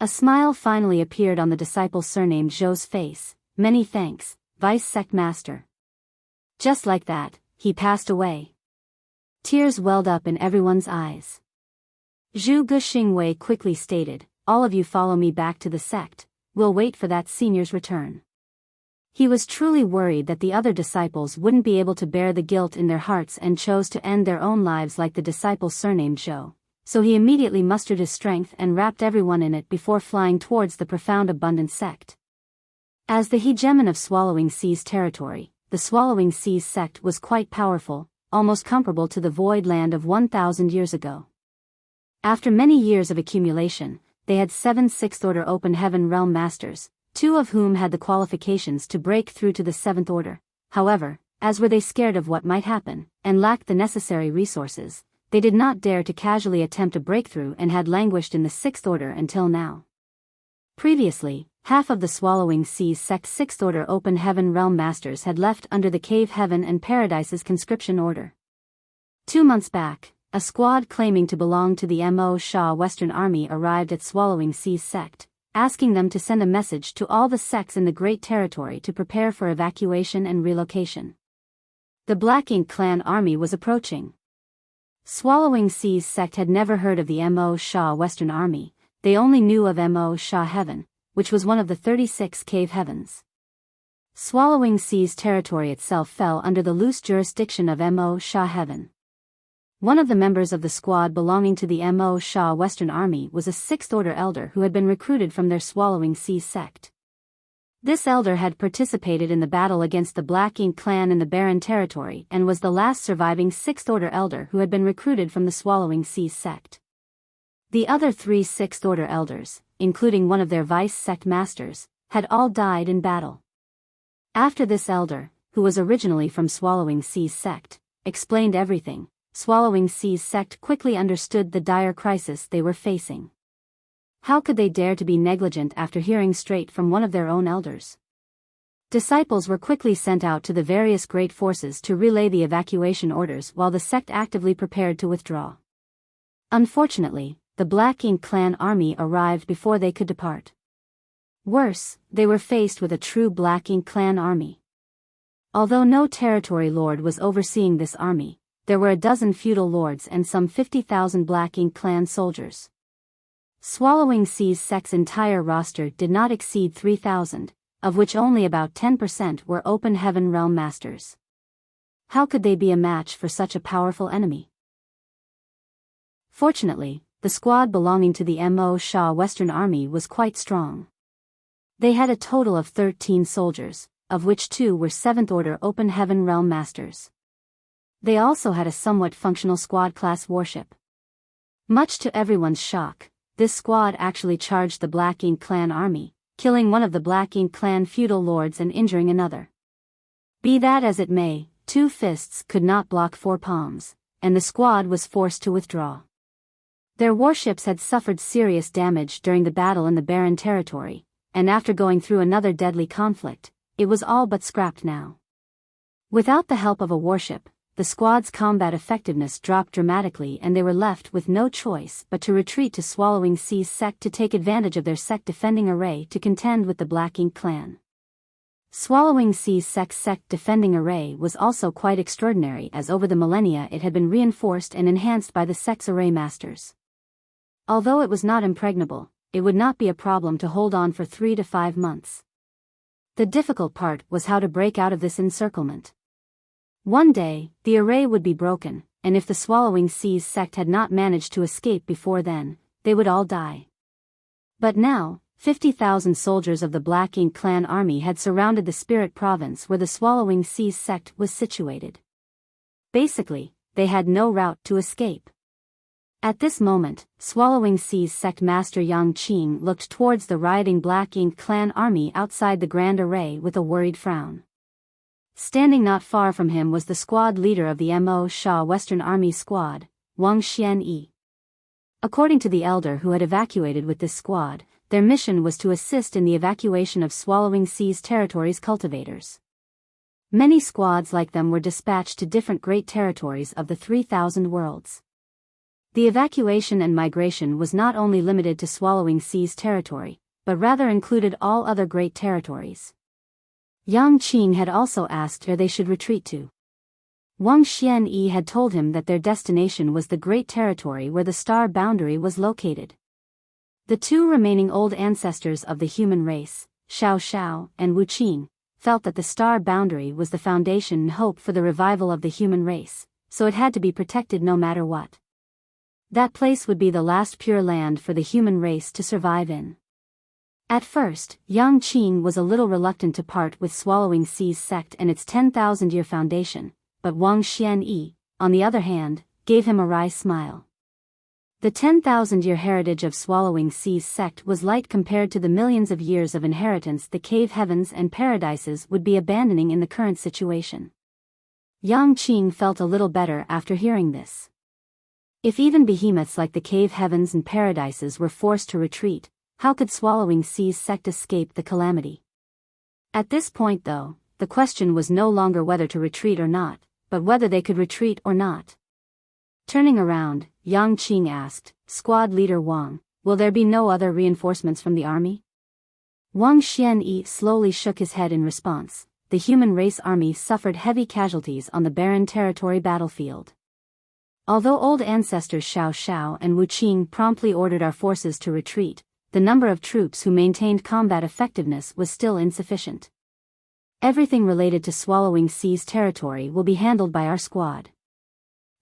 A smile finally appeared on the disciple surnamed Zhou's face. "Many thanks, Vice Sect Master." Just like that, he passed away. Tears welled up in everyone's eyes. Zhu Guxingwei quickly stated, "All of you follow me back to the sect, we'll wait for that senior's return." He was truly worried that the other disciples wouldn't be able to bear the guilt in their hearts and chose to end their own lives like the disciple surnamed Zhou, so he immediately mustered his strength and wrapped everyone in it before flying towards the profound abundant sect. As the hegemon of Swallowing Sea's territory, the Swallowing Sea's sect was quite powerful, almost comparable to the Void Land of 1,000 years ago. After many years of accumulation, they had 7 Sixth-Order Open Heaven Realm Masters, 2 of whom had the qualifications to break through to the 7th Order. However, as were they scared of what might happen, and lacked the necessary resources, they did not dare to casually attempt a breakthrough and had languished in the 6th Order until now. Previously, half of the Swallowing Sea's Sect's 6th Order Open Heaven Realm Masters had left under the Cave Heaven and Paradise's conscription order. 2 months back, a squad claiming to belong to the Mo Sha Western Army arrived at Swallowing Sea's sect, asking them to send a message to all the sects in the Great Territory to prepare for evacuation and relocation. The Black Ink Clan army was approaching. Swallowing Sea's sect had never heard of the Mo Sha Western Army, they only knew of Mo Sha Heaven, which was one of the 36 cave heavens. Swallowing Sea's territory itself fell under the loose jurisdiction of Mo Sha Heaven. One of the members of the squad belonging to the Mo Sha Western Army was a 6th Order elder who had been recruited from their Swallowing Sea's sect. This elder had participated in the battle against the Black Ink Clan in the Barren Territory and was the last surviving 6th Order elder who had been recruited from the Swallowing Sea's sect. The other 3 6th Order elders, including one of their vice sect masters, had all died in battle. After this elder, who was originally from Swallowing Sea's sect, explained everything, Swallowing Sea's sect quickly understood the dire crisis they were facing. How could they dare to be negligent after hearing straight from one of their own elders? Disciples were quickly sent out to the various great forces to relay the evacuation orders while the sect actively prepared to withdraw. Unfortunately, the Black Ink Clan army arrived before they could depart. Worse, they were faced with a true Black Ink Clan army. Although no territory lord was overseeing this army, there were a dozen feudal lords and some 50,000 Black Ink Clan soldiers. Swallowing Sea's sect's entire roster did not exceed 3,000, of which only about 10% were Open Heaven Realm Masters. How could they be a match for such a powerful enemy? Fortunately, the squad belonging to the Mo Sha Western Army was quite strong. They had a total of 13 soldiers, of which 2 were 7th Order Open Heaven Realm Masters. They also had a somewhat functional squad-class warship. Much to everyone's shock, this squad actually charged the Black Ink Clan army, killing one of the Black Ink Clan feudal lords and injuring another. Be that as it may, 2 fists could not block 4 palms, and the squad was forced to withdraw. Their warships had suffered serious damage during the battle in the Barren Territory, and after going through another deadly conflict, it was all but scrapped now. Without the help of a warship, the squad's combat effectiveness dropped dramatically and they were left with no choice but to retreat to Swallowing Sea's sect to take advantage of their sect defending array to contend with the Black Ink Clan. Swallowing Sea's sect defending array was also quite extraordinary as over the millennia it had been reinforced and enhanced by the sect's array masters. Although it was not impregnable, it would not be a problem to hold on for 3 to 5 months. The difficult part was how to break out of this encirclement. One day, the array would be broken, and if the Swallowing Sea's sect had not managed to escape before then, they would all die. But now, 50,000 soldiers of the Black Ink Clan army had surrounded the Spirit Province where the Swallowing Sea's sect was situated. Basically, they had no route to escape. At this moment, Swallowing Sea's sect master Yang Qing looked towards the rioting Black Ink Clan army outside the Grand Array with a worried frown. Standing not far from him was the squad leader of the Mo Sha Western Army squad, Wang Xianyi. According to the elder who had evacuated with this squad, their mission was to assist in the evacuation of Swallowing Sea's territory's cultivators. Many squads like them were dispatched to different great territories of the 3,000 worlds. The evacuation and migration was not only limited to Swallowing Sea's territory, but rather included all other great territories. Yang Qing had also asked where they should retreat to. Wang Xianyi had told him that their destination was the great territory where the star boundary was located. The two remaining old ancestors of the human race, Xiao Xiao and Wu Qing, felt that the star boundary was the foundation and hope for the revival of the human race, so it had to be protected no matter what. That place would be the last pure land for the human race to survive in. At first, Yang Qing was a little reluctant to part with Swallowing Sea's sect and its 10,000-year foundation, but Wang Xianyi, on the other hand, gave him a wry smile. The 10,000-year heritage of Swallowing Sea's sect was light compared to the millions of years of inheritance the cave heavens and paradises would be abandoning in the current situation. Yang Qing felt a little better after hearing this. If even behemoths like the cave heavens and paradises were forced to retreat, how could Swallowing Sea's sect escape the calamity? At this point though, the question was no longer whether to retreat or not, but whether they could retreat or not. Turning around, Yang Qing asked, "Squad leader Wang, will there be no other reinforcements from the army?" Wang Xianyi slowly shook his head in response. The human race army suffered heavy casualties on the barren territory battlefield. Although old ancestors Xiao Xiao and Wu Qing promptly ordered our forces to retreat, the number of troops who maintained combat effectiveness was still insufficient. Everything related to Swallowing Sea's territory will be handled by our squad.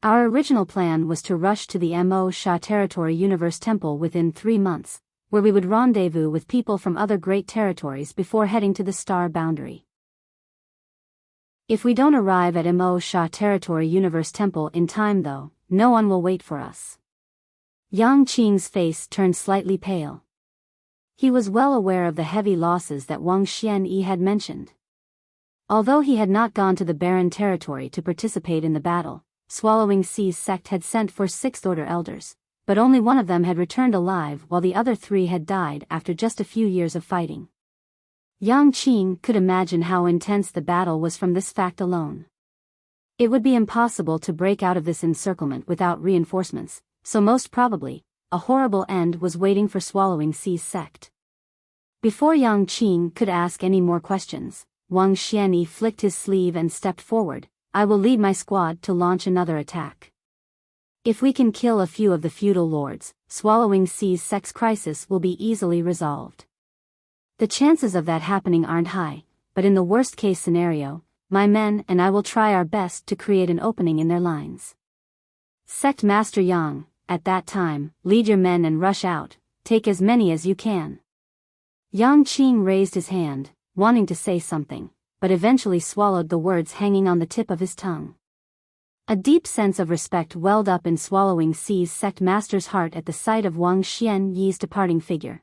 Our original plan was to rush to the Mo Sha Territory Universe Temple within 3 months, where we would rendezvous with people from other great territories before heading to the star boundary. If we don't arrive at Mo Sha Territory Universe Temple in time though, no one will wait for us. Yang Qing's face turned slightly pale. He was well aware of the heavy losses that Wang Xianyi had mentioned. Although he had not gone to the barren territory to participate in the battle, Swallowing Sea's sect had sent for 6th Order elders, but only one of them had returned alive while the other 3 had died after just a few years of fighting. Yang Qing could imagine how intense the battle was from this fact alone. It would be impossible to break out of this encirclement without reinforcements, so most probably, a horrible end was waiting for Swallowing Sea's sect. Before Yang Qing could ask any more questions, Wang Xianyi flicked his sleeve and stepped forward. "I will lead my squad to launch another attack. If we can kill a few of the feudal lords, Swallowing Sea's sect's crisis will be easily resolved. The chances of that happening aren't high, but in the worst-case scenario, my men and I will try our best to create an opening in their lines. Sect Master Yang, at that time, lead your men and rush out, take as many as you can." Yang Qing raised his hand, wanting to say something, but eventually swallowed the words hanging on the tip of his tongue. A deep sense of respect welled up in Swallowing Sea's sect master's heart at the sight of Wang Xianyi's departing figure.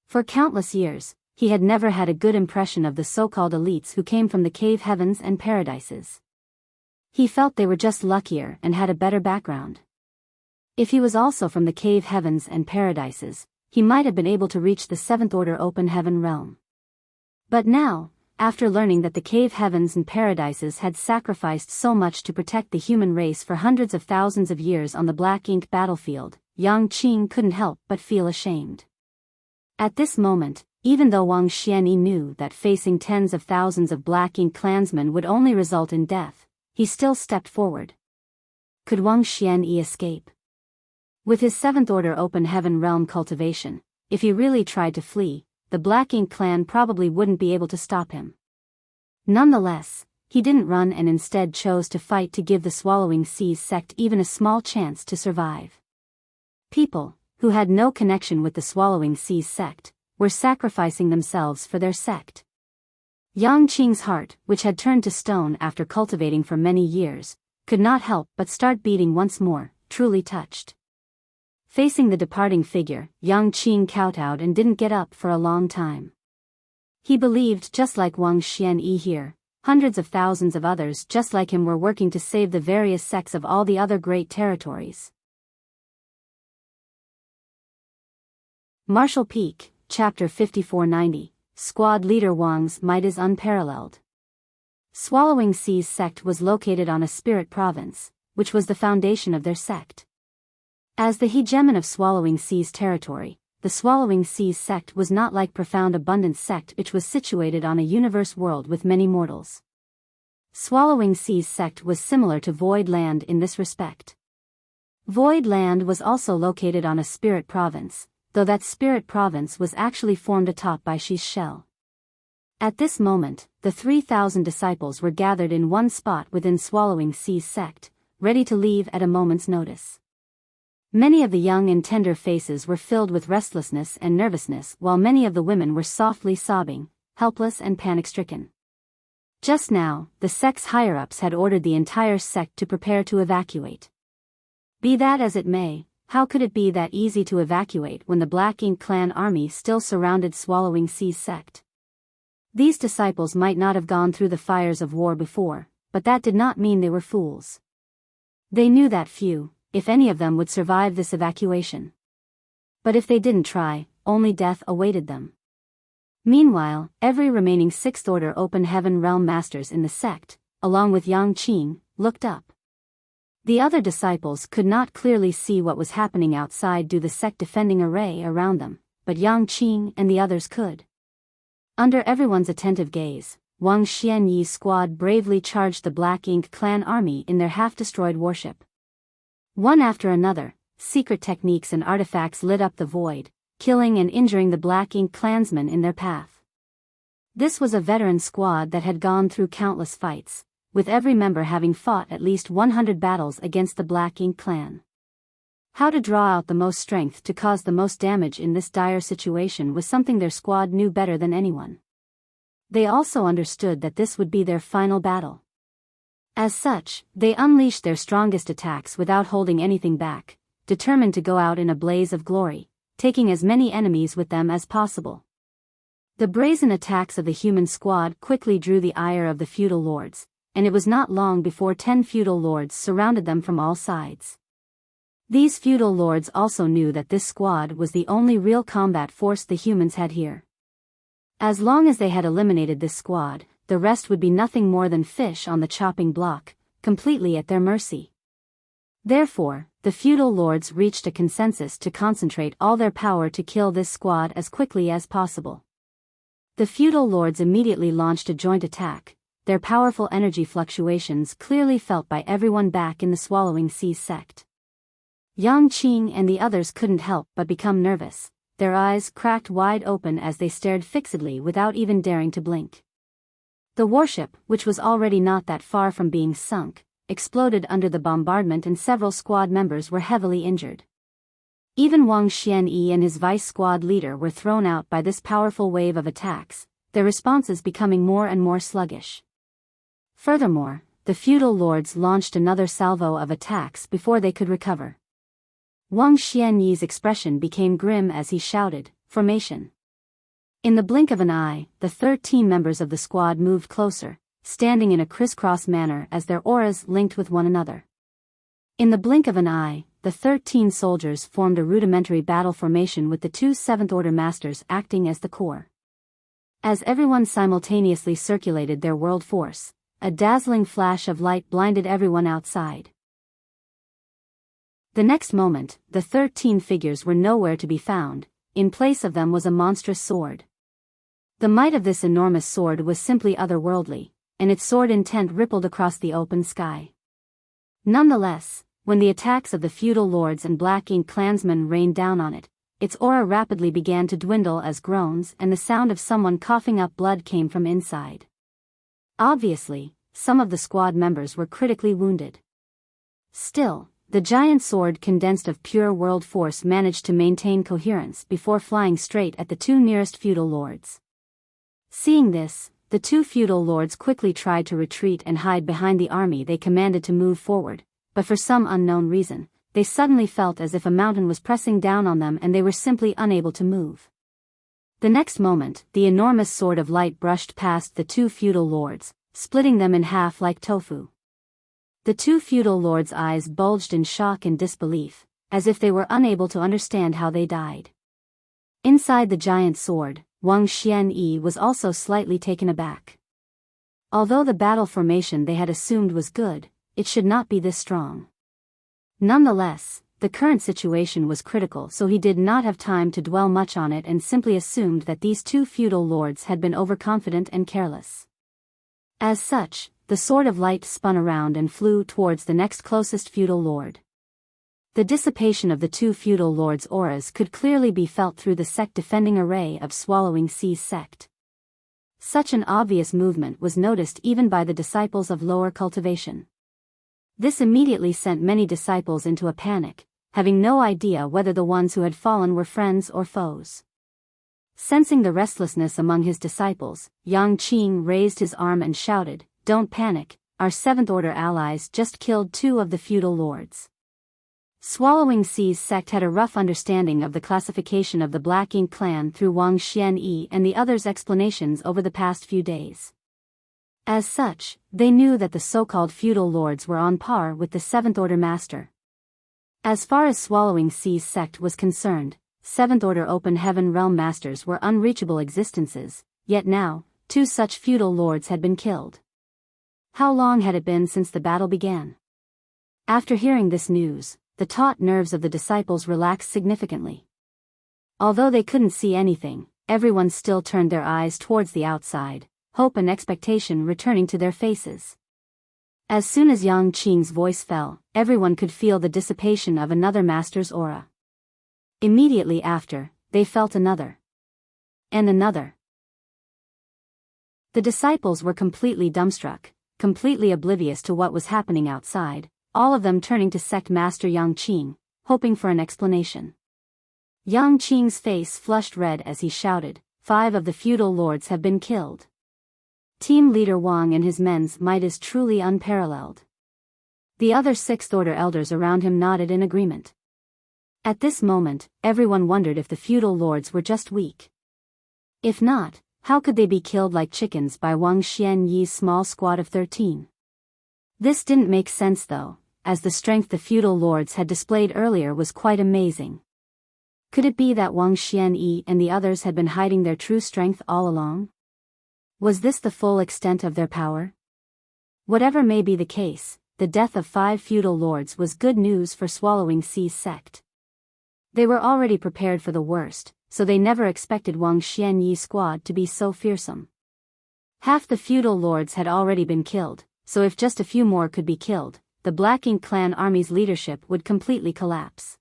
For countless years, he had never had a good impression of the so-called elites who came from the cave heavens and paradises. He felt they were just luckier and had a better background. If he was also from the cave heavens and paradises, he might have been able to reach the 7th Order open heaven realm. But now, after learning that the cave heavens and paradises had sacrificed so much to protect the human race for hundreds of thousands of years on the black ink battlefield, Yang Qing couldn't help but feel ashamed. At this moment, even though Wang Xianyi knew that facing tens of thousands of black ink clansmen would only result in death, he still stepped forward. Could Wang Xianyi escape? With his 7th Order open heaven realm cultivation, if he really tried to flee, the Black Ink clan probably wouldn't be able to stop him. Nonetheless, he didn't run and instead chose to fight to give the Swallowing Sea's sect even a small chance to survive. People, who had no connection with the Swallowing Sea's sect, were sacrificing themselves for their sect. Yang Qing's heart, which had turned to stone after cultivating for many years, could not help but start beating once more, truly touched. Facing the departing figure, Yang Qing kowtowed and didn't get up for a long time. He believed, just like Wang Xianyi here, hundreds of thousands of others just like him were working to save the various sects of all the other great territories. Marshall Peak, Chapter 5490, Squad Leader Wang's might is unparalleled. Swallowing Sea's sect was located on a spirit province, which was the foundation of their sect. As the hegemon of Swallowing Sea's territory, the Swallowing Seas sect was not like Profound Abundance sect, which was situated on a universe world with many mortals. Swallowing Seas sect was similar to Void Land in this respect. Void Land was also located on a spirit province, though that spirit province was actually formed atop by Shi's shell. At this moment, the 3,000 disciples were gathered in one spot within Swallowing Seas sect, ready to leave at a moment's notice. Many of the young and tender faces were filled with restlessness and nervousness, while many of the women were softly sobbing, helpless and panic-stricken. Just now, the sect's higher-ups had ordered the entire sect to prepare to evacuate. Be that as it may, how could it be that easy to evacuate when the Black Ink clan army still surrounded Swallowing Seas sect? These disciples might not have gone through the fires of war before, but that did not mean they were fools. They knew that few, if any of them, would survive this evacuation. But if they didn't try, only death awaited them. Meanwhile, every remaining Sixth Order Open Heaven Realm Masters in the sect, along with Yang Qing, looked up. The other disciples could not clearly see what was happening outside due to the sect defending array around them, but Yang Qing and the others could. Under everyone's attentive gaze, Wang Xianyi's squad bravely charged the Black Ink clan army in their half-destroyed warship. One after another, secret techniques and artifacts lit up the void, killing and injuring the Black Ink clansmen in their path. This was a veteran squad that had gone through countless fights, with every member having fought at least 100 battles against the Black Ink clan. How to draw out the most strength to cause the most damage in this dire situation was something their squad knew better than anyone. They also understood that this would be their final battle. As such, they unleashed their strongest attacks without holding anything back, determined to go out in a blaze of glory, taking as many enemies with them as possible. The brazen attacks of the human squad quickly drew the ire of the feudal lords, and it was not long before 10 feudal lords surrounded them from all sides. These feudal lords also knew that this squad was the only real combat force the humans had here. As long as they had eliminated this squad, the rest would be nothing more than fish on the chopping block, completely at their mercy. Therefore, the feudal lords reached a consensus to concentrate all their power to kill this squad as quickly as possible. The feudal lords immediately launched a joint attack, their powerful energy fluctuations clearly felt by everyone back in the Swallowing Seas sect. Yang Qing and the others couldn't help but become nervous, their eyes cracked wide open as they stared fixedly without even daring to blink. The warship, which was already not that far from being sunk, exploded under the bombardment and several squad members were heavily injured. Even Wang Xianyi and his vice squad leader were thrown out by this powerful wave of attacks, their responses becoming more and more sluggish. Furthermore, the feudal lords launched another salvo of attacks before they could recover. Wang Xianyi's expression became grim as he shouted, "Formation!" In the blink of an eye, the 13 members of the squad moved closer, standing in a crisscross manner as their auras linked with one another. In the blink of an eye, the 13 soldiers formed a rudimentary battle formation with the 2 Seventh Order Masters acting as the core. As everyone simultaneously circulated their world force, a dazzling flash of light blinded everyone outside. The next moment, the 13 figures were nowhere to be found. In place of them was a monstrous sword. The might of this enormous sword was simply otherworldly, and its sword intent rippled across the open sky. Nonetheless, when the attacks of the feudal lords and Black Ink clansmen rained down on it, its aura rapidly began to dwindle as groans and the sound of someone coughing up blood came from inside. Obviously, some of the squad members were critically wounded. Still, the giant sword condensed of pure world force managed to maintain coherence before flying straight at the 2 nearest feudal lords. Seeing this, the 2 feudal lords quickly tried to retreat and hide behind the army they commanded to move forward, but for some unknown reason, they suddenly felt as if a mountain was pressing down on them and they were simply unable to move. The next moment, the enormous sword of light brushed past the 2 feudal lords, splitting them in half like tofu. The 2 feudal lords' eyes bulged in shock and disbelief, as if they were unable to understand how they died. Inside the giant sword, Wang Xianyi was also slightly taken aback. Although the battle formation they had assumed was good, it should not be this strong. Nonetheless, the current situation was critical, so he did not have time to dwell much on it and simply assumed that these two feudal lords had been overconfident and careless. As such, the sword of light spun around and flew towards the next closest feudal lord. The dissipation of the two feudal lords' auras could clearly be felt through the sect-defending array of Swallowing Sea's sect. Such an obvious movement was noticed even by the disciples of lower cultivation. This immediately sent many disciples into a panic, having no idea whether the ones who had fallen were friends or foes. Sensing the restlessness among his disciples, Yang Qing raised his arm and shouted, "Don't panic, our seventh-order allies just killed two of the feudal lords." Swallowing Sea's sect had a rough understanding of the classification of the Black Ink clan through Wang Xianyi and the others' explanations over the past few days. As such, they knew that the so-called feudal lords were on par with the seventh-order master. As far as Swallowing Sea's sect was concerned, seventh-order open heaven realm masters were unreachable existences, yet now, two such feudal lords had been killed. How long had it been since the battle began? After hearing this news, the taut nerves of the disciples relaxed significantly. Although they couldn't see anything, everyone still turned their eyes towards the outside, hope and expectation returning to their faces. As soon as Yang Qing's voice fell, everyone could feel the dissipation of another master's aura. Immediately after, they felt another. And another. The disciples were completely dumbstruck, completely oblivious to what was happening outside, all of them turning to sect master Yang Qing, hoping for an explanation. Yang Qing's face flushed red as he shouted, "5 of the feudal lords have been killed. Team leader Wang and his men's might is truly unparalleled." The other sixth-order elders around him nodded in agreement. At this moment, everyone wondered if the feudal lords were just weak. If not, how could they be killed like chickens by Wang Xianyi's small squad of 13? This didn't make sense though, as the strength the feudal lords had displayed earlier was quite amazing. Could it be that Wang Xianyi and the others had been hiding their true strength all along? Was this the full extent of their power? Whatever may be the case, the death of 5 feudal lords was good news for Swallowing Sea's sect. They were already prepared for the worst, so they never expected Wang Xianyi's squad to be so fearsome. Half the feudal lords had already been killed, so if just a few more could be killed, the Black Ink clan army's leadership would completely collapse.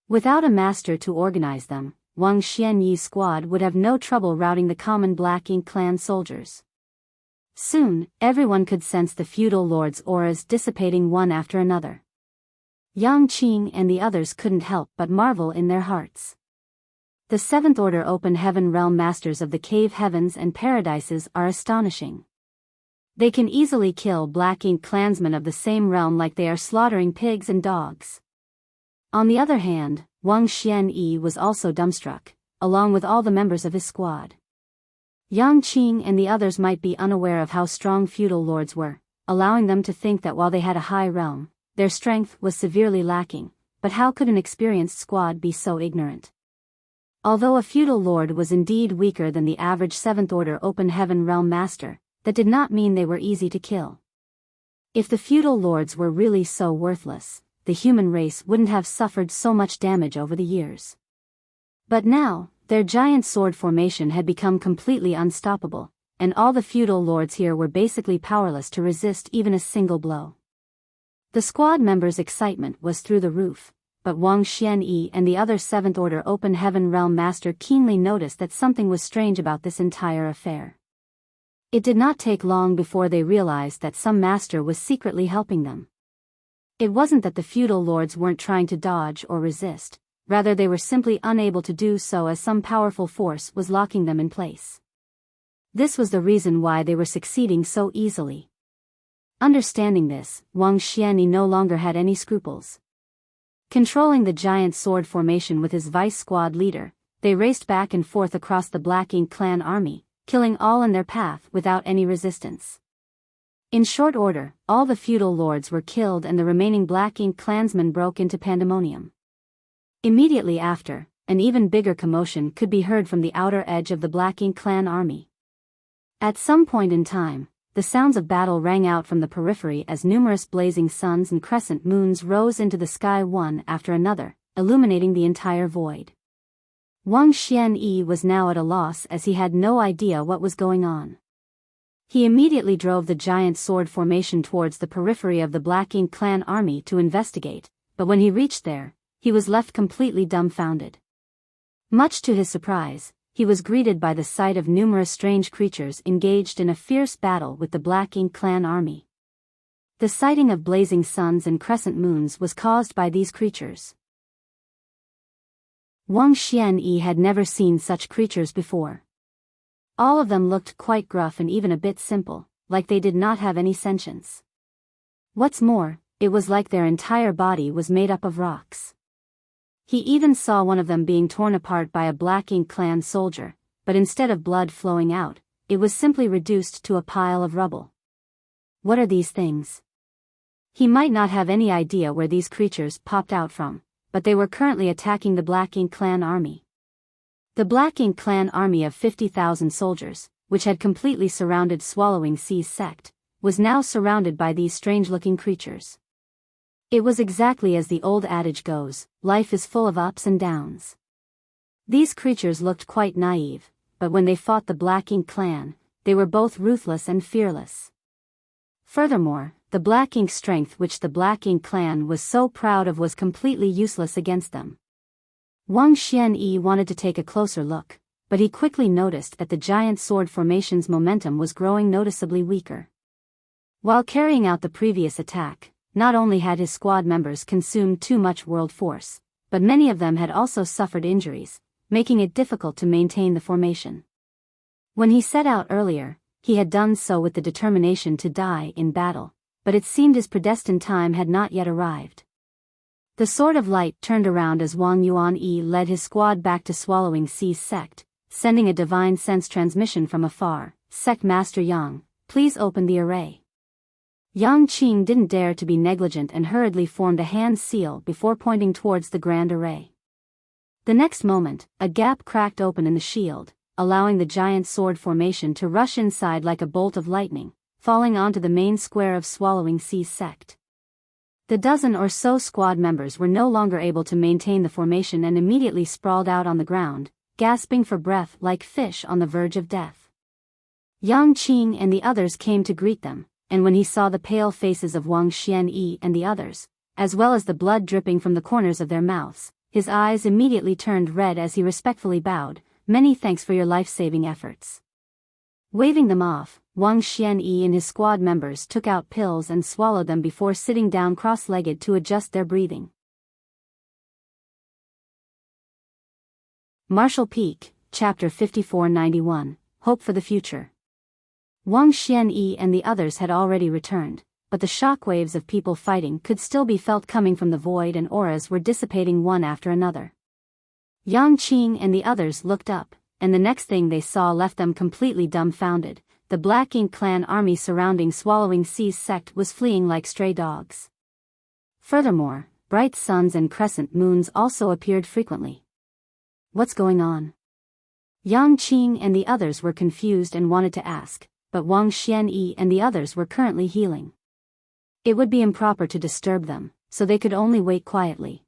Without a master to organize them, Wang Xianyi's squad would have no trouble routing the common Black Ink clan soldiers. Soon, everyone could sense the feudal lords' auras dissipating one after another. Yang Qing and the others couldn't help but marvel in their hearts. The seventh-order open heaven realm masters of the cave heavens and paradises are astonishing. They can easily kill Black Ink clansmen of the same realm like they are slaughtering pigs and dogs. On the other hand, Wang Xianyi was also dumbstruck, along with all the members of his squad. Yang Qing and the others might be unaware of how strong feudal lords were, allowing them to think that while they had a high realm, their strength was severely lacking, but how could an experienced squad be so ignorant? Although a feudal lord was indeed weaker than the average seventh-order open heaven realm master, that did not mean they were easy to kill. If the feudal lords were really so worthless, the human race wouldn't have suffered so much damage over the years. But now, their giant sword formation had become completely unstoppable, and all the feudal lords here were basically powerless to resist even a single blow. The squad members' excitement was through the roof, but Wang Xianyi and the other seventh-order open heaven realm master keenly noticed that something was strange about this entire affair. It did not take long before they realized that some master was secretly helping them. It wasn't that the feudal lords weren't trying to dodge or resist, rather they were simply unable to do so as some powerful force was locking them in place. This was the reason why they were succeeding so easily. Understanding this, Wang Xianyi no longer had any scruples. Controlling the giant sword formation with his vice squad leader, they raced back and forth across the Black Ink clan army, killing all in their path without any resistance. In short order, all the feudal lords were killed and the remaining Black Ink clansmen broke into pandemonium. Immediately after, an even bigger commotion could be heard from the outer edge of the Black Ink clan army. At some point in time, the sounds of battle rang out from the periphery as numerous blazing suns and crescent moons rose into the sky one after another, illuminating the entire void. Wang Xianyi was now at a loss as he had no idea what was going on. He immediately drove the giant sword formation towards the periphery of the Black Ink clan army to investigate, but when he reached there, he was left completely dumbfounded. Much to his surprise, he was greeted by the sight of numerous strange creatures engaged in a fierce battle with the Black Ink clan army. The sighting of blazing suns and crescent moons was caused by these creatures. Wang Xianyi had never seen such creatures before. All of them looked quite gruff and even a bit simple, like they did not have any sentience. What's more, it was like their entire body was made up of rocks. He even saw one of them being torn apart by a Black Ink clan soldier, but instead of blood flowing out, it was simply reduced to a pile of rubble. What are these things? He might not have any idea where these creatures popped out from, but they were currently attacking the Black Ink clan army. The Black Ink clan army of 50,000 soldiers, which had completely surrounded Swallowing Sea's sect, was now surrounded by these strange-looking creatures. It was exactly as the old adage goes, life is full of ups and downs. These creatures looked quite naive, but when they fought the Black Ink clan, they were both ruthless and fearless. Furthermore, the Black Ink strength which the Black Ink clan was so proud of was completely useless against them. Wang Xianyi wanted to take a closer look, but he quickly noticed that the giant sword formation's momentum was growing noticeably weaker. While carrying out the previous attack, not only had his squad members consumed too much world force, but many of them had also suffered injuries, making it difficult to maintain the formation. When he set out earlier, he had done so with the determination to die in battle, but it seemed his predestined time had not yet arrived. The Sword of Light turned around as Wang Yuanyi led his squad back to Swallowing Sea's sect, sending a divine sense transmission from afar. Sect Master Yang, please open the array. Yang Qing didn't dare to be negligent and hurriedly formed a hand seal before pointing towards the grand array. The next moment, a gap cracked open in the shield, allowing the giant sword formation to rush inside like a bolt of lightning, falling onto the main square of Swallowing Sea's sect. The dozen or so squad members were no longer able to maintain the formation and immediately sprawled out on the ground, gasping for breath like fish on the verge of death. Yang Qing and the others came to greet them, and when he saw the pale faces of Wang Xianyi and the others, as well as the blood dripping from the corners of their mouths, his eyes immediately turned red as he respectfully bowed. Many thanks for your life-saving efforts. Waving them off, Wang Xianyi and his squad members took out pills and swallowed them before sitting down cross-legged to adjust their breathing. Marshall Peak, Chapter 5491, Hope for the Future. Wang Xianyi and the others had already returned, but the shockwaves of people fighting could still be felt coming from the void and auras were dissipating one after another. Yang Qing and the others looked up, and the next thing they saw left them completely dumbfounded. The Black Ink clan army surrounding Swallowing Sea's sect was fleeing like stray dogs. Furthermore, bright suns and crescent moons also appeared frequently. What's going on? Yang Qing and the others were confused and wanted to ask, but Wang Xianyi and the others were currently healing. It would be improper to disturb them, so they could only wait quietly.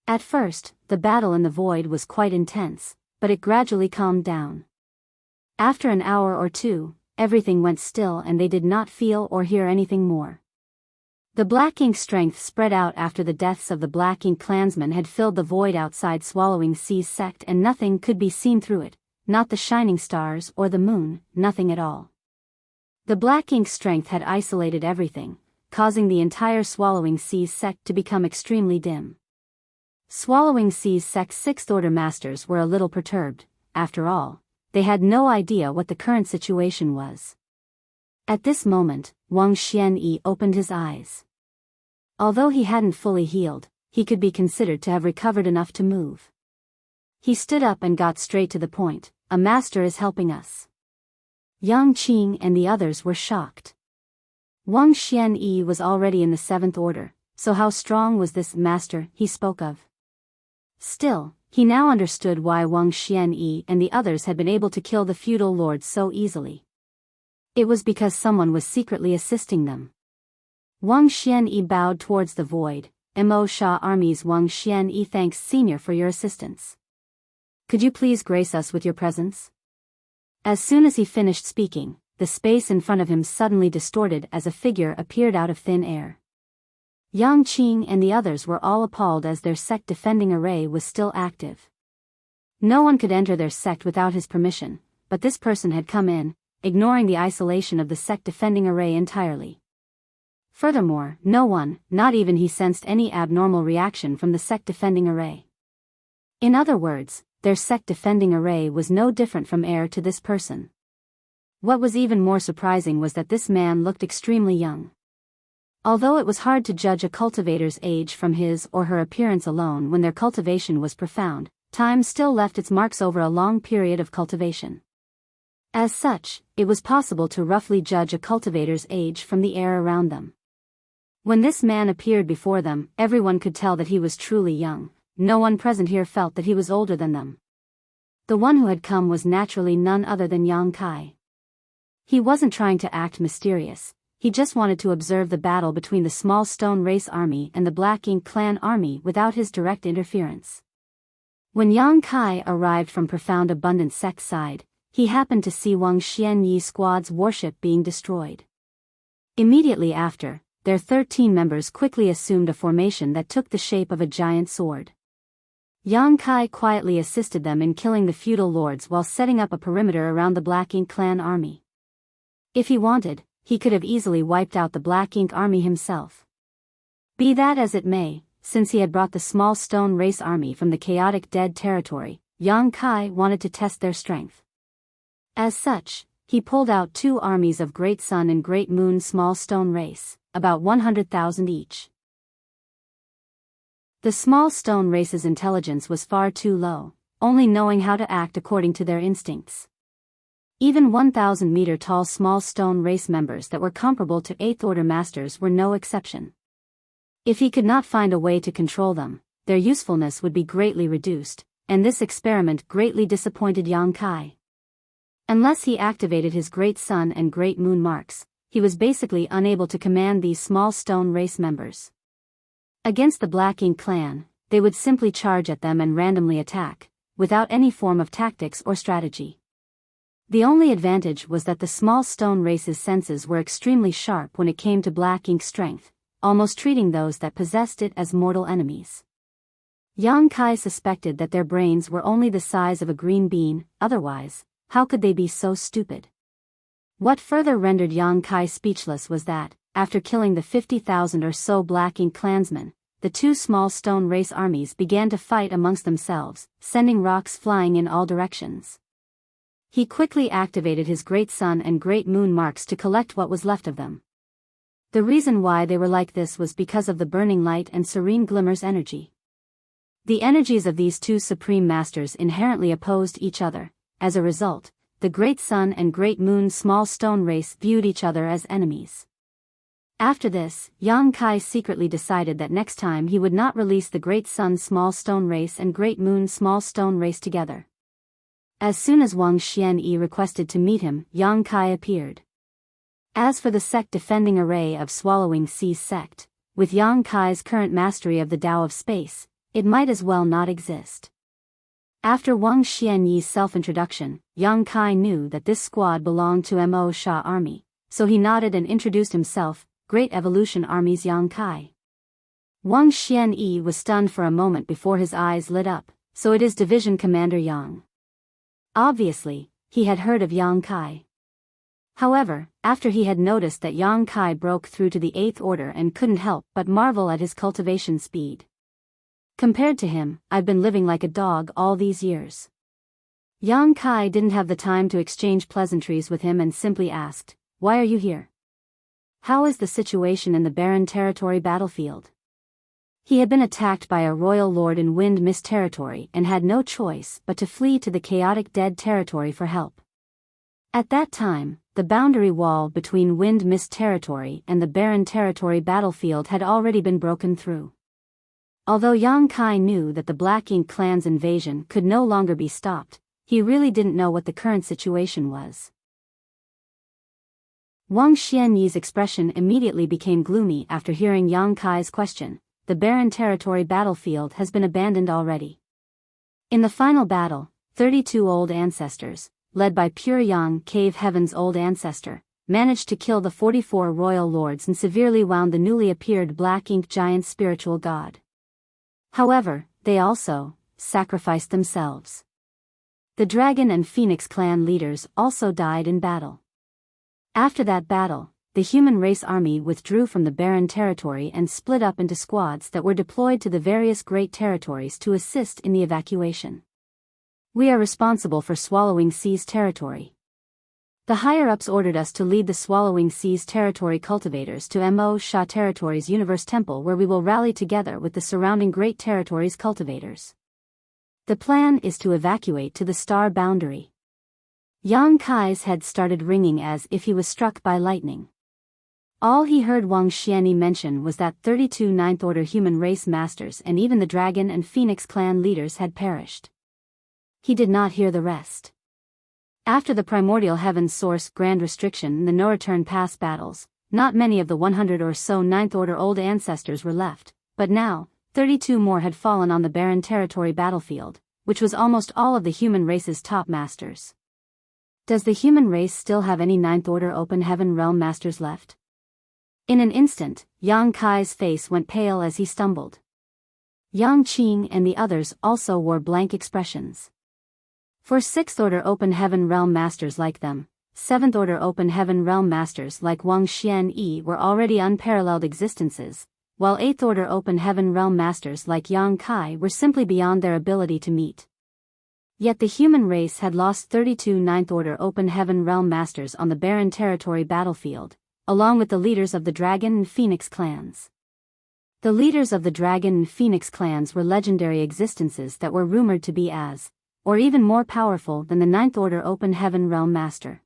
At first, the battle in the void was quite intense, but it gradually calmed down. After an hour or two, everything went still and they did not feel or hear anything more. The Black Ink strength spread out after the deaths of the Black Ink clansmen had filled the void outside Swallowing Sea's sect and nothing could be seen through it, not the shining stars or the moon, nothing at all. The Black Ink strength had isolated everything, causing the entire Swallowing Sea's sect to become extremely dim. Swallowing Sea's sect's sixth-order masters were a little perturbed. After all, they had no idea what the current situation was. At this moment, Wang Xianyi opened his eyes. Although he hadn't fully healed, he could be considered to have recovered enough to move. He stood up and got straight to the point. A master is helping us. Yang Qing and the others were shocked. Wang Xianyi was already in the seventh order, so how strong was this master he spoke of? Still, he now understood why Wang Xianyi and the others had been able to kill the feudal lord so easily. It was because someone was secretly assisting them. Wang Xianyi bowed towards the void. Mo Sha Army's Wang Xianyi thanks Senior for your assistance. Could you please grace us with your presence? As soon as he finished speaking, the space in front of him suddenly distorted as a figure appeared out of thin air. Yang Qing and the others were all appalled as their sect defending array was still active. No one could enter their sect without his permission, but this person had come in, ignoring the isolation of the sect defending array entirely. Furthermore, no one, not even he, sensed any abnormal reaction from the sect defending array. In other words, their sect defending array was no different from air to this person. What was even more surprising was that this man looked extremely young. Although it was hard to judge a cultivator's age from his or her appearance alone when their cultivation was profound, time still left its marks over a long period of cultivation. As such, it was possible to roughly judge a cultivator's age from the air around them. When this man appeared before them, everyone could tell that he was truly young. No one present here felt that he was older than them. The one who had come was naturally none other than Yang Kai. He wasn't trying to act mysterious. He just wanted to observe the battle between the Small Stone Race Army and the Black Ink Clan Army without his direct interference. When Yang Kai arrived from Profound Abundance sect side, he happened to see Wang Xianyi's squad's warship being destroyed. Immediately after, their 13 members quickly assumed a formation that took the shape of a giant sword. Yang Kai quietly assisted them in killing the feudal lords while setting up a perimeter around the Black Ink Clan Army. If he wanted, he could have easily wiped out the Black Ink Army himself. Be that as it may, since he had brought the Small Stone Race Army from the chaotic dead territory, Yang Kai wanted to test their strength. As such, he pulled out 2 armies of Great Sun and Great Moon Small Stone Race, about 100,000 each. The Small Stone Race's intelligence was far too low, only knowing how to act according to their instincts. Even 1,000-meter-tall Small Stone Race members that were comparable to 8th Order Masters were no exception. If he could not find a way to control them, their usefulness would be greatly reduced, and this experiment greatly disappointed Yang Kai. Unless he activated his Great Sun and Great Moon marks, he was basically unable to command these Small Stone Race members. Against the Black Ink Clan, they would simply charge at them and randomly attack, without any form of tactics or strategy. The only advantage was that the Small Stone Race's senses were extremely sharp when it came to Black Ink strength, almost treating those that possessed it as mortal enemies. Yang Kai suspected that their brains were only the size of a green bean, otherwise, how could they be so stupid? What further rendered Yang Kai speechless was that, after killing the 50,000 or so Black Ink clansmen, the 2 Small Stone Race armies began to fight amongst themselves, sending rocks flying in all directions. He quickly activated his Great Sun and Great Moon marks to collect what was left of them. The reason why they were like this was because of the burning light and serene glimmer's energy. The energies of these 2 supreme masters inherently opposed each other. As a result, the Great Sun and Great Moon Small Stone Race viewed each other as enemies. After this, Yang Kai secretly decided that next time he would not release the Great Sun Small Stone Race and Great Moon Small Stone Race together. As soon as Wang Xianyi requested to meet him, Yang Kai appeared. As for the sect defending array of Swallowing Seas sect, with Yang Kai's current mastery of the Tao of Space, it might as well not exist. After Wang Xianyi's self-introduction, Yang Kai knew that this squad belonged to Mo Sha Army, so he nodded and introduced himself, Great Evolution Army's Yang Kai. Wang Xianyi was stunned for a moment before his eyes lit up, so it is Division Commander Yang. Obviously, he had heard of Yang Kai. However, after he had noticed that Yang Kai broke through to the 8th Order and couldn't help but marvel at his cultivation speed. Compared to him, I've been living like a dog all these years. Yang Kai didn't have the time to exchange pleasantries with him and simply asked, "Why are you here? How is the situation in the barren territory battlefield?" He had been attacked by a royal lord in Wind Mist territory and had no choice but to flee to the chaotic dead territory for help. At that time, the boundary wall between Wind Mist territory and the barren territory battlefield had already been broken through. Although Yang Kai knew that the Black Ink clan's invasion could no longer be stopped, he really didn't know what the current situation was. Wang Xianyi's expression immediately became gloomy after hearing Yang Kai's question. The barren territory battlefield has been abandoned already. In the final battle, 32 old ancestors, led by Pure Yang Cave Heaven's old ancestor, managed to kill the 44 royal lords and severely wound the newly appeared Black Ink Giant's spiritual god. However, they also sacrificed themselves. The Dragon and Phoenix clan leaders also died in battle. After that battle, the human race army withdrew from the barren territory and split up into squads that were deployed to the various great territories to assist in the evacuation. We are responsible for Swallowing Sea's territory. The higher-ups ordered us to lead the Swallowing Sea's territory cultivators to Mo Sha Territory's Universe Temple, where we will rally together with the surrounding great territories' cultivators. The plan is to evacuate to the star boundary. Yang Kai's head started ringing as if he was struck by lightning. All he heard Wang Xianyi mention was that 32 Ninth Order human race masters and even the Dragon and Phoenix clan leaders had perished. He did not hear the rest. After the Primordial Heaven Source Grand Restriction and the No-Return Pass battles, not many of the 100 or so Ninth Order old ancestors were left, but now, 32 more had fallen on the barren territory battlefield, which was almost all of the human race's top masters. Does the human race still have any Ninth Order Open Heaven Realm masters left? In an instant, Yang Kai's face went pale as he stumbled. Yang Qing and the others also wore blank expressions. For 6th Order Open Heaven Realm masters like them, 7th Order Open Heaven Realm masters like Wang Xianyi were already unparalleled existences, while 8th Order Open Heaven Realm masters like Yang Kai were simply beyond their ability to meet. Yet the human race had lost 32 Ninth Order Open Heaven Realm masters on the barren territory battlefield, along with the leaders of the Dragon and Phoenix clans. The leaders of the Dragon and Phoenix clans were legendary existences that were rumored to be as, or even more powerful than the Ninth Order Open Heaven Realm Master.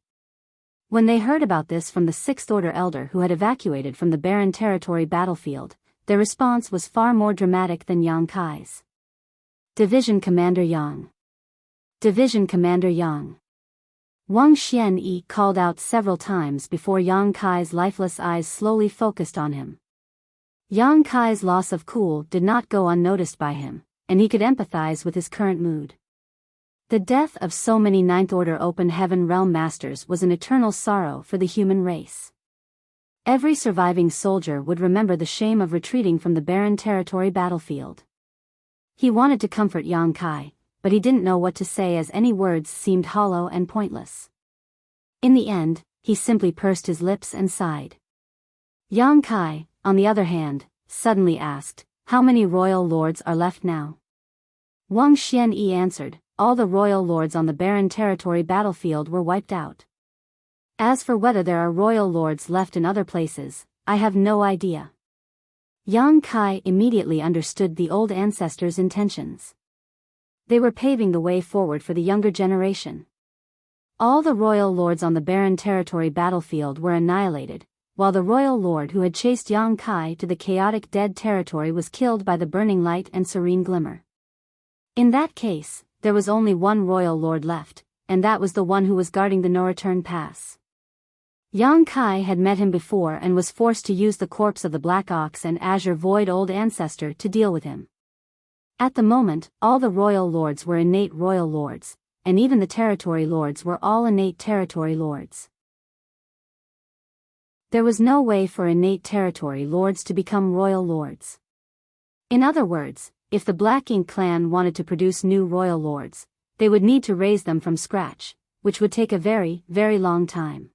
When they heard about this from the 6th Order Elder who had evacuated from the barren territory battlefield, their response was far more dramatic than Yang Kai's. Division Commander Yang. Division Commander Yang. Wang Xianyi called out several times before Yang Kai's lifeless eyes slowly focused on him. Yang Kai's loss of cool did not go unnoticed by him, and he could empathize with his current mood. The death of so many Ninth Order Open Heaven Realm Masters was an eternal sorrow for the human race. Every surviving soldier would remember the shame of retreating from the barren territory battlefield. He wanted to comfort Yang Kai, but he didn't know what to say as any words seemed hollow and pointless. In the end, he simply pursed his lips and sighed. Yang Kai, on the other hand, suddenly asked, "How many royal lords are left now?" Wang Xianyi answered, "All the royal lords on the barren territory battlefield were wiped out. As for whether there are royal lords left in other places, I have no idea." Yang Kai immediately understood the old ancestors' intentions. They were paving the way forward for the younger generation. All the royal lords on the barren territory battlefield were annihilated, while the royal lord who had chased Yang Kai to the chaotic dead territory was killed by the burning light and serene glimmer. In that case, there was only one royal lord left, and that was the one who was guarding the no-return pass. Yang Kai had met him before and was forced to use the corpse of the Black Ox and Azure Void old ancestor to deal with him. At the moment, all the royal lords were innate royal lords, and even the territory lords were all innate territory lords. There was no way for innate territory lords to become royal lords. In other words, if the Black Ink clan wanted to produce new royal lords, they would need to raise them from scratch, which would take a very, very long time.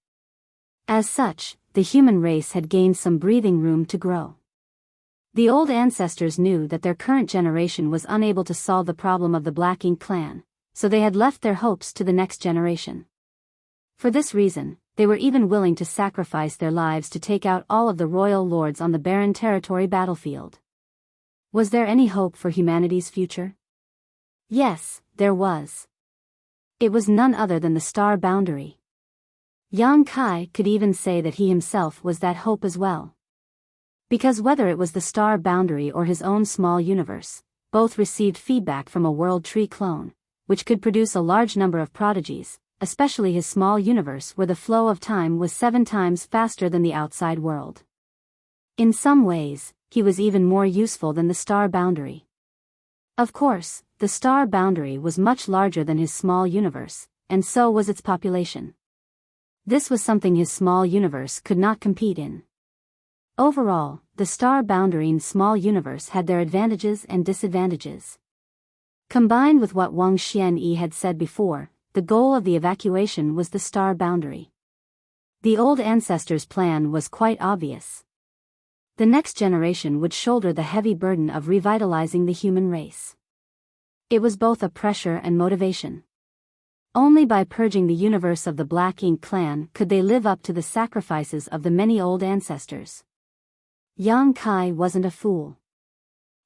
As such, the human race had gained some breathing room to grow. The old ancestors knew that their current generation was unable to solve the problem of the Black Ink clan, so they had left their hopes to the next generation. For this reason, they were even willing to sacrifice their lives to take out all of the royal lords on the barren territory battlefield. Was there any hope for humanity's future? Yes, there was. It was none other than the star boundary. Yang Kai could even say that he himself was that hope as well. Because whether it was the star boundary or his own small universe, both received feedback from a world tree clone, which could produce a large number of prodigies, especially his small universe where the flow of time was 7 times faster than the outside world. In some ways, he was even more useful than the star boundary. Of course, the star boundary was much larger than his small universe, and so was its population. This was something his small universe could not compete in. Overall, the star boundary and small universe had their advantages and disadvantages. Combined with what Wang Xianyi had said before, the goal of the evacuation was the star boundary. The old ancestors' plan was quite obvious. The next generation would shoulder the heavy burden of revitalizing the human race. It was both a pressure and motivation. Only by purging the universe of the Black Ink clan could they live up to the sacrifices of the many old ancestors. Yang Kai wasn't a fool.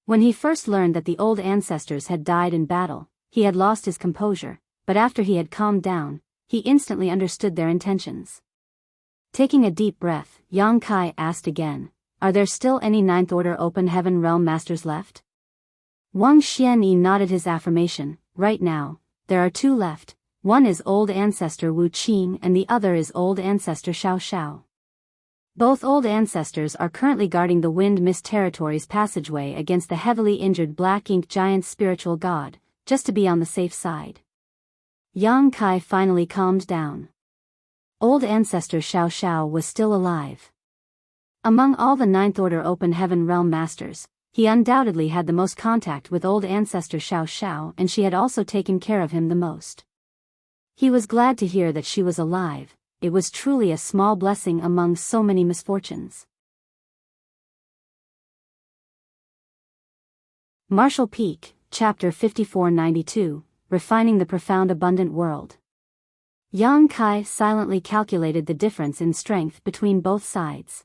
When he first learned that the old ancestors had died in battle, he had lost his composure, but after he had calmed down, he instantly understood their intentions. Taking a deep breath, Yang Kai asked again, "Are there still any Ninth Order Open Heaven Realm Masters left?" Wang Xianyi nodded his affirmation. "Right now, there are 2 left. One is Old Ancestor Wu Qing and the other is Old Ancestor Xiao Xiao. Both Old Ancestors are currently guarding the Wind Mist Territory's passageway against the heavily injured Black Ink Giant Spiritual God, just to be on the safe side." Yang Kai finally calmed down. Old Ancestor Xiao Xiao was still alive. Among all the Ninth Order Open Heaven Realm Masters, he undoubtedly had the most contact with Old Ancestor Xiao Xiao, and she had also taken care of him the most. He was glad to hear that she was alive. It was truly a small blessing among so many misfortunes. Martial Peak, Chapter 5492, Refining the Profound Abundant World. Yang Kai silently calculated the difference in strength between both sides.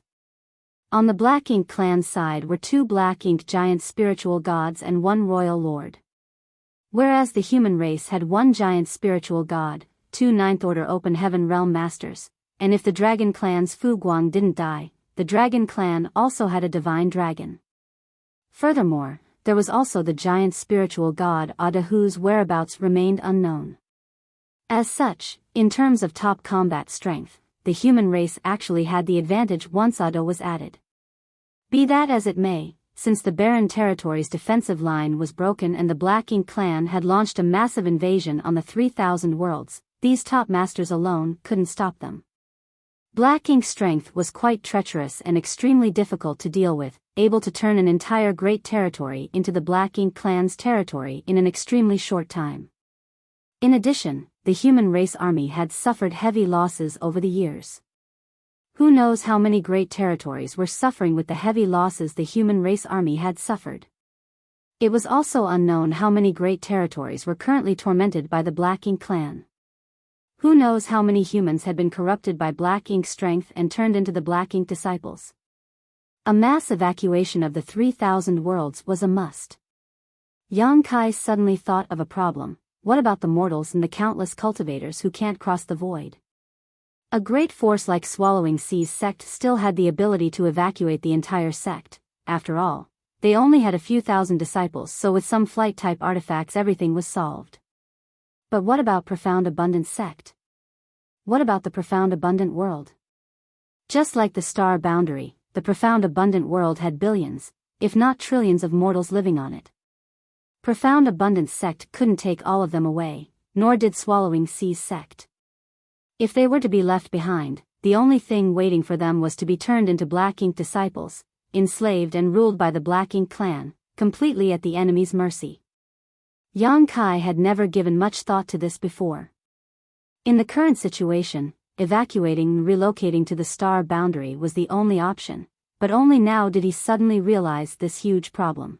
On the Black Ink clan's side were 2 Black Ink giant spiritual gods and 1 royal lord. Whereas the human race had 1 giant spiritual god, 2 Ninth Order Open Heaven Realm Masters, and if the Dragon Clan's Fu Guang didn't die, the Dragon Clan also had a divine dragon. Furthermore, there was also the giant spiritual god Ada whose whereabouts remained unknown. As such, in terms of top combat strength, the human race actually had the advantage once Ada was added. Be that as it may, since the Barren Territory's defensive line was broken and the Black Ink clan had launched a massive invasion on the 3,000 worlds, these top masters alone couldn't stop them. Black Ink's strength was quite treacherous and extremely difficult to deal with, able to turn an entire great territory into the Black Ink clan's territory in an extremely short time. In addition, the human race army had suffered heavy losses over the years. Who knows how many great territories were suffering with the heavy losses the human race army had suffered. It was also unknown how many great territories were currently tormented by the Black Ink clan. Who knows how many humans had been corrupted by Black Ink's strength and turned into the Black Ink disciples. A mass evacuation of the 3,000 worlds was a must. Yang Kai suddenly thought of a problem. What about the mortals and the countless cultivators who can't cross the void? A great force like Swallowing Sea's sect still had the ability to evacuate the entire sect. After all, they only had a few thousand disciples, so with some flight-type artifacts everything was solved. But what about Profound Abundant Sect? What about the Profound Abundant World? Just like the star boundary, the Profound Abundant World had billions, if not trillions of mortals living on it. Profound Abundant Sect couldn't take all of them away, nor did Swallowing Sea's sect. If they were to be left behind, the only thing waiting for them was to be turned into Black Ink disciples, enslaved and ruled by the Black Ink clan, completely at the enemy's mercy. Yang Kai had never given much thought to this before. In the current situation, evacuating and relocating to the star boundary was the only option, but only now did he suddenly realize this huge problem.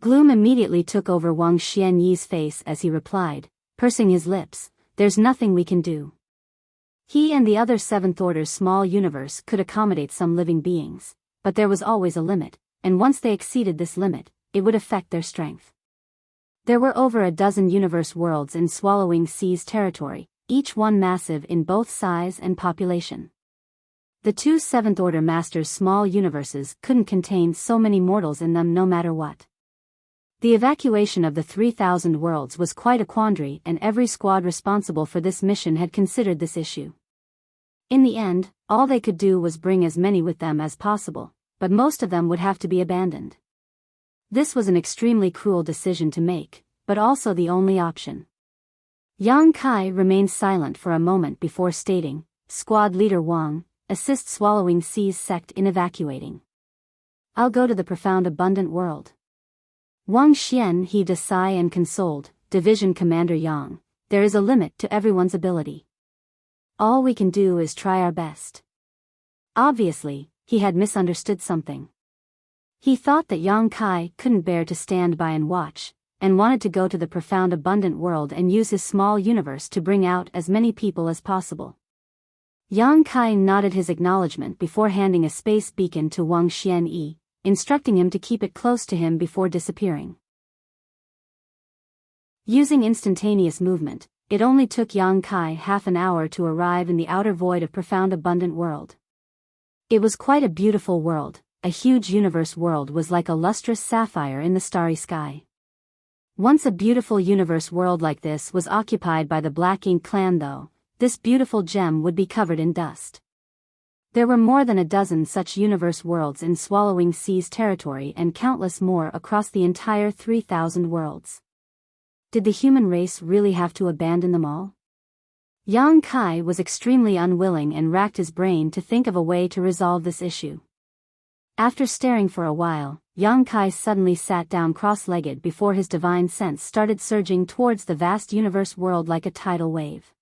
Gloom immediately took over Wang Xianyi's face as he replied, pursing his lips, "There's nothing we can do." He and the other Seventh Order's small universe could accommodate some living beings, but there was always a limit, and once they exceeded this limit, it would affect their strength. There were over a dozen universe worlds in Swallowing Sea's territory, each one massive in both size and population. The 2 Seventh Order Masters' small universes couldn't contain so many mortals in them no matter what. The evacuation of the 3,000 worlds was quite a quandary, and every squad responsible for this mission had considered this issue. In the end, all they could do was bring as many with them as possible, but most of them would have to be abandoned. This was an extremely cruel decision to make, but also the only option. Yang Kai remained silent for a moment before stating, "Squad leader Wang, assist Swallowing Sea's sect in evacuating. I'll go to the profound abundant world." Wang Xian heaved a sigh and consoled, "Division Commander Yang, there is a limit to everyone's ability. All we can do is try our best." Obviously, he had misunderstood something. He thought that Yang Kai couldn't bear to stand by and watch, and wanted to go to the profound abundant world and use his small universe to bring out as many people as possible. Yang Kai nodded his acknowledgement before handing a space beacon to Wang Xian, instructing him to keep it close to him before disappearing. Using instantaneous movement, it only took Yang Kai half an hour to arrive in the outer void of profound abundant world. It was quite a beautiful world. A huge universe world was like a lustrous sapphire in the starry sky. Once a beautiful universe world like this was occupied by the Black Ink clan, though, this beautiful gem would be covered in dust. There were more than a dozen such universe worlds in Swallowing Sea's territory and countless more across the entire 3,000 worlds. Did the human race really have to abandon them all? Yang Kai was extremely unwilling and racked his brain to think of a way to resolve this issue. After staring for a while, Yang Kai suddenly sat down cross-legged before his divine sense started surging towards the vast universe world like a tidal wave.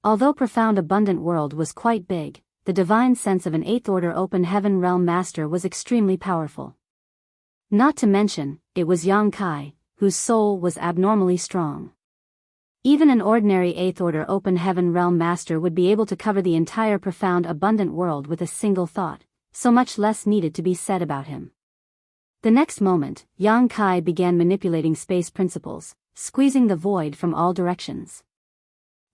Although profound abundant world was quite big, the divine sense of an 8th order open heaven realm master was extremely powerful. Not to mention, it was Yang Kai, whose soul was abnormally strong. Even an ordinary 8th order open heaven realm master would be able to cover the entire profound abundant world with a single thought, so much less needed to be said about him. The next moment, Yang Kai began manipulating space principles, squeezing the void from all directions.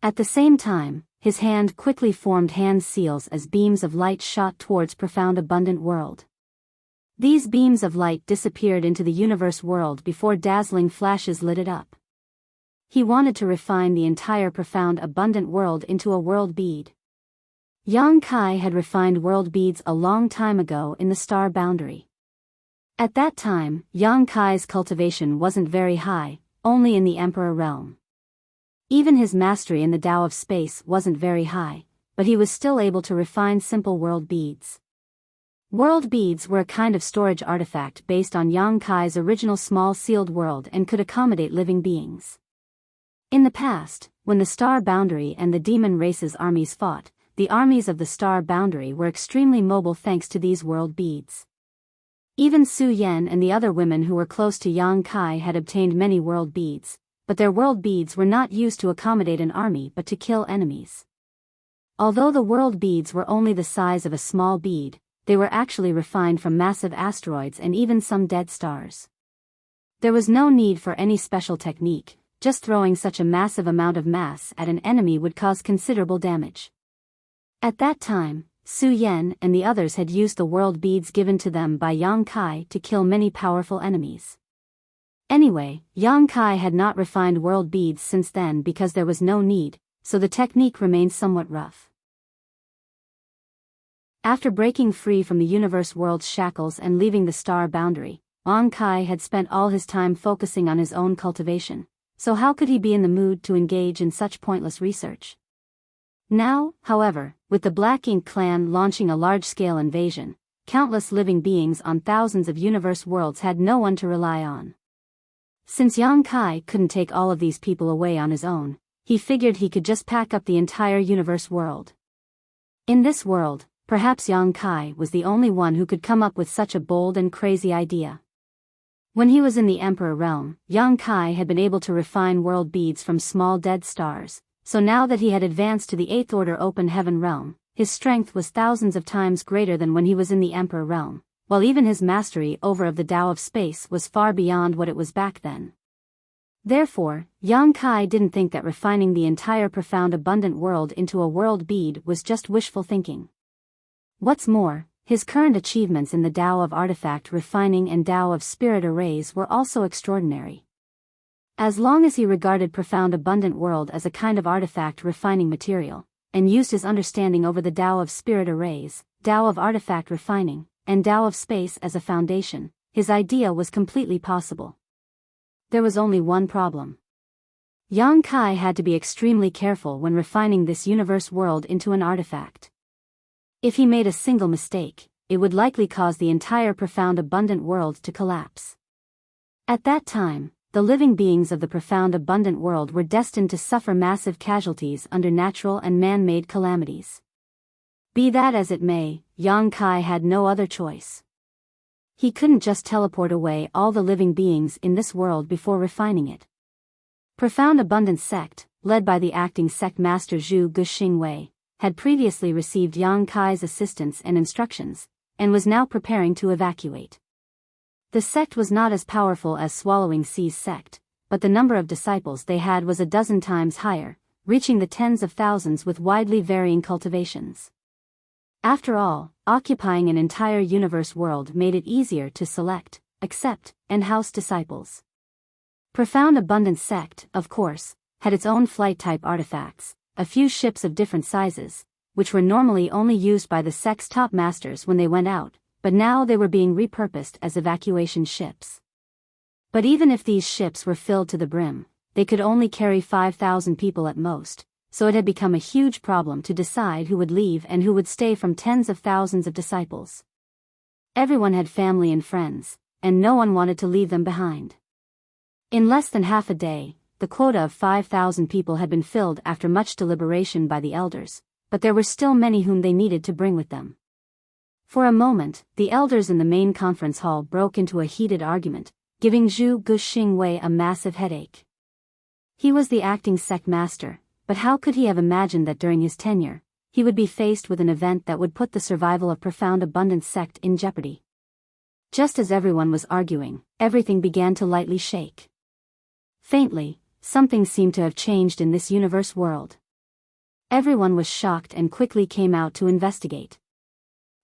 At the same time, his hand quickly formed hand seals as beams of light shot towards profound abundant world. These beams of light disappeared into the universe world before dazzling flashes lit it up. He wanted to refine the entire profound abundant world into a world bead. Yang Kai had refined world beads a long time ago in the star boundary. At that time, Yang Kai's cultivation wasn't very high, only in the Emperor realm. Even his mastery in the Tao of space wasn't very high, but he was still able to refine simple world beads. World beads were a kind of storage artifact based on Yang Kai's original small sealed world and could accommodate living beings. In the past, when the star boundary and the demon race's armies fought, the armies of the star boundary were extremely mobile thanks to these world beads. Even Su Yan and the other women who were close to Yang Kai had obtained many world beads, but their world beads were not used to accommodate an army but to kill enemies. Although the world beads were only the size of a small bead, they were actually refined from massive asteroids and even some dead stars. There was no need for any special technique, just throwing such a massive amount of mass at an enemy would cause considerable damage. At that time, Su Yan and the others had used the world beads given to them by Yang Kai to kill many powerful enemies. Anyway, Yang Kai had not refined world beads since then because there was no need, so the technique remained somewhat rough. After breaking free from the universe world's shackles and leaving the star boundary, Yang Kai had spent all his time focusing on his own cultivation, so how could he be in the mood to engage in such pointless research? Now, however, with the Black Ink clan launching a large-scale invasion, countless living beings on thousands of universe worlds had no one to rely on. Since Yang Kai couldn't take all of these people away on his own, he figured he could just pack up the entire universe world. In this world, perhaps Yang Kai was the only one who could come up with such a bold and crazy idea. When he was in the Emperor realm, Yang Kai had been able to refine world beads from small dead stars, so now that he had advanced to the 8th order open heaven realm, his strength was thousands of times greater than when he was in the Emperor realm, while even his mastery over of the Tao of space was far beyond what it was back then. Therefore, Yang Kai didn't think that refining the entire profound abundant world into a world bead was just wishful thinking. What's more, His current achievements in the Tao of artifact refining and Tao of spirit arrays were also extraordinary. As long as he regarded profound abundant world as a kind of artifact refining material, and used his understanding over the Tao of spirit arrays, Tao of artifact refining, and Tao of space as a foundation, his idea was completely possible. There was only one problem. Yang Kai had to be extremely careful when refining this universe world into an artifact. If he made a single mistake, it would likely cause the entire profound abundant world to collapse. At that time, the living beings of the profound abundant world were destined to suffer massive casualties under natural and man-made calamities. Be that as it may, Yang Kai had no other choice. He couldn't just teleport away all the living beings in this world before refining it. Profound Abundance Sect, led by the acting sect master Zhu Guxing Wei, had previously received Yang Kai's assistance and instructions, and was now preparing to evacuate. The sect was not as powerful as Swallowing Sea's sect, but the number of disciples they had was a dozen times higher, reaching the tens of thousands with widely varying cultivations. After all, occupying an entire universe world made it easier to select, accept, and house disciples. Profound Abundance Sect, of course, had its own flight-type artifacts, a few ships of different sizes, which were normally only used by the sect's top masters when they went out, but now they were being repurposed as evacuation ships. But even if these ships were filled to the brim, they could only carry 5,000 people at most, so it had become a huge problem to decide who would leave and who would stay from tens of thousands of disciples. Everyone had family and friends, and no one wanted to leave them behind. In less than half a day, the quota of 5,000 people had been filled after much deliberation by the elders, but there were still many whom they needed to bring with them. For a moment, the elders in the main conference hall broke into a heated argument, giving Zhu Guxing Wei a massive headache. He was the acting sect master, but how could he have imagined that during his tenure, he would be faced with an event that would put the survival of Profound Abundance Sect in jeopardy? Just as everyone was arguing, everything began to lightly shake. Faintly, something seemed to have changed in this universe world. Everyone was shocked and quickly came out to investigate.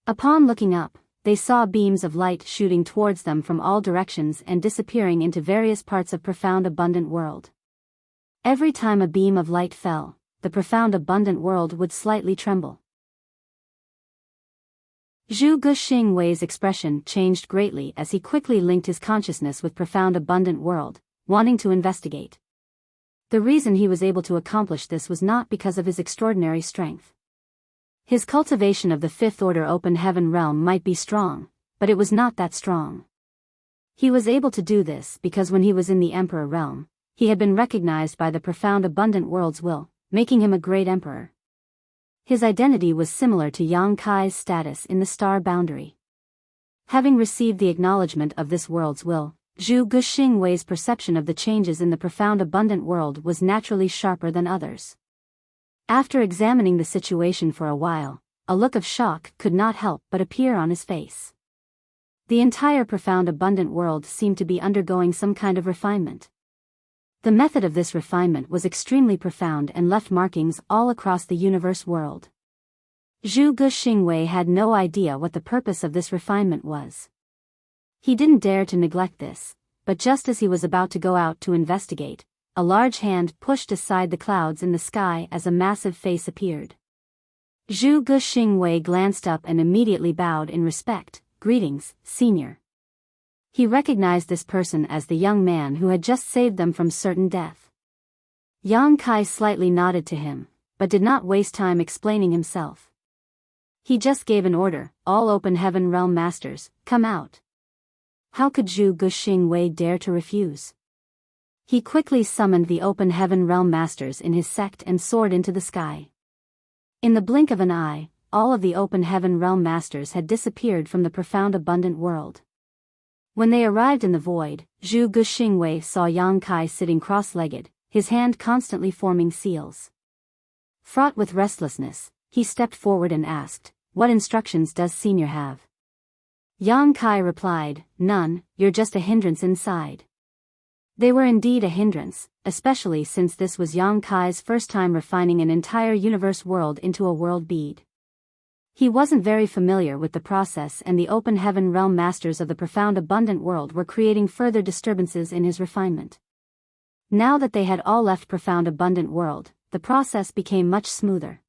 Upon looking up, they saw beams of light shooting towards them from all directions and disappearing into various parts of Profound Abundant World. Every time a beam of light fell, the Profound Abundant World would slightly tremble. Zhu Guxing Wei's expression changed greatly as he quickly linked his consciousness with Profound Abundant World, wanting to investigate. The reason he was able to accomplish this was not because of his extraordinary strength. His cultivation of the Fifth Order Open Heaven realm might be strong, but it was not that strong. He was able to do this because when he was in the Emperor realm, he had been recognized by the Profound Abundant World's will, making him a great emperor. His identity was similar to Yang Kai's status in the star boundary. Having received the acknowledgement of this world's will, Zhu Guxing Wei's perception of the changes in the Profound Abundant World was naturally sharper than others. After examining the situation for a while, a look of shock could not help but appear on his face. The entire Profound Abundant World seemed to be undergoing some kind of refinement. The method of this refinement was extremely profound and left markings all across the universe world. Zhu Guxing Wei had no idea what the purpose of this refinement was. He didn't dare to neglect this, but just as he was about to go out to investigate, a large hand pushed aside the clouds in the sky as a massive face appeared. Zhu Guxing Wei glanced up and immediately bowed in respect. "Greetings, Senior." He recognized this person as the young man who had just saved them from certain death. Yang Kai slightly nodded to him, but did not waste time explaining himself. He just gave an order, "All Open Heaven Realm Masters, come out." How could Zhu Guxing Wei dare to refuse? He quickly summoned the Open Heaven Realm Masters in his sect and soared into the sky. In the blink of an eye, all of the Open Heaven Realm Masters had disappeared from the Profound Abundant World. When they arrived in the void, Zhu Guxing Wei saw Yang Kai sitting cross-legged, his hand constantly forming seals. Fraught with restlessness, he stepped forward and asked, "What instructions does Senior have?" Yang Kai replied, "None, you're just a hindrance inside." They were indeed a hindrance, especially since this was Yang Kai's first time refining an entire universe world into a world bead. He wasn't very familiar with the process, and the open heaven realm masters of the profound abundant world were creating further disturbances in his refinement. Now that they had all left profound abundant world, the process became much smoother.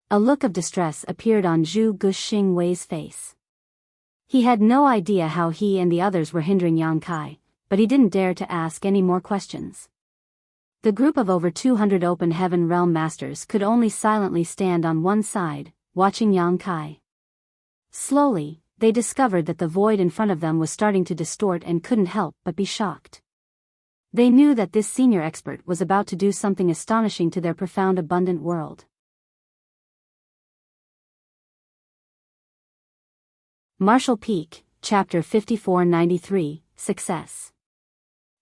A look of distress appeared on Zhu Guxing Wei's face. He had no idea how he and the others were hindering Yang Kai, but he didn't dare to ask any more questions. The group of over 200 open heaven realm masters could only silently stand on one side, watching Yang Kai. Slowly, they discovered that the void in front of them was starting to distort and couldn't help but be shocked. They knew that this senior expert was about to do something astonishing to their profound abundant world. Martial Peak, Chapter 5493, Success.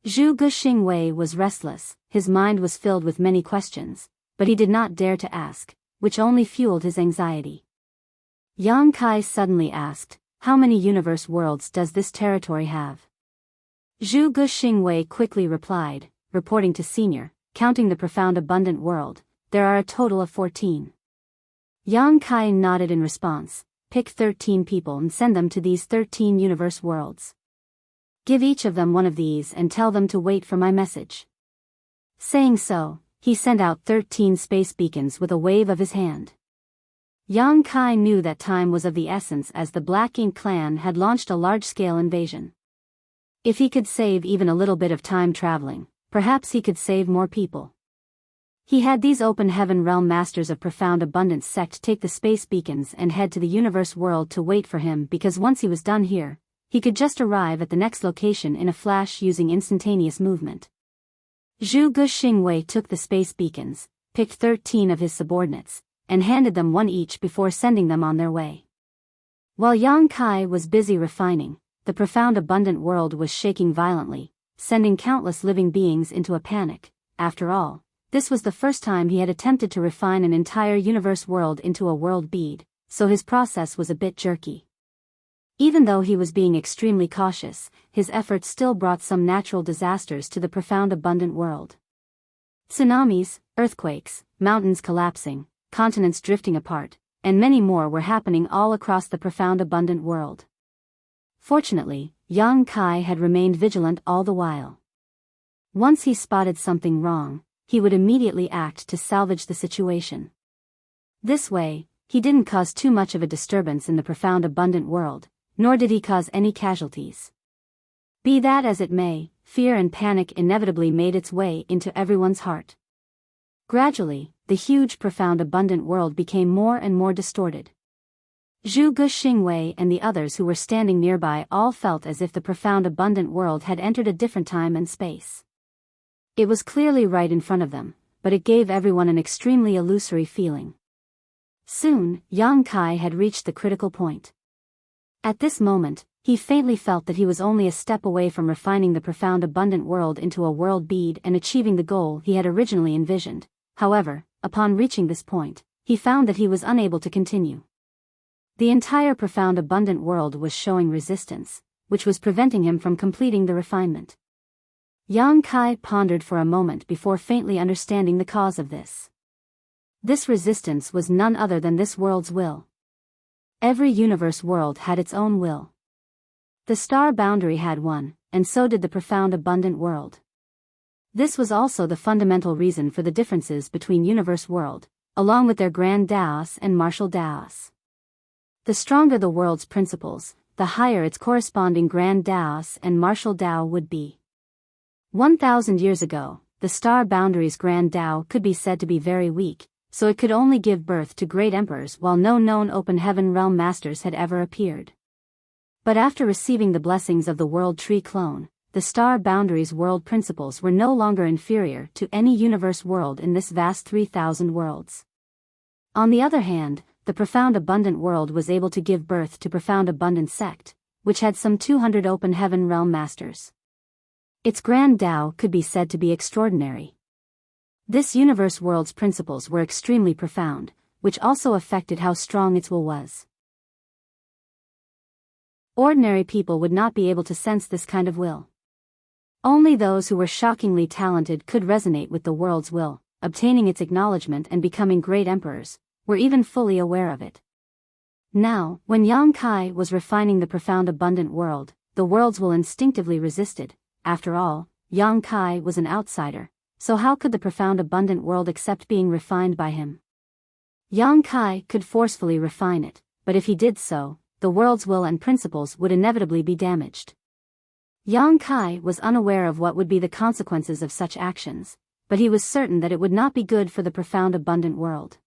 Zhu Guxing Wei was restless, his mind was filled with many questions, but he did not dare to ask, which only fueled his anxiety. Yang Kai suddenly asked, "How many universe worlds does this territory have?" Zhu Guxing Wei quickly replied, reporting to Senior, "Counting the profound abundant world, there are a total of 14. Yang Kai nodded in response. "Pick 13 people and send them to these 13 universe worlds. Give each of them one of these and tell them to wait for my message." Saying so, he sent out 13 space beacons with a wave of his hand. Yang Kai knew that time was of the essence, as the Black Ink clan had launched a large-scale invasion. If he could save even a little bit of time traveling, perhaps he could save more people. He had these open heaven realm masters of profound abundance sect take the space beacons and head to the universe world to wait for him, because once he was done here, he could just arrive at the next location in a flash using instantaneous movement. Zhu Guxing Wei took the space beacons, picked 13 of his subordinates, and handed them one each before sending them on their way. While Yang Kai was busy refining, the profound abundant world was shaking violently, sending countless living beings into a panic. After all, this was the first time he had attempted to refine an entire universe world into a world bead, so his process was a bit jerky. Even though he was being extremely cautious, his efforts still brought some natural disasters to the profound abundant world. Tsunamis, earthquakes, mountains collapsing, continents drifting apart, and many more were happening all across the profound abundant world. Fortunately, Yang Kai had remained vigilant all the while. Once he spotted something wrong, he would immediately act to salvage the situation. This way, he didn't cause too much of a disturbance in the profound abundant world, nor did he cause any casualties. Be that as it may, fear and panic inevitably made its way into everyone's heart. Gradually, the huge profound abundant world became more and more distorted. Zhu Guxing Wei and the others who were standing nearby all felt as if the profound abundant world had entered a different time and space. It was clearly right in front of them, but it gave everyone an extremely illusory feeling. Soon, Yang Kai had reached the critical point. At this moment, he faintly felt that he was only a step away from refining the profound abundant world into a world bead and achieving the goal he had originally envisioned. However, upon reaching this point, he found that he was unable to continue. The entire profound abundant world was showing resistance, which was preventing him from completing the refinement. Yang Kai pondered for a moment before faintly understanding the cause of this. This resistance was none other than this world's will. Every universe world had its own will. The star boundary had one, and so did the profound abundant world. This was also the fundamental reason for the differences between universe world, along with their grand Daos and martial Daos. The stronger the world's principles, the higher its corresponding grand Daos and martial Dao would be. 1,000 years ago, the star boundary's grand Dao could be said to be very weak, so it could only give birth to great emperors, while no known open heaven realm masters had ever appeared. But after receiving the blessings of the world tree clone, the star boundary's world principles were no longer inferior to any universe world in this vast 3,000 worlds. On the other hand, the profound abundant world was able to give birth to profound abundant sect, which had some 200 open heaven realm masters. Its grand Tao could be said to be extraordinary. This universe world's principles were extremely profound, which also affected how strong its will was. Ordinary people would not be able to sense this kind of will. Only those who were shockingly talented could resonate with the world's will, obtaining its acknowledgement and becoming great emperors, were even fully aware of it. Now, when Yang Kai was refining the profound abundant world, the world's will instinctively resisted. After all, Yang Kai was an outsider, so how could the profound abundant world accept being refined by him? Yang Kai could forcefully refine it, but if he did so, the world's will and principles would inevitably be damaged. Yang Kai was unaware of what would be the consequences of such actions, but he was certain that it would not be good for the profound abundant world.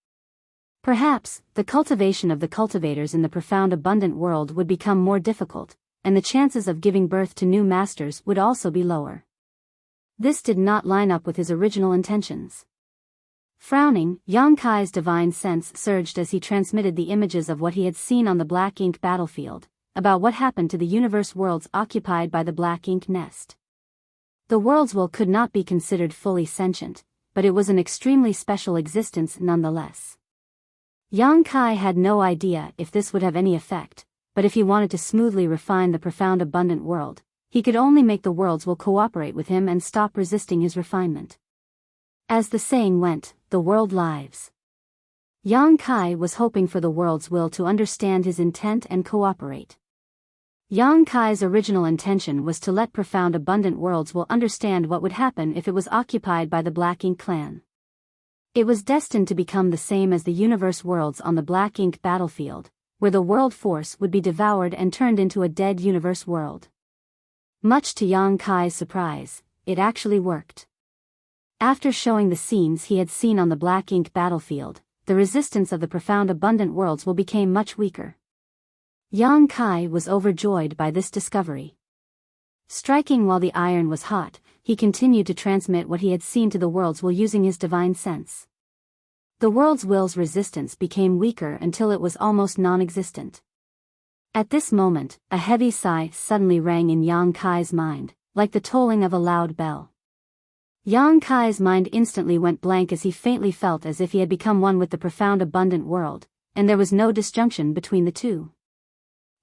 Perhaps, the cultivation of the cultivators in the profound abundant world would become more difficult, and the chances of giving birth to new masters would also be lower. This did not line up with his original intentions. Frowning, Yang Kai's divine sense surged as he transmitted the images of what he had seen on the black ink battlefield, about what happened to the universe worlds occupied by the black ink nest. The world's will could not be considered fully sentient, but it was an extremely special existence nonetheless. Yang Kai had no idea if this would have any effect, but if he wanted to smoothly refine the profound abundant world, he could only make the world's will cooperate with him and stop resisting his refinement. As the saying went, the world lives. Yang Kai was hoping for the world's will to understand his intent and cooperate. Yang Kai's original intention was to let profound abundant worlds will understand what would happen if it was occupied by the Black Ink clan. It was destined to become the same as the universe worlds on the Black Ink battlefield, where the world force would be devoured and turned into a dead universe world. Much to Yang Kai's surprise, it actually worked. After showing the scenes he had seen on the Black Ink battlefield, the resistance of the profound abundant worlds will became much weaker. Yang Kai was overjoyed by this discovery. Striking while the iron was hot, he continued to transmit what he had seen to the world's will using his divine sense. The world's will's resistance became weaker until it was almost non-existent. At this moment, a heavy sigh suddenly rang in Yang Kai's mind, like the tolling of a loud bell. Yang Kai's mind instantly went blank as he faintly felt as if he had become one with the profound abundant world, and there was no disjunction between the two.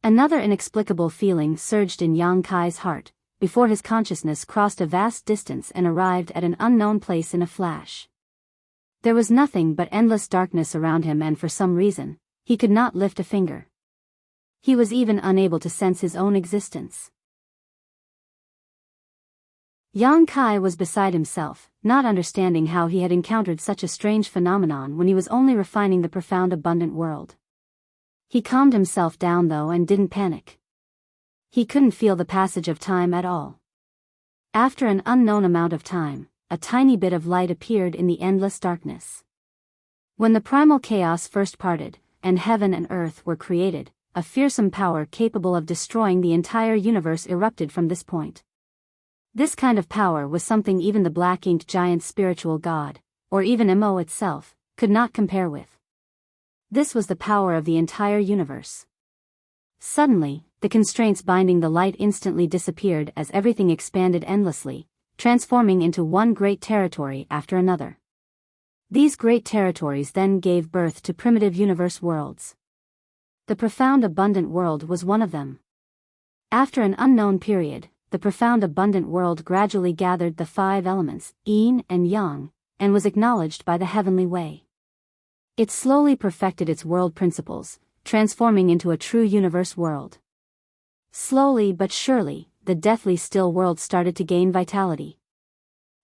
Another inexplicable feeling surged in Yang Kai's heart, before his consciousness crossed a vast distance and arrived at an unknown place in a flash. There was nothing but endless darkness around him, and for some reason, he could not lift a finger. He was even unable to sense his own existence. Yang Kai was beside himself, not understanding how he had encountered such a strange phenomenon when he was only refining the profound abundant world. He calmed himself down though and didn't panic. He couldn't feel the passage of time at all. After an unknown amount of time, a tiny bit of light appeared in the endless darkness. When the primal chaos first parted, and heaven and earth were created, a fearsome power capable of destroying the entire universe erupted from this point. This kind of power was something even the Black Ink giant's spiritual god, or even Mo itself, could not compare with. This was the power of the entire universe. Suddenly, the constraints binding the light instantly disappeared as everything expanded endlessly, transforming into one great territory after another. These great territories then gave birth to primitive universe worlds. The profound abundant world was one of them. After an unknown period, the profound abundant world gradually gathered the 5 elements, yin and yang, and was acknowledged by the heavenly way. It slowly perfected its world principles, transforming into a true universe world. Slowly but surely, the deathly still world started to gain vitality.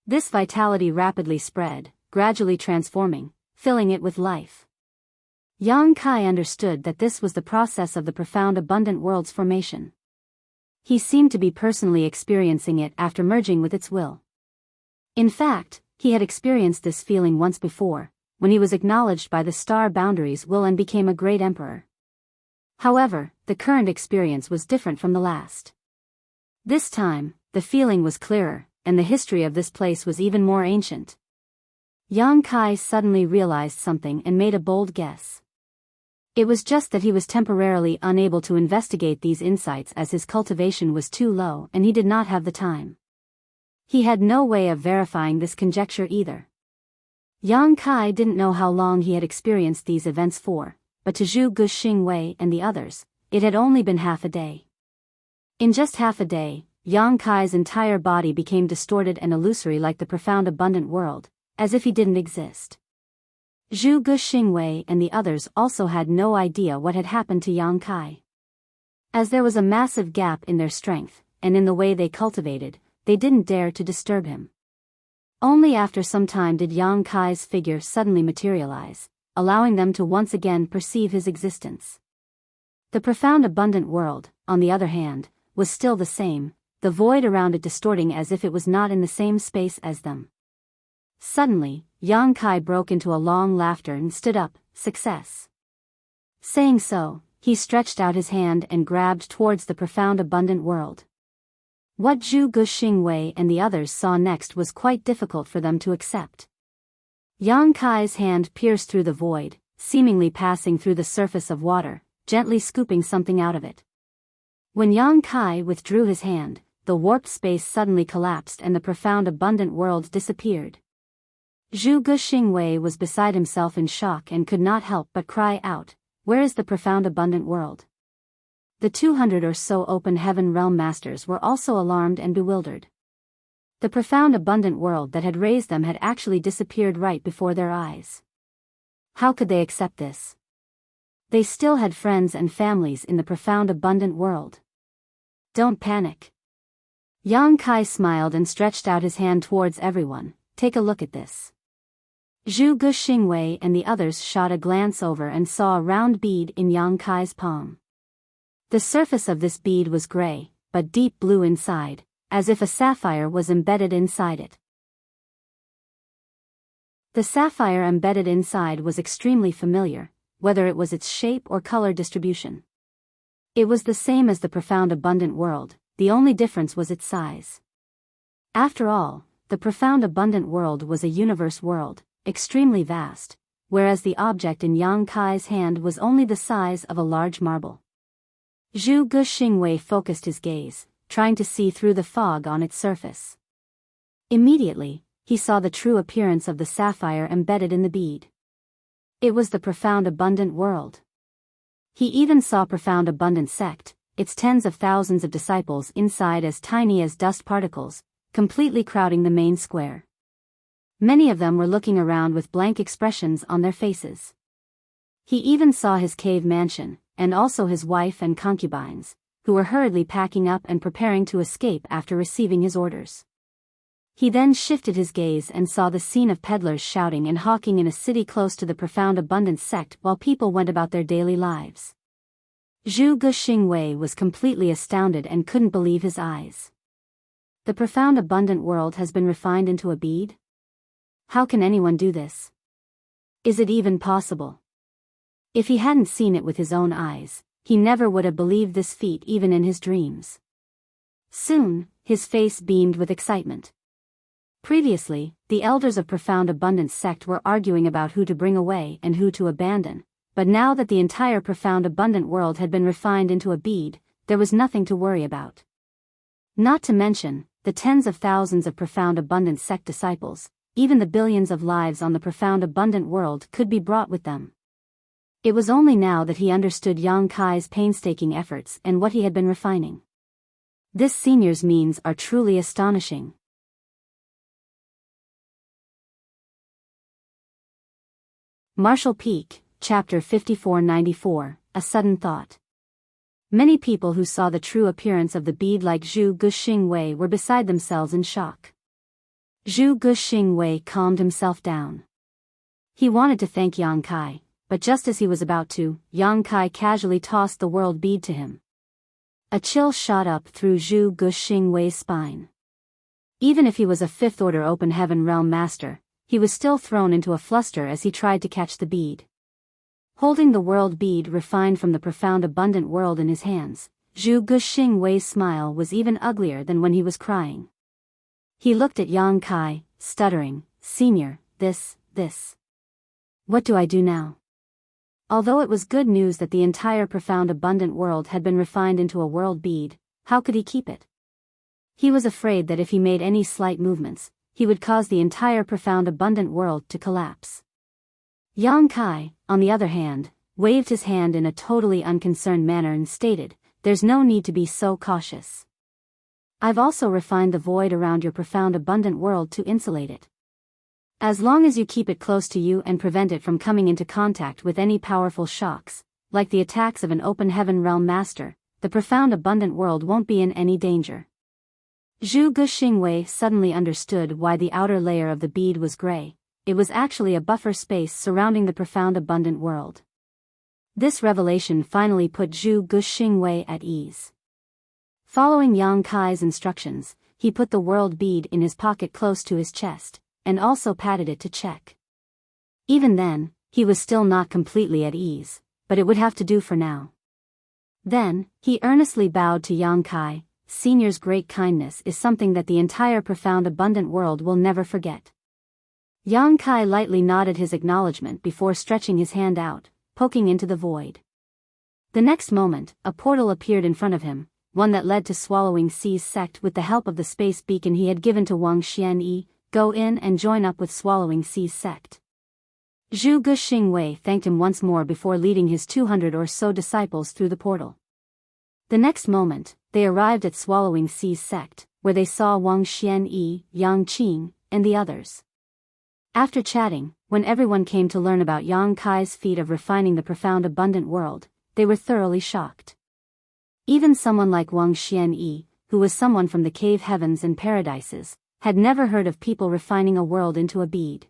This vitality rapidly spread, gradually transforming, filling it with life. Yang Kai understood that this was the process of the profound abundant world's formation. He seemed to be personally experiencing it after merging with its will. In fact, he had experienced this feeling once before, when he was acknowledged by the star boundaries will and became a great emperor. However, the current experience was different from the last. This time, the feeling was clearer, and the history of this place was even more ancient. Yang Kai suddenly realized something and made a bold guess. It was just that he was temporarily unable to investigate these insights as his cultivation was too low and he did not have the time. He had no way of verifying this conjecture either. Yang Kai didn't know how long he had experienced these events for, but to Zhu Guxing Wei and the others, it had only been half a day. In just half a day, Yang Kai's entire body became distorted and illusory like the profound abundant world, as if he didn't exist. Zhu Guxingwei and the others also had no idea what had happened to Yang Kai. As there was a massive gap in their strength, and in the way they cultivated, they didn't dare to disturb him. Only after some time did Yang Kai's figure suddenly materialize, allowing them to once again perceive his existence. The profound abundant world, on the other hand, was still the same, the void around it distorting as if it was not in the same space as them. Suddenly, Yang Kai broke into a long laughter and stood up. Success. Saying so, he stretched out his hand and grabbed towards the profound abundant world. What Zhu Guxingwei and the others saw next was quite difficult for them to accept. Yang Kai's hand pierced through the void, seemingly passing through the surface of water, gently scooping something out of it. When Yang Kai withdrew his hand, the warped space suddenly collapsed and the profound abundant world disappeared. Zhu Guxingwei was beside himself in shock and could not help but cry out, "Where is the profound abundant world?" The 200 or so open heaven realm masters were also alarmed and bewildered. The profound abundant world that had raised them had actually disappeared right before their eyes. How could they accept this? They still had friends and families in the profound abundant world. Don't panic. Yang Kai smiled and stretched out his hand towards everyone. Take a look at this. Zhu Guxingwei and the others shot a glance over and saw a round bead in Yang Kai's palm. The surface of this bead was gray, but deep blue inside, as if a sapphire was embedded inside it. The sapphire embedded inside was extremely familiar, whether it was its shape or color distribution. It was the same as the profound abundant world, the only difference was its size. After all, the profound abundant world was a universe world, extremely vast, whereas the object in Yang Kai's hand was only the size of a large marble. Zhu Guxingwei focused his gaze, trying to see through the fog on its surface. Immediately, he saw the true appearance of the sapphire embedded in the bead. It was the profound abundant world. He even saw profound abundant sect, its tens of thousands of disciples inside as tiny as dust particles, completely crowding the main square. Many of them were looking around with blank expressions on their faces. He even saw his cave mansion, and also his wife and concubines, who were hurriedly packing up and preparing to escape after receiving his orders. He then shifted his gaze and saw the scene of peddlers shouting and hawking in a city close to the profound abundant sect while people went about their daily lives. Zhu Guxingwei was completely astounded and couldn't believe his eyes. The profound abundant world has been refined into a bead? How can anyone do this? Is it even possible? If he hadn't seen it with his own eyes, he never would have believed this feat even in his dreams. Soon, his face beamed with excitement. Previously, the elders of Profound Abundance sect were arguing about who to bring away and who to abandon, but now that the entire Profound Abundant world had been refined into a bead, there was nothing to worry about. Not to mention, the tens of thousands of Profound Abundance sect disciples, even the billions of lives on the Profound Abundant world could be brought with them. It was only now that he understood Yang Kai's painstaking efforts and what he had been refining. This senior's means are truly astonishing. Marshall Peak, Chapter 5494, A Sudden Thought. Many people who saw the true appearance of the bead like Zhu Guxingwei were beside themselves in shock. Zhu Guxingwei calmed himself down. He wanted to thank Yang Kai, but just as he was about to, Yang Kai casually tossed the world bead to him. A chill shot up through Zhu Guxingwei's spine. Even if he was a fifth-order open heaven realm master, he was still thrown into a fluster as he tried to catch the bead. Holding the world bead refined from the profound abundant world in his hands, Zhu Guxingwei's smile was even uglier than when he was crying. He looked at Yang Kai, stuttering, "Senior, this. What do I do now?" Although it was good news that the entire profound abundant world had been refined into a world bead, how could he keep it? He was afraid that if he made any slight movements, he would cause the entire profound abundant world to collapse. Yang Kai, on the other hand, waved his hand in a totally unconcerned manner and stated, "There's no need to be so cautious. I've also refined the void around your profound abundant world to insulate it. As long as you keep it close to you and prevent it from coming into contact with any powerful shocks, like the attacks of an open heaven realm master, the profound abundant world won't be in any danger. Zhu Guxingwei suddenly understood why the outer layer of the bead was gray. It was actually a buffer space surrounding the profound abundant world. This revelation finally put Zhu Guxingwei at ease. Following Yang Kai's instructions, he put the world bead in his pocket close to his chest, and also patted it to check. Even then, he was still not completely at ease, but it would have to do for now. Then, he earnestly bowed to Yang Kai. Senior's great kindness is something that the entire profound abundant world will never forget. Yang Kai lightly nodded his acknowledgement before stretching his hand out, poking into the void. The next moment, a portal appeared in front of him, one that led to Swallowing Sea's sect with the help of the space beacon he had given to Wang Xianyi. Go in and join up with Swallowing Sea's sect. Zhu Guxingwei thanked him once more before leading his 200 or so disciples through the portal. The next moment, they arrived at Swallowing Sea's sect, where they saw Wang Xianyi, Yang Qing, and the others. After chatting, when everyone came to learn about Yang Kai's feat of refining the profound abundant world, they were thoroughly shocked. Even someone like Wang Xianyi, who was someone from the cave heavens and paradises, had never heard of people refining a world into a bead.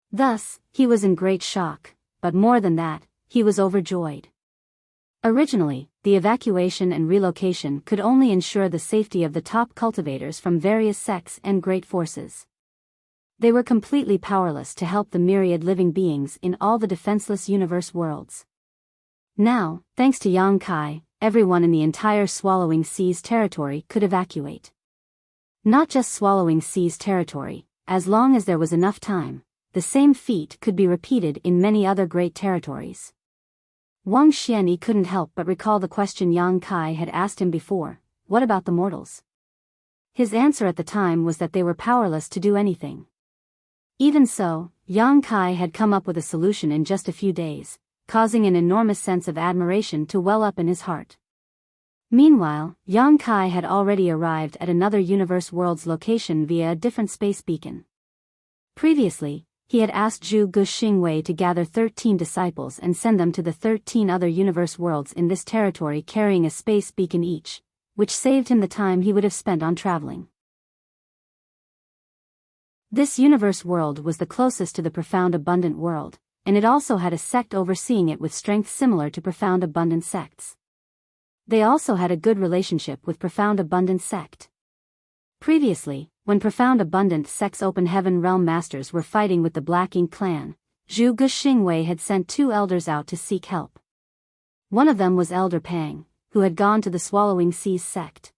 Thus, he was in great shock, but more than that, he was overjoyed. Originally, the evacuation and relocation could only ensure the safety of the top cultivators from various sects and great forces. They were completely powerless to help the myriad living beings in all the defenseless universe worlds. Now, thanks to Yang Kai, everyone in the entire Swallowing Sea's territory could evacuate. Not just Swallowing Sea's territory, as long as there was enough time, the same feat could be repeated in many other great territories. Wang Xianyi couldn't help but recall the question Yang Kai had asked him before, what about the mortals? His answer at the time was that they were powerless to do anything. Even so, Yang Kai had come up with a solution in just a few days, causing an enormous sense of admiration to well up in his heart. Meanwhile, Yang Kai had already arrived at another universe world's location via a different space beacon. Previously, he had asked Zhu Guxingwei to gather 13 disciples and send them to the 13 other universe worlds in this territory carrying a space beacon each, which saved him the time he would have spent on traveling. This universe world was the closest to the profound abundant world, and it also had a sect overseeing it with strength similar to profound abundant sects. They also had a good relationship with profound abundant sect. Previously, when profound abundant sect's open heaven realm masters were fighting with the Black Ink clan, Zhu Guxingwei had sent 2 elders out to seek help. One of them was Elder Pang, who had gone to the Swallowing Sea's sect.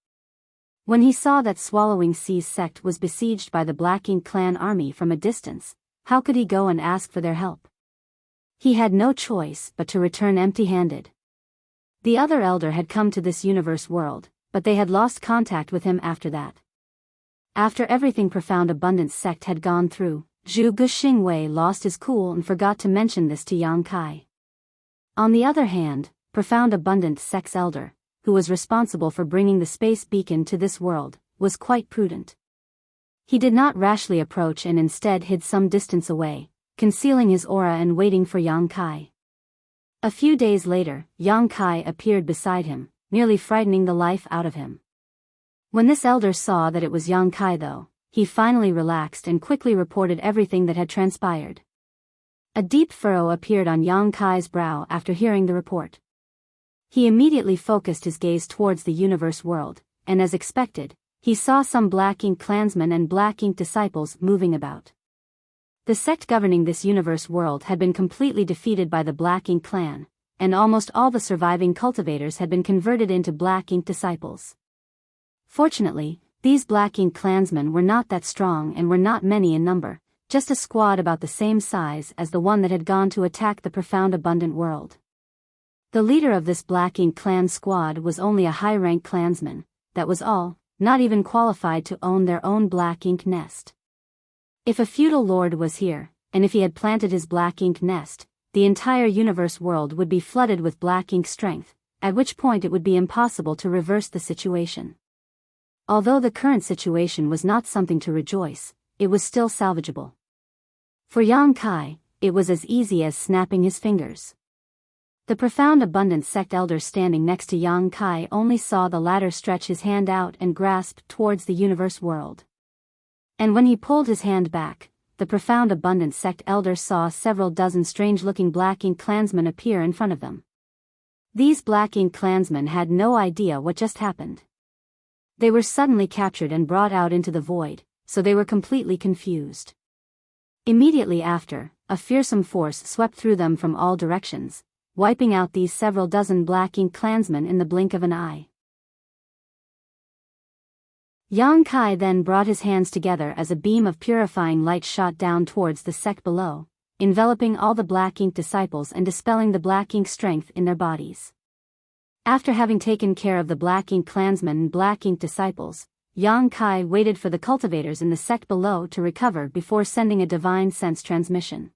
When he saw that Swallowing Sea's sect was besieged by the Black Ink clan army from a distance, how could he go and ask for their help? He had no choice but to return empty-handed. The other elder had come to this universe world, but they had lost contact with him after that. After everything profound abundance sect had gone through, Zhu Guxingwei lost his cool and forgot to mention this to Yang Kai. On the other hand, profound abundant sect's elder, who was responsible for bringing the space beacon to this world, was quite prudent. He did not rashly approach and instead hid some distance away, concealing his aura and waiting for Yang Kai. A few days later, Yang Kai appeared beside him, nearly frightening the life out of him. When this elder saw that it was Yang Kai though, he finally relaxed and quickly reported everything that had transpired. A deep furrow appeared on Yang Kai's brow after hearing the report. He immediately focused his gaze towards the universe world, and as expected, he saw some Black Ink clansmen and Black Ink disciples moving about. The sect governing this universe world had been completely defeated by the Black Ink clan, and almost all the surviving cultivators had been converted into Black Ink disciples. Fortunately, these Black Ink clansmen were not that strong and were not many in number, just a squad about the same size as the one that had gone to attack the profound abundant world. The leader of this Black Ink clan squad was only a high-rank clansman, that was all, not even qualified to own their own Black Ink nest. If a feudal lord was here, and if he had planted his Black Ink nest, the entire universe world would be flooded with Black Ink strength, at which point it would be impossible to reverse the situation. Although the current situation was not something to rejoice, it was still salvageable. For Yang Kai, it was as easy as snapping his fingers. The profound abundance sect elder standing next to Yang Kai only saw the latter stretch his hand out and grasp towards the universe world. And when he pulled his hand back, the profound abundance sect elder saw several dozen strange-looking black ink clansmen appear in front of them. These black ink clansmen had no idea what just happened. They were suddenly captured and brought out into the void, so they were completely confused. Immediately after, a fearsome force swept through them from all directions, wiping out these several dozen black ink clansmen in the blink of an eye. Yang Kai then brought his hands together as a beam of purifying light shot down towards the sect below, enveloping all the black ink disciples and dispelling the black ink strength in their bodies. After having taken care of the black ink clansmen and black ink disciples, Yang Kai waited for the cultivators in the sect below to recover before sending a divine sense transmission.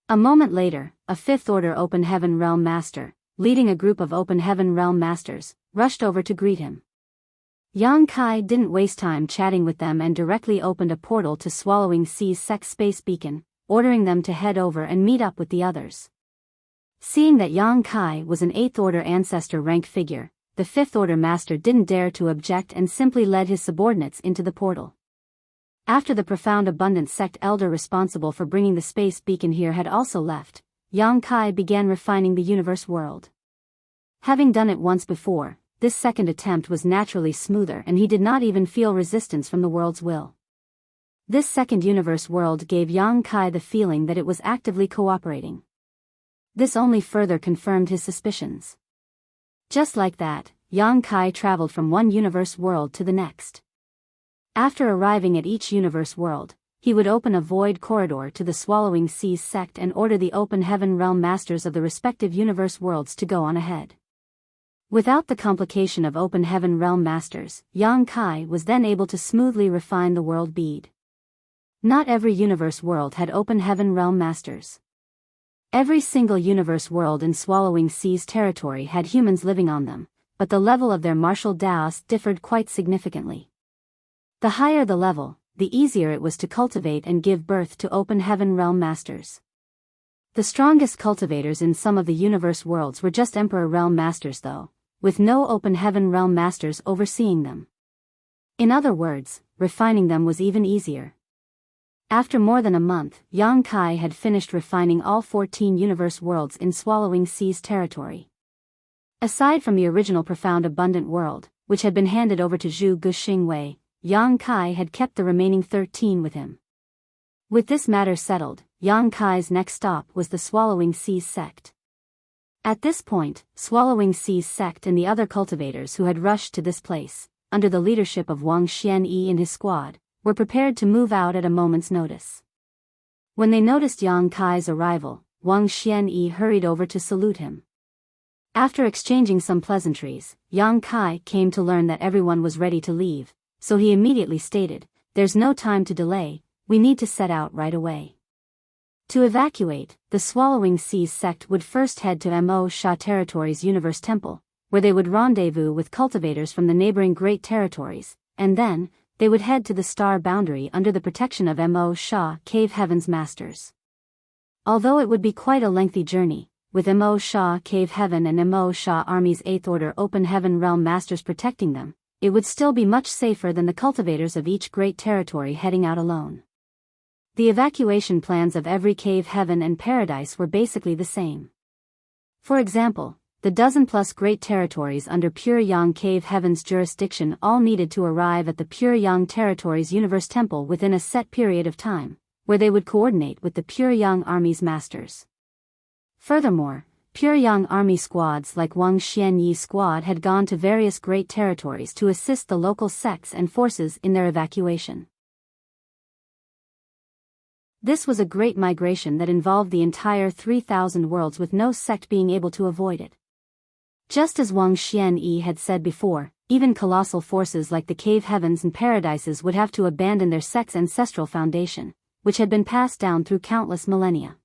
A moment later, a Fifth Order Open Heaven Realm Master, leading a group of Open Heaven Realm Masters, rushed over to greet him. Yang Kai didn't waste time chatting with them and directly opened a portal to Swallowing Sea's sect space beacon, ordering them to head over and meet up with the others. Seeing that Yang Kai was an 8th Order Ancestor rank figure, the 5th Order Master didn't dare to object and simply led his subordinates into the portal. After the profound abundance sect elder responsible for bringing the space beacon here had also left, Yang Kai began refining the universe world. Having done it once before, this second attempt was naturally smoother and he did not even feel resistance from the world's will. This second universe world gave Yang Kai the feeling that it was actively cooperating. This only further confirmed his suspicions. Just like that, Yang Kai traveled from one universe world to the next. After arriving at each universe world, he would open a void corridor to the Swallowing Seas sect and order the Open Heaven Realm Masters of the respective universe worlds to go on ahead. Without the complication of Open Heaven Realm Masters, Yang Kai was then able to smoothly refine the world bead. Not every universe world had Open Heaven Realm Masters. Every single universe world in Swallowing Seas territory had humans living on them, but the level of their martial Daos differed quite significantly. The higher the level, the easier it was to cultivate and give birth to Open Heaven Realm Masters. The strongest cultivators in some of the universe worlds were just Emperor Realm Masters though, with no Open Heaven Realm Masters overseeing them. In other words, refining them was even easier. After more than a month, Yang Kai had finished refining all 14 universe worlds in Swallowing Seas territory. Aside from the original Profound Abundant world, which had been handed over to Zhu Guxing Wei, Yang Kai had kept the remaining 13 with him. With this matter settled, Yang Kai's next stop was the Swallowing Seas sect. At this point, Swallowing Seas sect and the other cultivators who had rushed to this place, under the leadership of Wang Xianyi and his squad, were prepared to move out at a moment's notice. When they noticed Yang Kai's arrival, Wang Xianyi hurried over to salute him. After exchanging some pleasantries, Yang Kai came to learn that everyone was ready to leave, so he immediately stated, "There's no time to delay, we need to set out right away." To evacuate, the Swallowing Seas sect would first head to Mo Sha Territory's Universe Temple, where they would rendezvous with cultivators from the neighboring Great Territories, and then, they would head to the Star Boundary under the protection of Mo Sha Cave Heaven's Masters. Although it would be quite a lengthy journey, with Mo Sha Cave Heaven and Mo Sha Army's 8th Order Open Heaven Realm Masters protecting them, it would still be much safer than the cultivators of each great territory heading out alone. The evacuation plans of every cave heaven and paradise were basically the same. For example, the dozen-plus great territories under Pure Yang Cave Heaven's jurisdiction all needed to arrive at the Pure Yang Territory's Universe Temple within a set period of time, where they would coordinate with the Pure Yang Army's masters. Furthermore, Pure Yang Army squads like Wang Xianyi's squad had gone to various great territories to assist the local sects and forces in their evacuation. This was a great migration that involved the entire 3,000 worlds with no sect being able to avoid it. Just as Wang Xianyi had said before, even colossal forces like the cave heavens and paradises would have to abandon their sect's ancestral foundation, which had been passed down through countless millennia.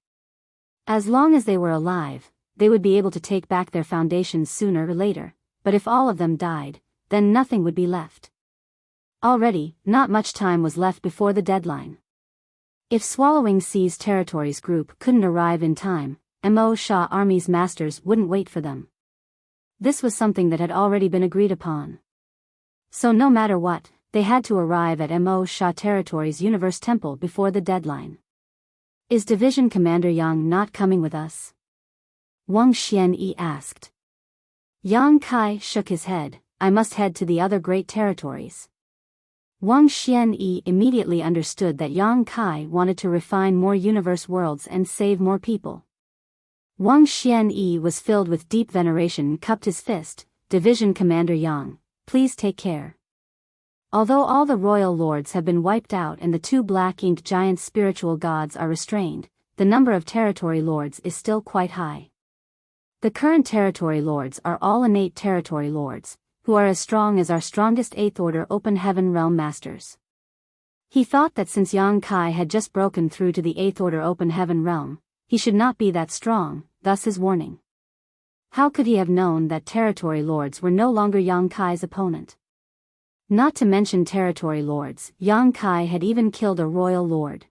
As long as they were alive, they would be able to take back their foundations sooner or later, but if all of them died, then nothing would be left. Already, not much time was left before the deadline. If Swallowing Sea's territories group couldn't arrive in time, Mo Shah Army's masters wouldn't wait for them. This was something that had already been agreed upon. So no matter what, they had to arrive at Mo Shah Territory's Universe Temple before the deadline. Is Division Commander Yang not coming with us? Wang Xianyi asked. Yang Kai shook his head. I must head to the other great territories. Wang Xianyi immediately understood that Yang Kai wanted to refine more universe worlds and save more people. Wang Xianyi was filled with deep veneration and cupped his fist. Division Commander Yang, please take care. Although all the royal lords have been wiped out and the two black-inked giant spiritual gods are restrained, the number of territory lords is still quite high. The current territory lords are all innate territory lords, who are as strong as our strongest 8th Order Open Heaven Realm Masters. He thought that since Yang Kai had just broken through to the 8th Order Open Heaven Realm, he should not be that strong, thus his warning. How could he have known that territory lords were no longer Yang Kai's opponent? Not to mention territory lords, Yang Kai had even killed a royal lord.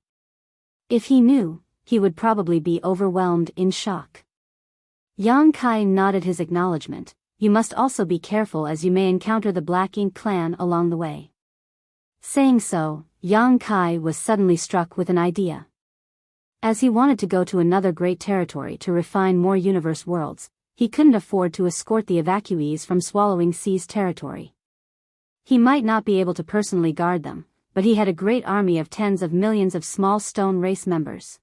If he knew, he would probably be overwhelmed in shock. Yang Kai nodded his acknowledgement. You must also be careful as you may encounter the Black Ink clan along the way. Saying so, Yang Kai was suddenly struck with an idea. As he wanted to go to another great territory to refine more universe worlds, he couldn't afford to escort the evacuees from Swallowing Sea's territory. He might not be able to personally guard them, but he had a great army of tens of millions of small stone race members.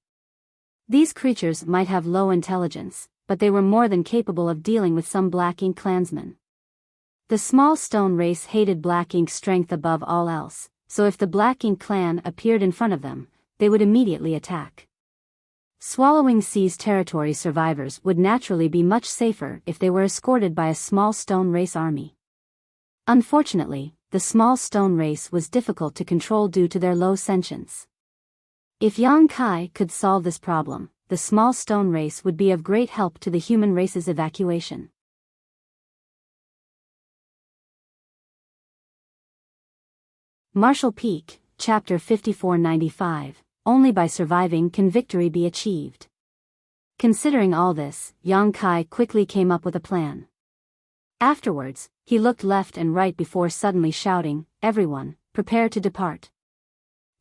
These creatures might have low intelligence, but they were more than capable of dealing with some Black Ink clansmen. The small stone race hated Black Ink's strength above all else, so if the Black Ink clan appeared in front of them, they would immediately attack. Swallowing Sea's territory survivors would naturally be much safer if they were escorted by a small stone race army. Unfortunately, the small stone race was difficult to control due to their low sentience. If Yang Kai could solve this problem, the small stone race would be of great help to the human race's evacuation. Marshall Peak, Chapter 5495, Only by surviving can victory be achieved. Considering all this, Yang Kai quickly came up with a plan. Afterwards, he looked left and right before suddenly shouting, "Everyone, prepare to depart."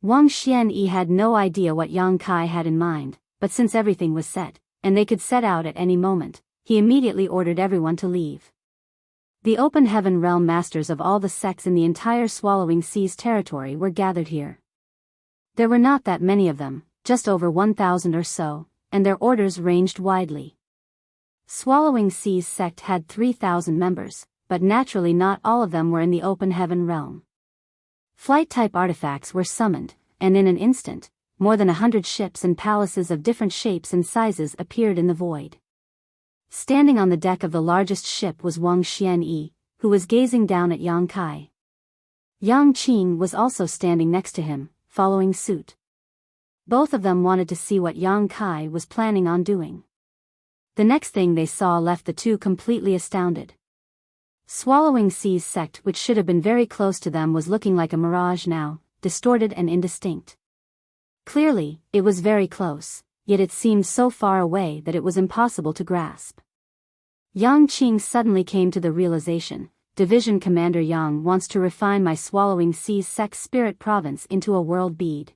Wang Xianyi had no idea what Yang Kai had in mind, but since everything was set, and they could set out at any moment, he immediately ordered everyone to leave. The Open Heaven Realm Masters of all the sects in the entire Swallowing Sea's territory were gathered here. There were not that many of them, just over 1,000 or so, and their orders ranged widely. Swallowing Sea's sect had 3,000 members, but naturally not all of them were in the Open Heaven Realm. Flight-type artifacts were summoned, and in an instant, more than 100 ships and palaces of different shapes and sizes appeared in the void. Standing on the deck of the largest ship was Wang Xianyi, who was gazing down at Yang Kai. Yang Qing was also standing next to him, following suit. Both of them wanted to see what Yang Kai was planning on doing. The next thing they saw left the two completely astounded. Swallowing Sea's sect, which should have been very close to them, was looking like a mirage now, distorted and indistinct. Clearly, it was very close, yet it seemed so far away that it was impossible to grasp. Yang Qing suddenly came to the realization, Division Commander Yang wants to refine my Swallowing Sea's sect's spirit province into a world bead.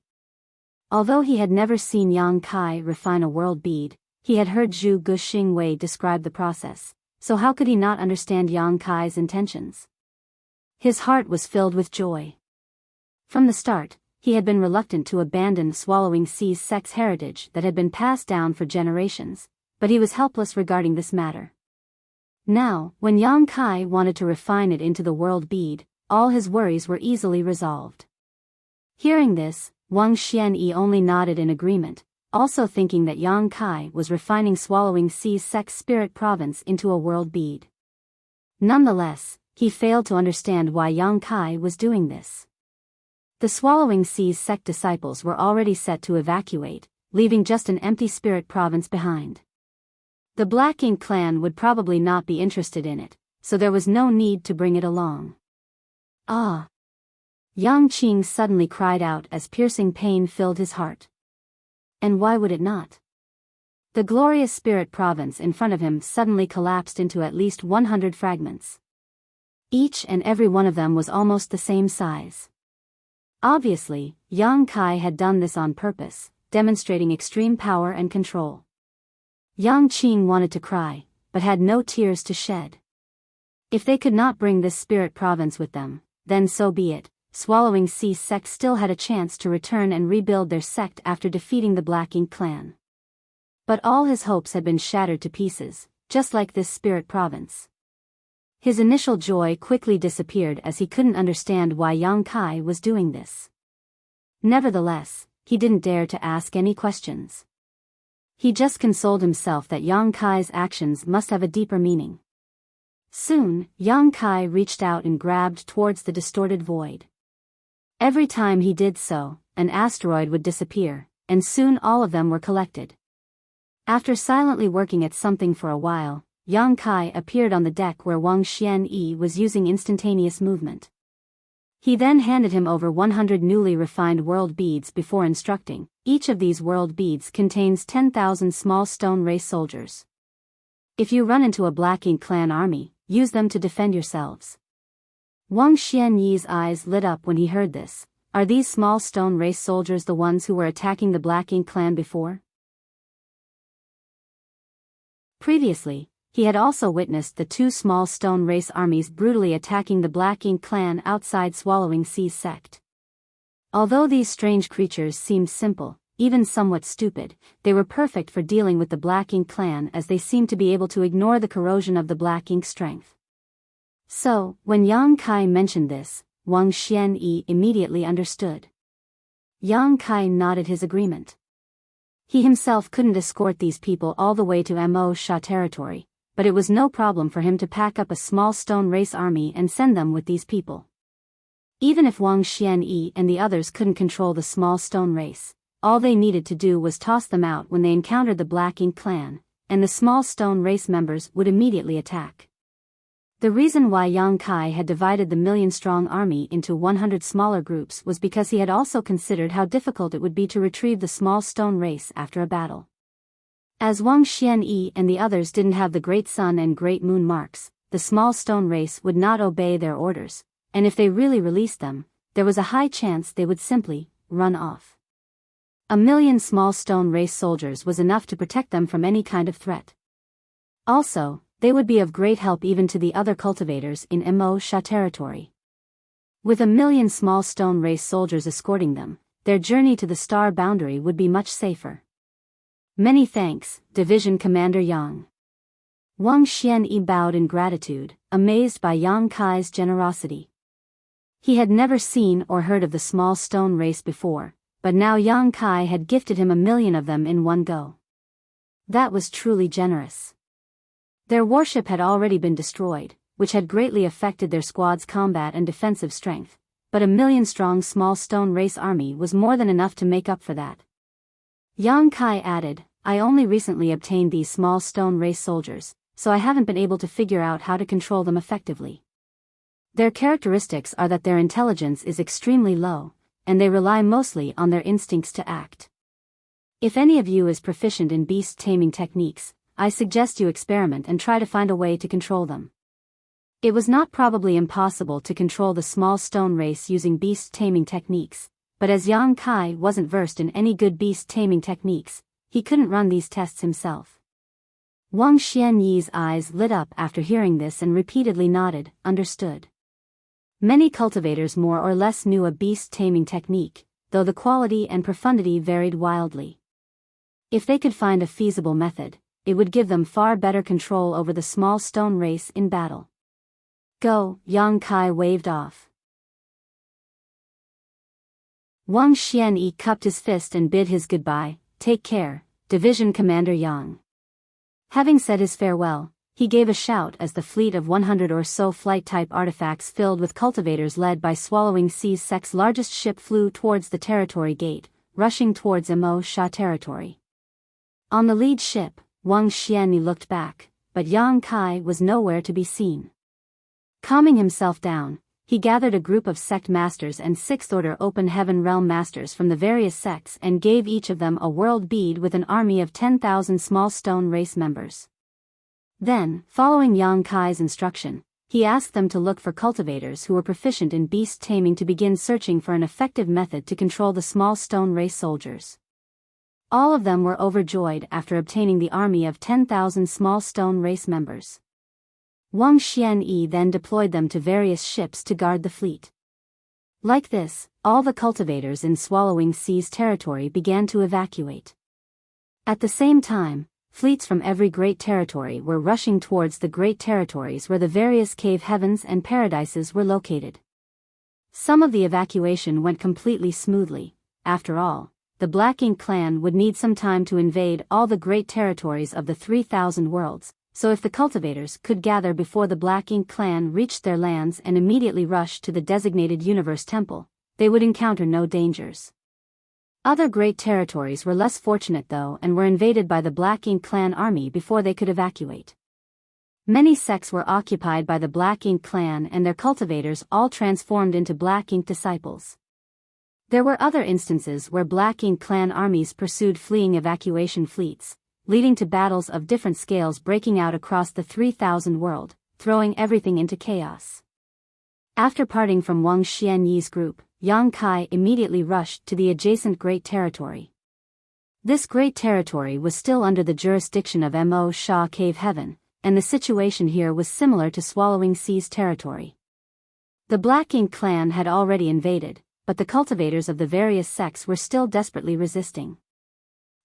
Although he had never seen Yang Kai refine a world bead, he had heard Zhu Guxing Wei describe the process, so how could he not understand Yang Kai's intentions? His heart was filled with joy. From the start, he had been reluctant to abandon Swallowing Sea's sect's heritage that had been passed down for generations, but he was helpless regarding this matter. Now, when Yang Kai wanted to refine it into the world bead, all his worries were easily resolved. Hearing this, Wang Xianyi only nodded in agreement, also thinking that Yang Kai was refining Swallowing Sea's sect's spirit province into a world bead. Nonetheless, he failed to understand why Yang Kai was doing this. The Swallowing Sea's sect disciples were already set to evacuate, leaving just an empty spirit province behind. The Black Ink clan would probably not be interested in it, so there was no need to bring it along. Ah! Yang Qing suddenly cried out as piercing pain filled his heart. And why would it not? The glorious spirit province in front of him suddenly collapsed into at least 100 fragments. Each and every one of them was almost the same size. Obviously, Yang Kai had done this on purpose, demonstrating extreme power and control. Yang Qing wanted to cry, but had no tears to shed. If they could not bring this spirit province with them, then so be it. Swallowing Sea sect still had a chance to return and rebuild their sect after defeating the Black Ink clan. But all his hopes had been shattered to pieces, just like this spirit province. His initial joy quickly disappeared as he couldn't understand why Yang Kai was doing this. Nevertheless, he didn't dare to ask any questions. He just consoled himself that Yang Kai's actions must have a deeper meaning. Soon, Yang Kai reached out and grabbed towards the distorted void. Every time he did so, an asteroid would disappear, and soon all of them were collected. After silently working at something for a while, Yang Kai appeared on the deck where Wang Xianyi was using instantaneous movement. He then handed him over 100 newly refined world beads before instructing, each of these world beads contains 10,000 small stone race soldiers. If you run into a Black Ink clan army, use them to defend yourselves. Wang Xianyi's eyes lit up when he heard this. Are these small stone race soldiers the ones who were attacking the Black Ink clan before? Previously, he had also witnessed the two small stone race armies brutally attacking the Black Ink clan outside Swallowing Sea sect. Although these strange creatures seemed simple, even somewhat stupid, they were perfect for dealing with the Black Ink clan as they seemed to be able to ignore the corrosion of the Black Ink strength. So, when Yang Kai mentioned this, Wang Xianyi immediately understood. Yang Kai nodded his agreement. He himself couldn't escort these people all the way to Mo Sha territory, but it was no problem for him to pack up a small stone race army and send them with these people. Even if Wang Xianyi and the others couldn't control the small stone race, all they needed to do was toss them out when they encountered the Black Ink clan, and the small stone race members would immediately attack. The reason why Yang Kai had divided the million-strong army into 100 smaller groups was because he had also considered how difficult it would be to retrieve the small stone race after a battle. As Wang Xianyi and the others didn't have the Great Sun and Great Moon marks, the small stone race would not obey their orders, and if they really released them, there was a high chance they would simply run off. 1,000,000 small stone race soldiers was enough to protect them from any kind of threat. Also, they would be of great help even to the other cultivators in Mo Sha territory. With 1,000,000 small stone race soldiers escorting them, their journey to the star boundary would be much safer. Many thanks, Division Commander Yang. Wang Xianyi bowed in gratitude, amazed by Yang Kai's generosity. He had never seen or heard of the small stone race before, but now Yang Kai had gifted him 1,000,000 of them in one go. That was truly generous. Their warship had already been destroyed, which had greatly affected their squad's combat and defensive strength, but 1,000,000-strong small stone race army was more than enough to make up for that. Yang Kai added, I only recently obtained these small stone race soldiers, so I haven't been able to figure out how to control them effectively. Their characteristics are that their intelligence is extremely low, and they rely mostly on their instincts to act. If any of you is proficient in beast taming techniques, I suggest you experiment and try to find a way to control them. It was not probably impossible to control the small stone race using beast taming techniques, but as Yang Kai wasn't versed in any good beast taming techniques, he couldn't run these tests himself. Wang Xianyi's eyes lit up after hearing this and repeatedly nodded, understood. Many cultivators more or less knew a beast taming technique, though the quality and profundity varied wildly. If they could find a feasible method, it would give them far better control over the small stone race in battle. Go, Yang Kai waved off. Wang Xianyi cupped his fist and bid his goodbye, take care, Division Commander Yang. Having said his farewell, he gave a shout as the fleet of 100 or so flight-type artifacts filled with cultivators led by Swallowing Sea's sect's largest ship flew towards the territory gate, rushing towards Mo Sha territory. On the lead ship, Wang Xianyi looked back, but Yang Kai was nowhere to be seen. Calming himself down, he gathered a group of sect masters and Sixth Order Open Heaven Realm masters from the various sects and gave each of them a world bead with an army of 10,000 small stone race members. Then, following Yang Kai's instruction, he asked them to look for cultivators who were proficient in beast taming to begin searching for an effective method to control the small stone race soldiers. All of them were overjoyed after obtaining the army of 10,000 small stone race members. Wang Xianyi then deployed them to various ships to guard the fleet. Like this, all the cultivators in Swallowing Sea's territory began to evacuate. At the same time, fleets from every great territory were rushing towards the great territories where the various cave heavens and paradises were located. Some of the evacuation went completely smoothly. After all, the Black Ink clan would need some time to invade all the great territories of the 3,000 worlds, so if the cultivators could gather before the Black Ink clan reached their lands and immediately rush to the designated Universe Temple, they would encounter no dangers. Other great territories were less fortunate though and were invaded by the Black Ink clan army before they could evacuate. Many sects were occupied by the Black Ink clan and their cultivators all transformed into Black Ink disciples. There were other instances where Black Ink clan armies pursued fleeing evacuation fleets, leading to battles of different scales breaking out across the 3,000 world, throwing everything into chaos. After parting from Wang Xianyi's group, Yang Kai immediately rushed to the adjacent Great Territory. This Great Territory was still under the jurisdiction of Mo Sha Cave Heaven, and the situation here was similar to Swallowing Sea's territory. The Black Ink clan had already invaded, but the cultivators of the various sects were still desperately resisting.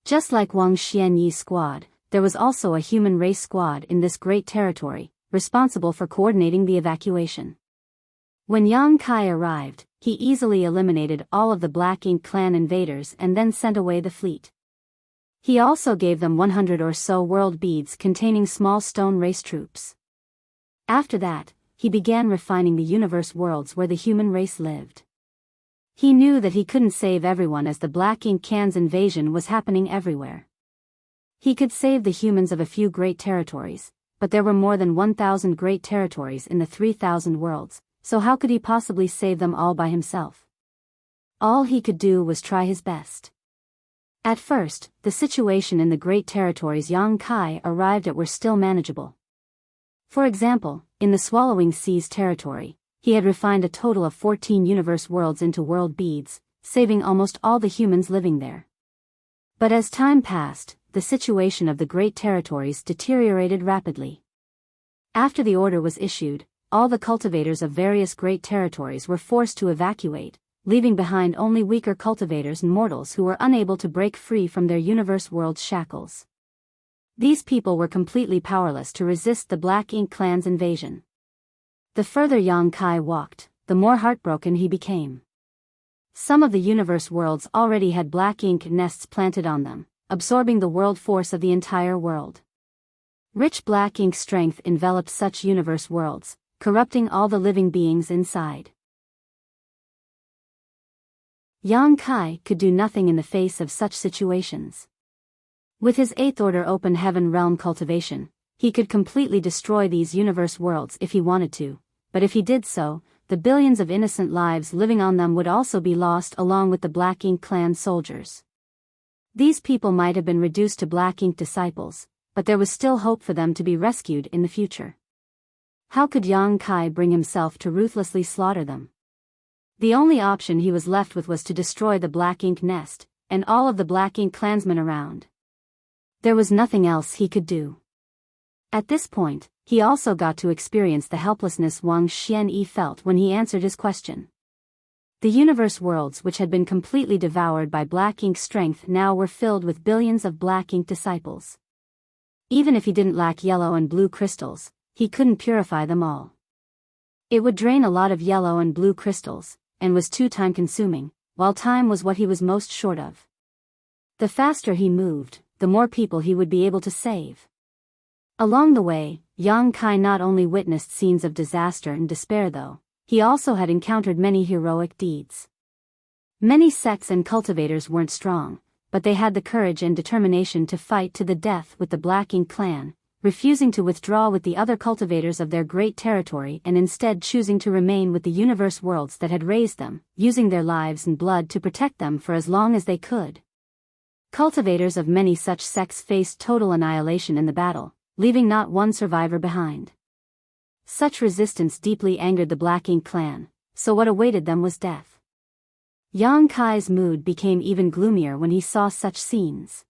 Just like Wang Xianyi's squad, there was also a human race squad in this great territory, responsible for coordinating the evacuation. When Yang Kai arrived, he easily eliminated all of the Black Ink clan invaders and then sent away the fleet. He also gave them 100 or so world beads containing small stone race troops. After that, he began refining the universe worlds where the human race lived. He knew that he couldn't save everyone as the Black Ink clan's invasion was happening everywhere. He could save the humans of a few great territories, but there were more than 1,000 great territories in the 3,000 worlds, so how could he possibly save them all by himself? All he could do was try his best. At first, the situation in the great territories Yang Kai arrived at were still manageable. For example, in the Swallowing Sea's territory, he had refined a total of 14 universe worlds into world beads, saving almost all the humans living there. But as time passed, the situation of the great territories deteriorated rapidly. After the order was issued, all the cultivators of various great territories were forced to evacuate, leaving behind only weaker cultivators and mortals who were unable to break free from their universe world's shackles. These people were completely powerless to resist the Black Ink clan's invasion. The further Yang Kai walked, the more heartbroken he became. Some of the universe worlds already had Black Ink nests planted on them, absorbing the world force of the entire world. Rich Black Ink strength enveloped such universe worlds, corrupting all the living beings inside. Yang Kai could do nothing in the face of such situations. With his 8th Order Open Heaven Realm cultivation, he could completely destroy these universe worlds if he wanted to, but if he did so, the billions of innocent lives living on them would also be lost along with the Black Ink clan soldiers. These people might have been reduced to Black Ink disciples, but there was still hope for them to be rescued in the future. How could Yang Kai bring himself to ruthlessly slaughter them? The only option he was left with was to destroy the Black Ink nest, and all of the Black Ink clansmen around. There was nothing else he could do. At this point, he also got to experience the helplessness Wang Xianyi felt when he answered his question. The universe worlds which had been completely devoured by Black Ink strength now were filled with billions of Black Ink disciples. Even if he didn't lack yellow and blue crystals, he couldn't purify them all. It would drain a lot of yellow and blue crystals, and was too time-consuming, while time was what he was most short of. The faster he moved, the more people he would be able to save. Along the way, Yang Kai not only witnessed scenes of disaster and despair though, he also had encountered many heroic deeds. Many sects and cultivators weren't strong, but they had the courage and determination to fight to the death with the Black Ink clan, refusing to withdraw with the other cultivators of their great territory and instead choosing to remain with the universe worlds that had raised them, using their lives and blood to protect them for as long as they could. Cultivators of many such sects faced total annihilation in the battle, leaving not one survivor behind. Such resistance deeply angered the Black Ink clan, so what awaited them was death. Yang Kai's mood became even gloomier when he saw such scenes.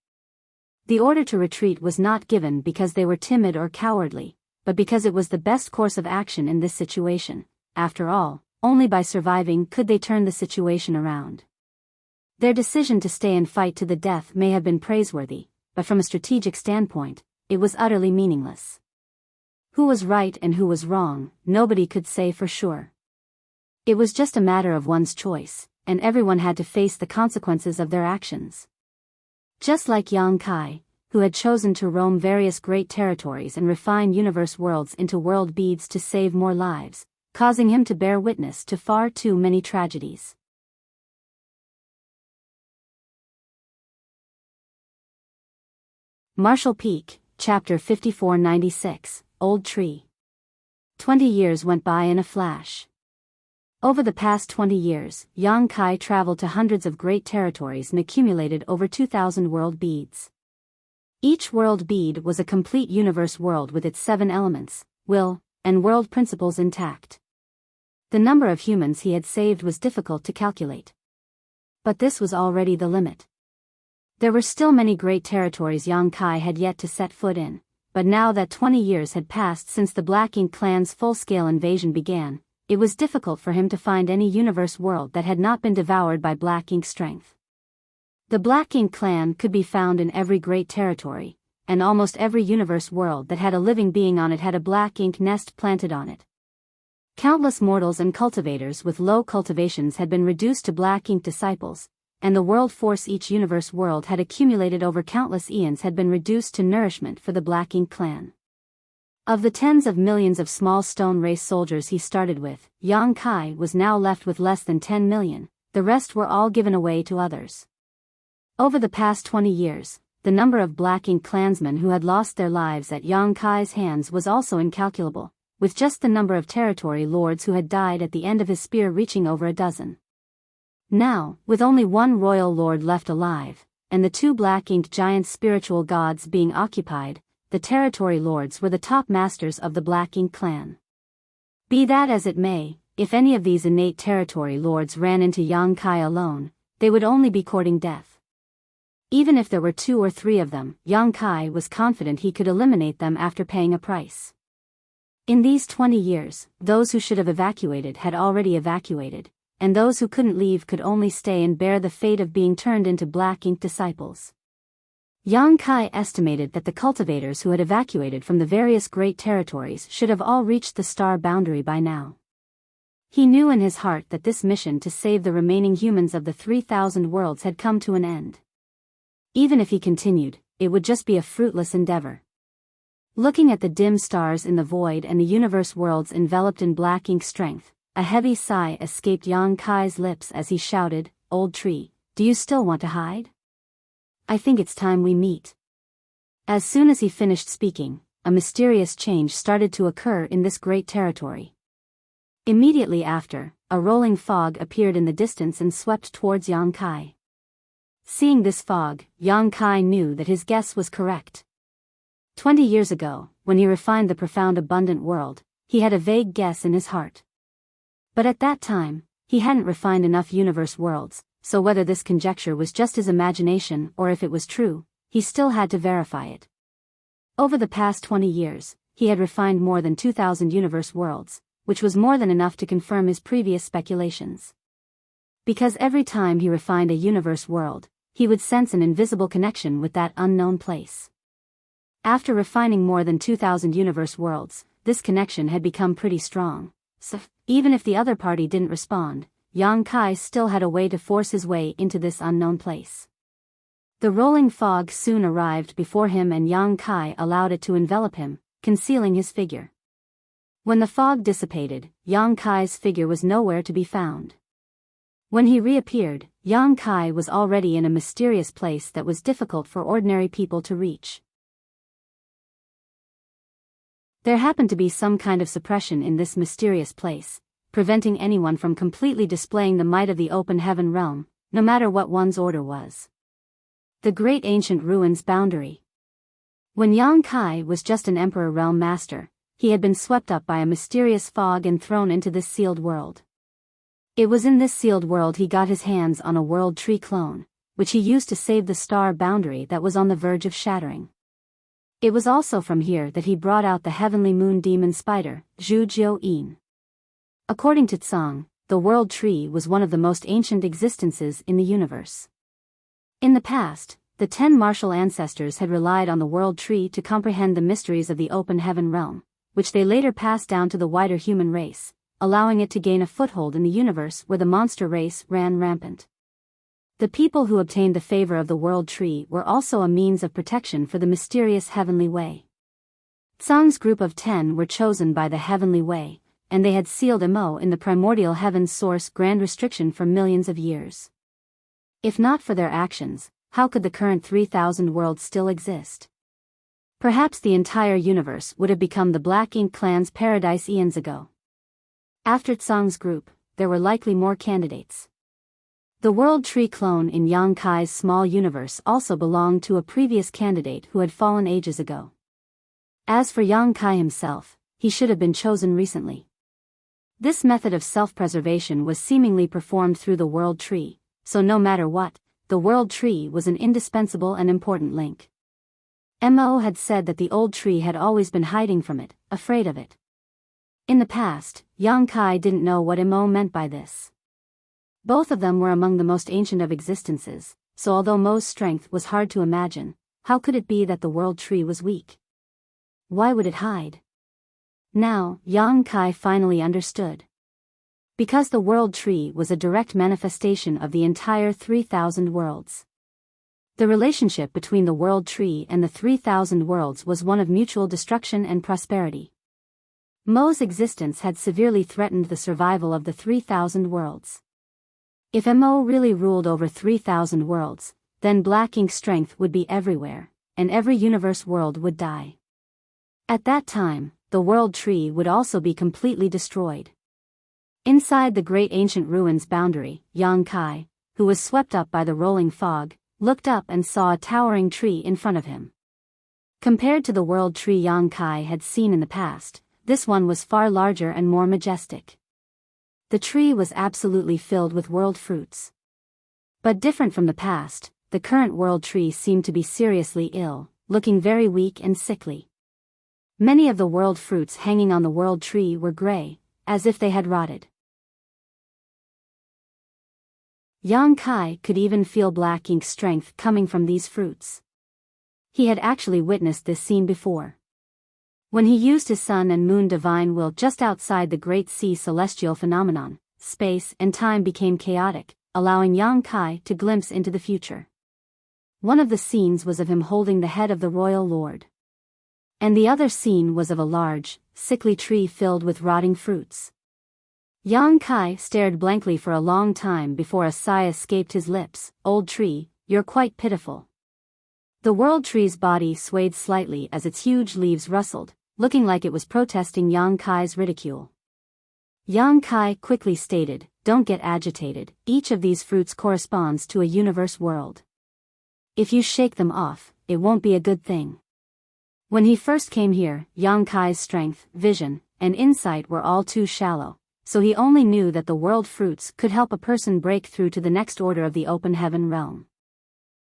The order to retreat was not given because they were timid or cowardly, but because it was the best course of action in this situation. After all, only by surviving could they turn the situation around. Their decision to stay and fight to the death may have been praiseworthy, but from a strategic standpoint, it was utterly meaningless. Who was right and who was wrong, nobody could say for sure. It was just a matter of one's choice, and everyone had to face the consequences of their actions. Just like Yang Kai, who had chosen to roam various great territories and refine universe worlds into world beads to save more lives, causing him to bear witness to far too many tragedies. Marshall Peak, Chapter 5496, Old Tree. 20 years went by in a flash. Over the past 20 years, Yang Kai traveled to hundreds of great territories and accumulated over 2,000 world beads. Each world bead was a complete universe world with its 7 elements, will, and world principles intact. The number of humans he had saved was difficult to calculate. But this was already the limit. There were still many great territories Yang Kai had yet to set foot in, but now that 20 years had passed since the Black Ink clan's full-scale invasion began, it was difficult for him to find any universe world that had not been devoured by Black Ink strength. The Black Ink clan could be found in every great territory, and almost every universe world that had a living being on it had a Black Ink nest planted on it. Countless mortals and cultivators with low cultivations had been reduced to Black Ink disciples, and the world force each universe world had accumulated over countless eons had been reduced to nourishment for the Black Ink clan. Of the tens of millions of small stone race soldiers he started with, Yang Kai was now left with less than 10 million, the rest were all given away to others. Over the past 20 years, the number of Black Ink clansmen who had lost their lives at Yang Kai's hands was also incalculable, with just the number of territory lords who had died at the end of his spear reaching over a dozen. Now, with only one royal lord left alive, and the 2 Black Ink giant spiritual gods being occupied, the territory lords were the top masters of the Black Ink clan. Be that as it may, if any of these innate territory lords ran into Yang Kai alone, they would only be courting death. Even if there were 2 or 3 of them, Yang Kai was confident he could eliminate them after paying a price. In these 20 years, those who should have evacuated had already evacuated, and those who couldn't leave could only stay and bear the fate of being turned into Black Ink disciples. Yang Kai estimated that the cultivators who had evacuated from the various great territories should have all reached the star boundary by now. He knew in his heart that this mission to save the remaining humans of the 3,000 worlds had come to an end. Even if he continued, it would just be a fruitless endeavor. Looking at the dim stars in the void and the universe worlds enveloped in Black Ink strength, a heavy sigh escaped Yang Kai's lips as he shouted, "Old tree, do you still want to hide? I think it's time we meet." As soon as he finished speaking, a mysterious change started to occur in this great territory. Immediately after, a rolling fog appeared in the distance and swept towards Yang Kai. Seeing this fog, Yang Kai knew that his guess was correct. 20 years ago, when he refined the profound abundant world, he had a vague guess in his heart. But at that time, he hadn't refined enough universe worlds, so whether this conjecture was just his imagination or if it was true, he still had to verify it. Over the past 20 years, he had refined more than 2,000 universe worlds, which was more than enough to confirm his previous speculations. Because every time he refined a universe world, he would sense an invisible connection with that unknown place. After refining more than 2,000 universe worlds, this connection had become pretty strong, so even if the other party didn't respond, Yang Kai still had a way to force his way into this unknown place. The rolling fog soon arrived before him and Yang Kai allowed it to envelop him, concealing his figure. When the fog dissipated, Yang Kai's figure was nowhere to be found. When he reappeared, Yang Kai was already in a mysterious place that was difficult for ordinary people to reach. There happened to be some kind of suppression in this mysterious place, preventing anyone from completely displaying the might of the open heaven realm, no matter what one's order was. The Great Ancient Ruins Boundary. When Yang Kai was just an Emperor Realm Master, he had been swept up by a mysterious fog and thrown into this sealed world. It was in this sealed world he got his hands on a world tree clone, which he used to save the star boundary that was on the verge of shattering. It was also from here that he brought out the heavenly moon demon spider, Zhu Jiu Yin. According to Tsang, the world tree was one of the most ancient existences in the universe. In the past, the 10 martial ancestors had relied on the world tree to comprehend the mysteries of the open heaven realm, which they later passed down to the wider human race, allowing it to gain a foothold in the universe where the monster race ran rampant. The people who obtained the favor of the world tree were also a means of protection for the mysterious heavenly way. Tsang's group of 10 were chosen by the heavenly way, and they had sealed Mo in the primordial heaven's source grand restriction for millions of years. If not for their actions, how could the current 3,000 worlds still exist? Perhaps the entire universe would have become the Black Ink clan's paradise eons ago. After Tsang's group, there were likely more candidates. The world tree clone in Yang Kai's small universe also belonged to a previous candidate who had fallen ages ago. As for Yang Kai himself, he should have been chosen recently. This method of self-preservation was seemingly performed through the world tree, so no matter what, the world tree was an indispensable and important link. Mo had said that the old tree had always been hiding from it, afraid of it. In the past, Yang Kai didn't know what Mo meant by this. Both of them were among the most ancient of existences, so although Mo's strength was hard to imagine, how could it be that the world tree was weak? Why would it hide? Now, Yang Kai finally understood. Because the world tree was a direct manifestation of the entire 3,000 worlds. The relationship between the world tree and the 3,000 worlds was one of mutual destruction and prosperity. Mo's existence had severely threatened the survival of the 3,000 worlds. If Mo really ruled over 3,000 worlds, then Black Ink's strength would be everywhere, and every universe world would die. At that time, the world tree would also be completely destroyed. Inside the Great Ancient Ruins Boundary, Yang Kai, who was swept up by the rolling fog, looked up and saw a towering tree in front of him. Compared to the world tree Yang Kai had seen in the past, this one was far larger and more majestic. The tree was absolutely filled with world fruits. But different from the past, the current world tree seemed to be seriously ill, looking very weak and sickly. Many of the world fruits hanging on the world tree were gray, as if they had rotted. Yang Kai could even feel Black Ink's strength coming from these fruits. He had actually witnessed this scene before. When he used his sun and moon divine will just outside the Great Sea celestial phenomenon, space and time became chaotic, allowing Yang Kai to glimpse into the future. One of the scenes was of him holding the head of the royal lord. And the other scene was of a large, sickly tree filled with rotting fruits. Yang Kai stared blankly for a long time before a sigh escaped his lips. "Old tree, you're quite pitiful." The world tree's body swayed slightly as its huge leaves rustled, looking like it was protesting Yang Kai's ridicule. Yang Kai quickly stated, "Don't get agitated, each of these fruits corresponds to a universe world. If you shake them off, it won't be a good thing." When he first came here, Yang Kai's strength, vision, and insight were all too shallow, so he only knew that the world fruits could help a person break through to the next order of the open heaven realm.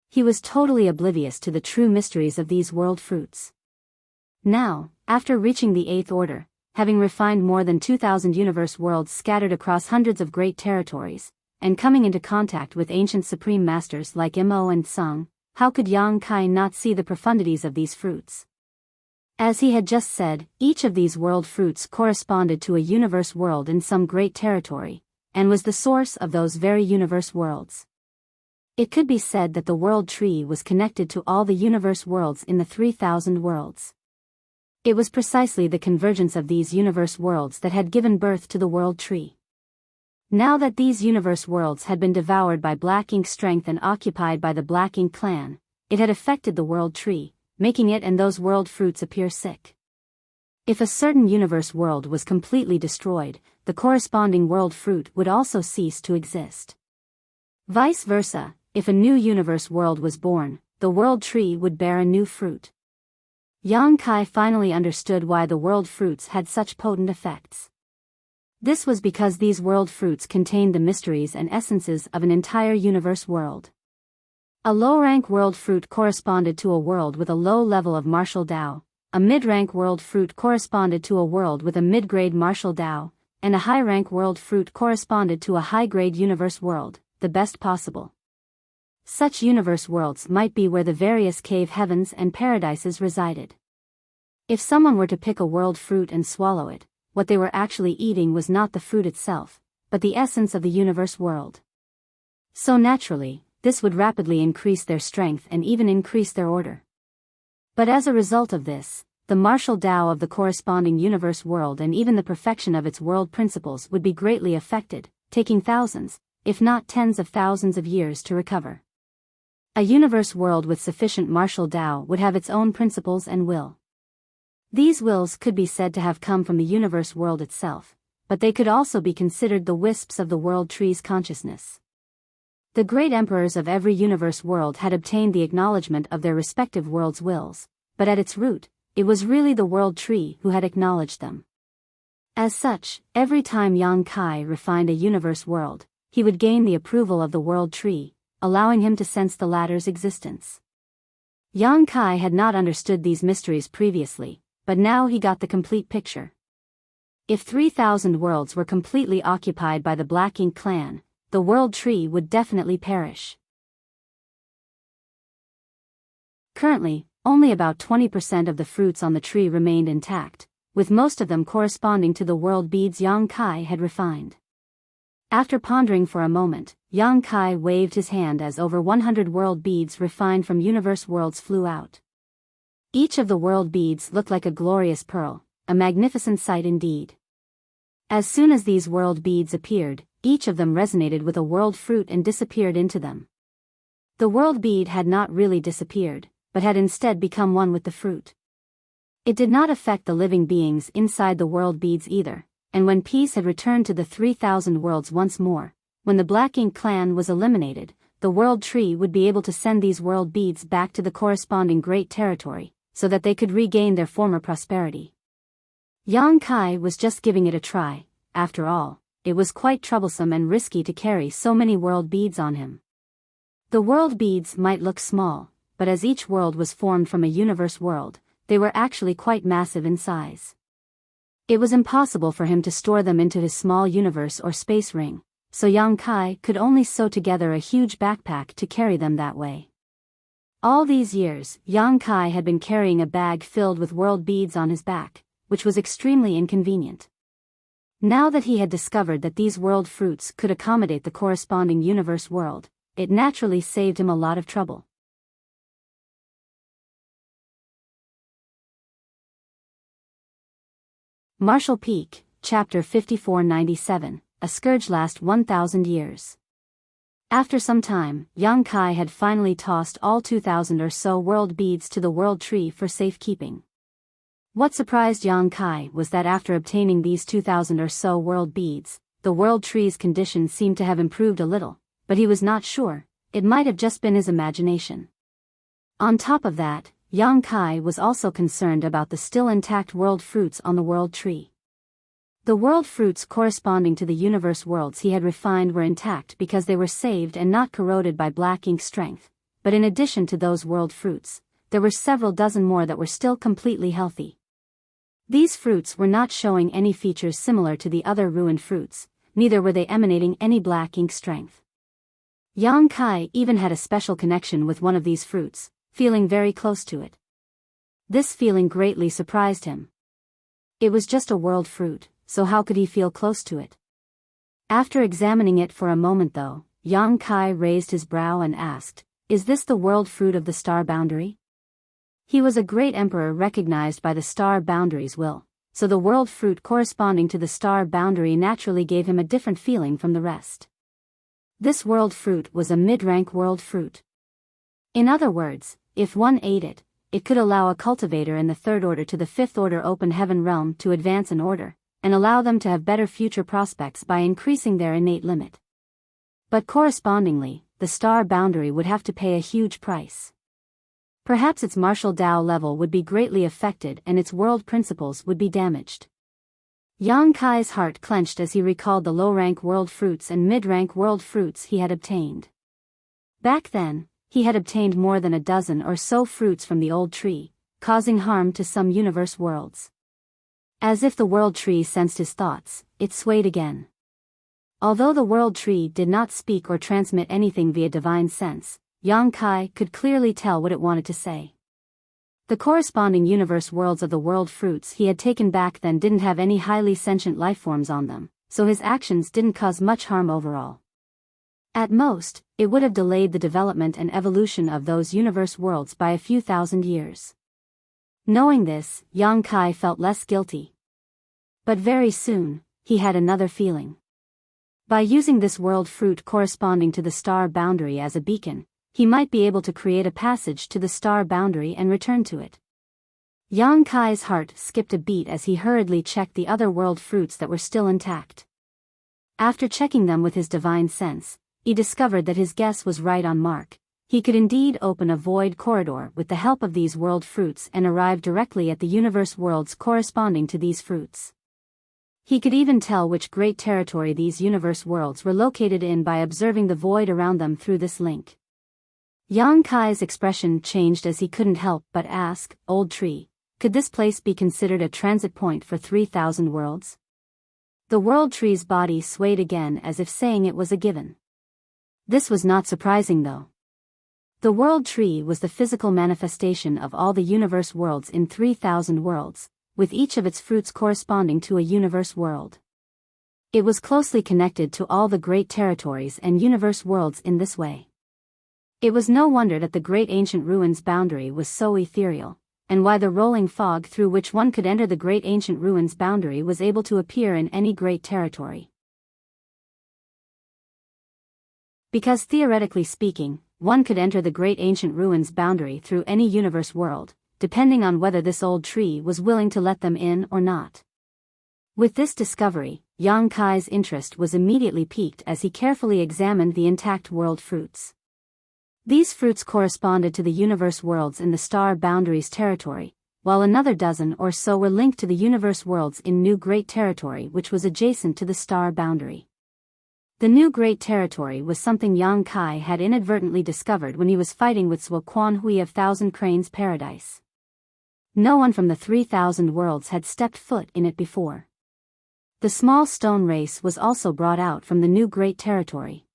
He was totally oblivious to the true mysteries of these world fruits. Now, after reaching the 8th order, having refined more than 2,000 universe worlds scattered across hundreds of great territories, and coming into contact with ancient supreme masters like Mo and Tsang, how could Yang Kai not see the profundities of these fruits? As he had just said, each of these world fruits corresponded to a universe world in some great territory, and was the source of those very universe worlds. It could be said that the world tree was connected to all the universe worlds in the 3,000 worlds. It was precisely the convergence of these universe worlds that had given birth to the world tree. Now that these universe worlds had been devoured by Black Ink's strength and occupied by the Black Ink clan, it had affected the world tree, making it and those world fruits appear sick. If a certain universe world was completely destroyed, the corresponding world fruit would also cease to exist. Vice versa, if a new universe world was born, the world tree would bear a new fruit. Yang Kai finally understood why the world fruits had such potent effects. This was because these world fruits contained the mysteries and essences of an entire universe world. A low-rank world fruit corresponded to a world with a low level of martial Tao, a mid-rank world fruit corresponded to a world with a mid-grade martial Tao, and a high-rank world fruit corresponded to a high-grade universe world, the best possible. Such universe worlds might be where the various cave heavens and paradises resided. If someone were to pick a world fruit and swallow it, what they were actually eating was not the fruit itself, but the essence of the universe world. So naturally, this would rapidly increase their strength and even increase their order. But as a result of this, the martial Tao of the corresponding universe world and even the perfection of its world principles would be greatly affected, taking thousands, if not tens of thousands of years to recover. A universe world with sufficient martial Tao would have its own principles and will. These wills could be said to have come from the universe world itself, but they could also be considered the wisps of the world tree's consciousness. The great emperors of every universe world had obtained the acknowledgement of their respective world's wills, but at its root, it was really the world tree who had acknowledged them. As such, every time Yang Kai refined a universe world, he would gain the approval of the world tree, allowing him to sense the latter's existence. Yang Kai had not understood these mysteries previously, but now he got the complete picture. If 3,000 worlds were completely occupied by the Black Ink clan, the world tree would definitely perish. Currently, only about 20% of the fruits on the tree remained intact, with most of them corresponding to the world beads Yang Kai had refined. After pondering for a moment, Yang Kai waved his hand as over 100 world beads refined from universe worlds flew out. Each of the world beads looked like a glorious pearl, a magnificent sight indeed. As soon as these world beads appeared, each of them resonated with a world fruit and disappeared into them. The world bead had not really disappeared, but had instead become one with the fruit. It did not affect the living beings inside the world beads either, and when peace had returned to the 3,000 worlds once more, when the Black Ink clan was eliminated, the world tree would be able to send these world beads back to the corresponding great territory, so that they could regain their former prosperity. Yang Kai was just giving it a try. After all, it was quite troublesome and risky to carry so many world beads on him. The world beads might look small, but as each world was formed from a universe world, they were actually quite massive in size. It was impossible for him to store them into his small universe or space ring, so Yang Kai could only sew together a huge backpack to carry them that way. All these years, Yang Kai had been carrying a bag filled with world beads on his back, which was extremely inconvenient. Now that he had discovered that these world fruits could accommodate the corresponding universe world, it naturally saved him a lot of trouble. Martial Peak, Chapter 5497, A Scourge Last 1,000 Years. After some time, Yang Kai had finally tossed all 2,000 or so world beads to the world tree for safekeeping. What surprised Yang Kai was that after obtaining these 2,000 or so world beads, the world tree's condition seemed to have improved a little, but he was not sure, it might have just been his imagination. On top of that, Yang Kai was also concerned about the still intact world fruits on the world tree. The world fruits corresponding to the universe worlds he had refined were intact because they were saved and not corroded by Black Ink strength, but in addition to those world fruits, there were several dozen more that were still completely healthy. These fruits were not showing any features similar to the other ruined fruits, neither were they emanating any Black Ink strength. Yang Kai even had a special connection with one of these fruits, feeling very close to it. This feeling greatly surprised him. It was just a world fruit, so how could he feel close to it? After examining it for a moment though, Yang Kai raised his brow and asked, "Is this the world fruit of the star boundary?" He was a great emperor recognized by the star boundary's will, so the world fruit corresponding to the star boundary naturally gave him a different feeling from the rest. This world fruit was a mid-rank world fruit. In other words, if one ate it, it could allow a cultivator in the third order to the fifth order open heaven realm to advance an order, and allow them to have better future prospects by increasing their innate limit. But correspondingly, the star boundary would have to pay a huge price. Perhaps its martial Tao level would be greatly affected and its world principles would be damaged. Yang Kai's heart clenched as he recalled the low-rank world fruits and mid-rank world fruits he had obtained. Back then, he had obtained more than a dozen or so fruits from the old tree, causing harm to some universe worlds. As if the world tree sensed his thoughts, it swayed again. Although the world tree did not speak or transmit anything via divine sense, Yang Kai could clearly tell what it wanted to say. The corresponding universe worlds of the world fruits he had taken back then didn't have any highly sentient lifeforms on them, so his actions didn't cause much harm overall. At most, it would have delayed the development and evolution of those universe worlds by a few thousand years. Knowing this, Yang Kai felt less guilty. But very soon, he had another feeling. By using this world fruit corresponding to the star boundary as a beacon, he might be able to create a passage to the star boundary and return to it. Yang Kai's heart skipped a beat as he hurriedly checked the other world fruits that were still intact. After checking them with his divine sense, he discovered that his guess was right on mark. He could indeed open a void corridor with the help of these world fruits and arrive directly at the universe worlds corresponding to these fruits. He could even tell which great territory these universe worlds were located in by observing the void around them through this link. Yang Kai's expression changed as he couldn't help but ask, "Old tree, could this place be considered a transit point for 3,000 worlds?" The world tree's body swayed again as if saying it was a given. This was not surprising though. The world tree was the physical manifestation of all the universe worlds in 3,000 worlds, with each of its fruits corresponding to a universe world. It was closely connected to all the great territories and universe worlds in this way. It was no wonder that the great ancient ruins boundary was so ethereal, and why the rolling fog through which one could enter the great ancient ruins boundary was able to appear in any great territory. Because theoretically speaking, one could enter the great ancient ruins boundary through any universe world, depending on whether this old tree was willing to let them in or not. With this discovery, Yang Kai's interest was immediately piqued as he carefully examined the intact world fruits. These fruits corresponded to the universe worlds in the star boundaries territory, while another dozen or so were linked to the universe worlds in New Great Territory which was adjacent to the star boundary. The New Great Territory was something Yang Kai had inadvertently discovered when he was fighting with Zhuo Quanhui of Thousand Cranes Paradise. No one from the 3,000 worlds had stepped foot in it before. The small stone race was also brought out from the New Great Territory.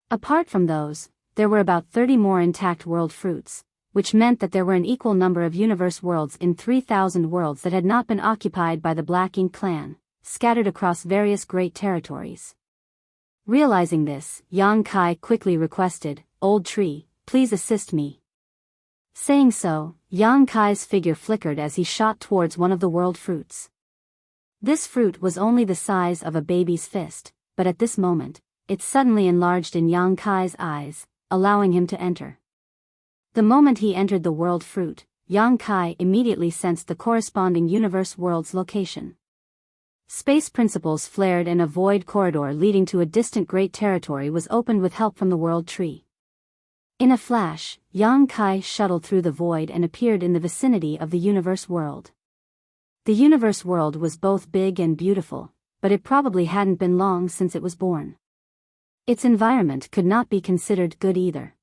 Apart from those, there were about 30 more intact world fruits, which meant that there were an equal number of universe worlds in 3,000 worlds that had not been occupied by the Black Ink clan, scattered across various great territories. Realizing this, Yang Kai quickly requested, "Old tree, please assist me." Saying so, Yang Kai's figure flickered as he shot towards one of the world fruits. This fruit was only the size of a baby's fist, but at this moment, it suddenly enlarged in Yang Kai's eyes, allowing him to enter. The moment he entered the world fruit, Yang Kai immediately sensed the corresponding universe world's location. Space principles flared and a void corridor leading to a distant great territory was opened with help from the world tree. In a flash, Yang Kai shuttled through the void and appeared in the vicinity of the universe world. The universe world was both big and beautiful, but it probably hadn't been long since it was born. Its environment could not be considered good either.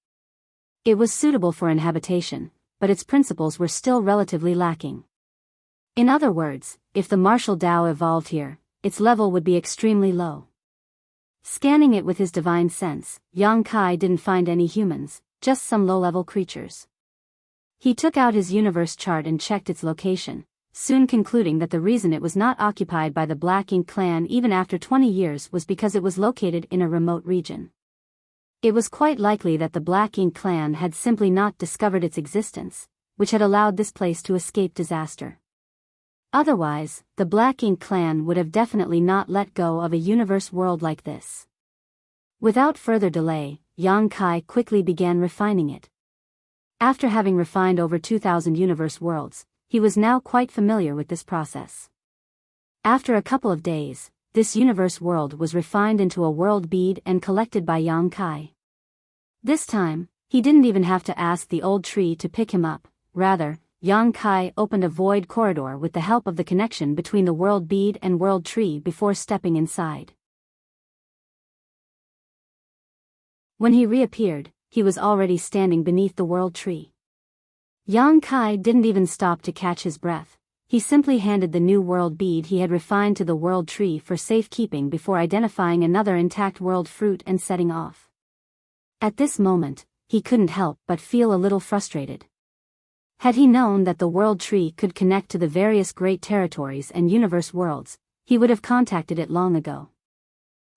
It was suitable for inhabitation, but its principles were still relatively lacking. In other words, if the martial Tao evolved here, its level would be extremely low. Scanning it with his divine sense, Yang Kai didn't find any humans, just some low-level creatures. He took out his universe chart and checked its location, soon concluding that the reason it was not occupied by the Black Ink clan even after 20 years was because it was located in a remote region. It was quite likely that the Black Ink clan had simply not discovered its existence, which had allowed this place to escape disaster. Otherwise, the Black Ink clan would have definitely not let go of a universe world like this. Without further delay, Yang Kai quickly began refining it. After having refined over 2,000 universe worlds, he was now quite familiar with this process. After a couple of days, this universe world was refined into a world bead and collected by Yang Kai. This time, he didn't even have to ask the old tree to pick him up. Rather, Yang Kai opened a void corridor with the help of the connection between the world bead and world tree before stepping inside. When he reappeared, he was already standing beneath the world tree. Yang Kai didn't even stop to catch his breath. He simply handed the new world bead he had refined to the world tree for safekeeping before identifying another intact world fruit and setting off. At this moment, he couldn't help but feel a little frustrated. Had he known that the world tree could connect to the various great territories and universe worlds, he would have contacted it long ago.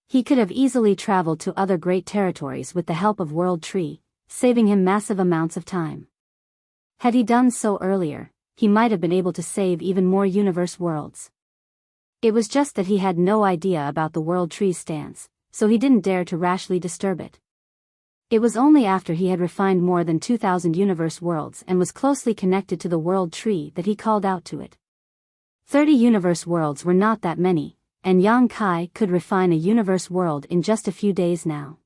He could have easily traveled to other great territories with the help of world tree, saving him massive amounts of time. Had he done so earlier, he might have been able to save even more universe worlds. It was just that he had no idea about the world tree's stance, so he didn't dare to rashly disturb it. It was only after he had refined more than 2,000 universe worlds and was closely connected to the world tree that he called out to it. 30 universe worlds were not that many, and Yang Kai could refine a universe world in just a few days now.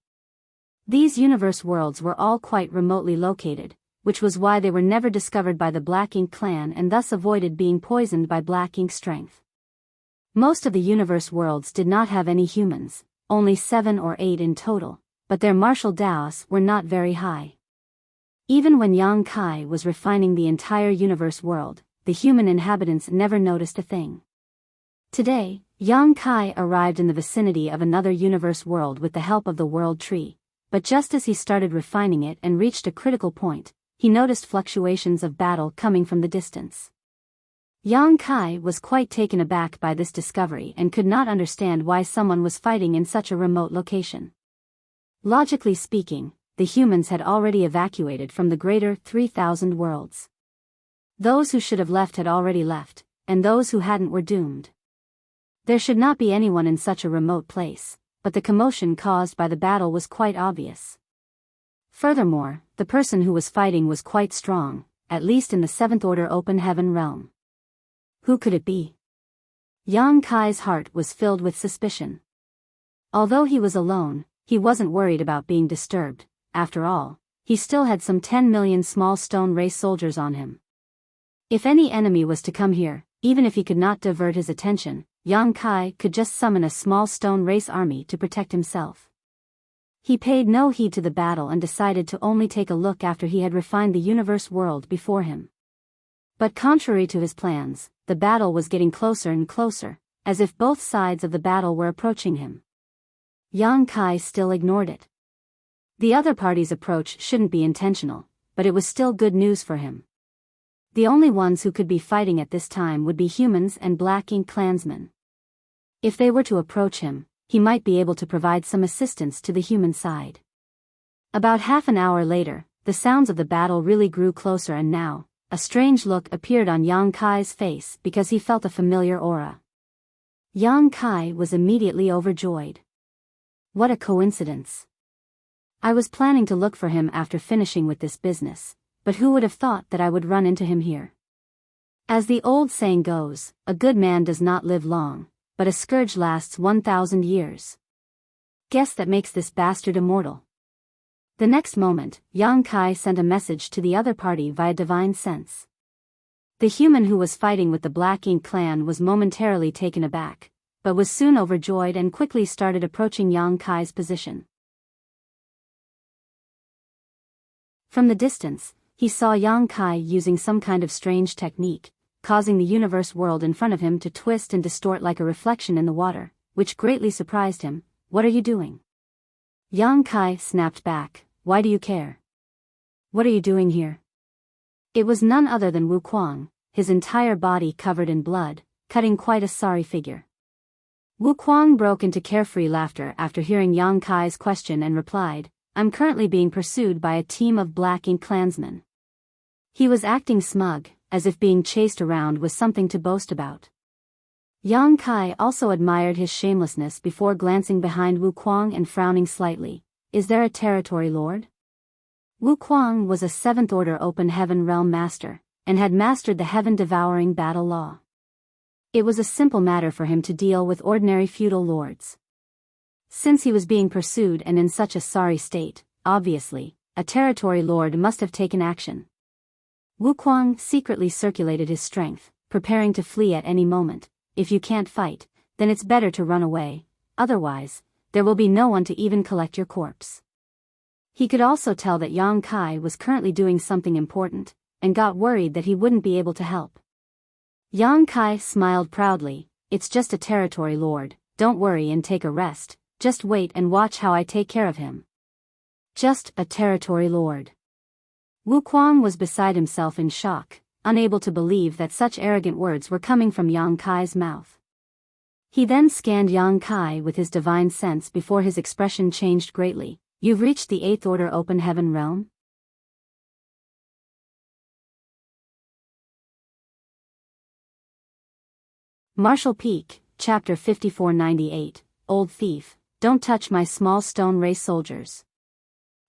These universe worlds were all quite remotely located, which was why they were never discovered by the Black Ink clan and thus avoided being poisoned by Black Ink strength. Most of the universe worlds did not have any humans, only 7 or 8 in total, but their martial Daos were not very high. Even when Yang Kai was refining the entire universe world, the human inhabitants never noticed a thing. Today, Yang Kai arrived in the vicinity of another universe world with the help of the world tree, but just as he started refining it and reached a critical point, he noticed fluctuations of battle coming from the distance. Yang Kai was quite taken aback by this discovery and could not understand why someone was fighting in such a remote location. Logically speaking, the humans had already evacuated from the greater 3,000 worlds. Those who should have left had already left, and those who hadn't were doomed. There should not be anyone in such a remote place, but the commotion caused by the battle was quite obvious. Furthermore, the person who was fighting was quite strong, at least in the 7th Order Open Heaven realm. Who could it be? Yang Kai's heart was filled with suspicion. Although he was alone, he wasn't worried about being disturbed. After all, he still had some 10 million small stone race soldiers on him. If any enemy was to come here, even if he could not divert his attention, Yang Kai could just summon a small stone race army to protect himself. He paid no heed to the battle and decided to only take a look after he had refined the universe world before him. But contrary to his plans, the battle was getting closer and closer, as if both sides of the battle were approaching him. Yang Kai still ignored it. The other party's approach shouldn't be intentional, but it was still good news for him. The only ones who could be fighting at this time would be humans and Black Ink clansmen. If they were to approach him, he might be able to provide some assistance to the human side. About half an hour later, the sounds of the battle really grew closer, and now, a strange look appeared on Yang Kai's face because he felt a familiar aura. Yang Kai was immediately overjoyed. What a coincidence. I was planning to look for him after finishing with this business, but who would have thought that I would run into him here? As the old saying goes, a good man does not live long, but a scourge lasts 1,000 years. Guess that makes this bastard immortal. The next moment, Yang Kai sent a message to the other party via divine sense. The human who was fighting with the Black Ink clan was momentarily taken aback, but was soon overjoyed and quickly started approaching Yang Kai's position. From the distance, he saw Yang Kai using some kind of strange technique, causing the universe world in front of him to twist and distort like a reflection in the water, which greatly surprised him. What are you doing? Yang Kai snapped back. Why do you care? What are you doing here? It was none other than Wu Kuang, his entire body covered in blood, cutting quite a sorry figure. Wu Kuang broke into carefree laughter after hearing Yang Kai's question and replied, I'm currently being pursued by a team of Black Ink clansmen. He was acting smug, as if being chased around was something to boast about. Yang Kai also admired his shamelessness before glancing behind Wu Kuang and frowning slightly. Is there a territory lord? Wu Kuang was a 7th Order Open Heaven Realm Master, and had mastered the heaven-devouring battle law. It was a simple matter for him to deal with ordinary feudal lords. Since he was being pursued and in such a sorry state, obviously, a territory lord must have taken action. Wu Kuang secretly circulated his strength, preparing to flee at any moment. If you can't fight, then it's better to run away, otherwise, there will be no one to even collect your corpse. He could also tell that Yang Kai was currently doing something important, and got worried that he wouldn't be able to help. Yang Kai smiled proudly. It's just a territory lord, don't worry and take a rest, just wait and watch how I take care of him. Just a territory lord. Wu Kuang was beside himself in shock, unable to believe that such arrogant words were coming from Yang Kai's mouth. He then scanned Yang Kai with his divine sense before his expression changed greatly. You've reached the 8th Order Open Heaven Realm? Martial Peak, Chapter 5498, Old Thief, don't touch my small stone race soldiers.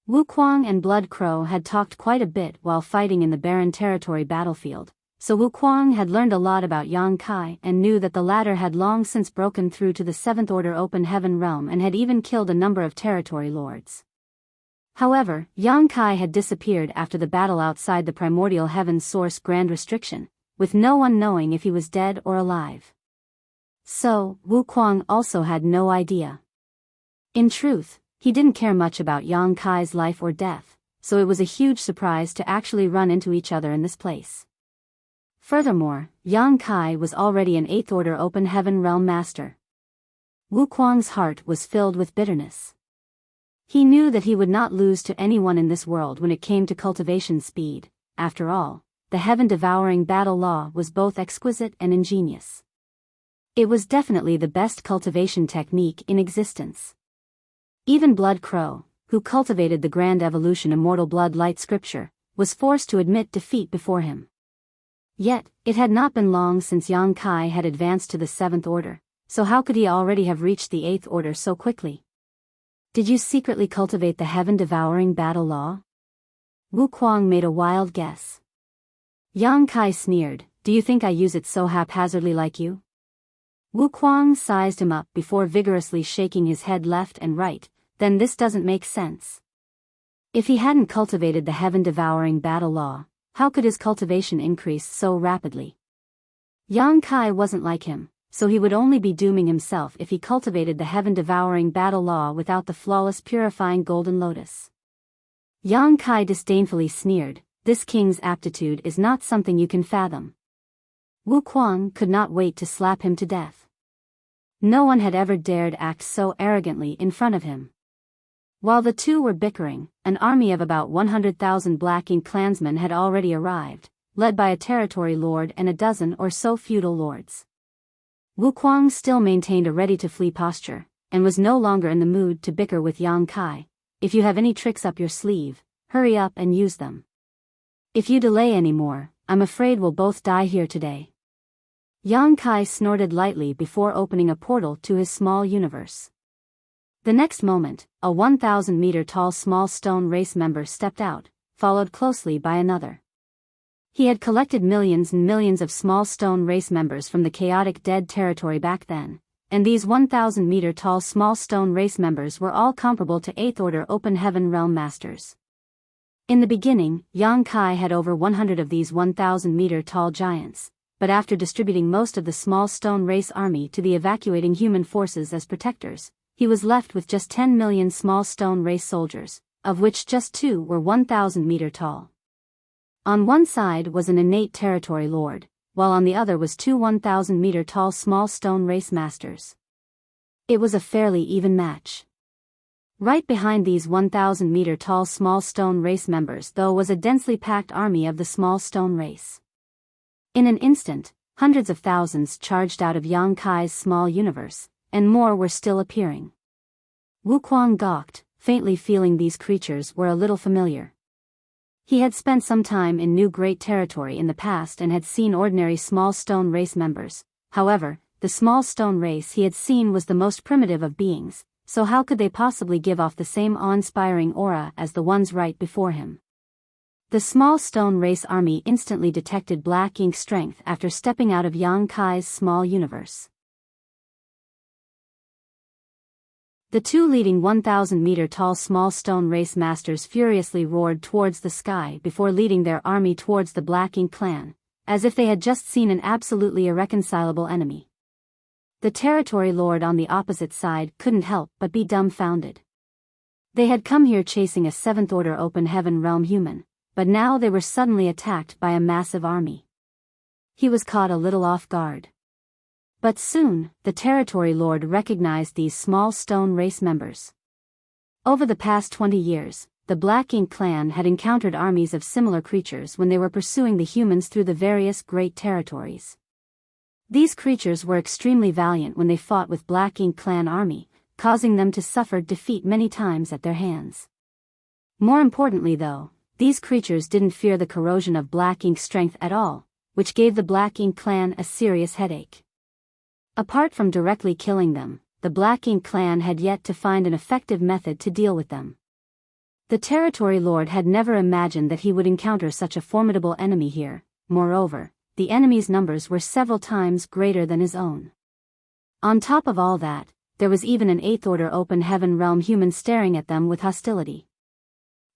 Wu Kuang and Blood Crow had talked quite a bit while fighting in the barren territory battlefield, so Wu Kuang had learned a lot about Yang Kai and knew that the latter had long since broken through to the 7th Order Open Heaven Realm and had even killed a number of territory lords. However, Yang Kai had disappeared after the battle outside the Primordial Heaven Source Grand Restriction, with no one knowing if he was dead or alive. So, Wu Kuang also had no idea. In truth, he didn't care much about Yang Kai's life or death, so it was a huge surprise to actually run into each other in this place. Furthermore, Yang Kai was already an 8th Order Open Heaven Realm Master. Wu Kuang's heart was filled with bitterness. He knew that he would not lose to anyone in this world when it came to cultivation speed. After all, the heaven-devouring battle law was both exquisite and ingenious. It was definitely the best cultivation technique in existence. Even Blood Crow, who cultivated the Grand Evolution Immortal Blood Light Scripture, was forced to admit defeat before him. Yet, it had not been long since Yang Kai had advanced to the 7th Order, so how could he already have reached the 8th Order so quickly? Did you secretly cultivate the heaven-devouring battle law? Wu Kuang made a wild guess. Yang Kai sneered, do you think I use it so haphazardly like you? Wu Kuang sized him up before vigorously shaking his head left and right, then this doesn't make sense. If he hadn't cultivated the heaven-devouring battle law, how could his cultivation increase so rapidly? Yang Kai wasn't like him, so he would only be dooming himself if he cultivated the heaven-devouring battle law without the flawless purifying golden lotus. Yang Kai disdainfully sneered, this king's aptitude is not something you can fathom. Wu Kuang could not wait to slap him to death. No one had ever dared act so arrogantly in front of him. While the two were bickering, an army of about 100,000 Black Ink clansmen had already arrived, led by a territory lord and a dozen or so feudal lords. Wu Kuang still maintained a ready-to-flee posture, and was no longer in the mood to bicker with Yang Kai. If you have any tricks up your sleeve, hurry up and use them. If you delay any more, I'm afraid we'll both die here today. Yang Kai snorted lightly before opening a portal to his small universe. The next moment, a 1,000-meter-tall small stone race member stepped out, followed closely by another. He had collected millions and millions of small stone race members from the chaotic dead territory back then, and these 1,000-meter-tall small stone race members were all comparable to 8th Order Open Heaven Realm Masters. In the beginning, Yang Kai had over 100 of these 1,000-meter-tall giants, but after distributing most of the small stone race army to the evacuating human forces as protectors, he was left with just 10 million small stone race soldiers, of which just 2 were 1,000-meter tall. On one side was an innate territory lord, while on the other was 2 1,000-meter tall small stone race masters. It was a fairly even match. Right behind these 1,000-meter tall small stone race members though was a densely packed army of the small stone race. In an instant, hundreds of thousands charged out of Yang Kai's small universe, and more were still appearing. Wu Kuang gawked, faintly feeling these creatures were a little familiar. He had spent some time in New Great Territory in the past and had seen ordinary small stone race members. However, the small stone race he had seen was the most primitive of beings, so how could they possibly give off the same awe-inspiring aura as the ones right before him? The small stone race army instantly detected black ink strength after stepping out of Yang Kai's small universe. The two leading 1,000-meter-tall small stone race masters furiously roared towards the sky before leading their army towards the Black Ink clan, as if they had just seen an absolutely irreconcilable enemy. The territory lord on the opposite side couldn't help but be dumbfounded. They had come here chasing a seventh-order open heaven realm human, but now they were suddenly attacked by a massive army. He was caught a little off guard. But soon, the territory lord recognized these small stone race members. Over the past 20 years, the Black Ink clan had encountered armies of similar creatures when they were pursuing the humans through the various great territories. These creatures were extremely valiant when they fought with Black Ink clan army, causing them to suffer defeat many times at their hands. More importantly though, these creatures didn't fear the corrosion of Black Ink strength at all, which gave the Black Ink clan a serious headache. Apart from directly killing them, the Black Ink clan had yet to find an effective method to deal with them. The territory lord had never imagined that he would encounter such a formidable enemy here. Moreover, the enemy's numbers were several times greater than his own. On top of all that, there was even an 8th-order open heaven realm human staring at them with hostility.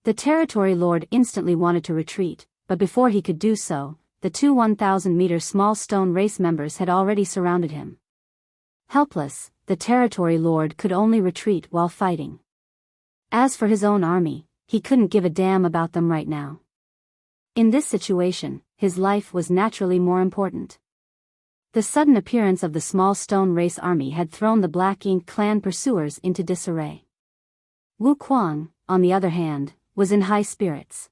The territory lord instantly wanted to retreat, but before he could do so, the two 1,000-meter small stone race members had already surrounded him. Helpless, the territory lord could only retreat while fighting. As for his own army, he couldn't give a damn about them right now. In this situation, his life was naturally more important. The sudden appearance of the small stone race army had thrown the Black Ink clan pursuers into disarray. Wu Kuang, on the other hand, was in high spirits.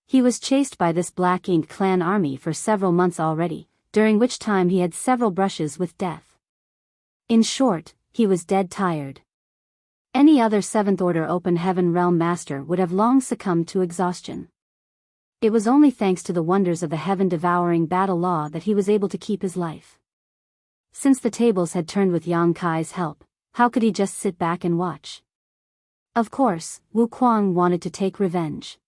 He was chased by this Black Ink clan army for several months already, during which time he had several brushes with death. In short, he was dead tired. Any other 7th-order open heaven realm master would have long succumbed to exhaustion. It was only thanks to the wonders of the heaven-devouring battle law that he was able to keep his life. Since the tables had turned with Yang Kai's help, how could he just sit back and watch? Of course, Wu Kuang wanted to take revenge.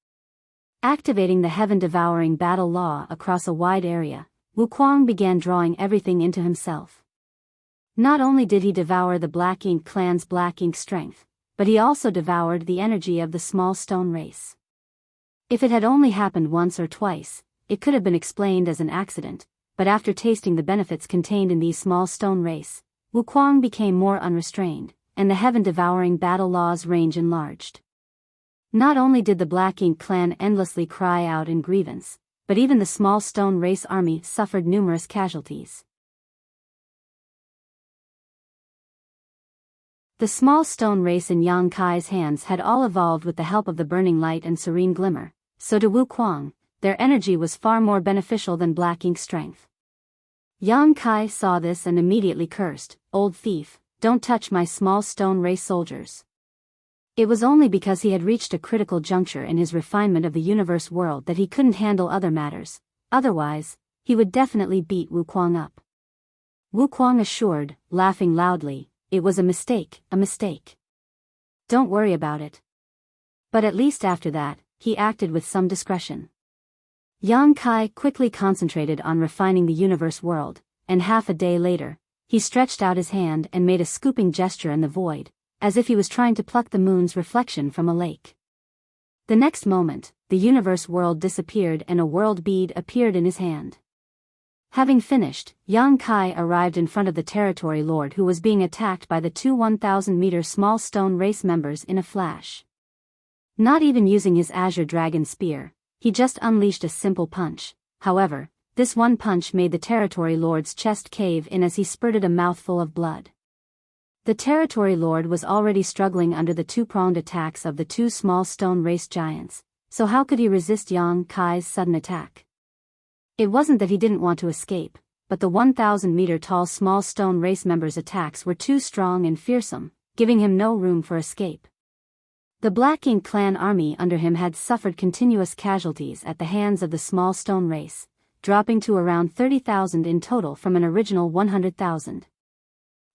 Activating the heaven-devouring battle law across a wide area, Wu Kuang began drawing everything into himself. Not only did he devour the Black Ink clan's Black Ink strength, but he also devoured the energy of the small stone race. If it had only happened once or twice, it could have been explained as an accident, but after tasting the benefits contained in these small stone race, Wu Kuang became more unrestrained, and the heaven-devouring battle law's range enlarged. Not only did the Black Ink clan endlessly cry out in grievance, but even the small stone race army suffered numerous casualties. The small stone race in Yang Kai's hands had all evolved with the help of the burning light and serene glimmer, so to Wu Kuang, their energy was far more beneficial than Black Ink strength. Yang Kai saw this and immediately cursed, "Old thief, don't touch my small stone race soldiers." It was only because he had reached a critical juncture in his refinement of the universe world that he couldn't handle other matters, otherwise, he would definitely beat Wu Kuang up. Wu Kuang assured, laughing loudly, "It was a mistake, a mistake. Don't worry about it." But at least after that, he acted with some discretion. Yang Kai quickly concentrated on refining the universe world, and half a day later, he stretched out his hand and made a scooping gesture in the void, as if he was trying to pluck the moon's reflection from a lake. The next moment, the universe world disappeared and a world bead appeared in his hand. Having finished, Yang Kai arrived in front of the territory lord who was being attacked by the two 1,000-meter small stone race members in a flash. Not even using his azure dragon spear, he just unleashed a simple punch. However, this one punch made the territory lord's chest cave in as he spurted a mouthful of blood. The territory lord was already struggling under the two-pronged attacks of the two small stone race giants, so how could he resist Yang Kai's sudden attack? It wasn't that he didn't want to escape, but the 1,000-meter-tall small stone race members' attacks were too strong and fearsome, giving him no room for escape. The Black Ink clan army under him had suffered continuous casualties at the hands of the small stone race, dropping to around 30,000 in total from an original 100,000.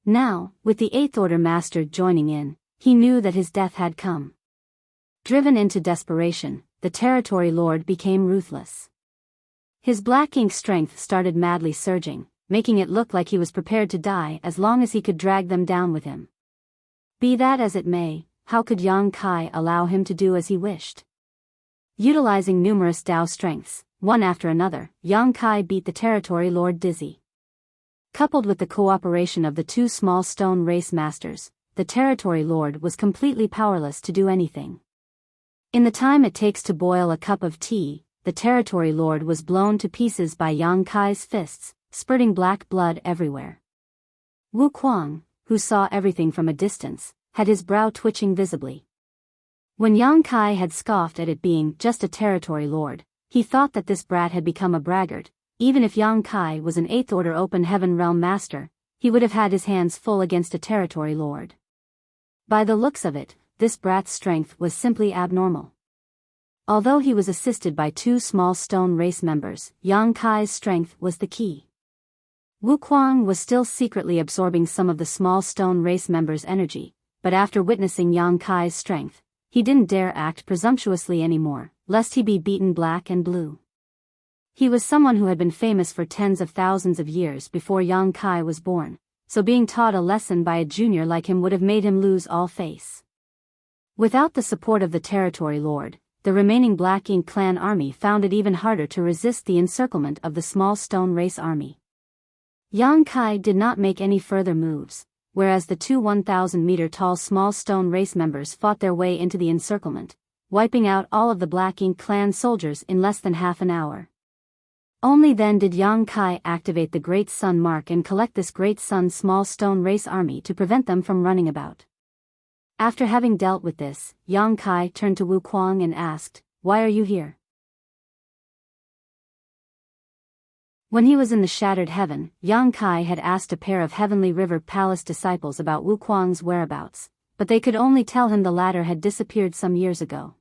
Now, with the 8th Order Master joining in, he knew that his death had come. Driven into desperation, the Territory Lord became ruthless. His black ink strength started madly surging, making it look like he was prepared to die as long as he could drag them down with him. Be that as it may, how could Yang Kai allow him to do as he wished? Utilizing numerous Dao strengths, one after another, Yang Kai beat the Territory Lord dizzy. Coupled with the cooperation of the two small stone race masters, the Territory Lord was completely powerless to do anything. In the time it takes to boil a cup of tea, the Territory Lord was blown to pieces by Yang Kai's fists, spurting black blood everywhere. Wu Kuang, who saw everything from a distance, had his brow twitching visibly. When Yang Kai had scoffed at it being just a Territory Lord, he thought that this brat had become a braggart. Even if Yang Kai was an 8th Order Open Heaven Realm Master, he would have had his hands full against a Territory Lord. By the looks of it, this brat's strength was simply abnormal. Although he was assisted by two small stone race members, Yang Kai's strength was the key. Wu Kuang was still secretly absorbing some of the small stone race members' energy, but after witnessing Yang Kai's strength, he didn't dare act presumptuously anymore, lest he be beaten black and blue. He was someone who had been famous for tens of thousands of years before Yang Kai was born, so being taught a lesson by a junior like him would have made him lose all face. Without the support of the Territory Lord, the remaining Black Ink clan army found it even harder to resist the encirclement of the small stone race army. Yang Kai did not make any further moves, whereas the two 1,000-meter-tall small stone race members fought their way into the encirclement, wiping out all of the Black Ink clan soldiers in less than half an hour. Only then did Yang Kai activate the Great Sun Mark and collect this Great Sun small stone race army to prevent them from running about. After having dealt with this, Yang Kai turned to Wu Kuang and asked, "Why are you here?" When he was in the Shattered Heaven, Yang Kai had asked a pair of Heavenly River Palace disciples about Wu Kuang's whereabouts, but they could only tell him the latter had disappeared some years ago.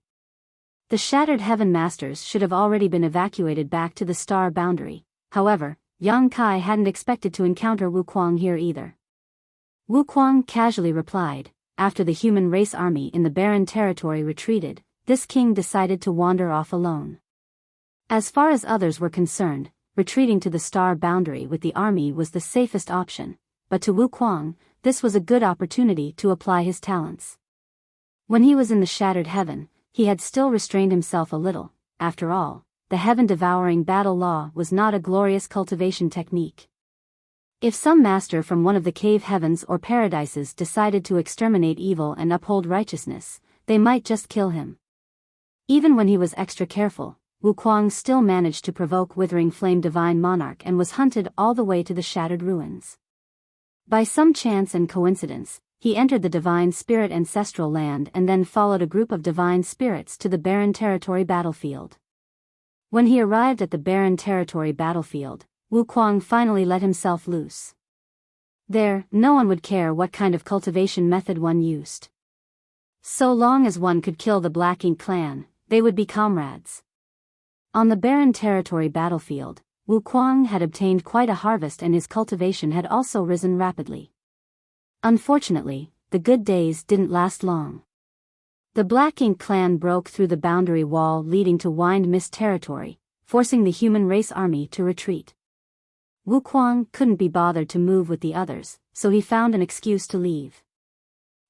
The Shattered Heaven Masters should have already been evacuated back to the star boundary. However, Yang Kai hadn't expected to encounter Wu Kuang here either. Wu Kuang casually replied, "After the human race army in the barren territory retreated, this king decided to wander off alone." As far as others were concerned, retreating to the star boundary with the army was the safest option, but to Wu Kuang, this was a good opportunity to apply his talents. When he was in the Shattered Heaven, he had still restrained himself a little. After all, the heaven-devouring battle law was not a glorious cultivation technique. If some master from one of the cave heavens or paradises decided to exterminate evil and uphold righteousness, they might just kill him. Even when he was extra careful, Wu Kuang still managed to provoke Withering Flame Divine Monarch and was hunted all the way to the Shattered Ruins. By some chance and coincidence, he entered the Divine Spirit Ancestral Land and then followed a group of Divine Spirits to the Barren Territory battlefield. When he arrived at the Barren Territory battlefield, Wu Kuang finally let himself loose. There, no one would care what kind of cultivation method one used. So long as one could kill the Black Ink clan, they would be comrades. On the Barren Territory battlefield, Wu Kuang had obtained quite a harvest and his cultivation had also risen rapidly. Unfortunately, the good days didn't last long. The Black Ink clan broke through the boundary wall leading to Wind Mist territory, forcing the human race army to retreat. Wu Kuang couldn't be bothered to move with the others, so he found an excuse to leave.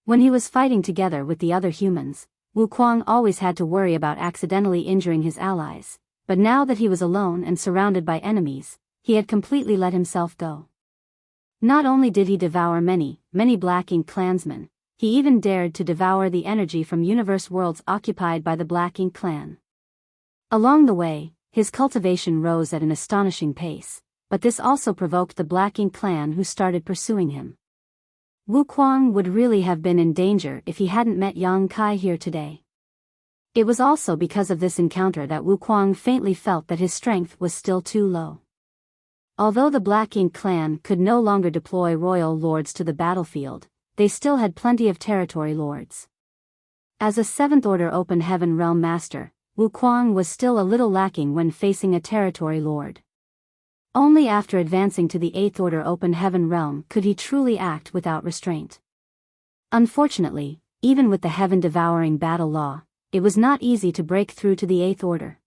When he was fighting together with the other humans, Wu Kuang always had to worry about accidentally injuring his allies, but now that he was alone and surrounded by enemies, he had completely let himself go. Not only did he devour many Black Ink clansmen, he even dared to devour the energy from universe worlds occupied by the Black Ink clan. Along the way, his cultivation rose at an astonishing pace, but this also provoked the Black Ink clan who started pursuing him. Wu Kuang would really have been in danger if he hadn't met Yang Kai here today. It was also because of this encounter that Wu Kuang faintly felt that his strength was still too low. Although the Black Ink clan could no longer deploy royal lords to the battlefield, they still had plenty of territory lords. As a 7th Order Open Heaven Realm Master, Wu Kuang was still a little lacking when facing a territory lord. Only after advancing to the 8th Order Open Heaven Realm could he truly act without restraint. Unfortunately, even with the heaven-devouring battle law, it was not easy to break through to the Eighth Order.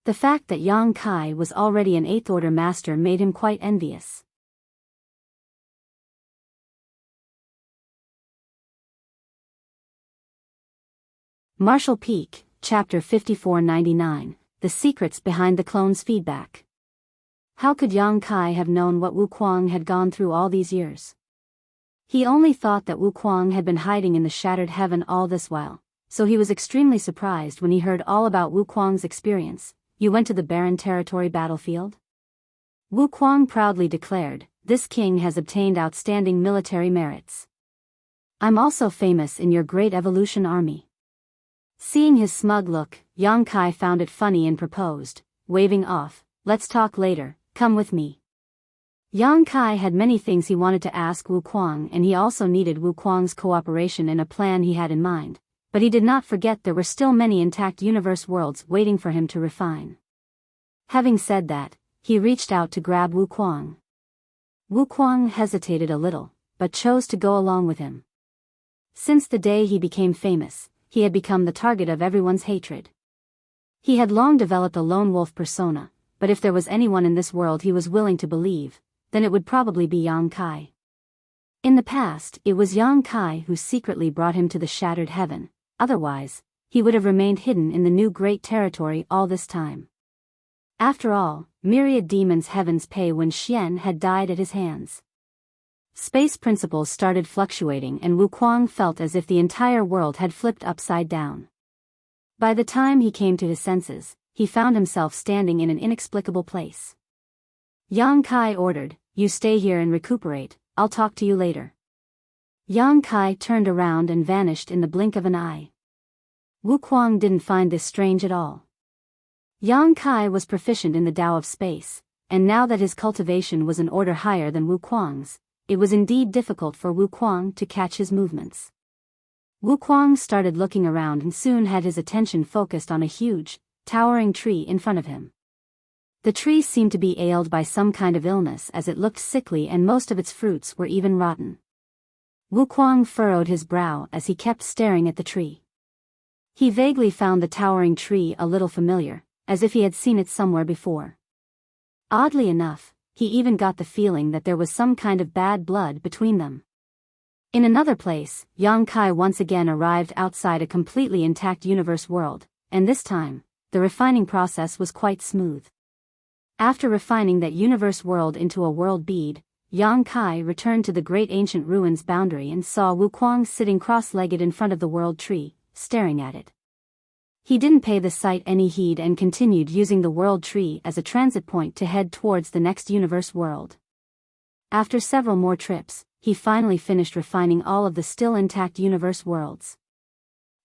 The fact that Yang Kai was already an Eighth Order master made him quite envious. Marshall Peak, Chapter 5499, The Secrets Behind the Clone's Feedback. How could Yang Kai have known what Wu Kuang had gone through all these years? He only thought that Wu Kuang had been hiding in the Shattered Heaven all this while, so he was extremely surprised when he heard all about Wu Kuang's experience. You went to the barren territory battlefield? Wu Kuang proudly declared, this king has obtained outstanding military merits. I'm also famous in your great evolution army. Seeing his smug look, Yang Kai found it funny and proposed, waving off, let's talk later, come with me. Yang Kai had many things he wanted to ask Wu Kuang, and he also needed Wu Kuang's cooperation in a plan he had in mind. But he did not forget there were still many intact universe worlds waiting for him to refine. Having said that, he reached out to grab Wu Kuang. Wu Kuang hesitated a little, but chose to go along with him. Since the day he became famous, he had become the target of everyone's hatred. He had long developed a lone wolf persona, but if there was anyone in this world he was willing to believe, then it would probably be Yang Kai. In the past, it was Yang Kai who secretly brought him to the Shattered Heaven. Otherwise, he would have remained hidden in the new great territory all this time. After all, myriad demons' heavens pay when Xian had died at his hands. Space principles started fluctuating and Wu Kuang felt as if the entire world had flipped upside down. By the time he came to his senses, he found himself standing in an inexplicable place. Yang Kai ordered, you stay here and recuperate, I'll talk to you later. Yang Kai turned around and vanished in the blink of an eye. Wu Kuang didn't find this strange at all. Yang Kai was proficient in the Tao of space, and now that his cultivation was an order higher than Wu Kuang's, it was indeed difficult for Wu Kuang to catch his movements. Wu Kuang started looking around and soon had his attention focused on a huge, towering tree in front of him. The tree seemed to be ailed by some kind of illness as it looked sickly and most of its fruits were even rotten. Wu Kuang furrowed his brow as he kept staring at the tree. He vaguely found the towering tree a little familiar, as if he had seen it somewhere before. Oddly enough, he even got the feeling that there was some kind of bad blood between them. In another place, Yang Kai once again arrived outside a completely intact universe world, and this time, the refining process was quite smooth. After refining that universe world into a world bead, Yang Kai returned to the great ancient ruins boundary and saw Wu Kuang sitting cross-legged in front of the world tree, staring at it. He didn't pay the sight any heed and continued using the world tree as a transit point to head towards the next universe world. After several more trips, he finally finished refining all of the still intact universe worlds.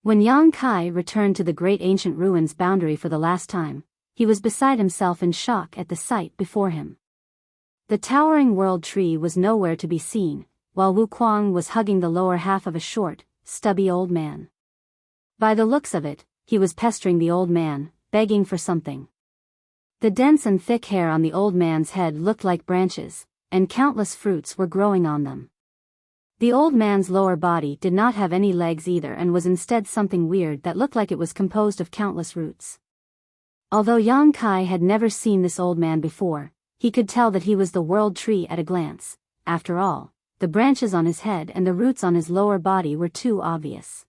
When Yang Kai returned to the great ancient ruins boundary for the last time, he was beside himself in shock at the sight before him. The towering world tree was nowhere to be seen, while Wu Kuang was hugging the lower half of a short, stubby old man. By the looks of it, he was pestering the old man, begging for something. The dense and thick hair on the old man's head looked like branches, and countless fruits were growing on them. The old man's lower body did not have any legs either and was instead something weird that looked like it was composed of countless roots. Although Yang Kai had never seen this old man before, he could tell that he was the world tree at a glance. After all, the branches on his head and the roots on his lower body were too obvious.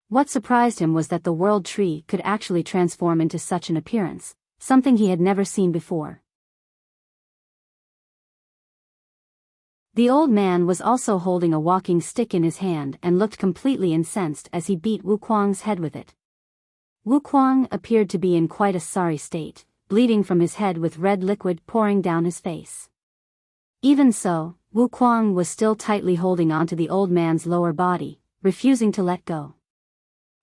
What surprised him was that the world tree could actually transform into such an appearance, something he had never seen before. The old man was also holding a walking stick in his hand and looked completely incensed as he beat Wu Kuang's head with it. Wu Kuang appeared to be in quite a sorry state, bleeding from his head with red liquid pouring down his face. Even so, Wu Kuang was still tightly holding onto the old man's lower body, refusing to let go.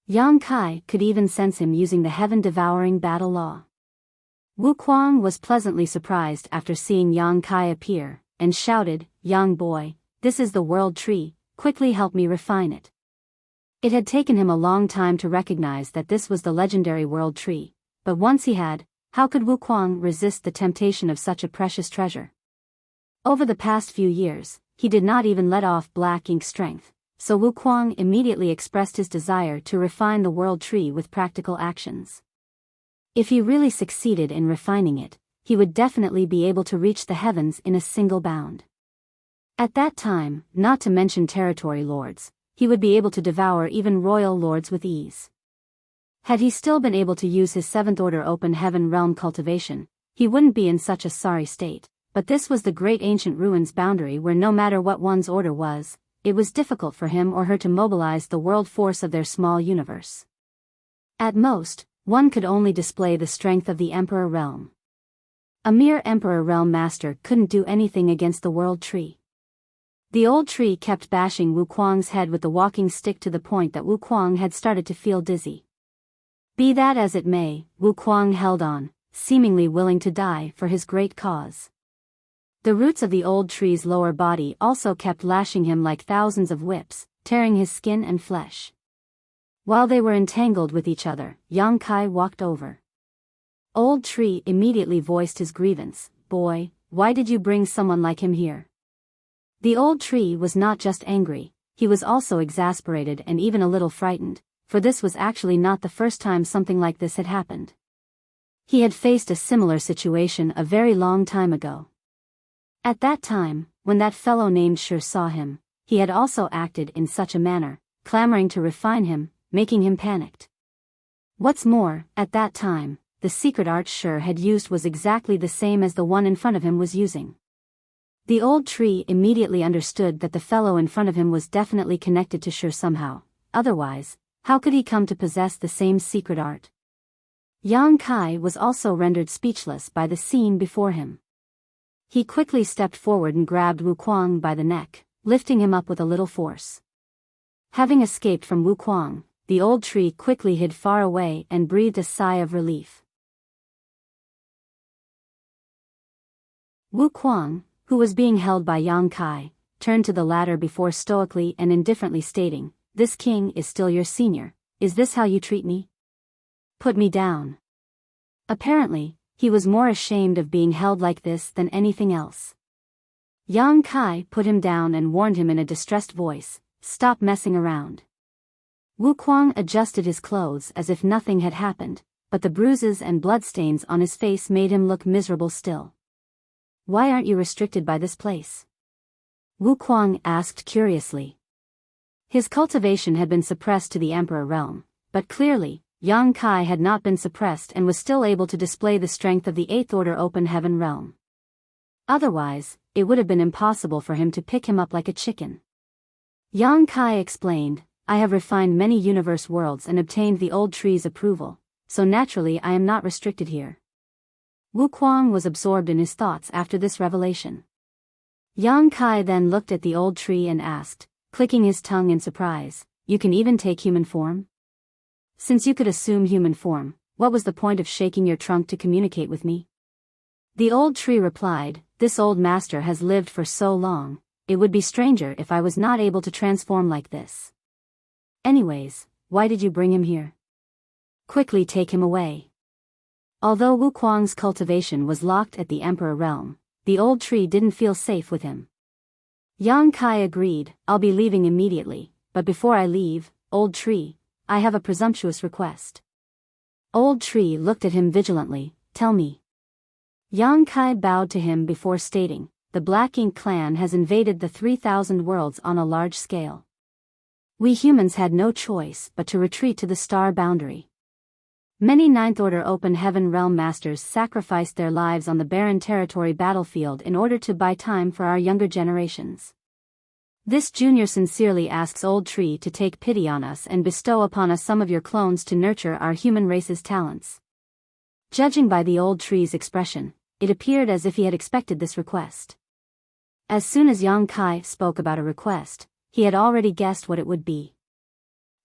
Yang Kai could even sense him using the heaven-devouring battle law. Wu Kuang was pleasantly surprised after seeing Yang Kai appear, and shouted, "Young boy, this is the world tree, quickly help me refine it." It had taken him a long time to recognize that this was the legendary world tree, but once he had, how could Wu Kuang resist the temptation of such a precious treasure? Over the past few years, he did not even let off black ink strength, so Wuquang immediately expressed his desire to refine the world tree with practical actions. If he really succeeded in refining it, he would definitely be able to reach the heavens in a single bound. At that time, not to mention territory lords, he would be able to devour even royal lords with ease. Had he still been able to use his 7th order open heaven realm cultivation, he wouldn't be in such a sorry state, but this was the great ancient ruins boundary where no matter what one's order was, it was difficult for him or her to mobilize the world force of their small universe. At most, one could only display the strength of the Emperor Realm. A mere Emperor Realm master couldn't do anything against the world tree. The old tree kept bashing Wuquang's head with the walking stick to the point that Wuquang had started to feel dizzy. Be that as it may, Wuquang held on, seemingly willing to die for his great cause. The roots of the old tree's lower body also kept lashing him like thousands of whips, tearing his skin and flesh. While they were entangled with each other, Yang Kai walked over. Old Tree immediately voiced his grievance. Boy, why did you bring someone like him here? The old tree was not just angry, he was also exasperated and even a little frightened, for this was actually not the first time something like this had happened. He had faced a similar situation a very long time ago. At that time, when that fellow named Shi saw him, he had also acted in such a manner, clamoring to refine him, making him panicked. What's more, at that time, the secret art Shi had used was exactly the same as the one in front of him was using. The old tree immediately understood that the fellow in front of him was definitely connected to Shi somehow, otherwise, how could he come to possess the same secret art? Yang Kai was also rendered speechless by the scene before him. He quickly stepped forward and grabbed Wuquang by the neck, lifting him up with a little force. Having escaped from Wuquang, the old tree quickly hid far away and breathed a sigh of relief. Wuquang, who was being held by Yang Kai, turned to the latter before stoically and indifferently stating, "This king is still your senior, is this how you treat me? Put me down." Apparently, he was more ashamed of being held like this than anything else. Yang Kai put him down and warned him in a distressed voice, "Stop messing around." Wuquang adjusted his clothes as if nothing had happened, but the bruises and bloodstains on his face made him look miserable still. "Why aren't you restricted by this place?" Wuquang asked curiously. His cultivation had been suppressed to the Emperor realm, but clearly, Yang Kai had not been suppressed and was still able to display the strength of the 8th order open heaven realm. Otherwise, it would have been impossible for him to pick him up like a chicken. Yang Kai explained, "I have refined many universe worlds and obtained the old tree's approval, so naturally I am not restricted here." Wuquang was absorbed in his thoughts after this revelation. Yang Kai then looked at the old tree and asked, clicking his tongue in surprise, "You can even take human form? Since you could assume human form, what was the point of shaking your trunk to communicate with me?" The old tree replied, "This old master has lived for so long, it would be stranger if I was not able to transform like this. Anyways, why did you bring him here? Quickly take him away." Although Wuquang's cultivation was locked at the Emperor realm, the old tree didn't feel safe with him. Yang Kai agreed, "I'll be leaving immediately, but before I leave, old tree, I have a presumptuous request." Old tree looked at him vigilantly, "Tell me." Yang Kai bowed to him before stating, "The Black Ink clan has invaded the 3,000 worlds on a large scale. We humans had no choice but to retreat to the star boundary. Many 9th Order Open Heaven Realm Masters sacrificed their lives on the barren territory battlefield in order to buy time for our younger generations. This junior sincerely asks Old Tree to take pity on us and bestow upon us some of your clones to nurture our human race's talents." Judging by the Old Tree's expression, it appeared as if he had expected this request. As soon as Yang Kai spoke about a request, he had already guessed what it would be.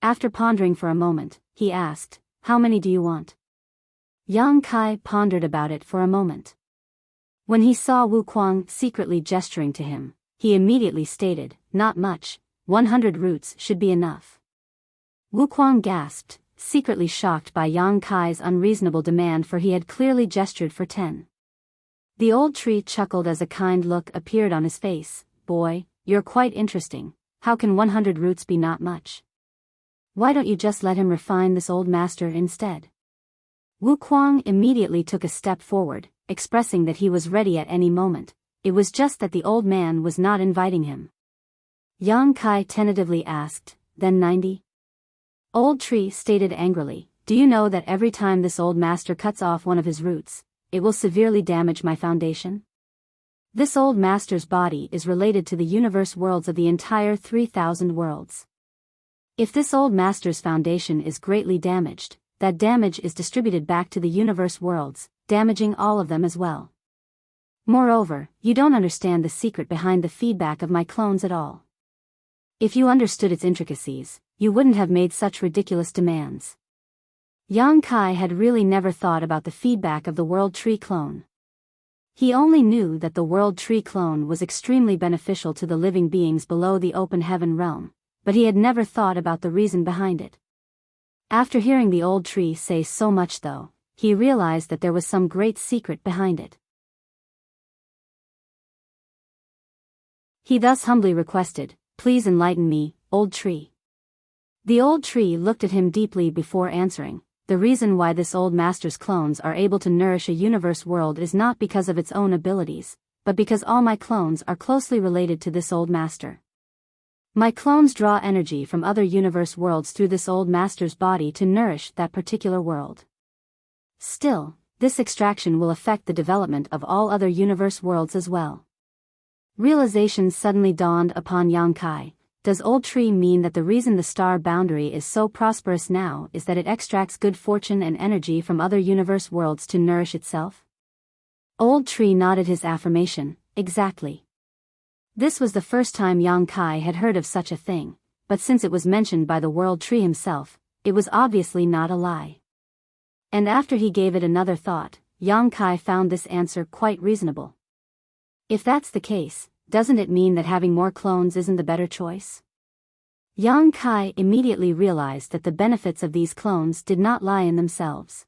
After pondering for a moment, he asked, "How many do you want?" Yang Kai pondered about it for a moment. When he saw Wuquang secretly gesturing to him, he immediately stated, "Not much, 100 roots should be enough." Wuquang gasped, secretly shocked by Yang Kai's unreasonable demand, for he had clearly gestured for 10. The old tree chuckled as a kind look appeared on his face. "Boy, you're quite interesting, how can 100 roots be not much? Why don't you just let him refine this old master instead? Wu Kuang immediately took a step forward, expressing that he was ready at any moment. It was just that the old man was not inviting him. Yang Kai tentatively asked, then 90? Old Tree stated angrily, do you know that every time this old master cuts off one of his roots, it will severely damage my foundation? This old master's body is related to the universe worlds of the entire 3,000 worlds. If this old master's foundation is greatly damaged, that damage is distributed back to the universe worlds, damaging all of them as well. Moreover, you don't understand the secret behind the feedback of my clones at all. If you understood its intricacies, you wouldn't have made such ridiculous demands. Yang Kai had really never thought about the feedback of the World Tree clone. He only knew that the World Tree clone was extremely beneficial to the living beings below the open heaven realm, but he had never thought about the reason behind it. After hearing the old tree say so much though, he realized that there was some great secret behind it. He thus humbly requested, please enlighten me, old tree. The old tree looked at him deeply before answering. The reason why this old master's clones are able to nourish a universe world is not because of its own abilities, but because all my clones are closely related to this old master. My clones draw energy from other universe worlds through this old master's body to nourish that particular world. Still, this extraction will affect the development of all other universe worlds as well. Realization suddenly dawned upon Yang Kai. Does old tree mean that the reason the star boundary is so prosperous now is that it extracts good fortune and energy from other universe worlds to nourish itself? Old tree nodded his affirmation, exactly. This was the first time Yang Kai had heard of such a thing, but since it was mentioned by the World Tree himself, it was obviously not a lie. And after he gave it another thought, Yang Kai found this answer quite reasonable. If that's the case, doesn't it mean that having more clones isn't the better choice? Yang Kai immediately realized that the benefits of these clones did not lie in themselves.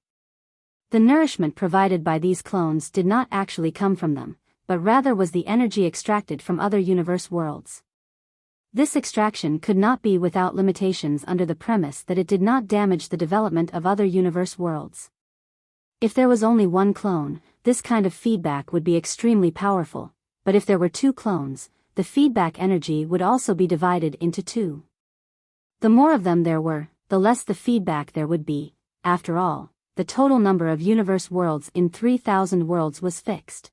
The nourishment provided by these clones did not actually come from them, but rather was the energy extracted from other universe worlds. This extraction could not be without limitations under the premise that it did not damage the development of other universe worlds. If there was only one clone, this kind of feedback would be extremely powerful. But if there were two clones, the feedback energy would also be divided into two. The more of them there were, the less the feedback there would be. After all, the total number of universe worlds in 3,000 worlds was fixed.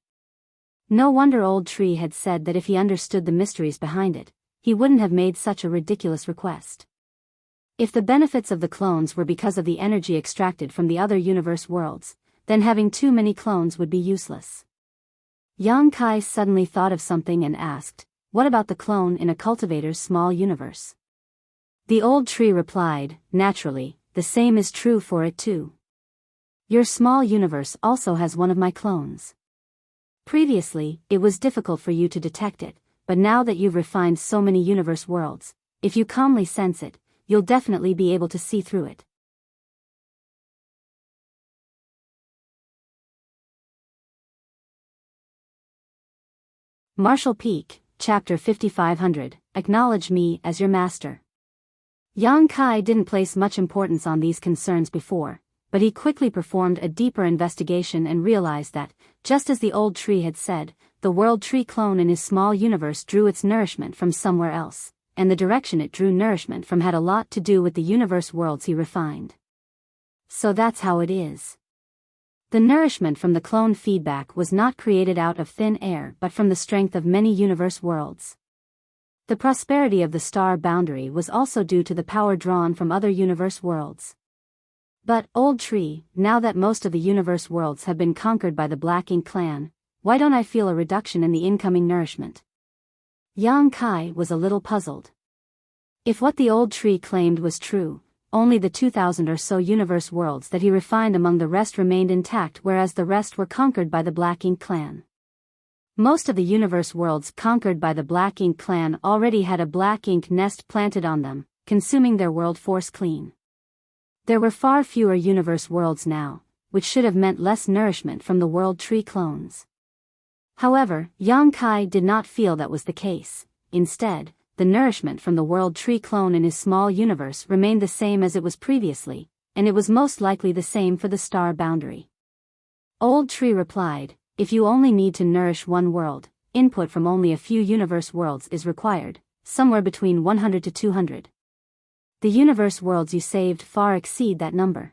No wonder Old Tree had said that if he understood the mysteries behind it, he wouldn't have made such a ridiculous request. If the benefits of the clones were because of the energy extracted from the other universe worlds, then having too many clones would be useless. Yang Kai suddenly thought of something and asked, what about the clone in a cultivator's small universe? The old tree replied, naturally, the same is true for it too. Your small universe also has one of my clones. Previously, it was difficult for you to detect it, but now that you've refined so many universe worlds, if you calmly sense it, you'll definitely be able to see through it. Martial Peak, Chapter 5500, Acknowledge me as your master. Yang Kai didn't place much importance on these concerns before, but he quickly performed a deeper investigation and realized that, just as the old tree had said, the World Tree clone in his small universe drew its nourishment from somewhere else, and the direction it drew nourishment from had a lot to do with the universe worlds he refined. So that's how it is. The nourishment from the clone feedback was not created out of thin air but from the strength of many universe worlds. The prosperity of the star boundary was also due to the power drawn from other universe worlds. But, Old Tree, now that most of the universe worlds have been conquered by the Black Ink clan, why don't I feel a reduction in the incoming nourishment? Yang Kai was a little puzzled. If what the Old Tree claimed was true, only the 2,000 or so universe worlds that he refined among the rest remained intact, whereas the rest were conquered by the Black Ink clan. Most of the universe worlds conquered by the Black Ink clan already had a black ink nest planted on them, consuming their world force clean. There were far fewer universe worlds now, which should have meant less nourishment from the World Tree clones. However, Yang Kai did not feel that was the case. Instead, the nourishment from the World Tree clone in his small universe remained the same as it was previously, and it was most likely the same for the star boundary. Old Tree replied, if you only need to nourish one world, input from only a few universe worlds is required, somewhere between 100 to 200. The universe worlds you saved far exceed that number.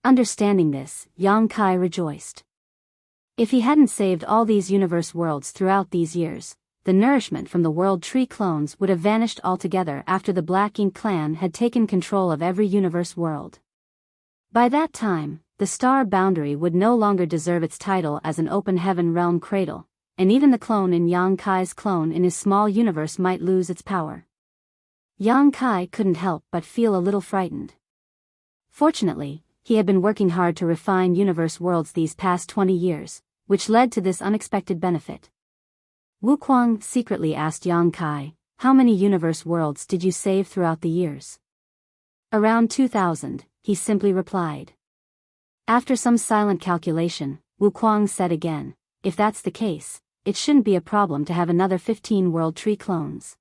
Understanding this, Yang Kai rejoiced. If he hadn't saved all these universe worlds throughout these years, the nourishment from the World Tree clones would have vanished altogether after the Black Ink clan had taken control of every universe world. By that time, the star boundary would no longer deserve its title as an open heaven realm cradle, and even the clone in Yang Kai's clone in his small universe might lose its power. Yang Kai couldn't help but feel a little frightened. Fortunately, he had been working hard to refine universe worlds these past 20 years, which led to this unexpected benefit. Wu Kuang secretly asked Yang Kai, how many universe worlds did you save throughout the years? Around 2,000, he simply replied. After some silent calculation, Wu Kuang said again, if that's the case, it shouldn't be a problem to have another 15 World Tree clones.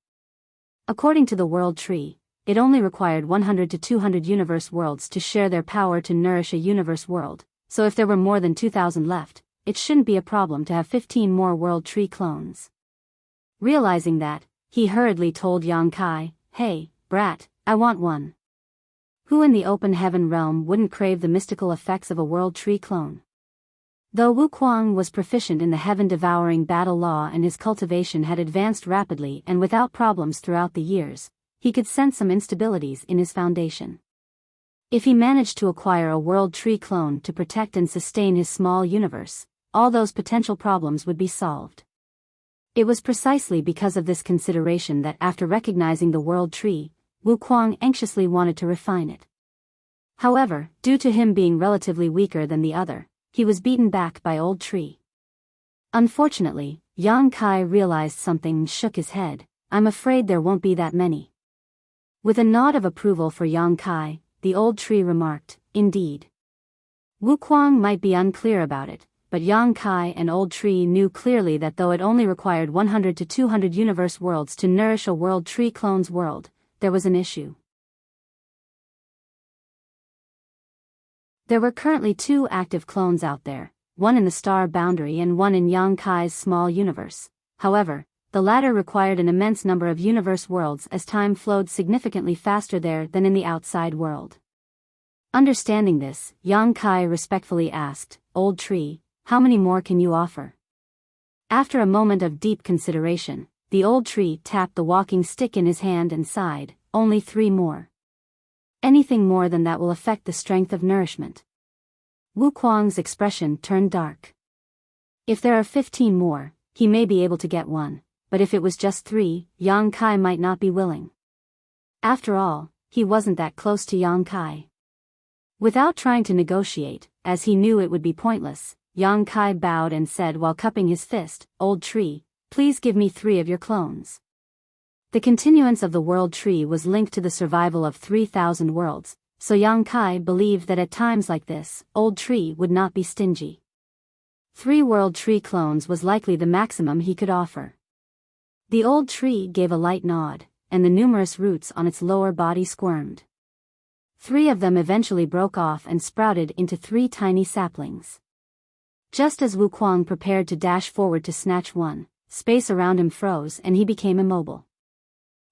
According to the World Tree, it only required 100 to 200 universe worlds to share their power to nourish a universe world, so if there were more than 2,000 left, it shouldn't be a problem to have 15 more World Tree clones. Realizing that, he hurriedly told Yang Kai, hey, brat, I want one. Who in the open heaven realm wouldn't crave the mystical effects of a World Tree clone? Though Wu Kuang was proficient in the heaven-devouring battle law and his cultivation had advanced rapidly and without problems throughout the years, he could sense some instabilities in his foundation. If he managed to acquire a World Tree clone to protect and sustain his small universe, all those potential problems would be solved. It was precisely because of this consideration that after recognizing the World Tree, Wu Kuang anxiously wanted to refine it. However, due to him being relatively weaker than the other, he was beaten back by Old Tree. Unfortunately, Yang Kai realized something and shook his head, I'm afraid there won't be that many. With a nod of approval for Yang Kai, the Old Tree remarked, indeed. Wu Kuang might be unclear about it, but Yang Kai and Old Tree knew clearly that though it only required 100 to 200 universe worlds to nourish a World Tree clone's world, there was an issue. There were currently 2 active clones out there, one in the star boundary and one in Yang Kai's small universe. However, the latter required an immense number of universe worlds as time flowed significantly faster there than in the outside world. Understanding this, Yang Kai respectfully asked, Old Tree, how many more can you offer? After a moment of deep consideration, the Old Tree tapped the walking stick in his hand and sighed, only 3 more. Anything more than that will affect the strength of nourishment. Wu Kuang's expression turned dark. If there are 15 more, he may be able to get one, but if it was just 3, Yang Kai might not be willing. After all, he wasn't that close to Yang Kai. Without trying to negotiate, as he knew it would be pointless, Yang Kai bowed and said while cupping his fist, Old Tree, please give me 3 of your clones. The continuance of the World Tree was linked to the survival of 3,000 worlds, so Yang Kai believed that at times like this, Old Tree would not be stingy. 3 World Tree clones was likely the maximum he could offer. The Old Tree gave a light nod, and the numerous roots on its lower body squirmed. 3 of them eventually broke off and sprouted into 3 tiny saplings. Just as Wu Kuang prepared to dash forward to snatch one, space around him froze and he became immobile.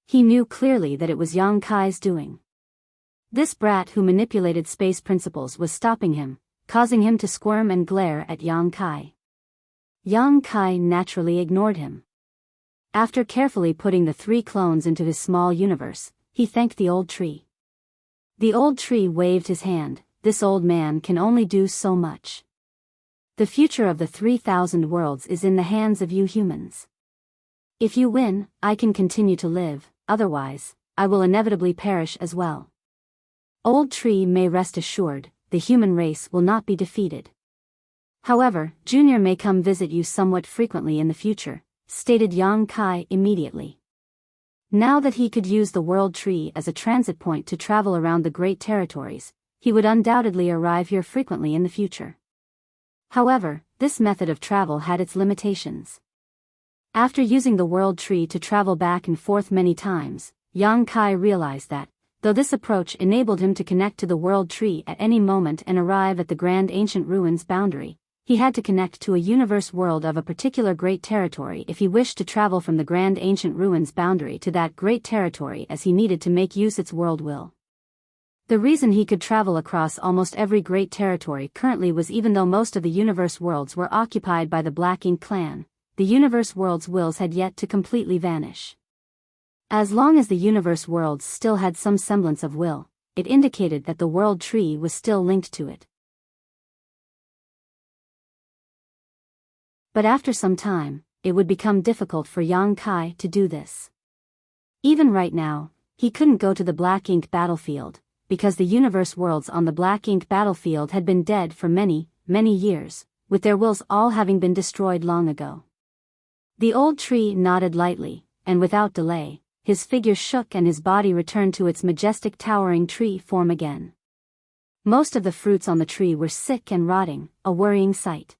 He knew clearly that it was Yang Kai's doing. This brat who manipulated space principles was stopping him, causing him to squirm and glare at Yang Kai. Yang Kai naturally ignored him. After carefully putting the 3 clones into his small universe, he thanked the Old Tree. The Old Tree waved his hand, this old man can only do so much. The future of the 3,000 worlds is in the hands of you humans. If you win, I can continue to live, otherwise, I will inevitably perish as well. Old Tree may rest assured, the human race will not be defeated. However, Junior may come visit you somewhat frequently in the future, stated Yang Kai immediately. Now that he could use the World Tree as a transit point to travel around the Great Territories, he would undoubtedly arrive here frequently in the future. However, this method of travel had its limitations. After using the world tree to travel back and forth many times, Yang Kai realized that, though this approach enabled him to connect to the world tree at any moment and arrive at the grand ancient ruins boundary, he had to connect to a universe world of a particular great territory if he wished to travel from the grand ancient ruins boundary to that great territory, as he needed to make use its world will. The reason he could travel across almost every great territory currently was even though most of the universe worlds were occupied by the Black Ink clan, the universe world's wills had yet to completely vanish. As long as the universe worlds still had some semblance of will, it indicated that the world tree was still linked to it. But after some time, it would become difficult for Yang Kai to do this. Even right now, he couldn't go to the Black Ink battlefield, because the universe worlds on the Black Ink battlefield had been dead for many, many years, with their wills all having been destroyed long ago. The old tree nodded lightly, and without delay, his figure shook and his body returned to its majestic towering tree form again. Most of the fruits on the tree were sick and rotting, a worrying sight.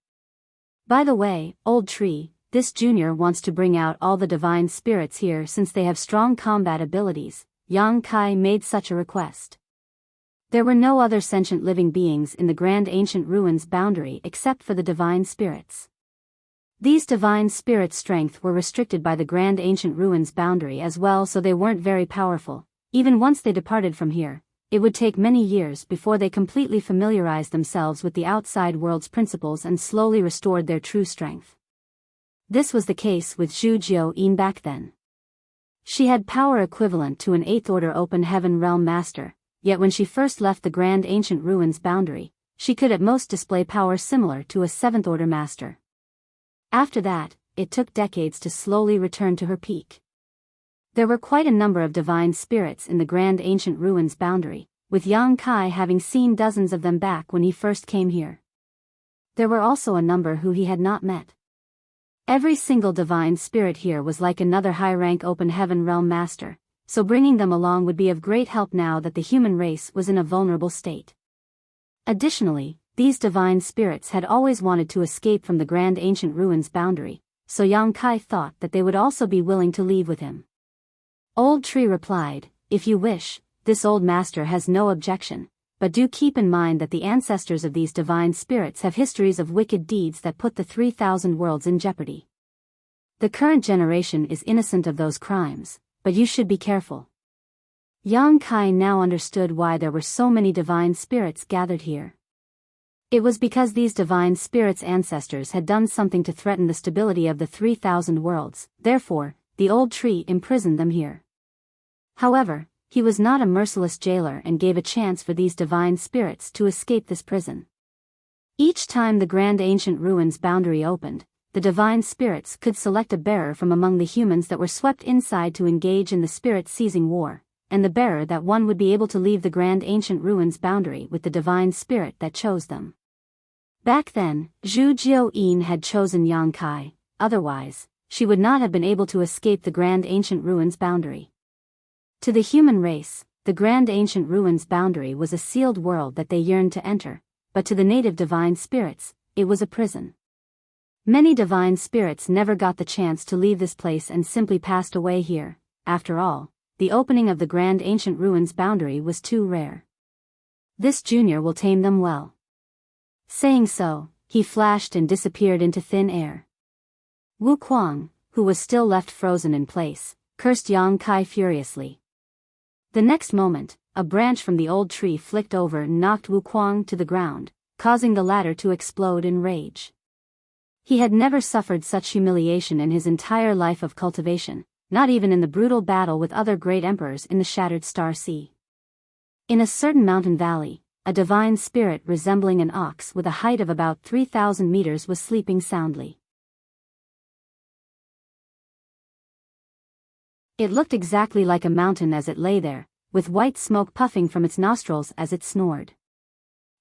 By the way, old tree, this junior wants to bring out all the divine spirits here since they have strong combat abilities. Yang Kai made such a request. There were no other sentient living beings in the grand ancient ruins boundary except for the divine spirits. These divine spirits' strength were restricted by the grand ancient ruins boundary as well, so they weren't very powerful. Even once they departed from here, it would take many years before they completely familiarized themselves with the outside world's principles and slowly restored their true strength. This was the case with Zhu Jiu-yin back then. She had power equivalent to an 8th order open heaven realm master, yet when she first left the grand ancient ruins boundary, she could at most display power similar to a 7th order master. After that, it took decades to slowly return to her peak. There were quite a number of divine spirits in the grand ancient ruins boundary, with Yang Kai having seen dozens of them back when he first came here. There were also a number who he had not met. Every single divine spirit here was like another high-rank open heaven realm master, so bringing them along would be of great help now that the human race was in a vulnerable state. Additionally, these divine spirits had always wanted to escape from the grand ancient ruins boundary, so Yang Kai thought that they would also be willing to leave with him. Old Tree replied, "If you wish, this old master has no objection, but do keep in mind that the ancestors of these divine spirits have histories of wicked deeds that put the 3,000 worlds in jeopardy. The current generation is innocent of those crimes, but you should be careful." Yang Kai now understood why there were so many divine spirits gathered here. It was because these divine spirits' ancestors had done something to threaten the stability of the 3,000 worlds, therefore, the old tree imprisoned them here. However, he was not a merciless jailer and gave a chance for these divine spirits to escape this prison. Each time the grand ancient ruins boundary opened, the divine spirits could select a bearer from among the humans that were swept inside to engage in the spirit-seizing war, and the bearer that won would be able to leave the grand ancient ruins boundary with the divine spirit that chose them. Back then, Zhu Jiu-yin had chosen Yang Kai, otherwise, she would not have been able to escape the grand ancient ruins boundary. To the human race, the grand ancient ruins boundary was a sealed world that they yearned to enter, but to the native divine spirits, it was a prison. Many divine spirits never got the chance to leave this place and simply passed away here. After all, the opening of the grand ancient ruins boundary was too rare. This junior will tame them well. Saying so, he flashed and disappeared into thin air. Wu Kuang, who was still left frozen in place, cursed Yang Kai furiously. The next moment, a branch from the old tree flicked over and knocked Wu Kuang to the ground, causing the latter to explode in rage. He had never suffered such humiliation in his entire life of cultivation, not even in the brutal battle with other great emperors in the Shattered Star Sea. In a certain mountain valley, a divine spirit resembling an ox with a height of about 3,000 meters was sleeping soundly. It looked exactly like a mountain as it lay there, with white smoke puffing from its nostrils as it snored.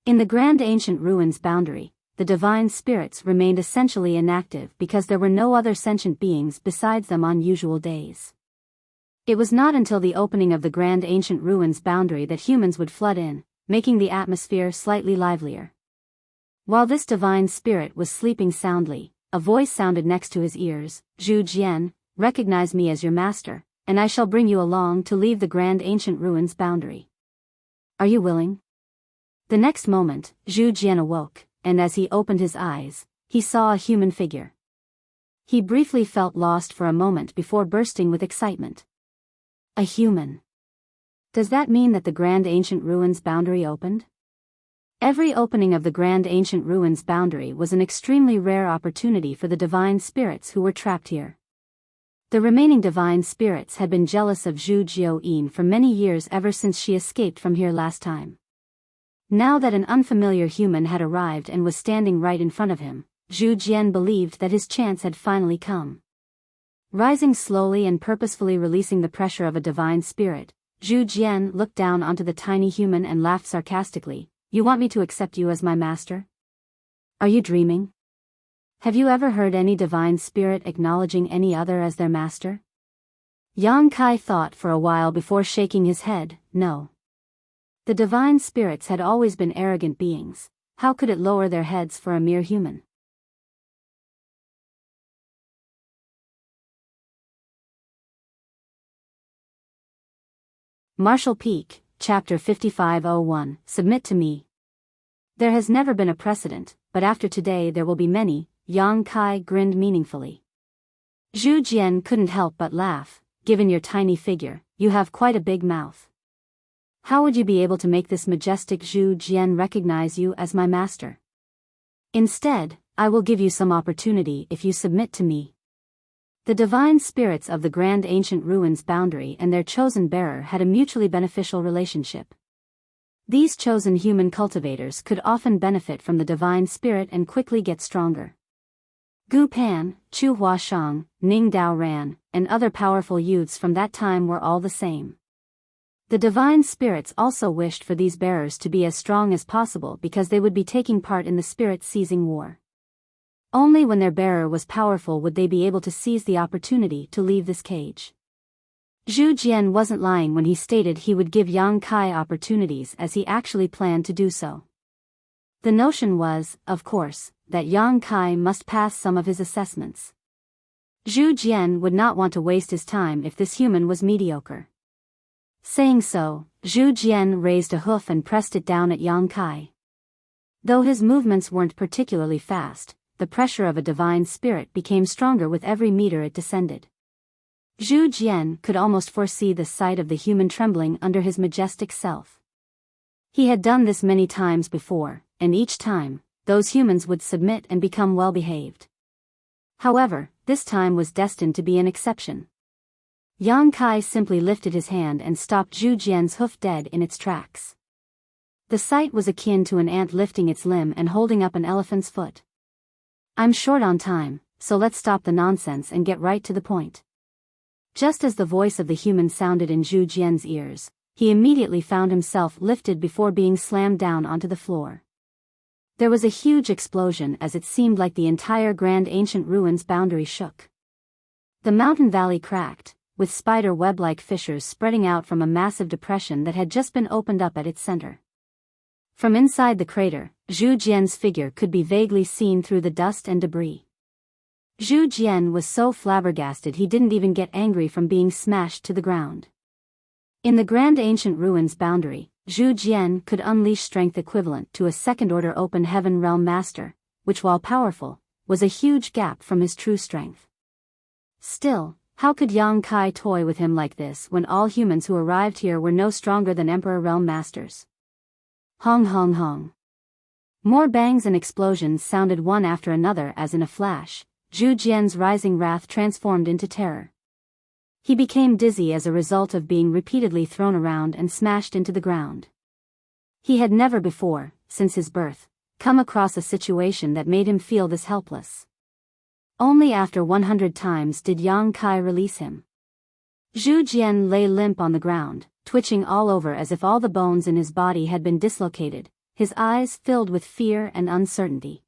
In the grand ancient ruins boundary, the divine spirits remained essentially inactive because there were no other sentient beings besides them on usual days. It was not until the opening of the grand ancient ruins boundary that humans would flood in, making the atmosphere slightly livelier. While this divine spirit was sleeping soundly, a voice sounded next to his ears. "Zhu Jian, recognize me as your master, and I shall bring you along to leave the grand ancient ruins boundary. Are you willing?" The next moment, Zhu Jian awoke, and as he opened his eyes, he saw a human figure. He briefly felt lost for a moment before bursting with excitement. A human. Does that mean that the grand ancient ruins boundary opened? Every opening of the grand ancient ruins boundary was an extremely rare opportunity for the divine spirits who were trapped here. The remaining divine spirits had been jealous of Zhu Jiaoyin for many years, ever since she escaped from here last time. Now that an unfamiliar human had arrived and was standing right in front of him, Zhu Jian believed that his chance had finally come. Rising slowly and purposefully releasing the pressure of a divine spirit, Zhu Jian looked down onto the tiny human and laughed sarcastically. "You want me to accept you as my master? Are you dreaming? Have you ever heard any divine spirit acknowledging any other as their master?" Yang Kai thought for a while before shaking his head. No. The divine spirits had always been arrogant beings. How could it lower their heads for a mere human? Martial Peak, Chapter 5501, Submit to me. There has never been a precedent, but after today there will be many. Yang Kai grinned meaningfully. Zhu Jian couldn't help but laugh. "Given your tiny figure, you have quite a big mouth. How would you be able to make this majestic Zhu Jian recognize you as my master? Instead, I will give you some opportunity if you submit to me." The divine spirits of the grand ancient ruins boundary and their chosen bearer had a mutually beneficial relationship. These chosen human cultivators could often benefit from the divine spirit and quickly get stronger. Gu Pan, Chu Huashang, Ning Dao Ran, and other powerful youths from that time were all the same. The divine spirits also wished for these bearers to be as strong as possible because they would be taking part in the spirit-seizing war. Only when their bearer was powerful would they be able to seize the opportunity to leave this cage. Zhu Jian wasn't lying when he stated he would give Yang Kai opportunities, as he actually planned to do so. The notion was, of course, that Yang Kai must pass some of his assessments. Zhu Jian would not want to waste his time if this human was mediocre. Saying so, Zhu Jian raised a hoof and pressed it down at Yang Kai. Though his movements weren't particularly fast, the pressure of a divine spirit became stronger with every meter it descended. Zhu Jian could almost foresee the sight of the human trembling under his majestic self. He had done this many times before, and each time, those humans would submit and become well-behaved. However, this time was destined to be an exception. Yang Kai simply lifted his hand and stopped Zhu Jian's hoof dead in its tracks. The sight was akin to an ant lifting its limb and holding up an elephant's foot. "I'm short on time, so let's stop the nonsense and get right to the point." Just as the voice of the human sounded in Zhu Jian's ears, he immediately found himself lifted before being slammed down onto the floor. There was a huge explosion as it seemed like the entire grand ancient ruins boundary shook. The mountain valley cracked, with spider web-like fissures spreading out from a massive depression that had just been opened up at its center. From inside the crater, Zhu Jian's figure could be vaguely seen through the dust and debris. Zhu Jian was so flabbergasted he didn't even get angry from being smashed to the ground. In the grand ancient ruins boundary, Zhu Jian could unleash strength equivalent to a second-order open heaven realm master, which while powerful, was a huge gap from his true strength. Still, how could Yang Kai toy with him like this when all humans who arrived here were no stronger than Emperor Realm Masters? Hong hong hong. More bangs and explosions sounded one after another as in a flash, Zhu Jian's rising wrath transformed into terror. He became dizzy as a result of being repeatedly thrown around and smashed into the ground. He had never before, since his birth, come across a situation that made him feel this helpless. Only after 100 times did Yang Kai release him. Zhu Jian lay limp on the ground, twitching all over as if all the bones in his body had been dislocated, his eyes filled with fear and uncertainty.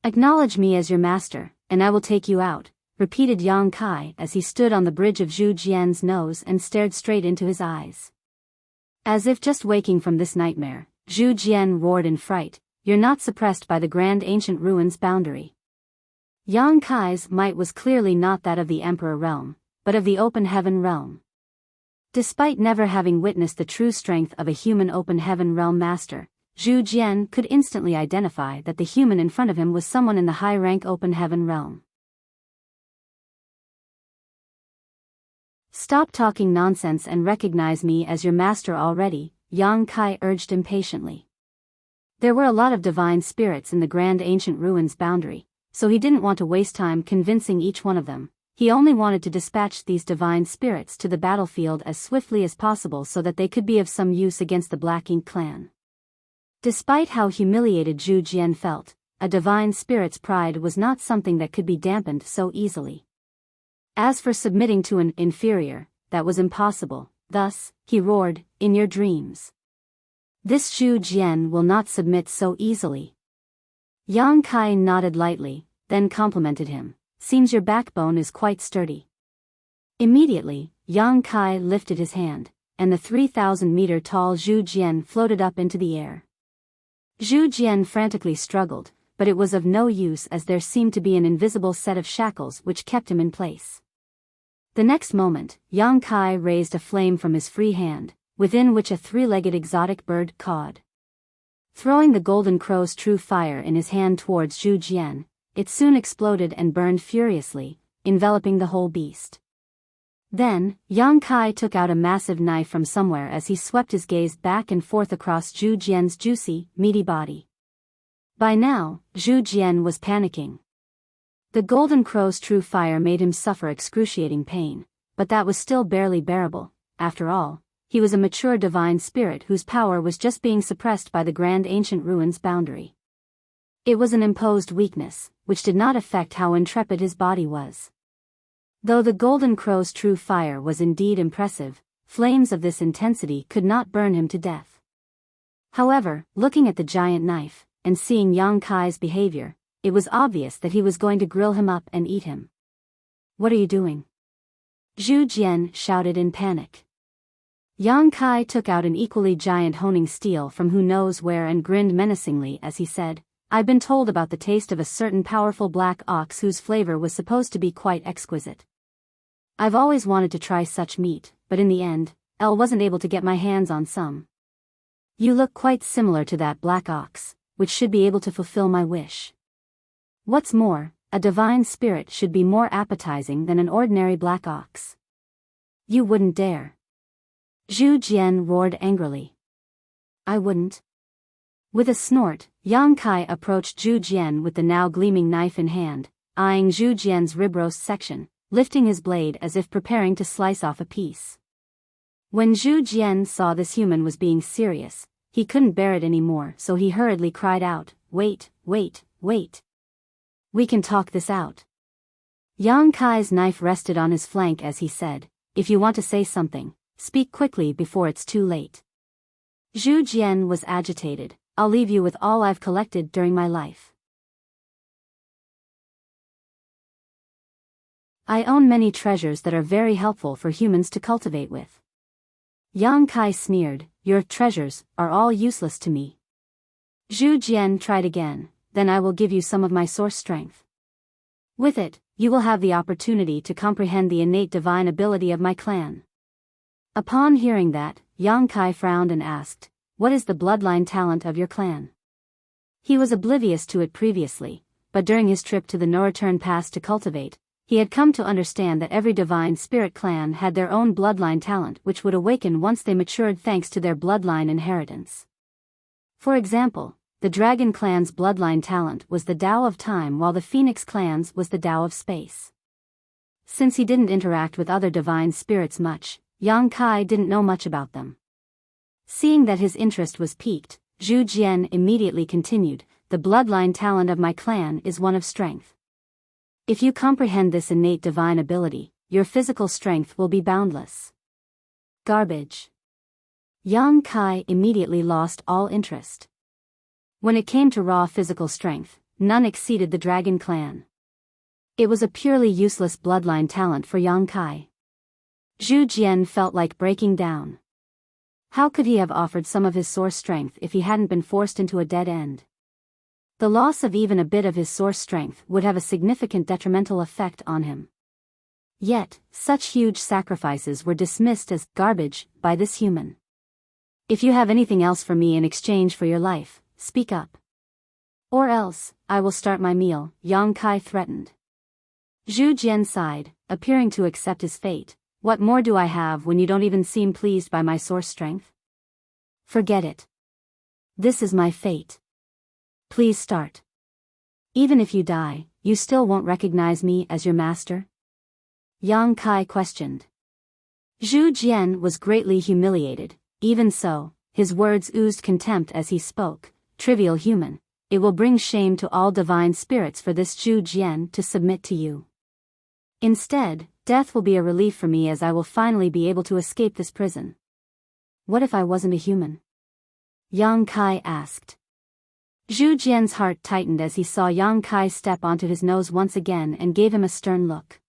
"Acknowledge me as your master, and I will take you out," repeated Yang Kai as he stood on the bridge of Zhu Jian's nose and stared straight into his eyes. As if just waking from this nightmare, Zhu Jian roared in fright, "You're not suppressed by the grand ancient ruins boundary. Yang Kai's might was clearly not that of the Emperor realm, but of the open heaven realm. Despite never having witnessed the true strength of a human open heaven realm master, Zhu Jian could instantly identify that the human in front of him was someone in the high-rank open heaven realm. "Stop talking nonsense and recognize me as your master already," Yang Kai urged impatiently. There were a lot of divine spirits in the grand ancient ruins boundary, so he didn't want to waste time convincing each one of them. He only wanted to dispatch these divine spirits to the battlefield as swiftly as possible so that they could be of some use against the Black Ink clan. Despite how humiliated Zhu Jian felt, a divine spirit's pride was not something that could be dampened so easily. As for submitting to an inferior, that was impossible. Thus, he roared, "In your dreams. This Zhu Jian will not submit so easily." Yang Kai nodded lightly, then complimented him. "Seems your backbone is quite sturdy." Immediately, Yang Kai lifted his hand, and the 3,000-meter tall Zhu Jian floated up into the air. Zhu Jian frantically struggled, but it was of no use as there seemed to be an invisible set of shackles which kept him in place. The next moment, Yang Kai raised a flame from his free hand, within which a three-legged exotic bird cawed. Throwing the golden crow's true fire in his hand towards Zhu Jian, it soon exploded and burned furiously, enveloping the whole beast. Then, Yang Kai took out a massive knife from somewhere as he swept his gaze back and forth across Zhu Jian's juicy, meaty body. By now, Zhu Jian was panicking. The golden crow's true fire made him suffer excruciating pain, but that was still barely bearable. After all, he was a mature divine spirit whose power was just being suppressed by the grand ancient ruins boundary. It was an imposed weakness, which did not affect how intrepid his body was. Though the golden crow's true fire was indeed impressive, flames of this intensity could not burn him to death. However, looking at the giant knife, and seeing Yang Kai's behavior, it was obvious that he was going to grill him up and eat him. "What are you doing?" Zhu Jian shouted in panic. Yang Kai took out an equally giant honing steel from who knows where and grinned menacingly as he said, "I've been told about the taste of a certain powerful black ox whose flavor was supposed to be quite exquisite. I've always wanted to try such meat, but in the end, wasn't able to get my hands on some. You look quite similar to that black ox, which should be able to fulfill my wish. What's more, a divine spirit should be more appetizing than an ordinary black ox. You wouldn't dare." Zhu Jian roared angrily. "I wouldn't." With a snort, Yang Kai approached Zhu Jian with the now gleaming knife in hand, eyeing Zhu Jian's rib roast section, lifting his blade as if preparing to slice off a piece. When Zhu Jian saw this human was being serious, he couldn't bear it anymore, so he hurriedly cried out, "Wait, wait, wait. We can talk this out." Yang Kai's knife rested on his flank as he said, "If you want to say something, speak quickly before it's too late." Zhu Jian was agitated. "I'll leave you with all I've collected during my life. I own many treasures that are very helpful for humans to cultivate with." Yang Kai sneered, "Your treasures are all useless to me." Zhu Jian tried again, "Then I will give you some of my source strength. With it, you will have the opportunity to comprehend the innate divine ability of my clan." Upon hearing that, Yang Kai frowned and asked, "What is the bloodline talent of your clan?" He was oblivious to it previously, but during his trip to the No-Return Pass to cultivate, he had come to understand that every divine spirit clan had their own bloodline talent which would awaken once they matured thanks to their bloodline inheritance. For example, the Dragon clan's bloodline talent was the Tao of Time while the Phoenix clan's was the Tao of Space. Since he didn't interact with other divine spirits much, Yang Kai didn't know much about them. Seeing that his interest was piqued, Zhu Jian immediately continued, "The bloodline talent of my clan is one of strength. If you comprehend this innate divine ability, your physical strength will be boundless." Garbage. Yang Kai immediately lost all interest. When it came to raw physical strength, none exceeded the Dragon clan. It was a purely useless bloodline talent for Yang Kai. Zhu Jian felt like breaking down. How could he have offered some of his source strength if he hadn't been forced into a dead end? The loss of even a bit of his source strength would have a significant detrimental effect on him. Yet, such huge sacrifices were dismissed as garbage by this human. If you have anything else for me in exchange for your life, speak up. Or else, I will start my meal, Yang Kai threatened. Zhu Jian sighed, appearing to accept his fate. What more do I have when you don't even seem pleased by my source strength? Forget it. This is my fate. Please start. Even if you die, you still won't recognize me as your master? Yang Kai questioned. Zhu Jian was greatly humiliated. Even so, his words oozed contempt as he spoke. Trivial human, it will bring shame to all divine spirits for this Zhu Jian to submit to you. Instead, death will be a relief for me as I will finally be able to escape this prison. What if I wasn't a human? Yang Kai asked. Zhu Jian's heart tightened as he saw Yang Kai step onto his nose once again and gave him a stern look.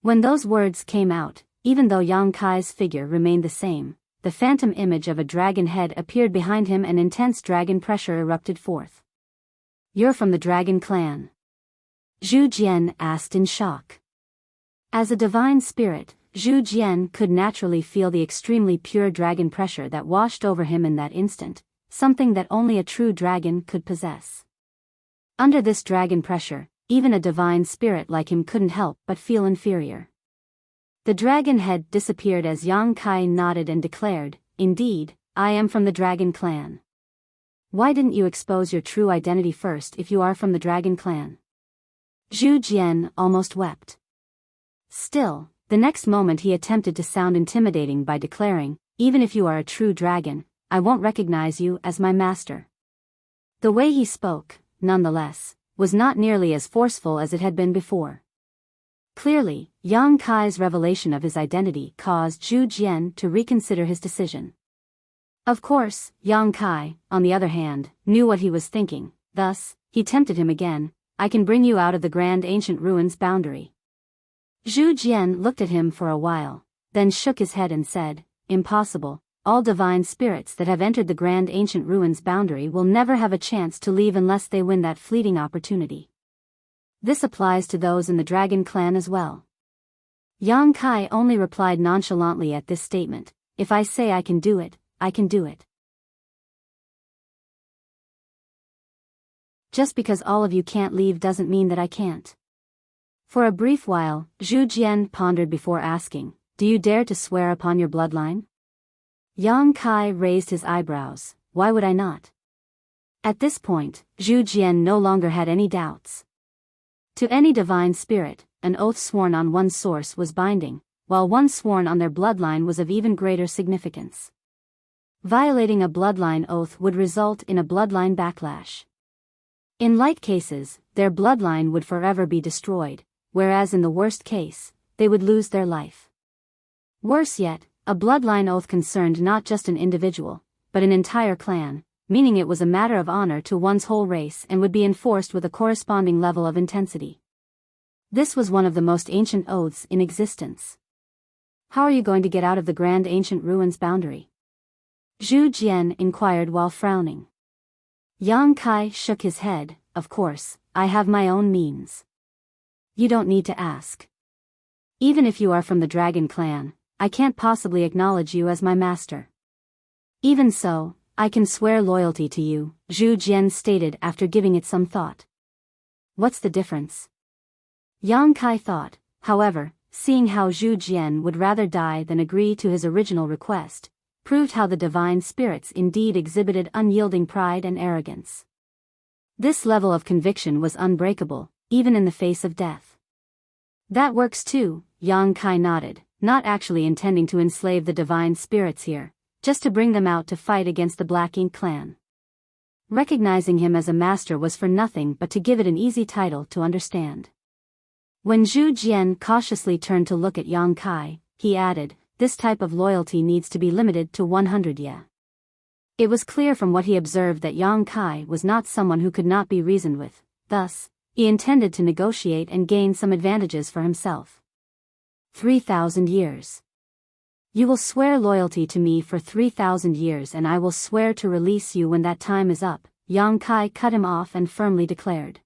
When those words came out, even though Yang Kai's figure remained the same, the phantom image of a dragon head appeared behind him and intense dragon pressure erupted forth. You're from the dragon clan? Zhu Jian asked in shock. As a divine spirit, Zhu Jian could naturally feel the extremely pure dragon pressure that washed over him in that instant, something that only a true dragon could possess. Under this dragon pressure, even a divine spirit like him couldn't help but feel inferior. The dragon head disappeared as Yang Kai nodded and declared, "Indeed, I am from the dragon clan." Why didn't you expose your true identity first if you are from the dragon clan? Zhu Jian almost wept. Still, the next moment he attempted to sound intimidating by declaring, "Even if you are a true dragon, I won't recognize you as my master." The way he spoke, nonetheless, was not nearly as forceful as it had been before. Clearly, Yang Kai's revelation of his identity caused Zhu Jian to reconsider his decision. Of course, Yang Kai, on the other hand, knew what he was thinking, thus, he tempted him again, "I can bring you out of the grand ancient ruins boundary." Zhu Jian looked at him for a while, then shook his head and said, "Impossible, all divine spirits that have entered the grand ancient ruins boundary will never have a chance to leave unless they win that fleeting opportunity. This applies to those in the dragon clan as well." Yang Kai only replied nonchalantly at this statement, "If I say I can do it, I can do it. Just because all of you can't leave doesn't mean that I can't." For a brief while, Zhu Jian pondered before asking, "Do you dare to swear upon your bloodline?" Yang Kai raised his eyebrows, "Why would I not?" At this point, Zhu Jian no longer had any doubts. To any divine spirit, an oath sworn on one's source was binding, while one sworn on their bloodline was of even greater significance. Violating a bloodline oath would result in a bloodline backlash. In like cases, their bloodline would forever be destroyed, whereas in the worst case, they would lose their life. Worse yet, a bloodline oath concerned not just an individual, but an entire clan, meaning it was a matter of honor to one's whole race and would be enforced with a corresponding level of intensity. This was one of the most ancient oaths in existence. "How are you going to get out of the grand ancient ruins boundary?" Zhu Jian inquired while frowning. Yang Kai shook his head, "Of course, I have my own means. You don't need to ask. Even if you are from the dragon clan, I can't possibly acknowledge you as my master. Even so, I can swear loyalty to you," Zhu Jian stated after giving it some thought. "What's the difference?" Yang Kai thought, however, seeing how Zhu Jian would rather die than agree to his original request, proved how the divine spirits indeed exhibited unyielding pride and arrogance. This level of conviction was unbreakable, even in the face of death. "That works too," Yang Kai nodded, not actually intending to enslave the divine spirits here, just to bring them out to fight against the Black Ink clan. Recognizing him as a master was for nothing but to give it an easy title to understand. When Zhu Jian cautiously turned to look at Yang Kai, he added, "This type of loyalty needs to be limited to 100 ye." It was clear from what he observed that Yang Kai was not someone who could not be reasoned with, thus, he intended to negotiate and gain some advantages for himself. 3,000 years. "You will swear loyalty to me for 3,000 years and I will swear to release you when that time is up," Yang Kai cut him off and firmly declared.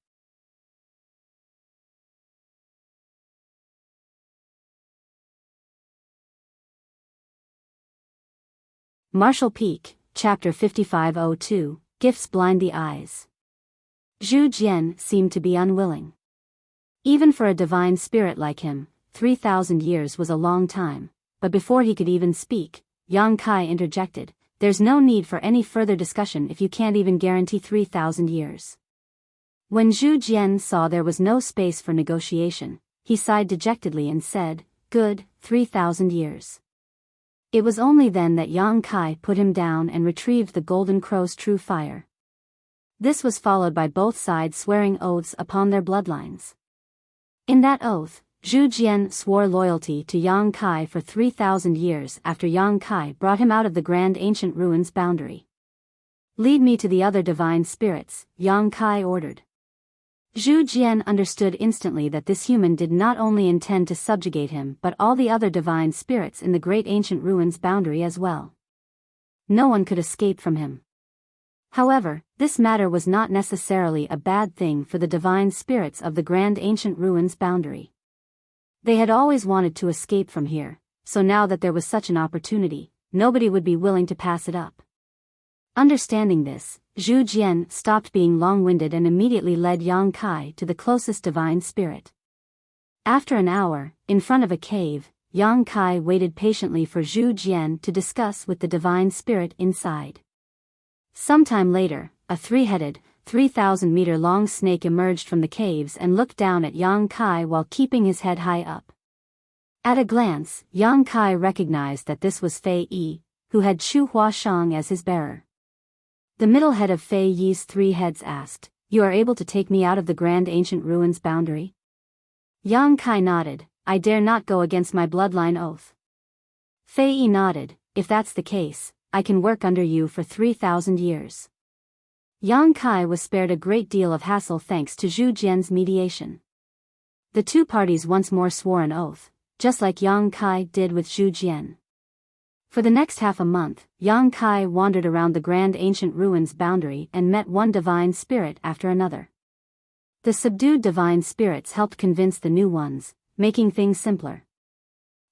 Martial Peak, Chapter 5502, Gifts Blind the Eyes. Zhu Jian seemed to be unwilling. Even for a divine spirit like him, 3,000 years was a long time, but before he could even speak, Yang Kai interjected, "There's no need for any further discussion if you can't even guarantee 3,000 years. When Zhu Jian saw there was no space for negotiation, he sighed dejectedly and said, "Good, 3,000 years. It was only then that Yang Kai put him down and retrieved the Golden Crow's true fire. This was followed by both sides swearing oaths upon their bloodlines. In that oath, Zhu Jian swore loyalty to Yang Kai for 3,000 years after Yang Kai brought him out of the Grand Ancient Ruins boundary. "Lead me to the other divine spirits," Yang Kai ordered. Zhu Jian understood instantly that this human did not only intend to subjugate him but all the other divine spirits in the Great Ancient Ruins boundary as well. No one could escape from him. However, this matter was not necessarily a bad thing for the divine spirits of the Grand Ancient Ruins boundary. They had always wanted to escape from here, so now that there was such an opportunity, nobody would be willing to pass it up. Understanding this, Zhu Jian stopped being long-winded and immediately led Yang Kai to the closest divine spirit. After an hour, in front of a cave, Yang Kai waited patiently for Zhu Jian to discuss with the divine spirit inside. Sometime later, a three-headed, 3,000-meter-long snake emerged from the caves and looked down at Yang Kai while keeping his head high up. At a glance, Yang Kai recognized that this was Fei Yi, who had Chu Huashang as his bearer. The middle head of Fei Yi's three heads asked, "You are able to take me out of the Grand Ancient Ruins boundary?" Yang Kai nodded, "I dare not go against my bloodline oath." Fei Yi nodded, "If that's the case, I can work under you for 3,000 years. Yang Kai was spared a great deal of hassle thanks to Zhu Jian's mediation. The two parties once more swore an oath, just like Yang Kai did with Zhu Jian. For the next half a month, Yang Kai wandered around the Grand Ancient Ruins boundary and met one divine spirit after another. The subdued divine spirits helped convince the new ones, making things simpler.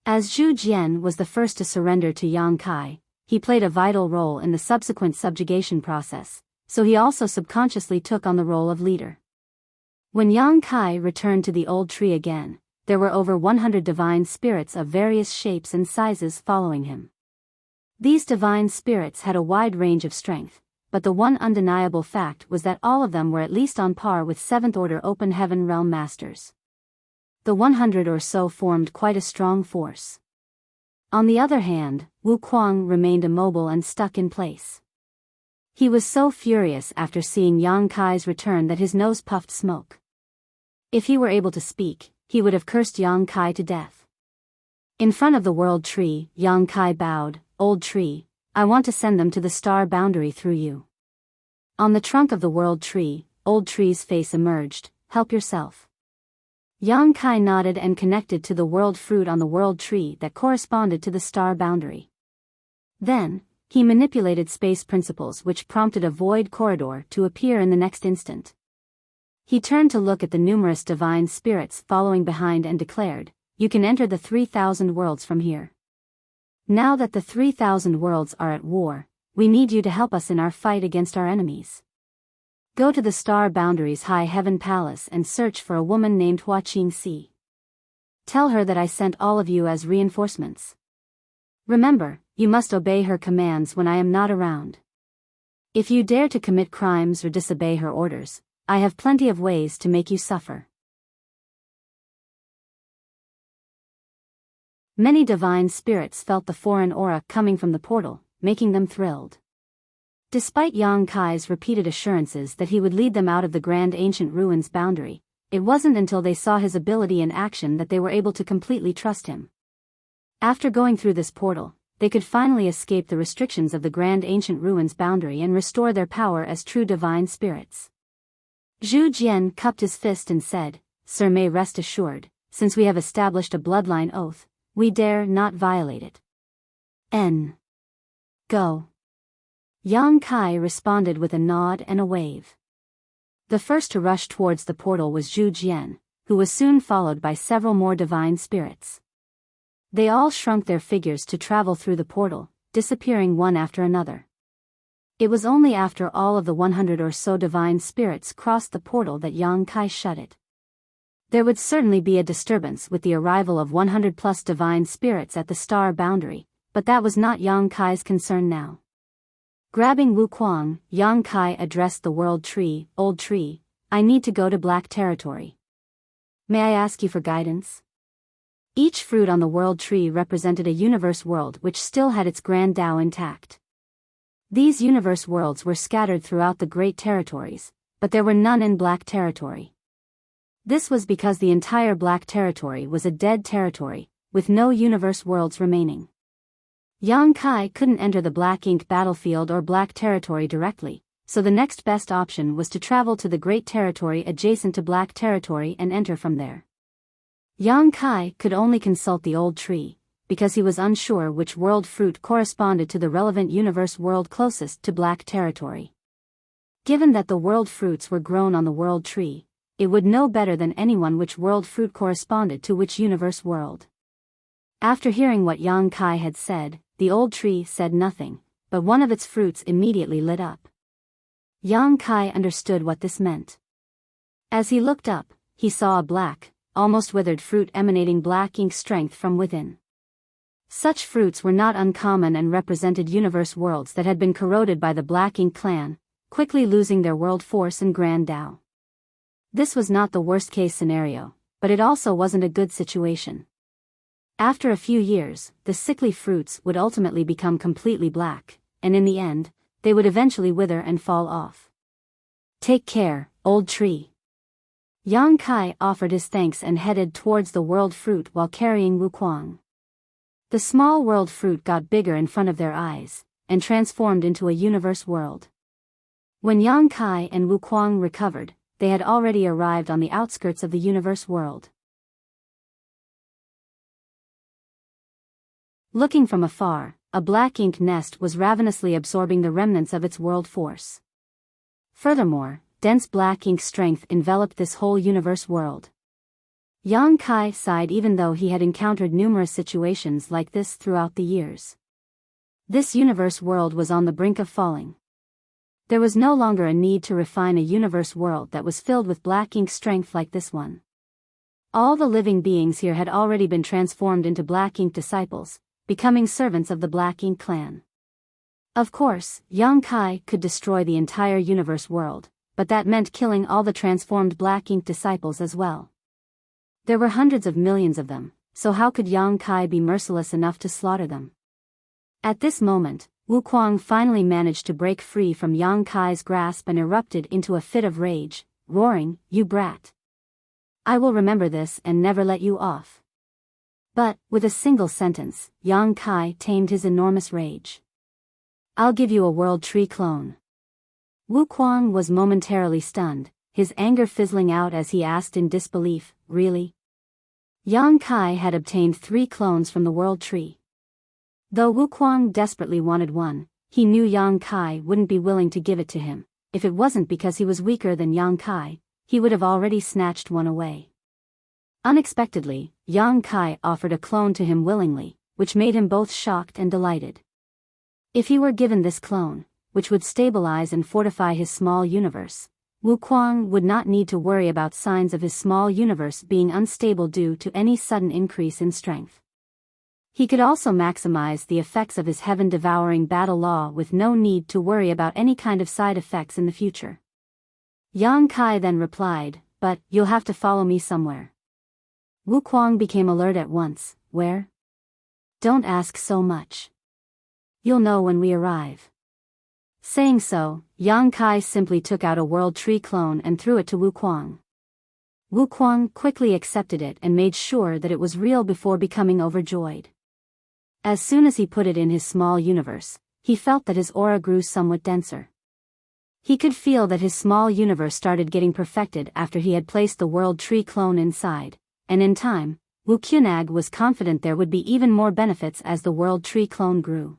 As Zhu Jian was the first to surrender to Yang Kai, he played a vital role in the subsequent subjugation process, so he also subconsciously took on the role of leader. When Yang Kai returned to the old tree again, there were over 100 divine spirits of various shapes and sizes following him. These divine spirits had a wide range of strength, but the one undeniable fact was that all of them were at least on par with 7th Order Open Heaven Realm Masters. The 100 or so formed quite a strong force. On the other hand, Wu Kuang remained immobile and stuck in place. He was so furious after seeing Yang Kai's return that his nose puffed smoke. If he were able to speak, he would have cursed Yang Kai to death. In front of the World Tree, Yang Kai bowed, "Old Tree, I want to send them to the star boundary through you." On the trunk of the World Tree, Old Tree's face emerged, "Help yourself." Yang Kai nodded and connected to the world fruit on the World Tree that corresponded to the star boundary. Then, he manipulated space principles which prompted a void corridor to appear in the next instant. He turned to look at the numerous divine spirits following behind and declared, "You can enter the 3,000 worlds from here. Now that the 3,000 worlds are at war, we need you to help us in our fight against our enemies. Go to the star boundary's high heaven palace and search for a woman named Hua Qingxi. Tell her that I sent all of you as reinforcements. Remember, you must obey her commands when I am not around. If you dare to commit crimes or disobey her orders, I have plenty of ways to make you suffer." Many divine spirits felt the foreign aura coming from the portal, making them thrilled. Despite Yang Kai's repeated assurances that he would lead them out of the Grand Ancient Ruins boundary, it wasn't until they saw his ability in action that they were able to completely trust him. After going through this portal, they could finally escape the restrictions of the Grand Ancient Ruins boundary and restore their power as true divine spirits. Zhu Jian cupped his fist and said, "Sir, may rest assured, since we have established a bloodline oath, we dare not violate it. Go." Yang Kai responded with a nod and a wave. The first to rush towards the portal was Zhu Jian, who was soon followed by several more divine spirits. They all shrunk their figures to travel through the portal, disappearing one after another. It was only after all of the 100 or so divine spirits crossed the portal that Yang Kai shut it. There would certainly be a disturbance with the arrival of 100 plus divine spirits at the star boundary, but that was not Yang Kai's concern now. Grabbing Wu Kuang, Yang Kai addressed the world tree. Old tree, I need to go to Black Territory. May I ask you for guidance? Each fruit on the world tree represented a universe world which still had its grand Tao intact. These universe worlds were scattered throughout the great territories, but there were none in Black Territory. This was because the entire Black Territory was a dead territory, with no universe worlds remaining. Yang Kai couldn't enter the Black Ink battlefield or Black Territory directly, so the next best option was to travel to the Great Territory adjacent to Black Territory and enter from there. Yang Kai could only consult the old tree, because he was unsure which world fruit corresponded to the relevant universe world closest to Black Territory. Given that the world fruits were grown on the world tree, it would know better than anyone which world fruit corresponded to which universe world. After hearing what Yang Kai had said, the old tree said nothing, but one of its fruits immediately lit up. Yang Kai understood what this meant. As he looked up, he saw a black, almost withered fruit emanating black ink strength from within. Such fruits were not uncommon and represented universe worlds that had been corroded by the Black Ink clan, quickly losing their world force and grand Tao. This was not the worst-case scenario, but it also wasn't a good situation. After a few years, the sickly fruits would ultimately become completely black, and in the end, they would eventually wither and fall off. Take care, old tree. Yang Kai offered his thanks and headed towards the world fruit while carrying Wu Kuang. The small world fruit got bigger in front of their eyes, and transformed into a universe world. When Yang Kai and Wu Kuang recovered, they had already arrived on the outskirts of the universe world. Looking from afar, a black ink nest was ravenously absorbing the remnants of its world force. Furthermore, dense black ink strength enveloped this whole universe world. Yang Kai sighed even though he had encountered numerous situations like this throughout the years. This universe world was on the brink of falling. There was no longer a need to refine a universe world that was filled with black ink strength like this one. All the living beings here had already been transformed into black ink disciples, becoming servants of the Black Ink clan. Of course, Yang Kai could destroy the entire universe world, but that meant killing all the transformed Black Ink disciples as well. There were hundreds of millions of them, so how could Yang Kai be merciless enough to slaughter them? At this moment, Wu Kuang finally managed to break free from Yang Kai's grasp and erupted into a fit of rage, roaring, "You brat! I will remember this and never let you off." But, with a single sentence, Yang Kai tamed his enormous rage. "I'll give you a world tree clone." Wu Kuang was momentarily stunned, his anger fizzling out as he asked in disbelief, "Really?" Yang Kai had obtained 3 clones from the world tree. Though Wu Kuang desperately wanted one, he knew Yang Kai wouldn't be willing to give it to him. If it wasn't because he was weaker than Yang Kai, he would have already snatched one away. Unexpectedly, Yang Kai offered a clone to him willingly, which made him both shocked and delighted. If he were given this clone, which would stabilize and fortify his small universe, Wu Kuang would not need to worry about signs of his small universe being unstable due to any sudden increase in strength. He could also maximize the effects of his heaven-devouring battle law with no need to worry about any kind of side effects in the future. Yang Kai then replied, "But, you'll have to follow me somewhere." Wu Kuang became alert at once. "Where?" "Don't ask so much. You'll know when we arrive." Saying so, Yang Kai simply took out a world tree clone and threw it to Wu Kuang. Wu Kuang quickly accepted it and made sure that it was real before becoming overjoyed. As soon as he put it in his small universe, he felt that his aura grew somewhat denser. He could feel that his small universe started getting perfected after he had placed the world tree clone inside, and in time, Wu Qunag was confident there would be even more benefits as the world tree clone grew.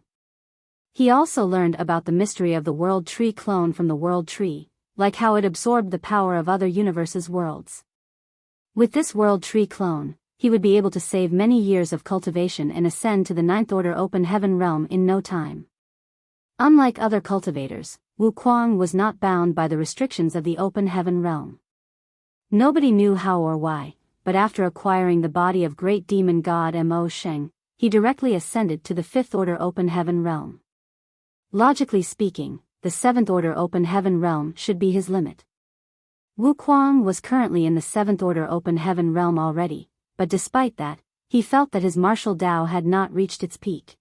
He also learned about the mystery of the World Tree clone from the World Tree, like how it absorbed the power of other universes' worlds. With this World Tree clone, he would be able to save many years of cultivation and ascend to the Ninth Order Open Heaven realm in no time. Unlike other cultivators, Wuquang was not bound by the restrictions of the Open Heaven realm. Nobody knew how or why, but after acquiring the body of great demon god Mo Sheng, he directly ascended to the Fifth Order Open Heaven realm. Logically speaking, the Seventh Order Open Heaven realm should be his limit. Wuquang was currently in the Seventh Order Open Heaven realm already, but despite that, he felt that his martial Tao had not reached its peak.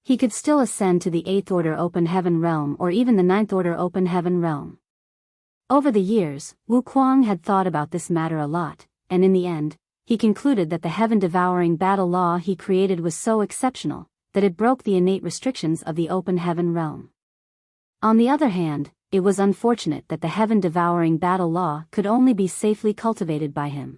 He could still ascend to the Eighth Order Open Heaven realm or even the Ninth Order Open Heaven realm. Over the years, Wuquang had thought about this matter a lot, and in the end, he concluded that the heaven-devouring battle law he created was so exceptional that it broke the innate restrictions of the Open Heaven realm. On the other hand, it was unfortunate that the heaven-devouring battle law could only be safely cultivated by him.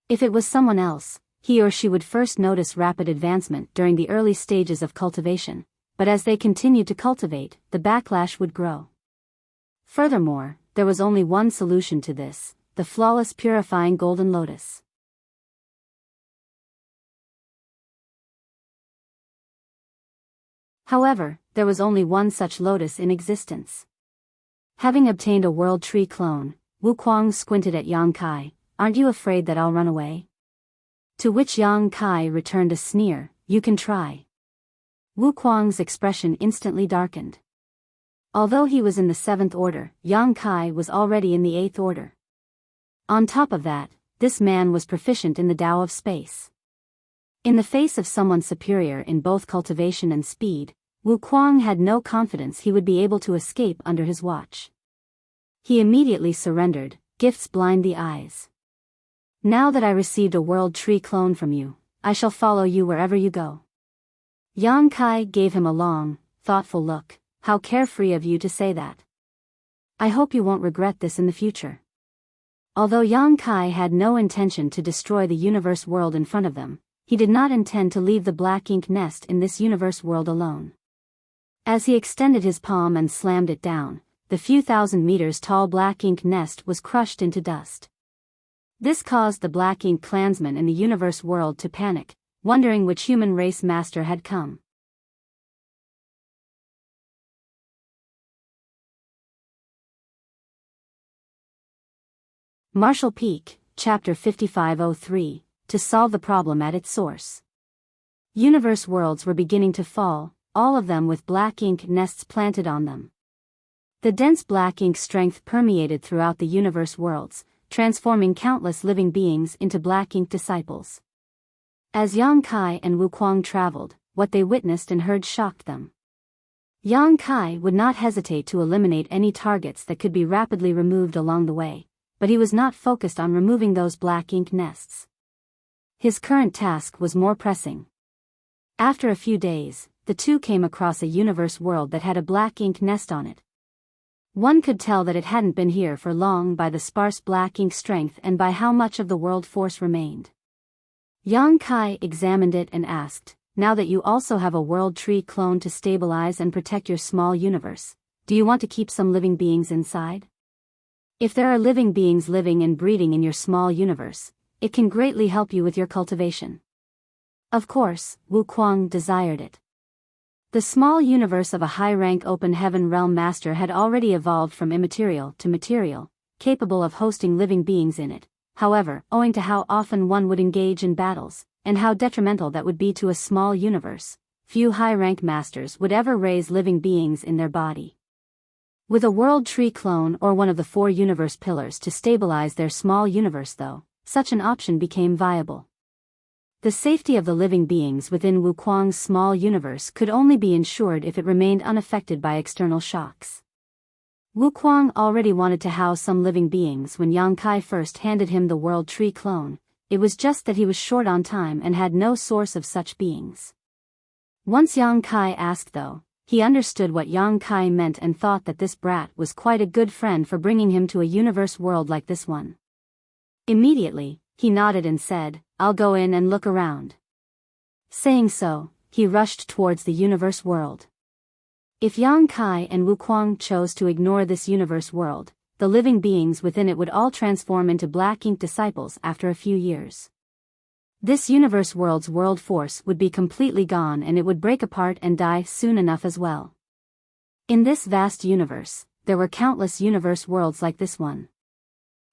If it was someone else, he or she would first notice rapid advancement during the early stages of cultivation, but as they continued to cultivate, the backlash would grow. Furthermore, there was only one solution to this: the flawless purifying golden lotus. However, there was only one such lotus in existence. Having obtained a World Tree clone, Wuquang squinted at Yang Kai. "Aren't you afraid that I'll run away?" To which Yang Kai returned a sneer, "You can try." Wuquang's expression instantly darkened. Although he was in the Seventh Order, Yang Kai was already in the Eighth Order. On top of that, this man was proficient in the Tao of space. In the face of someone superior in both cultivation and speed, Wuquang had no confidence he would be able to escape under his watch. He immediately surrendered. "Gifts blind the eyes. Now that I received a World Tree clone from you, I shall follow you wherever you go." Yang Kai gave him a long, thoughtful look. "How carefree of you to say that. I hope you won't regret this in the future." Although Yang Kai had no intention to destroy the universe world in front of them, he did not intend to leave the black ink nest in this universe world alone. As he extended his palm and slammed it down, the few thousand meters tall black ink nest was crushed into dust. This caused the black ink clansmen in the universe world to panic, wondering which human race master had come. Marshall Peak, Chapter 5503, to solve the problem at its source. Universe worlds were beginning to fall, all of them with black ink nests planted on them. The dense black ink strength permeated throughout the universe worlds, transforming countless living beings into black ink disciples. As Yang Kai and Wuquang traveled, what they witnessed and heard shocked them. Yang Kai would not hesitate to eliminate any targets that could be rapidly removed along the way, but he was not focused on removing those black ink nests. His current task was more pressing. After a few days, the two came across a universe world that had a black ink nest on it. One could tell that it hadn't been here for long by the sparse black ink strength and by how much of the world force remained. Yang Kai examined it and asked, "Now that you also have a World Tree clone to stabilize and protect your small universe, do you want to keep some living beings inside? If there are living beings living and breeding in your small universe, it can greatly help you with your cultivation." Of course, Wuquang desired it. The small universe of a high-rank open heaven realm master had already evolved from immaterial to material, capable of hosting living beings in it. However, owing to how often one would engage in battles, and how detrimental that would be to a small universe, few high-rank masters would ever raise living beings in their body. With a World Tree clone or one of the 4 universe pillars to stabilize their small universe though, such an option became viable. The safety of the living beings within Wuquang's small universe could only be ensured if it remained unaffected by external shocks. Wuquang already wanted to house some living beings when Yang Kai first handed him the World Tree clone. It was just that he was short on time and had no source of such beings. Once Yang Kai asked though, he understood what Yang Kai meant and thought that this brat was quite a good friend for bringing him to a universe world like this one. Immediately, he nodded and said, "I'll go in and look around." Saying so, he rushed towards the universe world. If Yang Kai and Wuquang chose to ignore this universe world, the living beings within it would all transform into black ink disciples after a few years. This universe world's world force would be completely gone and it would break apart and die soon enough as well. In this vast universe, there were countless universe worlds like this one.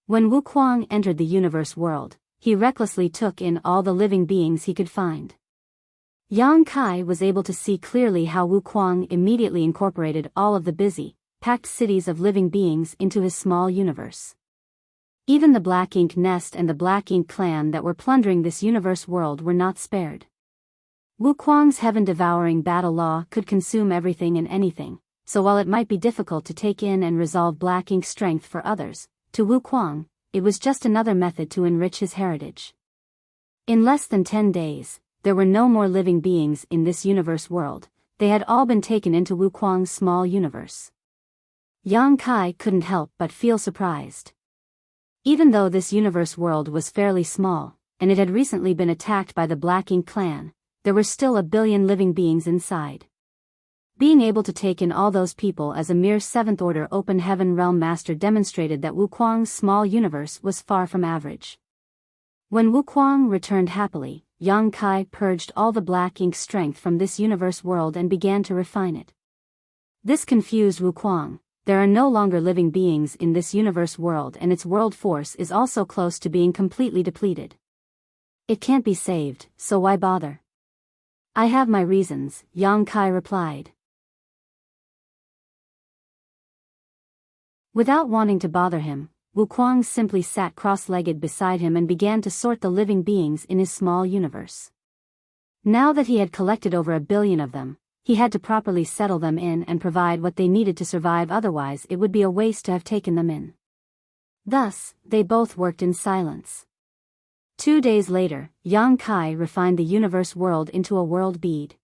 When Wuquang entered the universe world, he recklessly took in all the living beings he could find. Yang Kai was able to see clearly how Wuquang immediately incorporated all of the busy, packed cities of living beings into his small universe. Even the Black Ink Nest and the Black Ink Clan that were plundering this universe world were not spared. Wuquang's heaven-devouring battle law could consume everything and anything, so while it might be difficult to take in and resolve Black Ink strength for others, to Wuquang, it was just another method to enrich his heritage. In less than 10 days, there were no more living beings in this universe world, they had all been taken into Wuquang's small universe. Yang Kai couldn't help but feel surprised. Even though this universe world was fairly small, and it had recently been attacked by the Black Ink Clan, there were still a billion living beings inside. Being able to take in all those people as a mere 7th Order Open Heaven Realm Master demonstrated that Wuquang's small universe was far from average. When Wuquang returned happily, Yang Kai purged all the Black Ink strength from this universe world and began to refine it. This confused Wuquang. There are no longer living beings in this universe world and its world force is also close to being completely depleted. It can't be saved, so why bother? I have my reasons, Yang Kai replied. Without wanting to bother him, Wuquang simply sat cross-legged beside him and began to sort the living beings in his small universe. Now that he had collected over 1 billion of them, he had to properly settle them in and provide what they needed to survive, otherwise it would be a waste to have taken them in. Thus, they both worked in silence. 2 days later, Yang Kai refined the universe world into a world bead.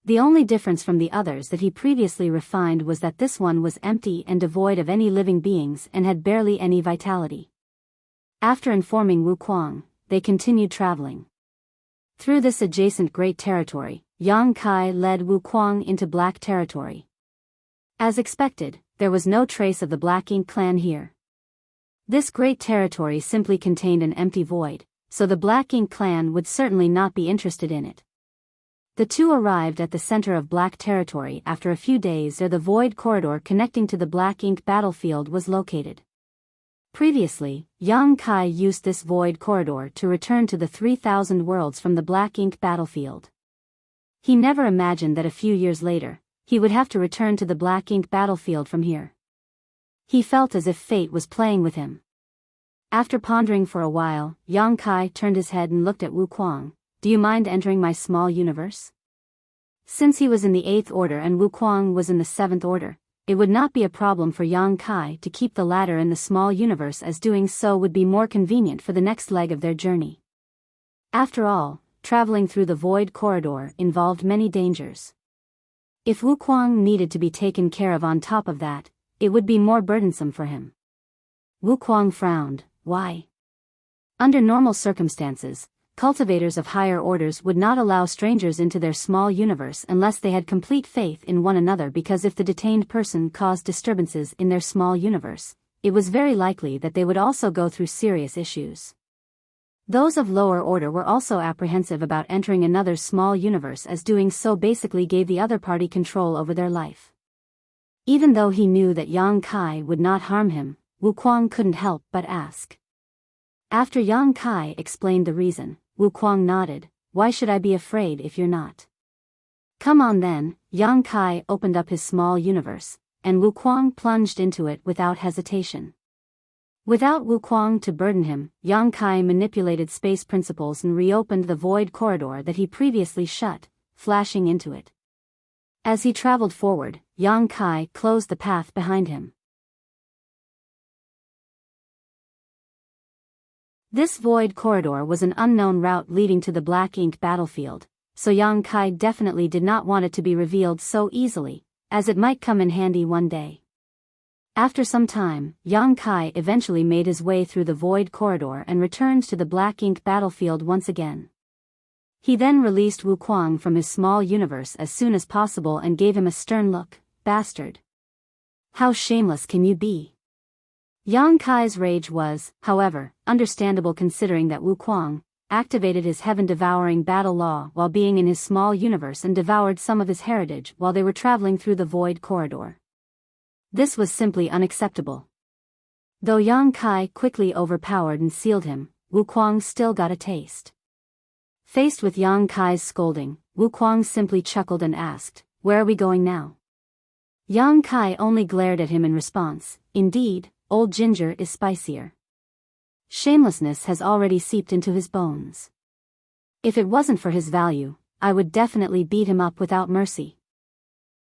The only difference from the others that he previously refined was that this one was empty and devoid of any living beings and had barely any vitality. After informing Wuquang, they continued traveling. Through this adjacent great territory, Yang Kai led Wuquang into Black territory. As expected, there was no trace of the Black Ink Clan here. This great territory simply contained an empty void, so the Black Ink Clan would certainly not be interested in it. The two arrived at the center of Black territory after a few days where the void corridor connecting to the Black Ink battlefield was located. Previously, Yang Kai used this void corridor to return to the 3,000 worlds from the Black Ink battlefield. He never imagined that a few years later, he would have to return to the Black Ink battlefield from here. He felt as if fate was playing with him. After pondering for a while, Yang Kai turned his head and looked at Wuquang. Do you mind entering my small universe? Since he was in the 8th Order and Wuquang was in the 7th Order, it would not be a problem for Yang Kai to keep the latter in the small universe, as doing so would be more convenient for the next leg of their journey. After all, traveling through the void corridor involved many dangers. If Wuquang needed to be taken care of on top of that, it would be more burdensome for him. Wuquang frowned. Why? Under normal circumstances, cultivators of higher orders would not allow strangers into their small universe unless they had complete faith in one another, because if the detained person caused disturbances in their small universe, it was very likely that they would also go through serious issues. Those of lower order were also apprehensive about entering another's small universe, as doing so basically gave the other party control over their life. Even though he knew that Yang Kai would not harm him, Wuquang couldn't help but ask. After Yang Kai explained the reason, Wuquang nodded. Why should I be afraid if you're not? Come on then. Yang Kai opened up his small universe, and Wuquang plunged into it without hesitation. Without Wuquang to burden him, Yang Kai manipulated space principles and reopened the void corridor that he previously shut, flashing into it. As he traveled forward, Yang Kai closed the path behind him. This void corridor was an unknown route leading to the Black Ink battlefield, so Yang Kai definitely did not want it to be revealed so easily, as it might come in handy one day. After some time, Yang Kai eventually made his way through the void corridor and returned to the Black Ink battlefield once again. He then released Wuquang from his small universe as soon as possible and gave him a stern look. Bastard. How shameless can you be? Yang Kai's rage was, however, understandable considering that Wuquang activated his heaven-devouring battle law while being in his small universe and devoured some of his heritage while they were traveling through the void corridor. This was simply unacceptable. Though Yang Kai quickly overpowered and sealed him, Wuquang still got a taste. Faced with Yang Kai's scolding, Wuquang simply chuckled and asked, "Where are we going now?" Yang Kai only glared at him in response. Indeed, old ginger is spicier. Shamelessness has already seeped into his bones. If it wasn't for his value, I would definitely beat him up without mercy.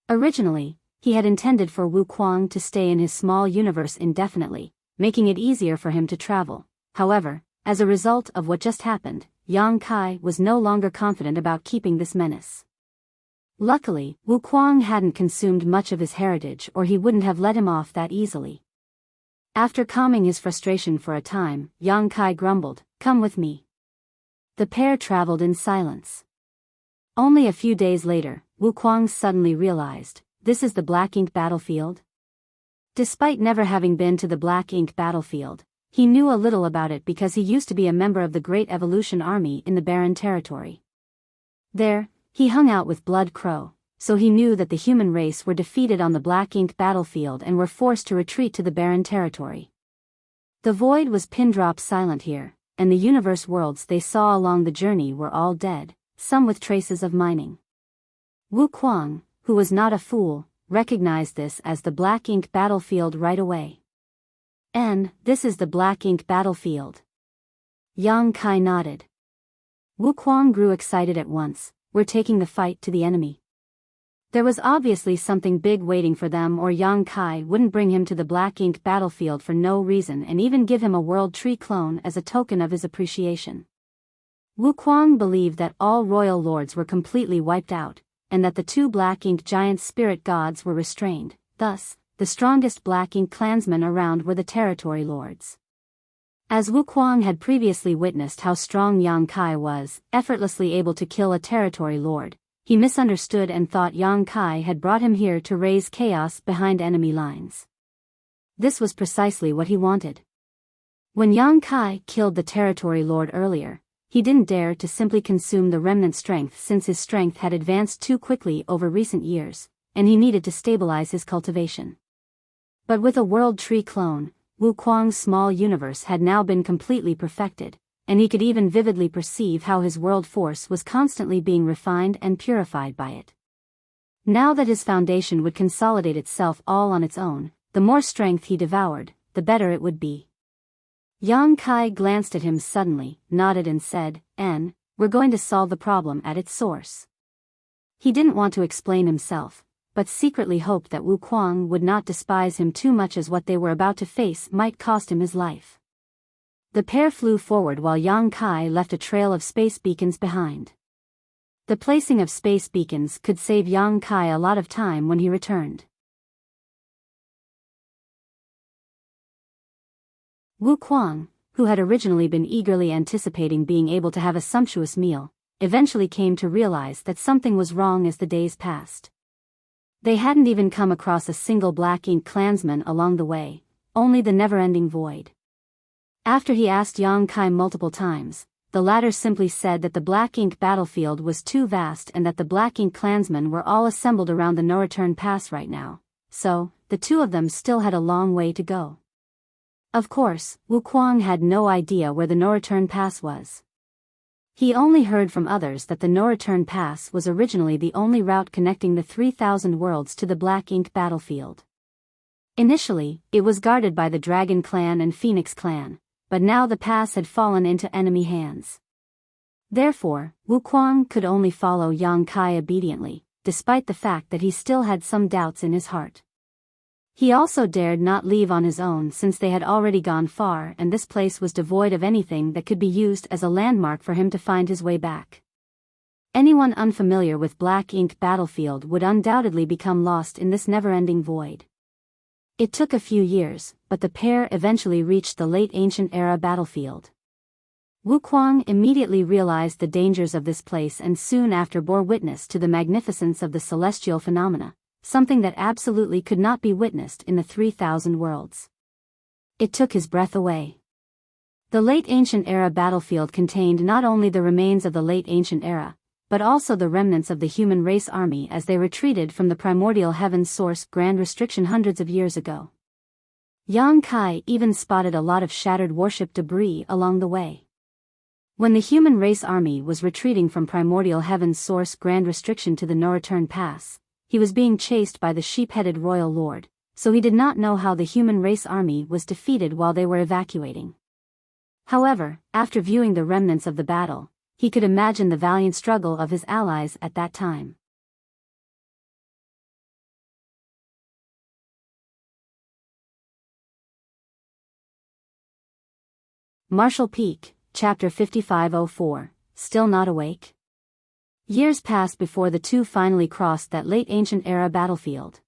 Originally, he had intended for Wuquang to stay in his small universe indefinitely, making it easier for him to travel. However, as a result of what just happened, Yang Kai was no longer confident about keeping this menace. Luckily, Wuquang hadn't consumed much of his heritage or he wouldn't have let him off that easily. After calming his frustration for a time, Yang Kai grumbled, "Come with me." The pair traveled in silence. Only a few days later, Wuquang suddenly realized, this is the Black Ink battlefield? Despite never having been to the Black Ink battlefield, he knew a little about it because he used to be a member of the Great Evolution Army in the Barren Territory. There, he hung out with Blood Crow, so he knew that the human race were defeated on the Black Ink battlefield and were forced to retreat to the Barren Territory. The void was pin-drop silent here, and the universe worlds they saw along the journey were all dead, some with traces of mining. Wuquang, who was not a fool, recognized this as the Black Ink battlefield right away. "And this is the Black Ink battlefield." Yang Kai nodded. Wuquang grew excited at once. "We're taking the fight to the enemy." There was obviously something big waiting for them or Yang Kai wouldn't bring him to the Black Ink battlefield for no reason and even give him a World Tree clone as a token of his appreciation. Wuquang believed that all royal lords were completely wiped out, and that the two Black Ink giant spirit gods were restrained. Thus, the strongest Black Ink clansmen around were the territory lords. As Wuquang had previously witnessed how strong Yang Kai was, effortlessly able to kill a territory lord, he misunderstood and thought Yang Kai had brought him here to raise chaos behind enemy lines. This was precisely what he wanted. When Yang Kai killed the territory lord earlier, he didn't dare to simply consume the remnant strength since his strength had advanced too quickly over recent years, and he needed to stabilize his cultivation. But with a World Tree clone, Wuquang's small universe had now been completely perfected, and he could even vividly perceive how his world force was constantly being refined and purified by it. Now that his foundation would consolidate itself all on its own, the more strength he devoured, the better it would be. Yang Kai glanced at him suddenly, nodded and said, "We're going to solve the problem at its source." He didn't want to explain himself, but secretly hoped that Wuquang would not despise him too much as what they were about to face might cost him his life. The pair flew forward while Yang Kai left a trail of space beacons behind. The placing of space beacons could save Yang Kai a lot of time when he returned. Wuquang, who had originally been eagerly anticipating being able to have a sumptuous meal, eventually came to realize that something was wrong as the days passed. They hadn't even come across a single Black Ink clansman along the way, only the never-ending void. After he asked Yang Kai multiple times, the latter simply said that the Black Ink battlefield was too vast and that the Black Ink clansmen were all assembled around the no-return pass right now, so, the two of them still had a long way to go. Of course, Wuquang had no idea where the no-return pass was. He only heard from others that the no-return pass was originally the only route connecting the 3,000 worlds to the Black Ink battlefield. Initially, it was guarded by the Dragon Clan and Phoenix Clan, but now the pass had fallen into enemy hands. Therefore, Wuquang could only follow Yang Kai obediently, despite the fact that he still had some doubts in his heart. He also dared not leave on his own since they had already gone far and this place was devoid of anything that could be used as a landmark for him to find his way back. Anyone unfamiliar with Black Ink battlefield would undoubtedly become lost in this never-ending void. It took a few years, but the pair eventually reached the late ancient era battlefield. Wuquang immediately realized the dangers of this place and soon after bore witness to the magnificence of the celestial phenomena, something that absolutely could not be witnessed in the 3,000 worlds. It took his breath away. The late ancient era battlefield contained not only the remains of the late ancient era, but also the remnants of the human race army as they retreated from the primordial heaven's source grand restriction hundreds of years ago. Yang Kai even spotted a lot of shattered warship debris along the way. When the human race army was retreating from primordial heaven's source grand restriction to the no-return pass, he was being chased by the sheep-headed royal lord, so he did not know how the human race army was defeated while they were evacuating. However, after viewing the remnants of the battle, he could imagine the valiant struggle of his allies at that time. Marshall Peak, Chapter 5504, Still Not Awake? Years passed before the two finally crossed that late ancient era battlefield.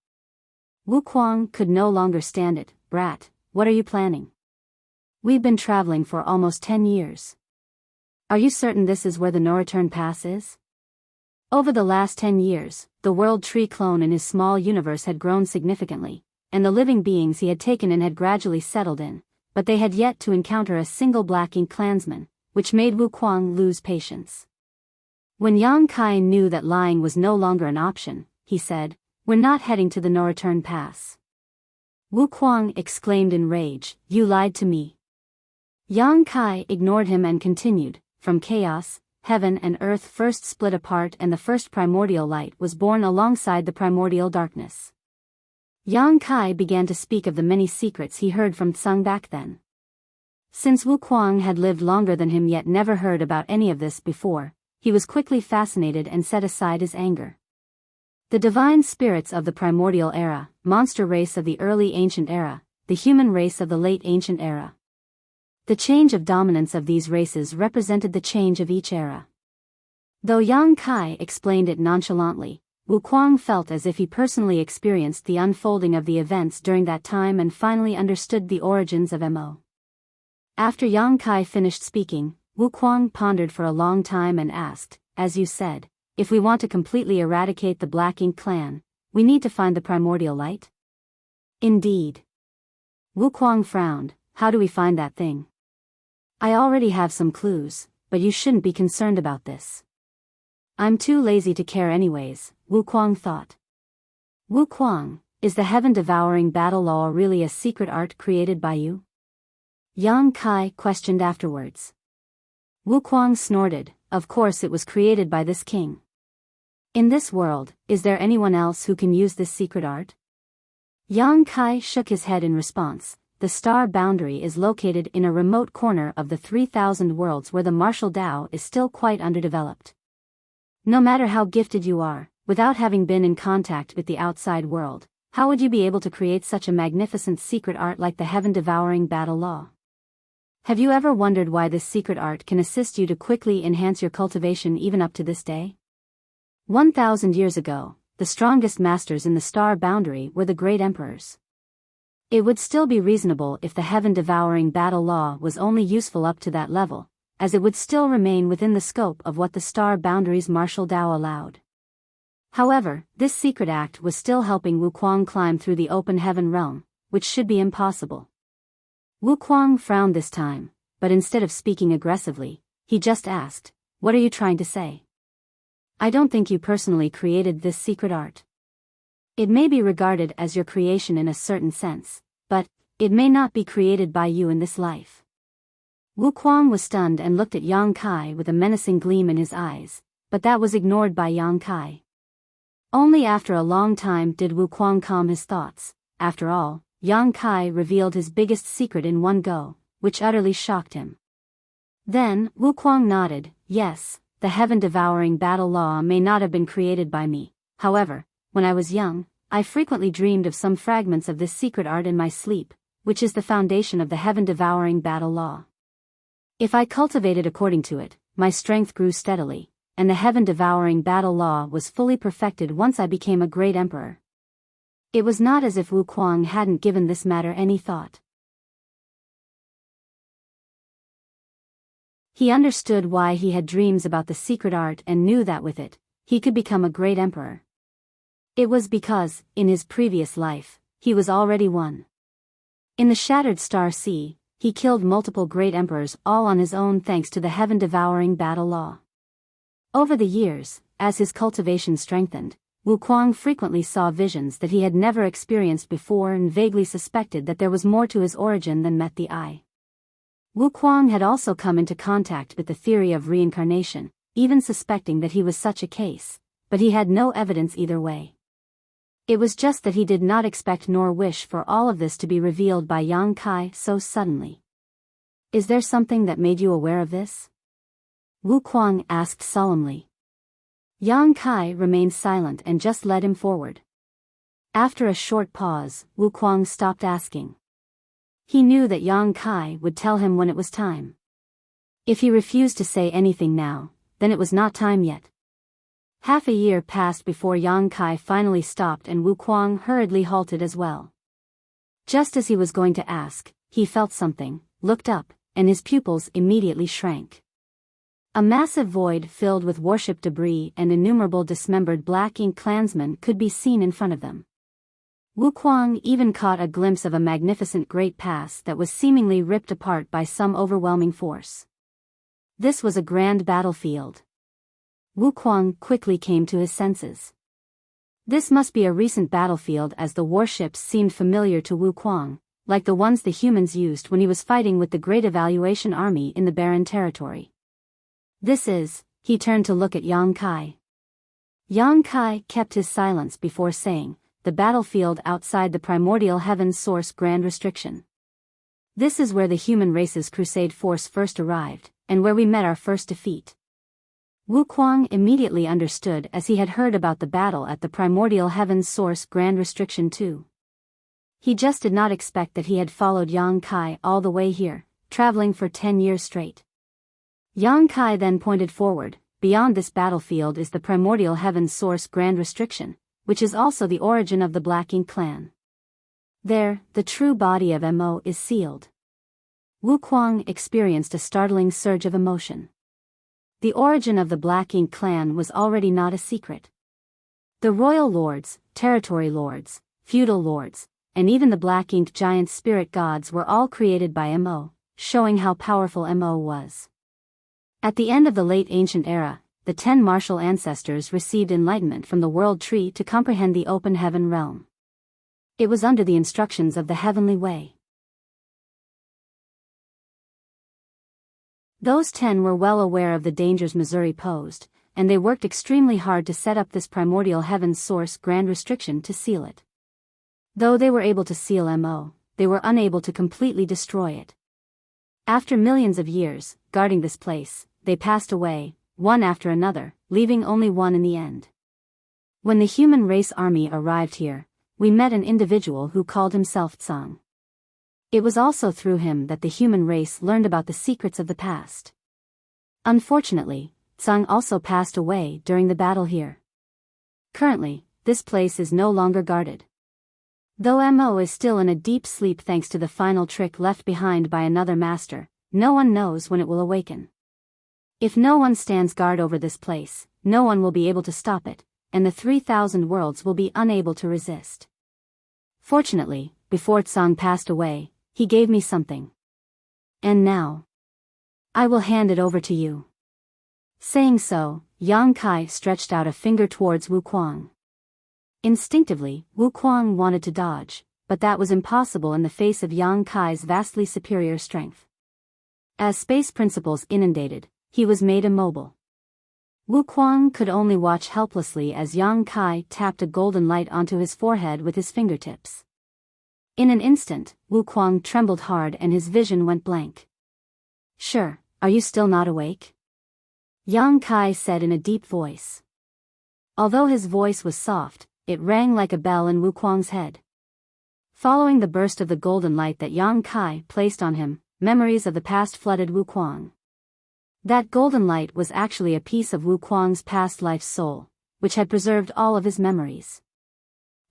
Wuquang could no longer stand it. "Brat, what are you planning? We've been traveling for almost 10 years. Are you certain this is where the no-return pass is?" Over the last 10 years, the world tree clone in his small universe had grown significantly, and the living beings he had taken in had gradually settled in, but they had yet to encounter a single Black Ink clansman, which made Wuquang lose patience. When Yang Kai knew that lying was no longer an option, he said, "We're not heading to the no-return pass." Wuquang exclaimed in rage, "You lied to me." Yang Kai ignored him and continued, "From chaos, heaven and earth first split apart and the first primordial light was born alongside the primordial darkness." Yang Kai began to speak of the many secrets he heard from Tsang back then. Since Wuquang had lived longer than him yet never heard about any of this before, he was quickly fascinated and set aside his anger. The divine spirits of the primordial era, monster race of the early ancient era, the human race of the late ancient era. The change of dominance of these races represented the change of each era. Though Yang Kai explained it nonchalantly, Wuquang felt as if he personally experienced the unfolding of the events during that time and finally understood the origins of Mo. After Yang Kai finished speaking, Wuquang pondered for a long time and asked, "As you said, if we want to completely eradicate the Black Ink clan, we need to find the primordial light?" "Indeed." Wuquang frowned, "How do we find that thing?" "I already have some clues, but you shouldn't be concerned about this." "I'm too lazy to care anyways," Wuquang thought. "Wuquang, is the heaven-devouring battle law really a secret art created by you?" Yang Kai questioned afterwards. Wuquang snorted, "Of course it was created by this king. In this world, is there anyone else who can use this secret art?" Yang Kai shook his head in response. "The star boundary is located in a remote corner of the 3,000 worlds where the martial Tao is still quite underdeveloped. No matter how gifted you are, without having been in contact with the outside world, how would you be able to create such a magnificent secret art like the heaven-devouring battle law? Have you ever wondered why this secret art can assist you to quickly enhance your cultivation even up to this day? 1,000 years ago, the strongest masters in the star boundary were the great emperors. It would still be reasonable if the heaven-devouring battle law was only useful up to that level, as it would still remain within the scope of what the star boundary's martial Tao allowed. However, this secret act was still helping Wuquang climb through the open heaven realm, which should be impossible. Wuquang frowned this time, but instead of speaking aggressively, he just asked, "What are you trying to say?" "I don't think you personally created this secret art. It may be regarded as your creation in a certain sense, but it may not be created by you in this life." Wuquang was stunned and looked at Yang Kai with a menacing gleam in his eyes, but that was ignored by Yang Kai. Only after a long time did Wuquang calm his thoughts. After all, Yang Kai revealed his biggest secret in one go, which utterly shocked him. Then, Wuquang nodded, "Yes, the heaven-devouring battle law may not have been created by me. However, when I was young, I frequently dreamed of some fragments of this secret art in my sleep, which is the foundation of the heaven-devouring battle law. If I cultivated according to it, my strength grew steadily, and the heaven-devouring battle law was fully perfected once I became a great emperor." It was not as if Wuquang hadn't given this matter any thought. He understood why he had dreams about the secret art and knew that with it, he could become a great emperor. It was because, in his previous life, he was already one. In the Shattered Star Sea, he killed multiple great emperors all on his own thanks to the heaven-devouring battle law. Over the years, as his cultivation strengthened, Wuquang frequently saw visions that he had never experienced before and vaguely suspected that there was more to his origin than met the eye. Wuquang had also come into contact with the theory of reincarnation, even suspecting that he was such a case, but he had no evidence either way. It was just that he did not expect nor wish for all of this to be revealed by Yang Kai so suddenly. "Is there something that made you aware of this?" Wuquang asked solemnly. Yang Kai remained silent and just led him forward. After a short pause, Wuquang stopped asking. He knew that Yang Kai would tell him when it was time. If he refused to say anything now, then it was not time yet. Half a year passed before Yang Kai finally stopped and Wuquang hurriedly halted as well. Just as he was going to ask, he felt something, looked up, and his pupils immediately shrank. A massive void filled with warship debris and innumerable dismembered black ink clansmen could be seen in front of them. Wuquang even caught a glimpse of a magnificent great pass that was seemingly ripped apart by some overwhelming force. This was a grand battlefield. Wuquang quickly came to his senses. This must be a recent battlefield as the warships seemed familiar to Wuquang, like the ones the humans used when he was fighting with the Great Evaluation Army in the Barren Territory. This is, he turned to look at Yang Kai. Yang Kai kept his silence before saying, the battlefield outside the primordial heaven's source grand restriction. This is where the human race's crusade force first arrived, and where we met our first defeat. Wuquang immediately understood as he had heard about the battle at the primordial heaven's source grand restriction too. He just did not expect that he had followed Yang Kai all the way here, traveling for 10 years straight. Yang Kai then pointed forward. Beyond this battlefield is the primordial heaven's source grand restriction, which is also the origin of the Black Ink clan. There, the true body of Mo is sealed. Wuquang experienced a startling surge of emotion. The origin of the Black Ink clan was already not a secret. The royal lords, territory lords, feudal lords, and even the Black Ink giant spirit gods were all created by Mo, showing how powerful Mo was. At the end of the late ancient era, the 10 martial ancestors received enlightenment from the world tree to comprehend the open heaven realm. It was under the instructions of the heavenly way. Those 10 were well aware of the dangers Missouri posed, and they worked extremely hard to set up this primordial heaven's source grand restriction to seal it. Though they were able to seal Mo, they were unable to completely destroy it. After millions of years, guarding this place, they passed away, one after another, leaving only one in the end. When the human race army arrived here, we met an individual who called himself Tsang. It was also through him that the human race learned about the secrets of the past. Unfortunately, Tsang also passed away during the battle here. Currently, this place is no longer guarded. Though Mo is still in a deep sleep thanks to the final trick left behind by another master, no one knows when it will awaken. If no one stands guard over this place, no one will be able to stop it, and the 3,000 worlds will be unable to resist. Fortunately, before Tsang passed away, he gave me something. And now, I will hand it over to you. Saying so, Yang Kai stretched out a finger towards Wuquang. Instinctively, Wuquang wanted to dodge, but that was impossible in the face of Yang Kai's vastly superior strength. As space principles inundated, he was made immobile. Wuquang could only watch helplessly as Yang Kai tapped a golden light onto his forehead with his fingertips. In an instant, Wuquang trembled hard and his vision went blank. "Sure, are you still not awake?" Yang Kai said in a deep voice. Although his voice was soft, it rang like a bell in Wuquang's head. Following the burst of the golden light that Yang Kai placed on him, memories of the past flooded Wuquang. That golden light was actually a piece of Wuquang's past life's soul, which had preserved all of his memories.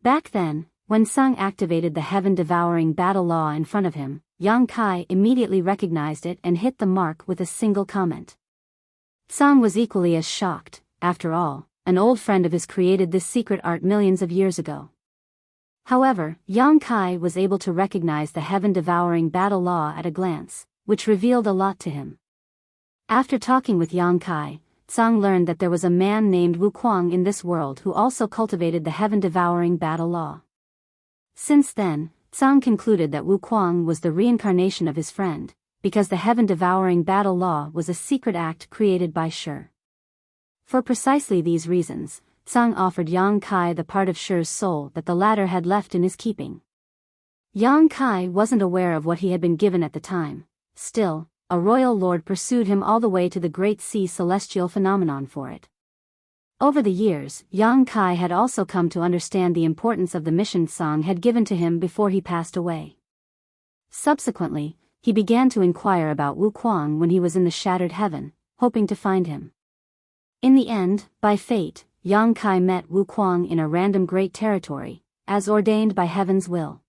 Back then, When Tsang activated the heaven-devouring battle law in front of him, Yang Kai immediately recognized it and hit the mark with a single comment. Tsang was equally as shocked. After all, an old friend of his created this secret art millions of years ago. However, Yang Kai was able to recognize the heaven-devouring battle law at a glance, which revealed a lot to him. After talking with Yang Kai, Tsang learned that there was a man named Wuquang in this world who also cultivated the heaven-devouring battle law. Since then, Tsang concluded that Wuquang was the reincarnation of his friend, because the heaven-devouring battle law was a secret act created by Shi. For precisely these reasons, Tsang offered Yang Kai the part of Shi's soul that the latter had left in his keeping. Yang Kai wasn't aware of what he had been given at the time. Still, a royal lord pursued him all the way to the Great Sea celestial phenomenon for it. Over the years, Yang Kai had also come to understand the importance of the mission Tsang had given to him before he passed away. Subsequently, he began to inquire about Wuquang when he was in the shattered heaven, hoping to find him. In the end, by fate, Yang Kai met Wuquang in a random great territory, as ordained by heaven's will.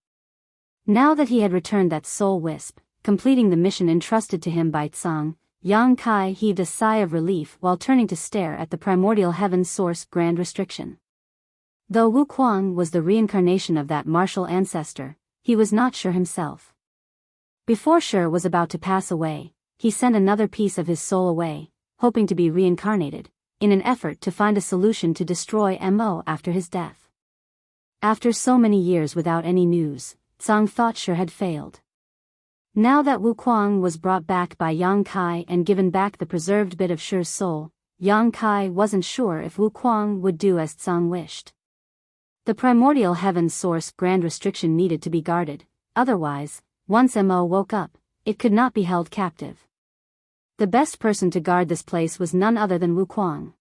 Now that he had returned that soul wisp, completing the mission entrusted to him by Tsang, Yang Kai heaved a sigh of relief while turning to stare at the primordial heaven source grand restriction. Though Wuquang was the reincarnation of that martial ancestor, he was not sure himself. Before Shi was about to pass away, he sent another piece of his soul away, hoping to be reincarnated, in an effort to find a solution to destroy Mo after his death. After so many years without any news, Tsang thought Shi had failed. Now that Wuquang was brought back by Yang Kai and given back the preserved bit of Shi's soul, Yang Kai wasn't sure if Wuquang would do as Tsang wished. The primordial heaven source grand restriction needed to be guarded, otherwise, once Mo woke up, it could not be held captive. The best person to guard this place was none other than Wuquang.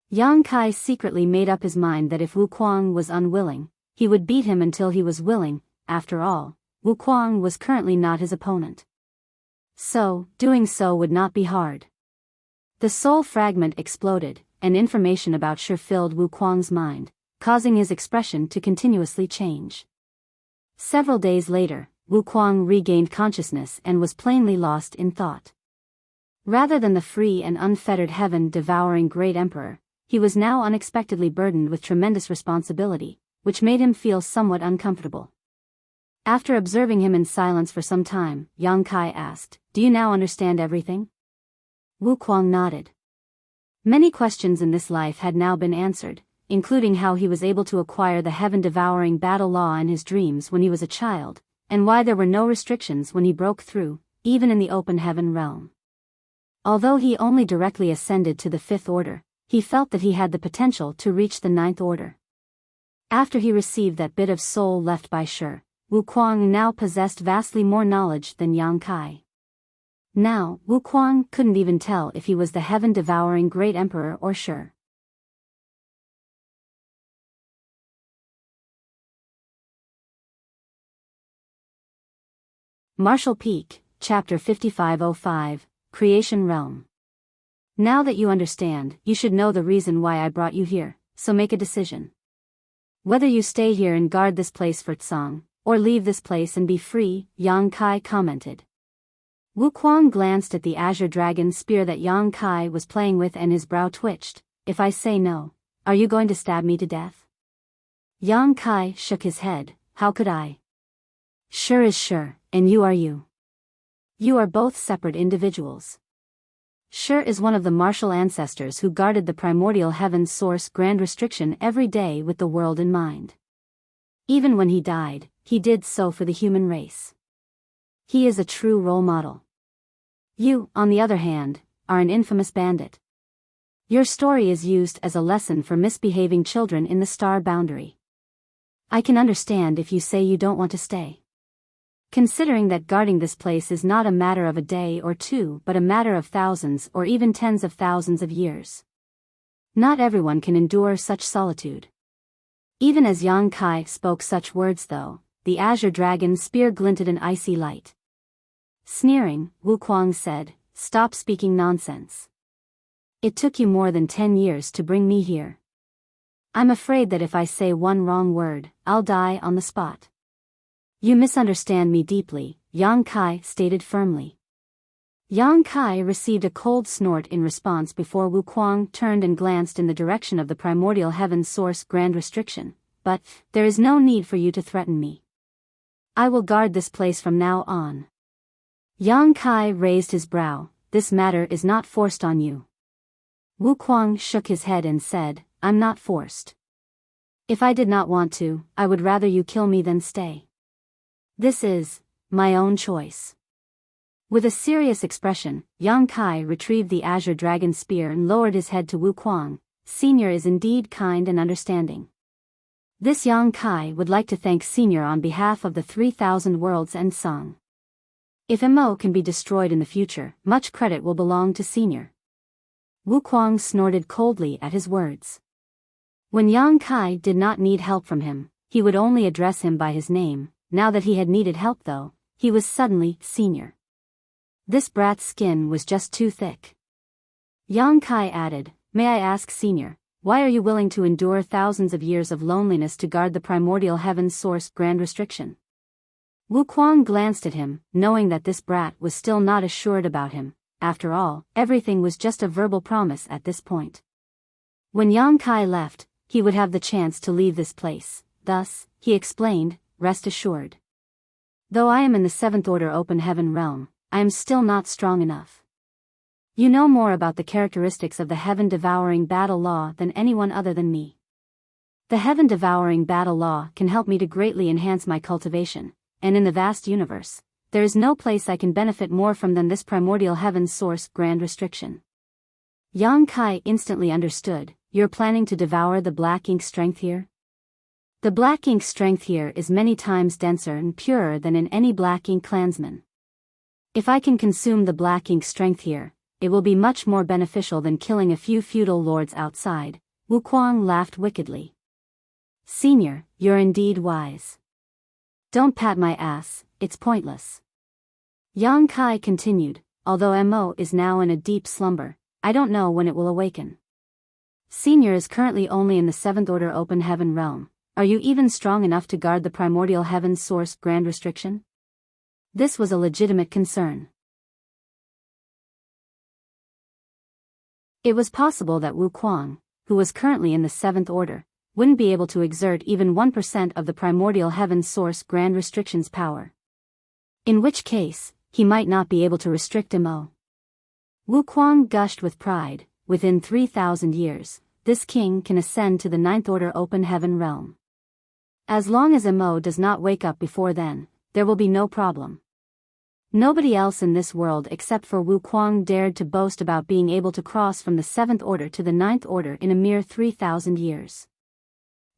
Yang Kai secretly made up his mind that if Wuquang was unwilling, he would beat him until he was willing. After all, Wuquang was currently not his opponent. So, doing so would not be hard. The soul fragment exploded, and information about Shi filled Wuquang's mind, causing his expression to continuously change. Several days later, Wuquang regained consciousness and was plainly lost in thought. Rather than the free and unfettered heaven-devouring great emperor, he was now unexpectedly burdened with tremendous responsibility, which made him feel somewhat uncomfortable. After observing him in silence for some time, Yang Kai asked, "Do you now understand everything?" Wuquang nodded. Many questions in this life had now been answered, including how he was able to acquire the heaven-devouring battle law in his dreams when he was a child, and why there were no restrictions when he broke through, even in the open heaven realm. Although he only directly ascended to the 5th order, he felt that he had the potential to reach the 9th order. After he received that bit of soul left by Shi, Wuquang now possessed vastly more knowledge than Yang Kai. Now, Wuquang couldn't even tell if he was the heaven-devouring great emperor or Shi. Martial Peak, Chapter 5505, Creation Realm. Now that you understand, you should know the reason why I brought you here, so make a decision. Whether you stay here and guard this place for Tsang, or leave this place and be free, Yang Kai commented. Wuquang glanced at the azure dragon spear that Yang Kai was playing with and his brow twitched. "If I say no, are you going to stab me to death?" Yang Kai shook his head. "How could I? Shi is Shi, and you are you. You are both separate individuals. Shi is one of the martial ancestors who guarded the primordial heaven source grand restriction every day with the world in mind. Even when he died, he did so for the human race. He is a true role model. You, on the other hand, are an infamous bandit. Your story is used as a lesson for misbehaving children in the star boundary. I can understand if you say you don't want to stay. Considering that guarding this place is not a matter of a day or two but a matter of thousands or even tens of thousands of years. Not everyone can endure such solitude." Even as Yang Kai spoke such words though, the azure dragon spear glinted an icy light. Sneering, Wuquang said, "Stop speaking nonsense. It took you more than 10 years to bring me here. I'm afraid that if I say one wrong word, I'll die on the spot. You misunderstand me deeply, Yang Kai stated firmly. Yang Kai received a cold snort in response before Wu Kuang turned and glanced in the direction of the primordial heaven's source grand restriction. But, there is no need for you to threaten me. I will guard this place from now on. Yang Kai raised his brow. This matter is not forced on you. Wu Kuang shook his head and said, I'm not forced. If I did not want to, I would rather you kill me than stay. This is my own choice. With a serious expression, Yang Kai retrieved the azure dragon spear and lowered his head to Wu Kuang. Senior is indeed kind and understanding. This Yang Kai would like to thank Senior on behalf of the 3,000 worlds and Song. If Mo can be destroyed in the future, much credit will belong to Senior. Wu Kuang snorted coldly at his words. When Yang Kai did not need help from him, he would only address him by his name. Now that he had needed help though, he was suddenly Senior. This brat's skin was just too thick. Yang Kai added, May I ask Senior, why are you willing to endure thousands of years of loneliness to guard the primordial heaven's source grand restriction? Wu Kuang glanced at him, knowing that this brat was still not assured about him. After all, everything was just a verbal promise at this point. When Yang Kai left, he would have the chance to leave this place. Thus, he explained, rest assured. Though I am in the 7th Order Open Heaven realm, I am still not strong enough. You know more about the characteristics of the heaven-devouring battle law than anyone other than me. The heaven-devouring battle law can help me to greatly enhance my cultivation, and in the vast universe, there is no place I can benefit more from than this primordial heaven's source grand restriction. Yang Kai instantly understood, you're planning to devour the black ink strength here? The black ink strength here is many times denser and purer than in any black ink clansman. If I can consume the black ink strength here, it will be much more beneficial than killing a few feudal lords outside. Wu Kuang laughed wickedly. Senior, you're indeed wise. Don't pat my ass, it's pointless. Yang Kai continued, although Mo is now in a deep slumber, I don't know when it will awaken. Senior is currently only in the 7th Order Open Heaven realm. Are you even strong enough to guard the primordial heaven's source grand restriction? This was a legitimate concern. It was possible that Wu Kuang, who was currently in the 7th Order, wouldn't be able to exert even 1% of the primordial heaven's source grand restriction's power. In which case, he might not be able to restrict Mo. Wu Kuang gushed with pride. Within 3,000 years, this king can ascend to the 9th Order Open Heaven realm. As long as Mo does not wake up before then, there will be no problem. Nobody else in this world except for Wu Kuang dared to boast about being able to cross from the 7th Order to the 9th Order in a mere 3,000 years.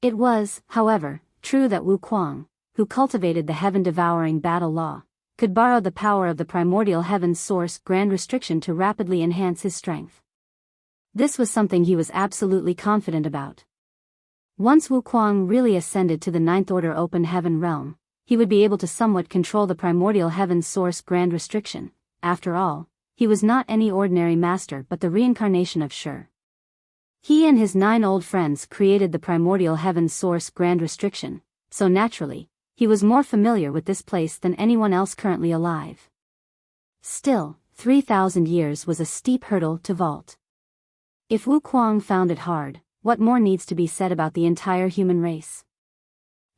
It was, however, true that Wu Kuang, who cultivated the heaven-devouring battle law, could borrow the power of the primordial heaven's source grand restriction to rapidly enhance his strength. This was something he was absolutely confident about. Once Wu Kuang really ascended to the 9th Order Open Heaven realm, he would be able to somewhat control the primordial heaven's source grand restriction. After all, he was not any ordinary master but the reincarnation of Shi. He and his 9 old friends created the primordial heaven's source grand restriction, so naturally, he was more familiar with this place than anyone else currently alive. Still, 3,000 years was a steep hurdle to vault. If Wu Kuang found it hard, what more needs to be said about the entire human race?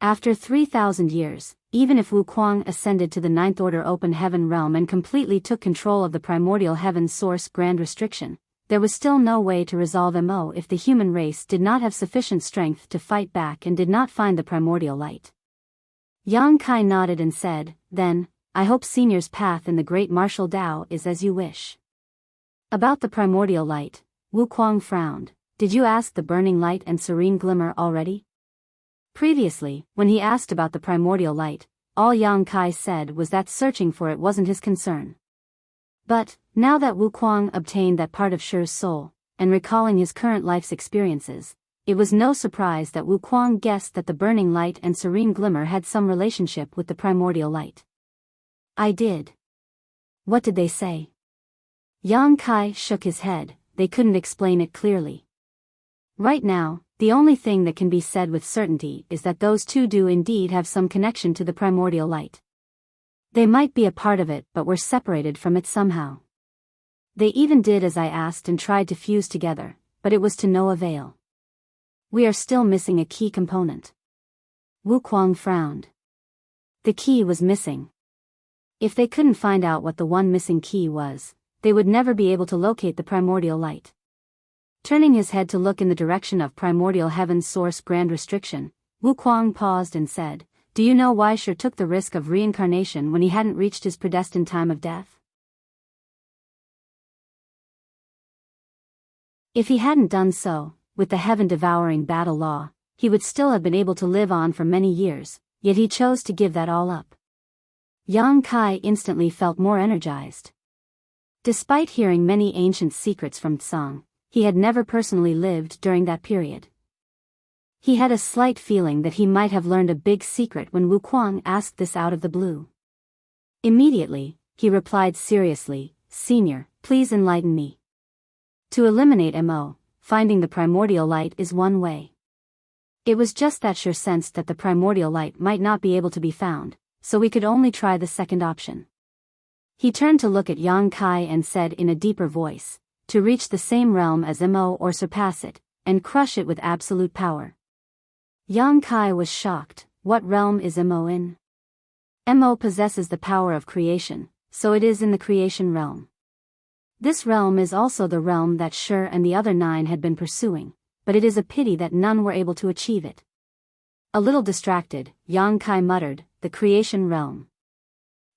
After 3,000 years, even if Wu Kuang ascended to the 9th Order Open Heaven realm and completely took control of the primordial heaven's source grand restriction, there was still no way to resolve Mo if the human race did not have sufficient strength to fight back and did not find the primordial light. Yang Kai nodded and said, Then, I hope Senior's path in the great martial Tao is as you wish. About the primordial light, Wu Kuang frowned. Did you ask the burning light and serene glimmer already? Previously, when he asked about the primordial light, all Yang Kai said was that searching for it wasn't his concern. But, now that Wu Kuang obtained that part of Shi's soul, and recalling his current life's experiences, it was no surprise that Wu Kuang guessed that the burning light and serene glimmer had some relationship with the primordial light. I did. What did they say? Yang Kai shook his head. they couldn't explain it clearly. Right now, the only thing that can be said with certainty is that those two do indeed have some connection to the primordial light. They might be a part of it but were separated from it somehow. They even did as I asked and tried to fuse together, but it was to no avail. We are still missing a key component. Wu Kuang frowned. The key was missing. If they couldn't find out what the one missing key was, they would never be able to locate the primordial light. Turning his head to look in the direction of primordial heaven's source grand restriction, Wu Kuang paused and said, "Do you know why Shi took the risk of reincarnation when he hadn't reached his predestined time of death? If he hadn't done so, with the heaven-devouring battle law, he would still have been able to live on for many years, yet he chose to give that all up." Yang Kai instantly felt more energized. Despite hearing many ancient secrets from Tsang, he had never personally lived during that period. He had a slight feeling that he might have learned a big secret when Wu Kuang asked this out of the blue. Immediately, he replied seriously, "Senior, please enlighten me. To eliminate Mo, finding the primordial light is one way." It was just that Shi sensed that the primordial light might not be able to be found, so we could only try the second option. He turned to look at Yang Kai and said in a deeper voice, "To reach the same realm as Mo or surpass it, and crush it with absolute power." Yang Kai was shocked. What realm is Mo in? Mo possesses the power of creation, so it is in the creation realm. This realm is also the realm that Shi and the other 9 had been pursuing, but it is a pity that none were able to achieve it. A little distracted, Yang Kai muttered, "The creation realm."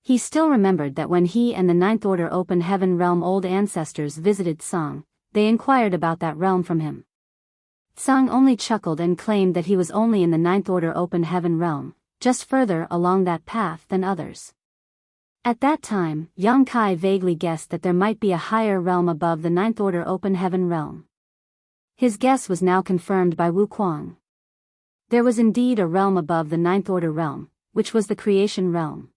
He still remembered that when he and the Ninth Order Open Heaven Realm old ancestors visited Tsang, they inquired about that realm from him. Tsang only chuckled and claimed that he was only in the Ninth Order Open Heaven Realm, just further along that path than others. At that time, Yang Kai vaguely guessed that there might be a higher realm above the Ninth Order Open Heaven Realm. His guess was now confirmed by Wu Kuang. There was indeed a realm above the Ninth Order Realm, which was the creation realm.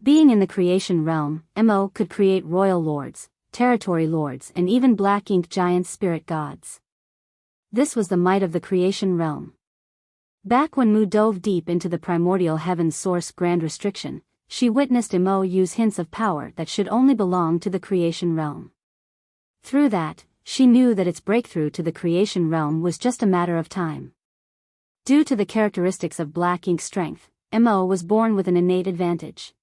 Being in the creation realm, Mo could create royal lords, territory lords and even black ink giant spirit gods. This was the might of the creation realm. Back when Mu dove deep into the primordial heaven's source grand restriction, she witnessed Mo use hints of power that should only belong to the creation realm. Through that, she knew that its breakthrough to the creation realm was just a matter of time. Due to the characteristics of black ink strength, Mo was born with an innate advantage.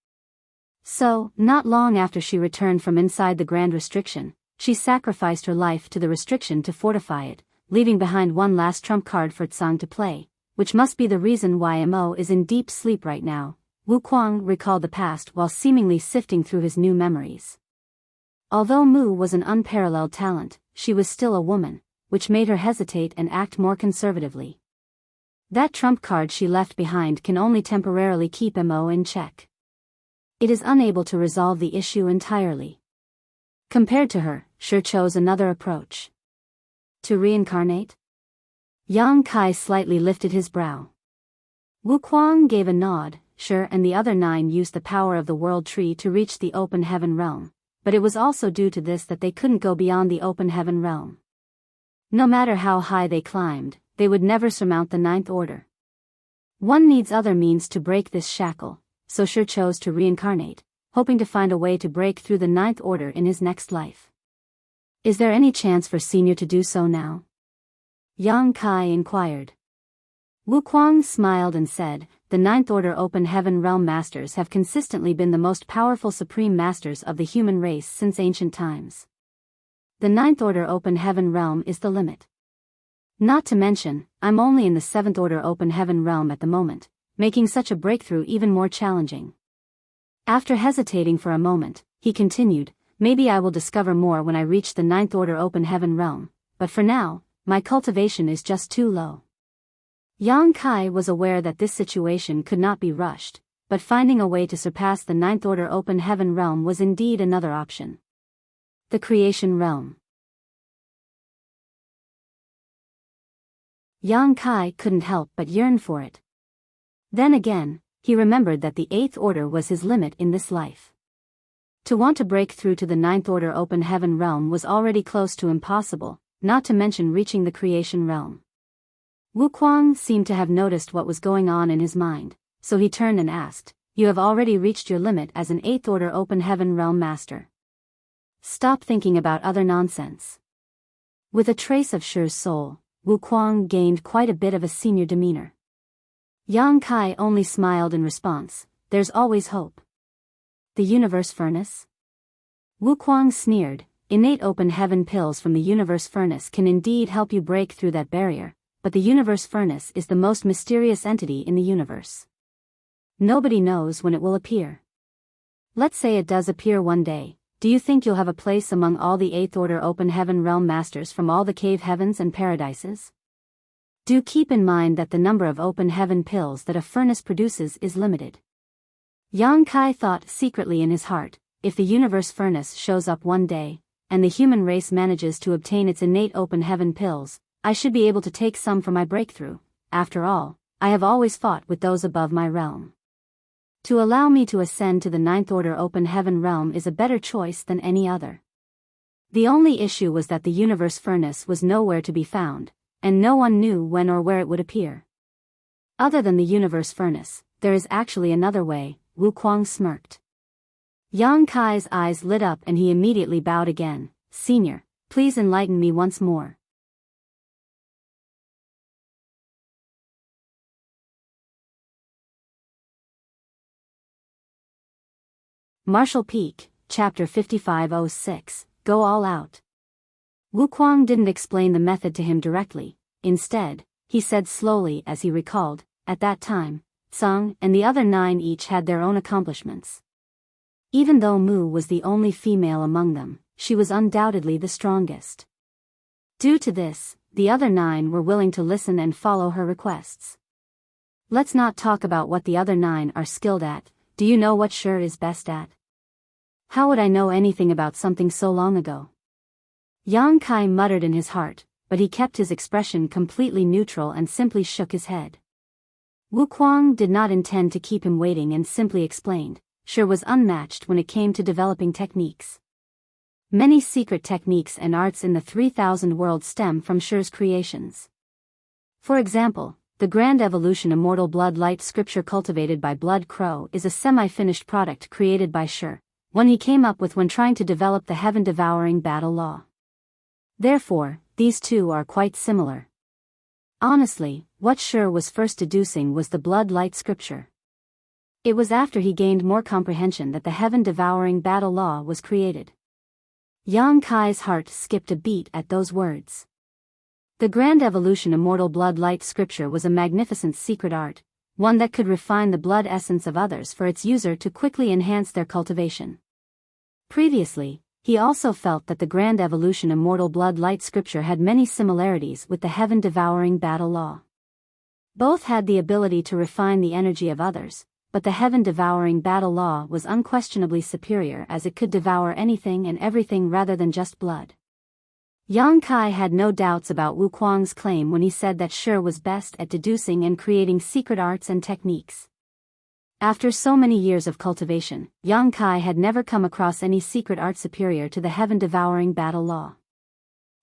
So, not long after she returned from inside the grand restriction, she sacrificed her life to the restriction to fortify it, leaving behind one last trump card for Tsang to play, which must be the reason why Mo is in deep sleep right now. Wu Kuang recalled the past while seemingly sifting through his new memories. Although Mu was an unparalleled talent, she was still a woman, which made her hesitate and act more conservatively. That trump card she left behind can only temporarily keep Mo in check. It is unable to resolve the issue entirely. Compared to her, Shi chose another approach. To reincarnate? Yang Kai slightly lifted his brow. Wu Kuang gave a nod. Shi and the other 9 used the power of the world tree to reach the open heaven realm, but it was also due to this that they couldn't go beyond the open heaven realm. No matter how high they climbed, they would never surmount the Ninth Order. One needs other means to break this shackle, so Shi chose to reincarnate, hoping to find a way to break through the Ninth Order in his next life. Is there any chance for Senior to do so now? Yang Kai inquired. Wu Kuang smiled and said, "The Ninth Order Open Heaven Realm Masters have consistently been the most powerful supreme masters of the human race since ancient times. The Ninth Order Open Heaven Realm is the limit. Not to mention, I'm only in the Seventh Order Open Heaven Realm at the moment, making such a breakthrough even more challenging." After hesitating for a moment, he continued, "Maybe I will discover more when I reach the Ninth Order Open Heaven Realm, but for now, my cultivation is just too low." Yang Kai was aware that this situation could not be rushed, but finding a way to surpass the Ninth Order Open Heaven Realm was indeed another option. The Creation Realm. Yang Kai couldn't help but yearn for it. Then again, he remembered that the Eighth Order was his limit in this life. To want to break through to the ninth order open heaven realm was already close to impossible, not to mention reaching the creation realm. Wuquang seemed to have noticed what was going on in his mind, so he turned and asked, "You have already reached your limit as an eighth order open heaven realm master. Stop thinking about other nonsense." With a trace of Shi's soul, Wuquang gained quite a bit of a senior demeanor. Yang Kai only smiled in response. "There's always hope." The universe furnace? Wuquang sneered. "Innate open heaven pills from the universe furnace can indeed help you break through that barrier, but the universe furnace is the most mysterious entity in the universe. Nobody knows when it will appear. Let's say it does appear one day. Do you think you'll have a place among all the eighth order open heaven realm masters from all the cave heavens and paradises? Do keep in mind that the number of open heaven pills that a furnace produces is limited." Yang Kai thought secretly in his heart, if the universe furnace shows up one day, and the human race manages to obtain its innate open heaven pills, I should be able to take some for my breakthrough. After all, I have always fought with those above my realm. To allow me to ascend to the ninth order open heaven realm is a better choice than any other. The only issue was that the universe furnace was nowhere to be found, and no one knew when or where it would appear. Other than the universe furnace, there is actually another way. Wuquang smirked. Yang Kai's eyes lit up and he immediately bowed again. "Senior, please enlighten me once more." Marshall Peak, Chapter 5506, Go All Out. Wuquang didn't explain the method to him directly. Instead, he said slowly as he recalled, at that time, Tsang and the other 9 each had their own accomplishments. Even though Mu was the only female among them, she was undoubtedly the strongest. Due to this, the other 9 were willing to listen and follow her requests. Let's not talk about what the other 9 are skilled at. Do you know what Shi is best at? How would I know anything about something so long ago? Yang Kai muttered in his heart, but he kept his expression completely neutral and simply shook his head. Wuquang did not intend to keep him waiting and simply explained, Shi was unmatched when it came to developing techniques. Many secret techniques and arts in the 3000 worlds stem from Shi's creations. For example, the Grand Evolution Immortal Blood Light scripture cultivated by Blood Crow is a semi-finished product created by Shi, one he came up with when trying to develop the heaven-devouring battle law. Therefore, these two are quite similar. Honestly, what Shi was first deducing was the Blood Light scripture. It was after he gained more comprehension that the heaven-devouring battle law was created. Yang Kai's heart skipped a beat at those words. The Grand Evolution Immortal Blood Light scripture was a magnificent secret art, one that could refine the blood essence of others for its user to quickly enhance their cultivation. Previously, he also felt that the Grand Evolution Immortal Blood Light scripture had many similarities with the heaven-devouring battle law. Both had the ability to refine the energy of others, but the heaven-devouring battle law was unquestionably superior as it could devour anything and everything rather than just blood. Yang Kai had no doubts about Wuquang's claim when he said that Shi was best at deducing and creating secret arts and techniques. After so many years of cultivation, Yang Kai had never come across any secret art superior to the heaven-devouring battle law.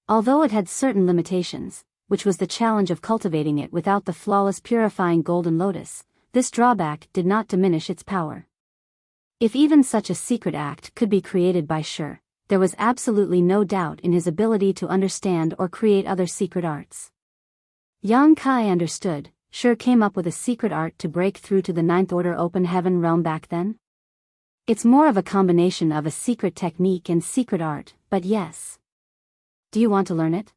Although it had certain limitations, which was the challenge of cultivating it without the flawless purifying golden lotus, this drawback did not diminish its power. If even such a secret act could be created by Shi, there was absolutely no doubt in his ability to understand or create other secret arts. Yang Kai understood. Shi came up with a secret art to break through to the ninth order open heaven realm back then? It's more of a combination of a secret technique and secret art, but yes. Do you want to learn it?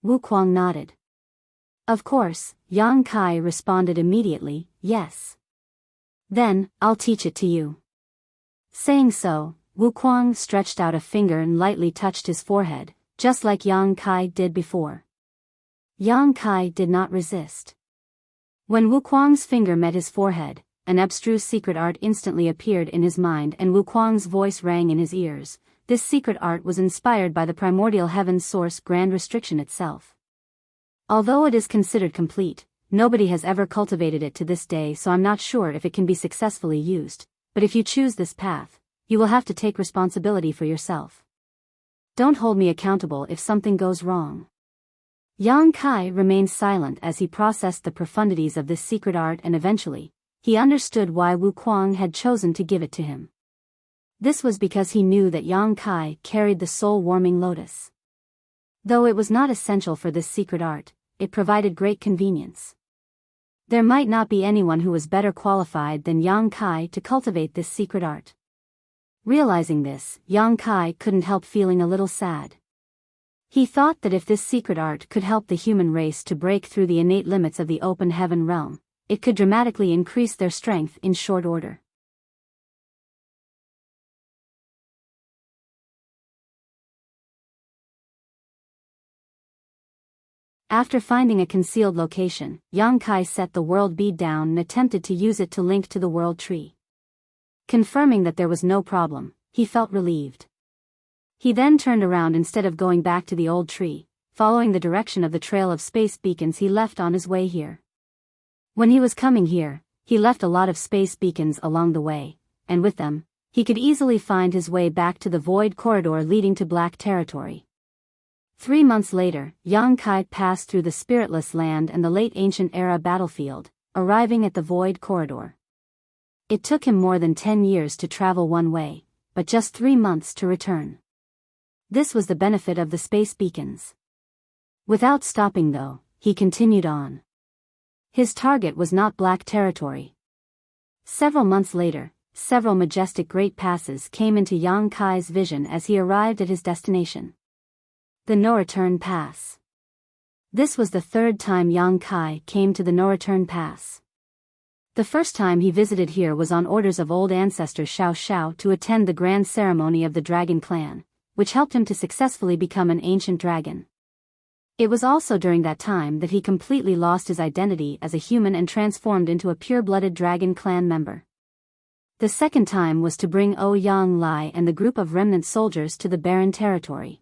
Wuquang nodded. Of course, Yang Kai responded immediately, yes. Then, I'll teach it to you. Saying so, Wuquang stretched out a finger and lightly touched his forehead, just like Yang Kai did before. Yang Kai did not resist. When Wuquang's finger met his forehead, an abstruse secret art instantly appeared in his mind and Wuquang's voice rang in his ears. This secret art was inspired by the primordial heaven source Grand Restriction itself. Although it is considered complete, nobody has ever cultivated it to this day, so I'm not sure if it can be successfully used, but if you choose this path, you will have to take responsibility for yourself. Don't hold me accountable if something goes wrong. Yang Kai remained silent as he processed the profundities of this secret art, and eventually, he understood why Wu Kuang had chosen to give it to him. This was because he knew that Yang Kai carried the soul-warming lotus. Though it was not essential for this secret art, it provided great convenience. There might not be anyone who was better qualified than Yang Kai to cultivate this secret art. Realizing this, Yang Kai couldn't help feeling a little sad. He thought that if this secret art could help the human race to break through the innate limits of the open heaven realm, it could dramatically increase their strength in short order. After finding a concealed location, Yang Kai set the world bead down and attempted to use it to link to the world tree. Confirming that there was no problem, he felt relieved. He then turned around instead of going back to the old tree, following the direction of the trail of space beacons he left on his way here. When he was coming here, he left a lot of space beacons along the way, and with them, he could easily find his way back to the void corridor leading to Black Territory. 3 months later, Yang Kai passed through the spiritless land and the late ancient era battlefield, arriving at the void corridor. It took him more than 10 years to travel one way, but just 3 months to return. This was the benefit of the space beacons. Without stopping though, he continued on. His target was not Black Territory. Several months later, several majestic great passes came into Yang Kai's vision as he arrived at his destination. The No-Return Pass. This was the 3rd time Yang Kai came to the No-Return Pass. The first time he visited here was on orders of old ancestor Xiao Xiao to attend the grand ceremony of the Dragon Clan, which helped him to successfully become an ancient dragon. It was also during that time that he completely lost his identity as a human and transformed into a pure-blooded Dragon Clan member. The second time was to bring Ouyang Lai and the group of remnant soldiers to the barren territory.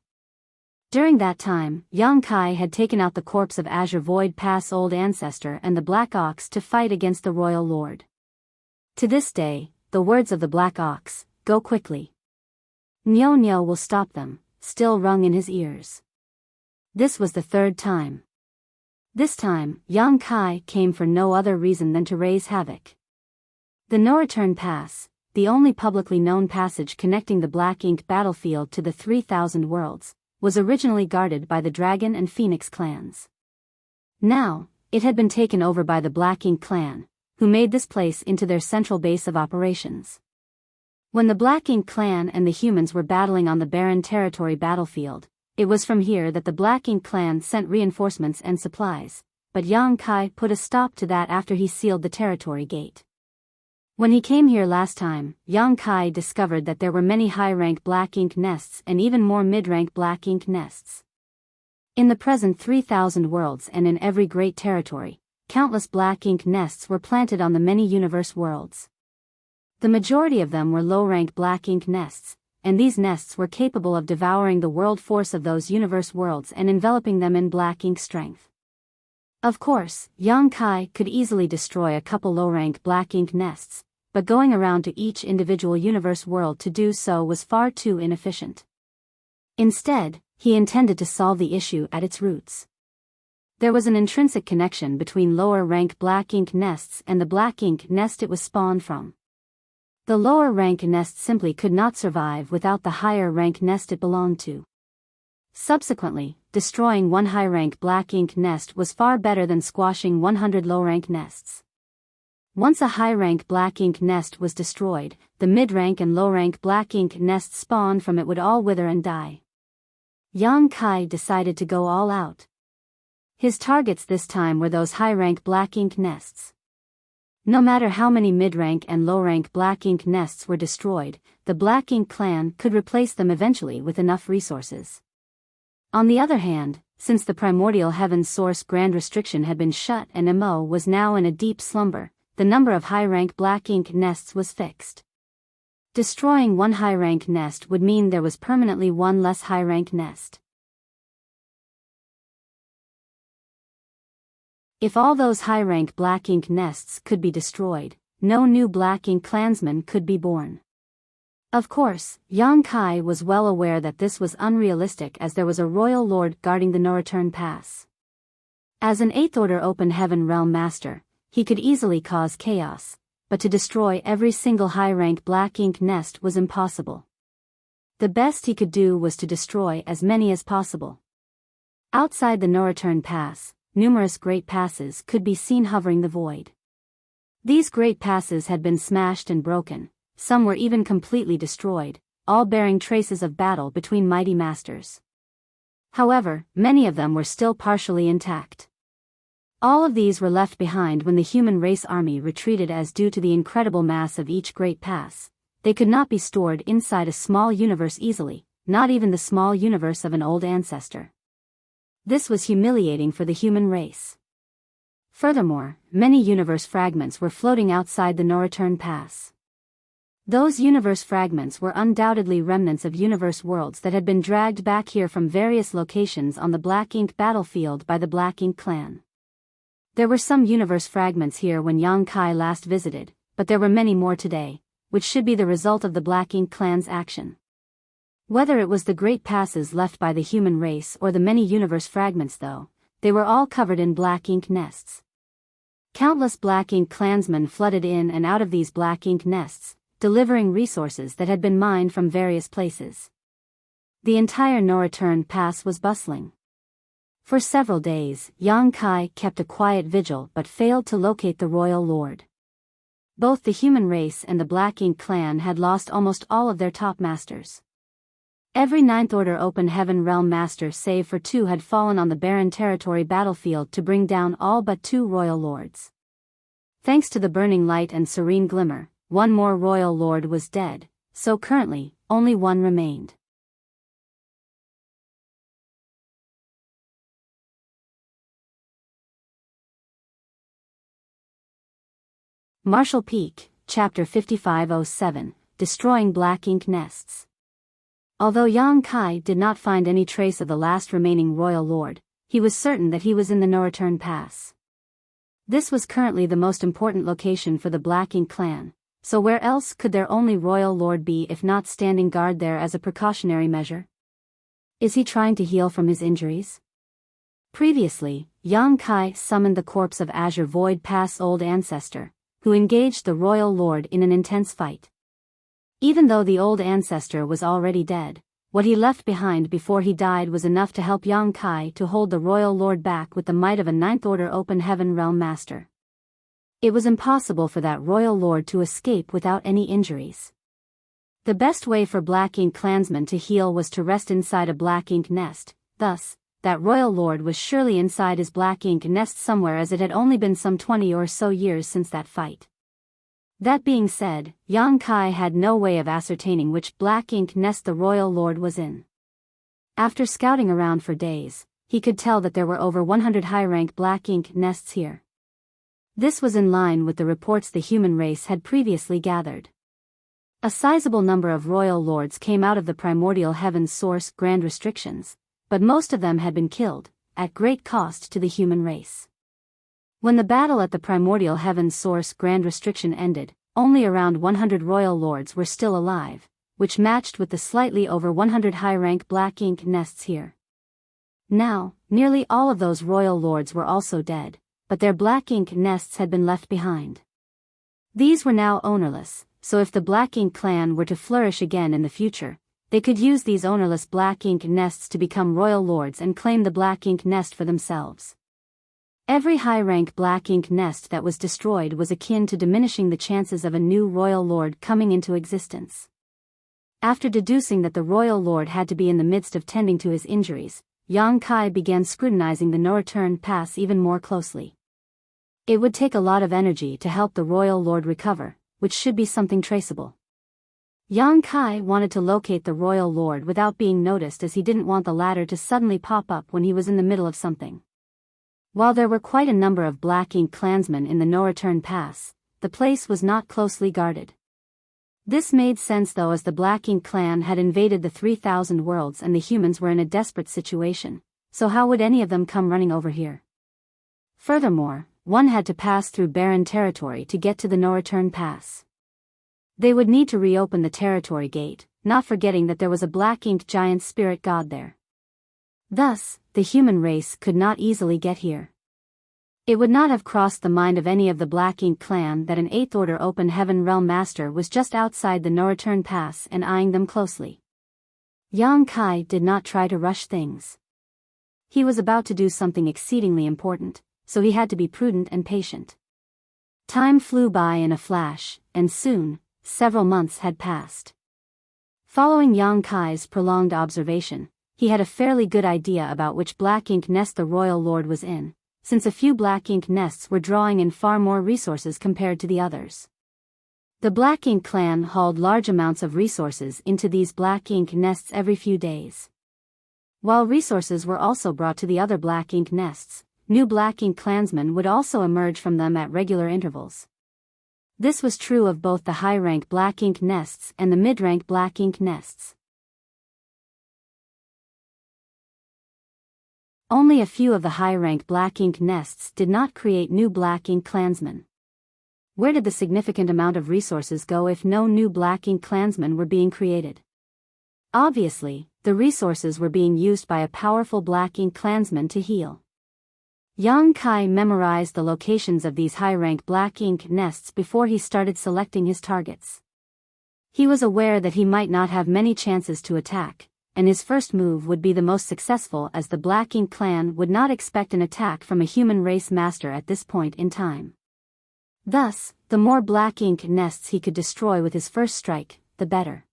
During that time, Yang Kai had taken out the corpse of Azure Void Pass old ancestor and the Black Ox to fight against the royal lord. To this day, the words of the Black Ox, "Go quickly. Nyo Nyo will stop them," still rung in his ears. This was the 3rd time. This time, Yang Kai came for no other reason than to raise havoc. The No-Return Pass, the only publicly known passage connecting the Black Ink battlefield to the 3,000 worlds, was originally guarded by the Dragon and Phoenix clans. Now, it had been taken over by the Black Ink clan, who made this place into their central base of operations. When the Black Ink clan and the humans were battling on the barren territory battlefield, it was from here that the Black Ink clan sent reinforcements and supplies, but Yang Kai put a stop to that after he sealed the territory gate. When he came here last time, Yang Kai discovered that there were many high-rank Black Ink nests and even more mid-rank Black Ink nests. In the present 3,000 worlds and in every great territory, countless Black Ink nests were planted on the many universe worlds. The majority of them were low-rank Black Ink nests, and these nests were capable of devouring the world force of those universe worlds and enveloping them in Black Ink strength. Of course, Yang Kai could easily destroy a couple low-rank Black Ink nests, but going around to each individual universe world to do so was far too inefficient. Instead, he intended to solve the issue at its roots. There was an intrinsic connection between lower-rank Black Ink nests and the Black Ink nest it was spawned from. The lower-rank nest simply could not survive without the higher-rank nest it belonged to. Subsequently, destroying one high-rank Black Ink nest was far better than squashing 100 low-rank nests. Once a high-rank Black Ink nest was destroyed, the mid-rank and low-rank Black Ink nests spawned from it would all wither and die. Yang Kai decided to go all out. His targets this time were those high-rank Black Ink nests. No matter how many mid-rank and low-rank Black Ink nests were destroyed, the Black Ink clan could replace them eventually with enough resources. On the other hand, since the primordial heaven's source grand restriction had been shut and Mo was now in a deep slumber, the number of high-rank Black Ink nests was fixed. Destroying one high-rank nest would mean there was permanently one less high-rank nest. If all those high-rank Black Ink nests could be destroyed, no new Black Ink clansmen could be born. Of course, Yang Kai was well aware that this was unrealistic as there was a royal lord guarding the no-return pass. As an 8th Order Open Heaven Realm Master, he could easily cause chaos, but to destroy every single high-rank black ink nest was impossible. The best he could do was to destroy as many as possible. Outside the no-return pass, numerous great passes could be seen hovering the void. These great passes had been smashed and broken. Some were even completely destroyed, all bearing traces of battle between mighty masters. However, many of them were still partially intact. All of these were left behind when the human race army retreated as due to the incredible mass of each great pass, they could not be stored inside a small universe easily, not even the small universe of an old ancestor. This was humiliating for the human race. Furthermore, many universe fragments were floating outside the no-return pass. Those universe fragments were undoubtedly remnants of universe worlds that had been dragged back here from various locations on the Black Ink battlefield by the Black Ink clan. There were some universe fragments here when Yang Kai last visited, but there were many more today, which should be the result of the Black Ink clan's action. Whether it was the great passes left by the human race or the many universe fragments though, they were all covered in Black Ink nests. Countless Black Ink clansmen flooded in and out of these Black Ink nests, delivering resources that had been mined from various places. The entire no-return pass was bustling. For several days, Yang Kai kept a quiet vigil but failed to locate the royal lord. Both the human race and the Black Ink clan had lost almost all of their top masters. Every 9th Order Open Heaven Realm Master save for 2 had fallen on the barren territory battlefield to bring down all but 2 royal lords. Thanks to the burning light and serene glimmer, 1 more royal lord was dead, so currently, only 1 remained. Marshall Peak, Chapter 5507, Destroying Black Ink Nests. Although Yang Kai did not find any trace of the last remaining royal lord, he was certain that he was in the no-return pass. This was currently the most important location for the Black Ink clan. So where else could their only royal lord be if not standing guard there as a precautionary measure? Is he trying to heal from his injuries? Previously, Yang Kai summoned the corpse of Azure Void Pass old ancestor, who engaged the royal lord in an intense fight. Even though the old ancestor was already dead, what he left behind before he died was enough to help Yang Kai to hold the royal lord back with the might of a 9th Order Open Heaven Realm Master. It was impossible for that royal lord to escape without any injuries. The best way for Black Ink clansmen to heal was to rest inside a Black Ink nest, thus, that royal lord was surely inside his Black Ink nest somewhere as it had only been some 20 or so years since that fight. That being said, Yang Kai had no way of ascertaining which Black Ink nest the royal lord was in. After scouting around for days, he could tell that there were over 100 high-rank Black Ink nests here. This was in line with the reports the human race had previously gathered. A sizable number of royal lords came out of the primordial heaven's source grand restrictions, but most of them had been killed, at great cost to the human race. When the battle at the primordial heaven's source grand restriction ended, only around 100 royal lords were still alive, which matched with the slightly over 100 high-rank Black Ink nests here. Now, nearly all of those royal lords were also dead, but their Black Ink nests had been left behind. These were now ownerless, so if the Black Ink clan were to flourish again in the future, they could use these ownerless Black Ink nests to become royal lords and claim the Black Ink nest for themselves. Every high-rank Black Ink nest that was destroyed was akin to diminishing the chances of a new royal lord coming into existence. After deducing that the royal lord had to be in the midst of tending to his injuries, Yang Kai began scrutinizing the no-return pass even more closely. It would take a lot of energy to help the royal lord recover, which should be something traceable. Yang Kai wanted to locate the royal lord without being noticed as he didn't want the latter to suddenly pop up when he was in the middle of something. While there were quite a number of Black Ink clansmen in the no-return pass, the place was not closely guarded. This made sense though, as the Black Ink clan had invaded the 3,000 worlds and the humans were in a desperate situation, so how would any of them come running over here? Furthermore, one had to pass through barren territory to get to the no-return pass. They would need to reopen the territory gate, not forgetting that there was a black-inked giant spirit god there. Thus, the human race could not easily get here. It would not have crossed the mind of any of the Black Ink clan that an 8th Order Open Heaven Realm Master was just outside the no-return pass and eyeing them closely. Yang Kai did not try to rush things. He was about to do something exceedingly important, so he had to be prudent and patient. Time flew by in a flash, and soon, several months had passed. Following Yang Kai's prolonged observation, he had a fairly good idea about which Black Ink nest the Royal Lord was in, since a few Black Ink nests were drawing in far more resources compared to the others. The Black Ink clan hauled large amounts of resources into these Black Ink nests every few days. While resources were also brought to the other Black Ink nests, new Black Ink clansmen would also emerge from them at regular intervals. This was true of both the high-rank Black Ink nests and the mid-rank Black Ink nests. Only a few of the high-rank Black Ink nests did not create new Black Ink clansmen. Where did the significant amount of resources go if no new Black Ink clansmen were being created? Obviously, the resources were being used by a powerful Black Ink clansman to heal. Yang Kai memorized the locations of these high-rank Black Ink nests before he started selecting his targets. He was aware that he might not have many chances to attack, and his first move would be the most successful as the Black Ink clan would not expect an attack from a human race master at this point in time. Thus, the more Black Ink nests he could destroy with his first strike, the better.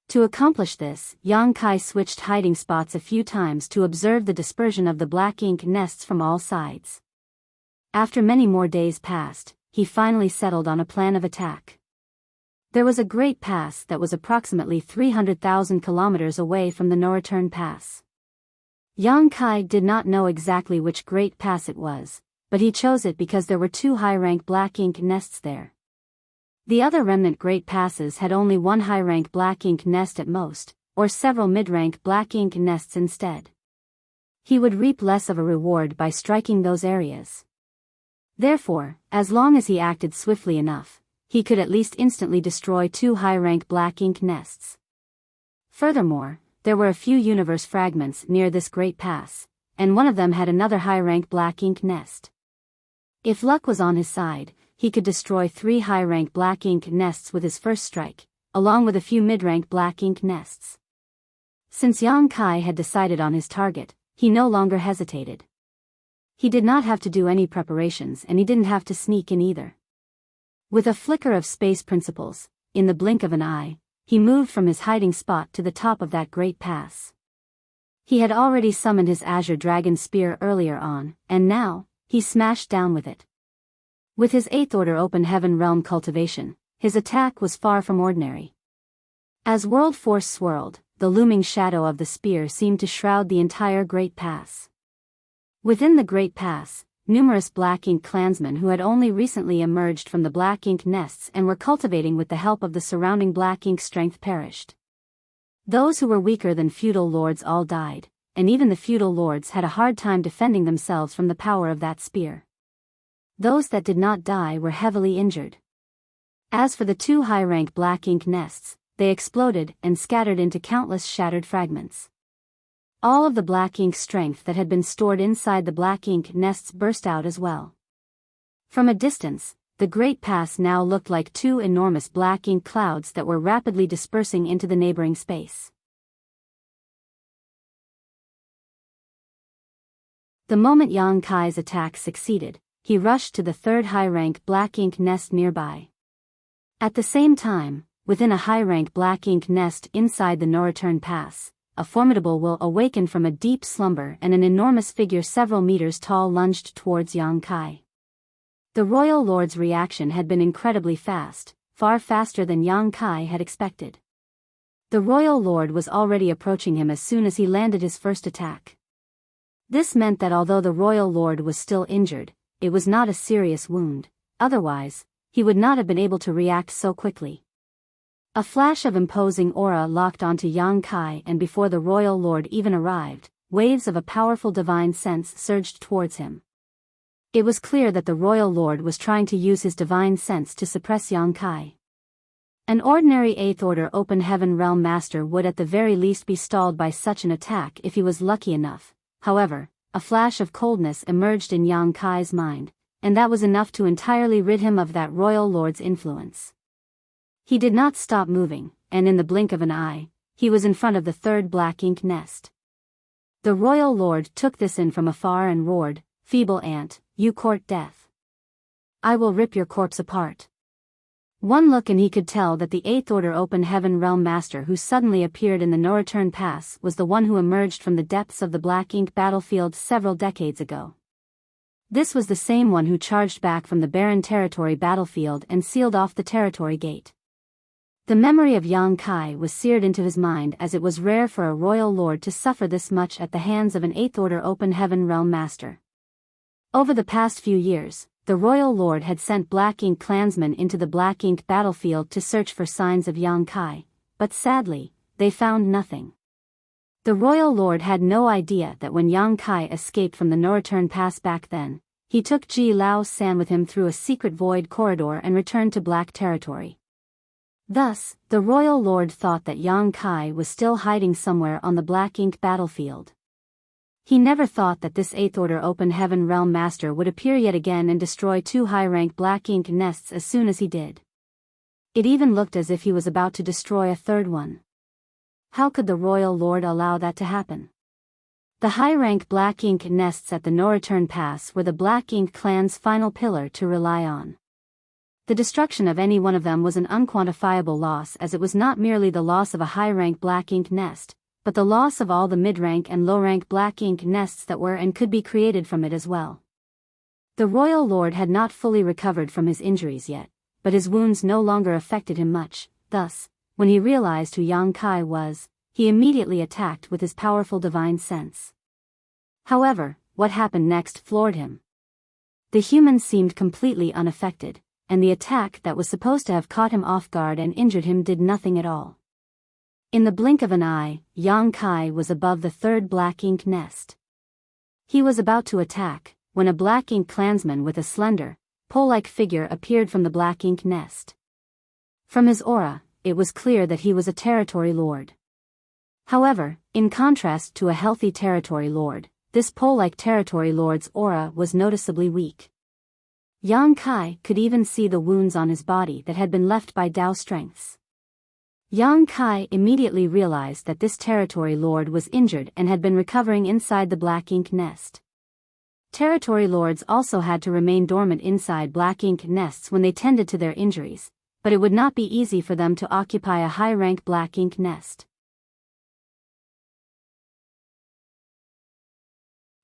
To accomplish this, Yang Kai switched hiding spots a few times to observe the dispersion of the Black Ink nests from all sides. After many more days passed, he finally settled on a plan of attack. There was a great pass that was approximately 300,000 kilometers away from the no-return pass. Yang Kai did not know exactly which great pass it was, but he chose it because there were 2 high-rank Black Ink nests there. The other remnant Great Passes had only one high-rank Black Ink nest at most, or several mid-rank Black Ink nests instead. He would reap less of a reward by striking those areas. Therefore, as long as he acted swiftly enough, he could at least instantly destroy 2 high-rank Black Ink nests. Furthermore, there were a few universe fragments near this Great Pass, and one of them had another high-rank Black Ink nest. If luck was on his side, he could destroy 3 high-rank Black Ink nests with his first strike, along with a few mid-rank Black Ink nests. Since Yang Kai had decided on his target, he no longer hesitated. He did not have to do any preparations and he didn't have to sneak in either. With a flicker of space principles, in the blink of an eye, he moved from his hiding spot to the top of that great pass. He had already summoned his Azure Dragon Spear earlier on, and now, he smashed down with it. With his 8th Order Open Heaven Realm cultivation, his attack was far from ordinary. As world force swirled, the looming shadow of the spear seemed to shroud the entire Great Pass. Within the Great Pass, numerous Black Ink clansmen who had only recently emerged from the Black Ink nests and were cultivating with the help of the surrounding Black Ink strength perished. Those who were weaker than feudal lords all died, and even the feudal lords had a hard time defending themselves from the power of that spear. Those that did not die were heavily injured. As for the 2 high-rank Black Ink nests, they exploded and scattered into countless shattered fragments. All of the Black Ink strength that had been stored inside the Black Ink nests burst out as well. From a distance, the Great Pass now looked like 2 enormous Black Ink clouds that were rapidly dispersing into the neighboring space. The moment Yang Kai's attack succeeded, he rushed to the 3rd high-rank Black Ink nest nearby. At the same time, within a high-rank Black Ink nest inside the no-return pass, a formidable will awakened from a deep slumber and an enormous figure several meters tall lunged towards Yang Kai. The Royal Lord's reaction had been incredibly fast, far faster than Yang Kai had expected. The Royal Lord was already approaching him as soon as he landed his first attack. This meant that although the Royal Lord was still injured, it was not a serious wound, otherwise, he would not have been able to react so quickly. A flash of imposing aura locked onto Yang Kai, and before the Royal Lord even arrived, waves of a powerful divine sense surged towards him. It was clear that the Royal Lord was trying to use his divine sense to suppress Yang Kai. An ordinary 8th Order Open Heaven Realm Master would at the very least be stalled by such an attack if he was lucky enough. However, a flash of coldness emerged in Yang Kai's mind, and that was enough to entirely rid him of that royal lord's influence. He did not stop moving, and in the blink of an eye, he was in front of the third black ink nest. The royal lord took this in from afar and roared, "Feeble ant, you court death. I will rip your corpse apart." One look and he could tell that the 8th Order Open Heaven Realm Master who suddenly appeared in the no-return pass was the one who emerged from the depths of the black ink battlefield several decades ago. This was the same one who charged back from the barren territory battlefield and sealed off the territory gate. The memory of Yang Kai was seared into his mind, as it was rare for a royal lord to suffer this much at the hands of an 8th Order Open Heaven Realm Master. Over the past few years, the royal lord had sent black ink clansmen into the black ink battlefield to search for signs of Yang Kai, but sadly, they found nothing. The royal lord had no idea that when Yang Kai escaped from the no-return pass back then, he took Ji Lao San with him through a secret void corridor and returned to black territory. Thus, the royal lord thought that Yang Kai was still hiding somewhere on the black ink battlefield. He never thought that this 8th Order Open Heaven Realm Master would appear yet again and destroy 2 high-rank black ink nests as soon as he did. It even looked as if he was about to destroy a third one. How could the royal lord allow that to happen? The high-rank black ink nests at the no-return pass were the black ink clan's final pillar to rely on. The destruction of any one of them was an unquantifiable loss, as it was not merely the loss of a high-rank black ink nest, but the loss of all the mid-rank and low-rank black ink nests that were and could be created from it as well. The royal lord had not fully recovered from his injuries yet, but his wounds no longer affected him much. Thus, when he realized who Yang Kai was, he immediately attacked with his powerful divine sense. However, what happened next floored him. The human seemed completely unaffected, and the attack that was supposed to have caught him off guard and injured him did nothing at all. In the blink of an eye, Yang Kai was above the third black ink nest. He was about to attack, when a black ink clansman with a slender, pole-like figure appeared from the black ink nest. From his aura, it was clear that he was a territory lord. However, in contrast to a healthy territory lord, this pole-like territory lord's aura was noticeably weak. Yang Kai could even see the wounds on his body that had been left by Dao strengths. Yang Kai immediately realized that this territory lord was injured and had been recovering inside the black ink nest. Territory lords also had to remain dormant inside black ink nests when they tended to their injuries, but it would not be easy for them to occupy a high-rank black ink nest.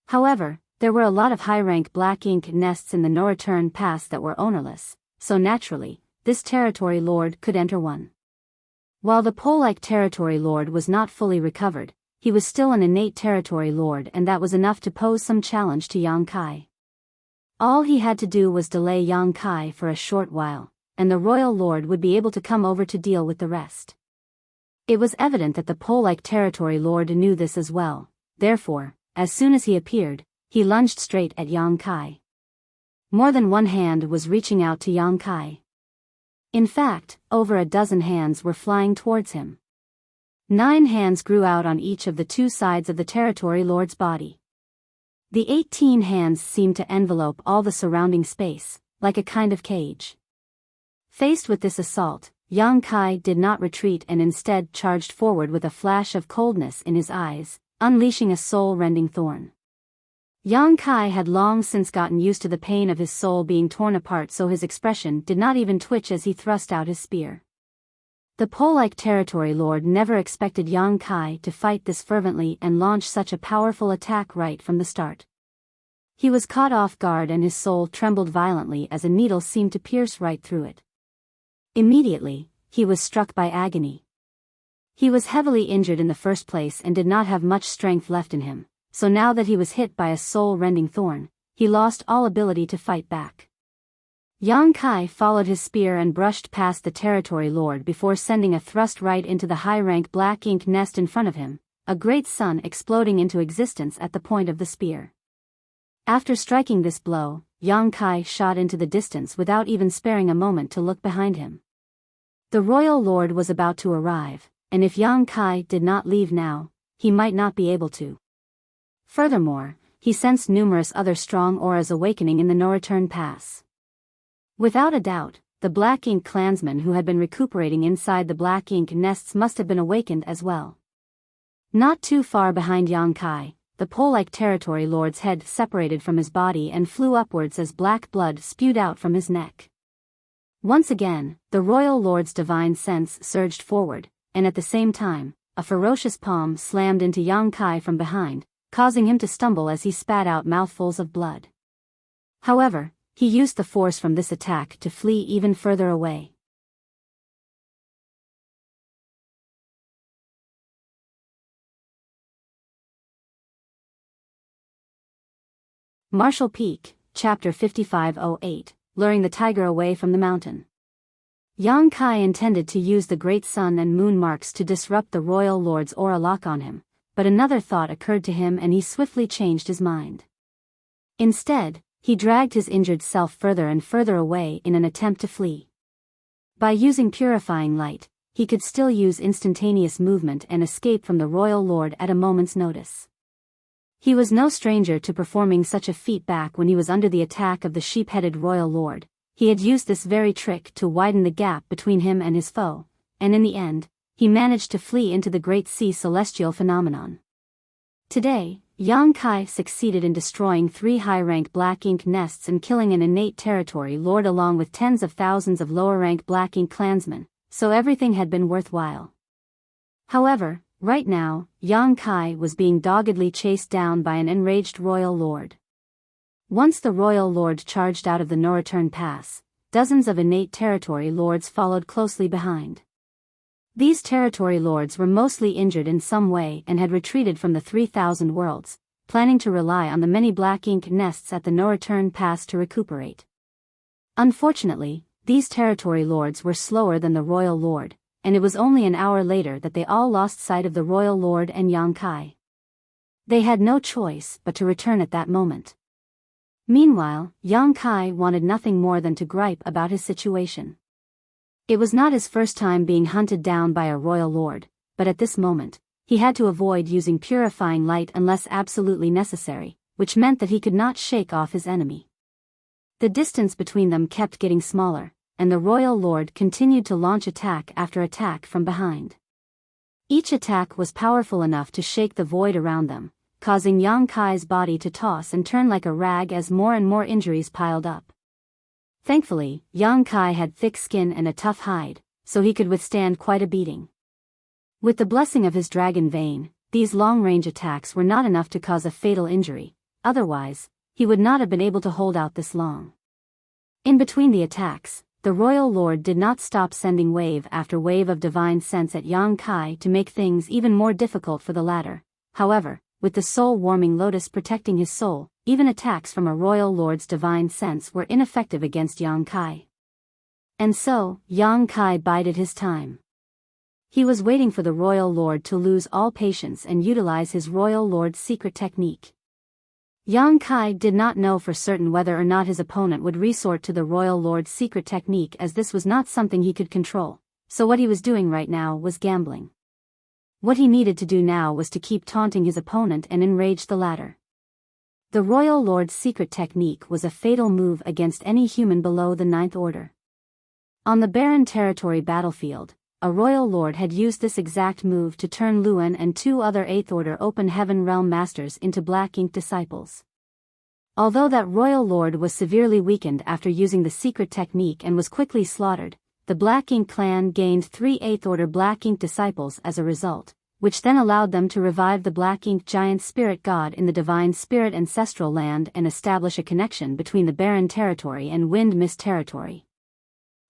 However, there were a lot of high-rank black ink nests in the no-return pass that were ownerless, so naturally, this territory lord could enter one. While the pole-like territory lord was not fully recovered, he was still an innate territory lord, and that was enough to pose some challenge to Yang Kai. All he had to do was delay Yang Kai for a short while, and the royal lord would be able to come over to deal with the rest. It was evident that the pole-like territory lord knew this as well, therefore, as soon as he appeared, he lunged straight at Yang Kai. More than one hand was reaching out to Yang Kai. In fact, over a dozen hands were flying towards him. 9 hands grew out on each of the 2 sides of the territory lord's body. The 18 hands seemed to envelope all the surrounding space, like a kind of cage. Faced with this assault, Yang Kai did not retreat and instead charged forward with a flash of coldness in his eyes, unleashing a soul-rending thorn. Yang Kai had long since gotten used to the pain of his soul being torn apart, so his expression did not even twitch as he thrust out his spear. The pole-like territory lord never expected Yang Kai to fight this fervently and launch such a powerful attack right from the start. He was caught off guard and his soul trembled violently as a needle seemed to pierce right through it. Immediately, he was struck by agony. He was heavily injured in the first place and did not have much strength left in him. So now that he was hit by a soul-rending thorn, he lost all ability to fight back. Yang Kai followed his spear and brushed past the territory lord before sending a thrust right into the high-rank black ink nest in front of him, a great sun exploding into existence at the point of the spear. After striking this blow, Yang Kai shot into the distance without even sparing a moment to look behind him. The royal lord was about to arrive, and if Yang Kai did not leave now, he might not be able to. Furthermore, he sensed numerous other strong auras awakening in the no-return pass. Without a doubt, the Black Ink clansmen who had been recuperating inside the Black Ink nests must have been awakened as well. Not too far behind Yang Kai, the pole-like territory lord's head separated from his body and flew upwards as black blood spewed out from his neck. Once again, the royal lord's divine sense surged forward, and at the same time, a ferocious palm slammed into Yang Kai from behind, causing him to stumble as he spat out mouthfuls of blood. However, he used the force from this attack to flee even further away. Martial Peak, Chapter 5508, Luring the Tiger Away from the Mountain. Yang Kai intended to use the great sun and moon marks to disrupt the royal lord's aura lock on him, but another thought occurred to him and he swiftly changed his mind. Instead, he dragged his injured self further and further away in an attempt to flee. By using purifying light, he could still use instantaneous movement and escape from the royal lord at a moment's notice. He was no stranger to performing such a feat back when he was under the attack of the sheep-headed royal lord. He had used this very trick to widen the gap between him and his foe, and in the end, he managed to flee into the Great Sea Celestial phenomenon. Today, Yang Kai succeeded in destroying 3 high-rank Black Ink nests and killing an innate territory lord along with tens of thousands of lower-rank Black Ink clansmen, so everything had been worthwhile. However, right now, Yang Kai was being doggedly chased down by an enraged royal lord. Once the royal lord charged out of the no-return pass, dozens of innate territory lords followed closely behind. These territory lords were mostly injured in some way and had retreated from the 3,000 worlds, planning to rely on the many Black Ink nests at the no-return pass to recuperate. Unfortunately, these territory lords were slower than the royal lord, and it was only an hour later that they all lost sight of the royal lord and Yang Kai. They had no choice but to return at that moment. Meanwhile, Yang Kai wanted nothing more than to gripe about his situation. It was not his first time being hunted down by a royal lord, but at this moment, he had to avoid using purifying light unless absolutely necessary, which meant that he could not shake off his enemy. The distance between them kept getting smaller, and the royal lord continued to launch attack after attack from behind. Each attack was powerful enough to shake the void around them, causing Yang Kai's body to toss and turn like a rag as more and more injuries piled up. Thankfully, Yang Kai had thick skin and a tough hide, so he could withstand quite a beating. With the blessing of his dragon vein, these long-range attacks were not enough to cause a fatal injury, otherwise, he would not have been able to hold out this long. In between the attacks, the royal lord did not stop sending wave after wave of divine sense at Yang Kai to make things even more difficult for the latter. However, with the soul-warming lotus protecting his soul, even attacks from a royal lord's divine sense were ineffective against Yang Kai. And so, Yang Kai bided his time. He was waiting for the royal lord to lose all patience and utilize his royal lord's secret technique. Yang Kai did not know for certain whether or not his opponent would resort to the royal lord's secret technique, as this was not something he could control, so what he was doing right now was gambling. What he needed to do now was to keep taunting his opponent and enrage the latter. The royal lord's secret technique was a fatal move against any human below the 9th order. On the barren territory battlefield, a royal lord had used this exact move to turn Luan and 2 other 8th order open heaven realm masters into Black Ink disciples. Although that royal lord was severely weakened after using the secret technique and was quickly slaughtered, the Black Ink clan gained 3 8th order Black Ink disciples as a result, which then allowed them to revive the Black Ink giant spirit god in the divine spirit ancestral land and establish a connection between the barren territory and wind mist territory.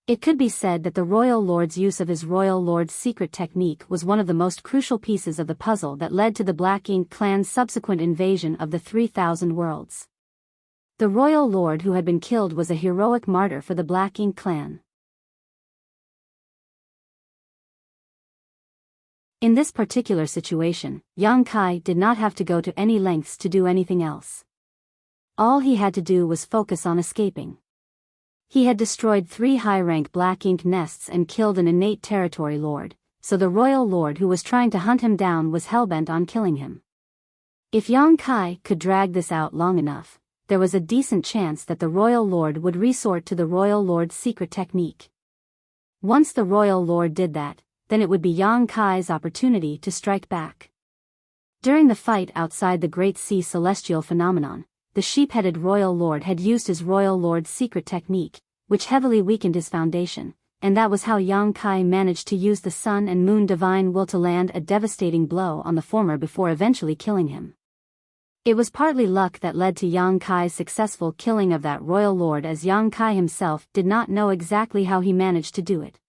It could be said that the royal lord's use of his royal lord's secret technique was one of the most crucial pieces of the puzzle that led to the Black Ink clan's subsequent invasion of the 3,000 worlds. The royal lord who had been killed was a heroic martyr for the Black Ink clan. In this particular situation, Yang Kai did not have to go to any lengths to do anything else. All he had to do was focus on escaping. He had destroyed 3 high-rank black ink nests and killed an innate territory lord, so the royal lord who was trying to hunt him down was hellbent on killing him. If Yang Kai could drag this out long enough, there was a decent chance that the royal lord would resort to the royal lord's secret technique. Once the royal lord did that, then it would be Yang Kai's opportunity to strike back. During the fight outside the Great Sea Celestial Phenomenon, the sheep-headed royal lord had used his royal lord's secret technique, which heavily weakened his foundation, and that was how Yang Kai managed to use the sun and moon divine will to land a devastating blow on the former before eventually killing him. It was partly luck that led to Yang Kai's successful killing of that royal lord, as Yang Kai himself did not know exactly how he managed to do it.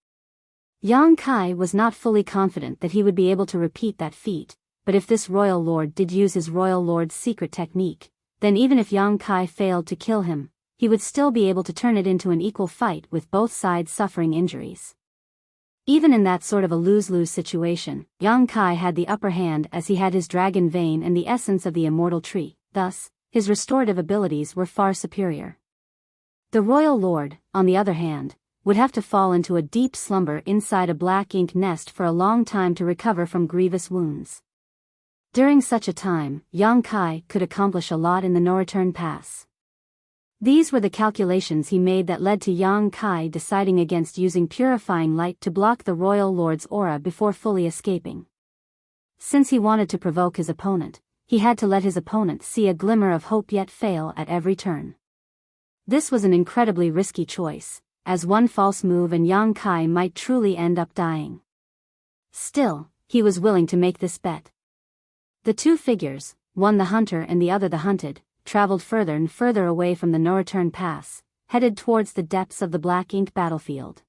Yang Kai was not fully confident that he would be able to repeat that feat, but if this royal lord did use his royal lord's secret technique, then even if Yang Kai failed to kill him, he would still be able to turn it into an equal fight with both sides suffering injuries. Even in that sort of a lose-lose situation, Yang Kai had the upper hand as he had his dragon vein and the essence of the immortal tree, thus, his restorative abilities were far superior. The royal lord, on the other hand, would have to fall into a deep slumber inside a black ink nest for a long time to recover from grievous wounds. During such a time, Yang Kai could accomplish a lot in the no-return pass. These were the calculations he made that led to Yang Kai deciding against using purifying light to block the royal lord's aura before fully escaping. Since he wanted to provoke his opponent, he had to let his opponent see a glimmer of hope yet fail at every turn. This was an incredibly risky choice, as one false move and Yang Kai might truly end up dying. Still, he was willing to make this bet. The two figures, one the hunter and the other the hunted, traveled further and further away from the no-return pass, headed towards the depths of the black ink battlefield.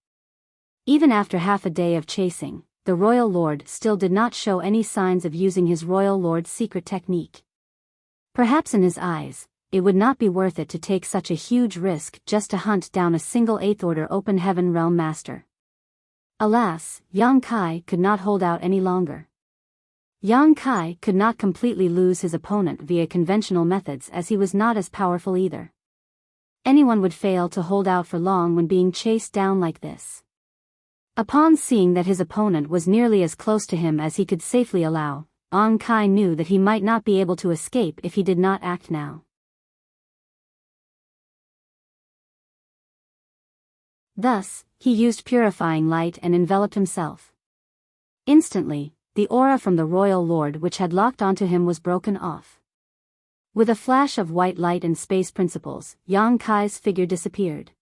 Even after half a day of chasing, the royal lord still did not show any signs of using his royal lord's secret technique. Perhaps in his eyes, it would not be worth it to take such a huge risk just to hunt down a single 8th Order Open Heaven Realm Master. Alas, Yang Kai could not hold out any longer. Yang Kai could not completely lose his opponent via conventional methods, as he was not as powerful either. Anyone would fail to hold out for long when being chased down like this. Upon seeing that his opponent was nearly as close to him as he could safely allow, Yang Kai knew that he might not be able to escape if he did not act now. Thus, he used purifying light and enveloped himself. Instantly, the aura from the royal lord which had locked onto him was broken off. With a flash of white light and space principles, Yang Kai's figure disappeared.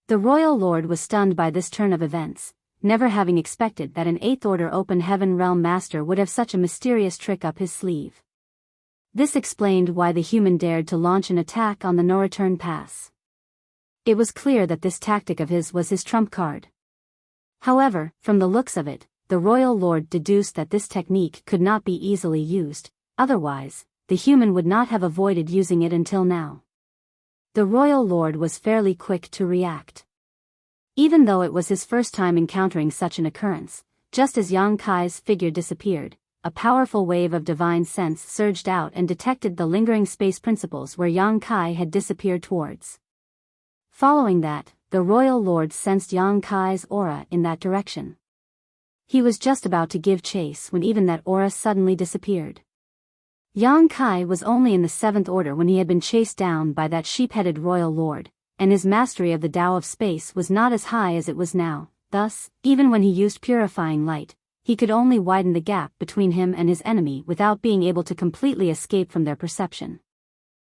The royal lord was stunned by this turn of events, never having expected that an 8th Order Open Heaven Realm Master would have such a mysterious trick up his sleeve. This explained why the human dared to launch an attack on the no-return pass. It was clear that this tactic of his was his trump card. However, from the looks of it, the royal lord deduced that this technique could not be easily used, otherwise, the human would not have avoided using it until now. The royal lord was fairly quick to react. Even though it was his first time encountering such an occurrence, just as Yang Kai's figure disappeared, a powerful wave of divine sense surged out and detected the lingering space principles where Yang Kai had disappeared towards. Following that, the royal lord sensed Yang Kai's aura in that direction. He was just about to give chase when even that aura suddenly disappeared. Yang Kai was only in the 7th Order when he had been chased down by that sheep-headed royal lord, and his mastery of the Tao of space was not as high as it was now. Thus, even when he used purifying light, he could only widen the gap between him and his enemy without being able to completely escape from their perception.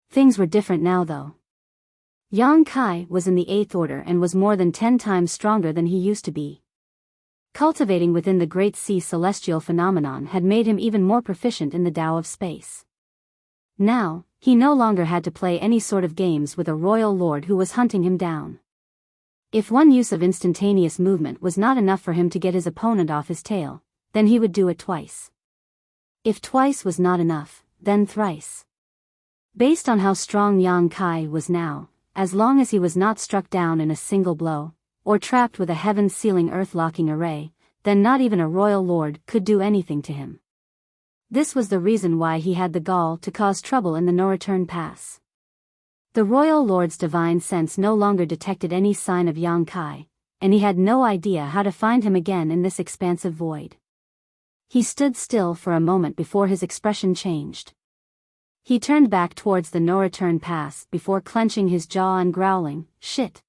Things were different now though. Yang Kai was in the 8th Order and was more than 10 times stronger than he used to be. Cultivating within the Great Sea Celestial Phenomenon had made him even more proficient in the Tao of space. Now, he no longer had to play any sort of games with a royal lord who was hunting him down. If one use of instantaneous movement was not enough for him to get his opponent off his tail, then he would do it twice. If twice was not enough, then thrice. Based on how strong Yang Kai was now, as long as he was not struck down in a single blow, or trapped with a heaven-sealing earth-locking array, then not even a royal lord could do anything to him. This was the reason why he had the gall to cause trouble in the no-return pass. The royal lord's divine sense no longer detected any sign of Yang Kai, and he had no idea how to find him again in this expansive void. He stood still for a moment before his expression changed. He turned back towards the no-return pass before clenching his jaw and growling, "Shit."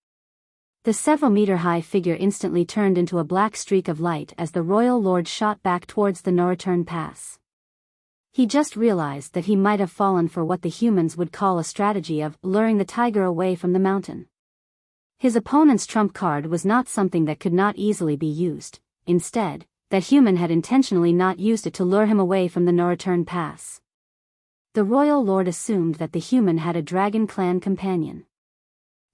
The several-meter-high figure instantly turned into a black streak of light as the royal lord shot back towards the no-return pass. He just realized that he might have fallen for what the humans would call a strategy of luring the tiger away from the mountain. His opponent's trump card was not something that could not easily be used. Instead, that human had intentionally not used it to lure him away from the no-return pass. The royal lord assumed that the human had a dragon clan companion.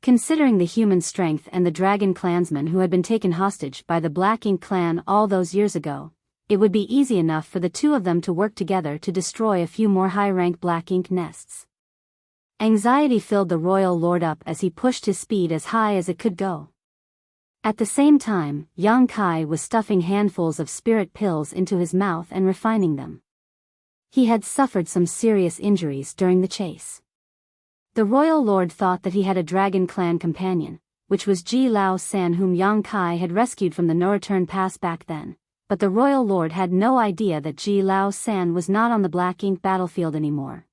Considering the human strength and the dragon clansmen who had been taken hostage by the Black Ink clan all those years ago, it would be easy enough for the two of them to work together to destroy a few more high-rank Black Ink nests. Anxiety filled the royal lord up as he pushed his speed as high as it could go. At the same time, Yang Kai was stuffing handfuls of spirit pills into his mouth and refining them. He had suffered some serious injuries during the chase. The royal lord thought that he had a dragon clan companion, which was Ji Lao San, whom Yang Kai had rescued from the no-return pass back then, but the royal lord had no idea that Ji Lao San was not on the Black Ink battlefield anymore.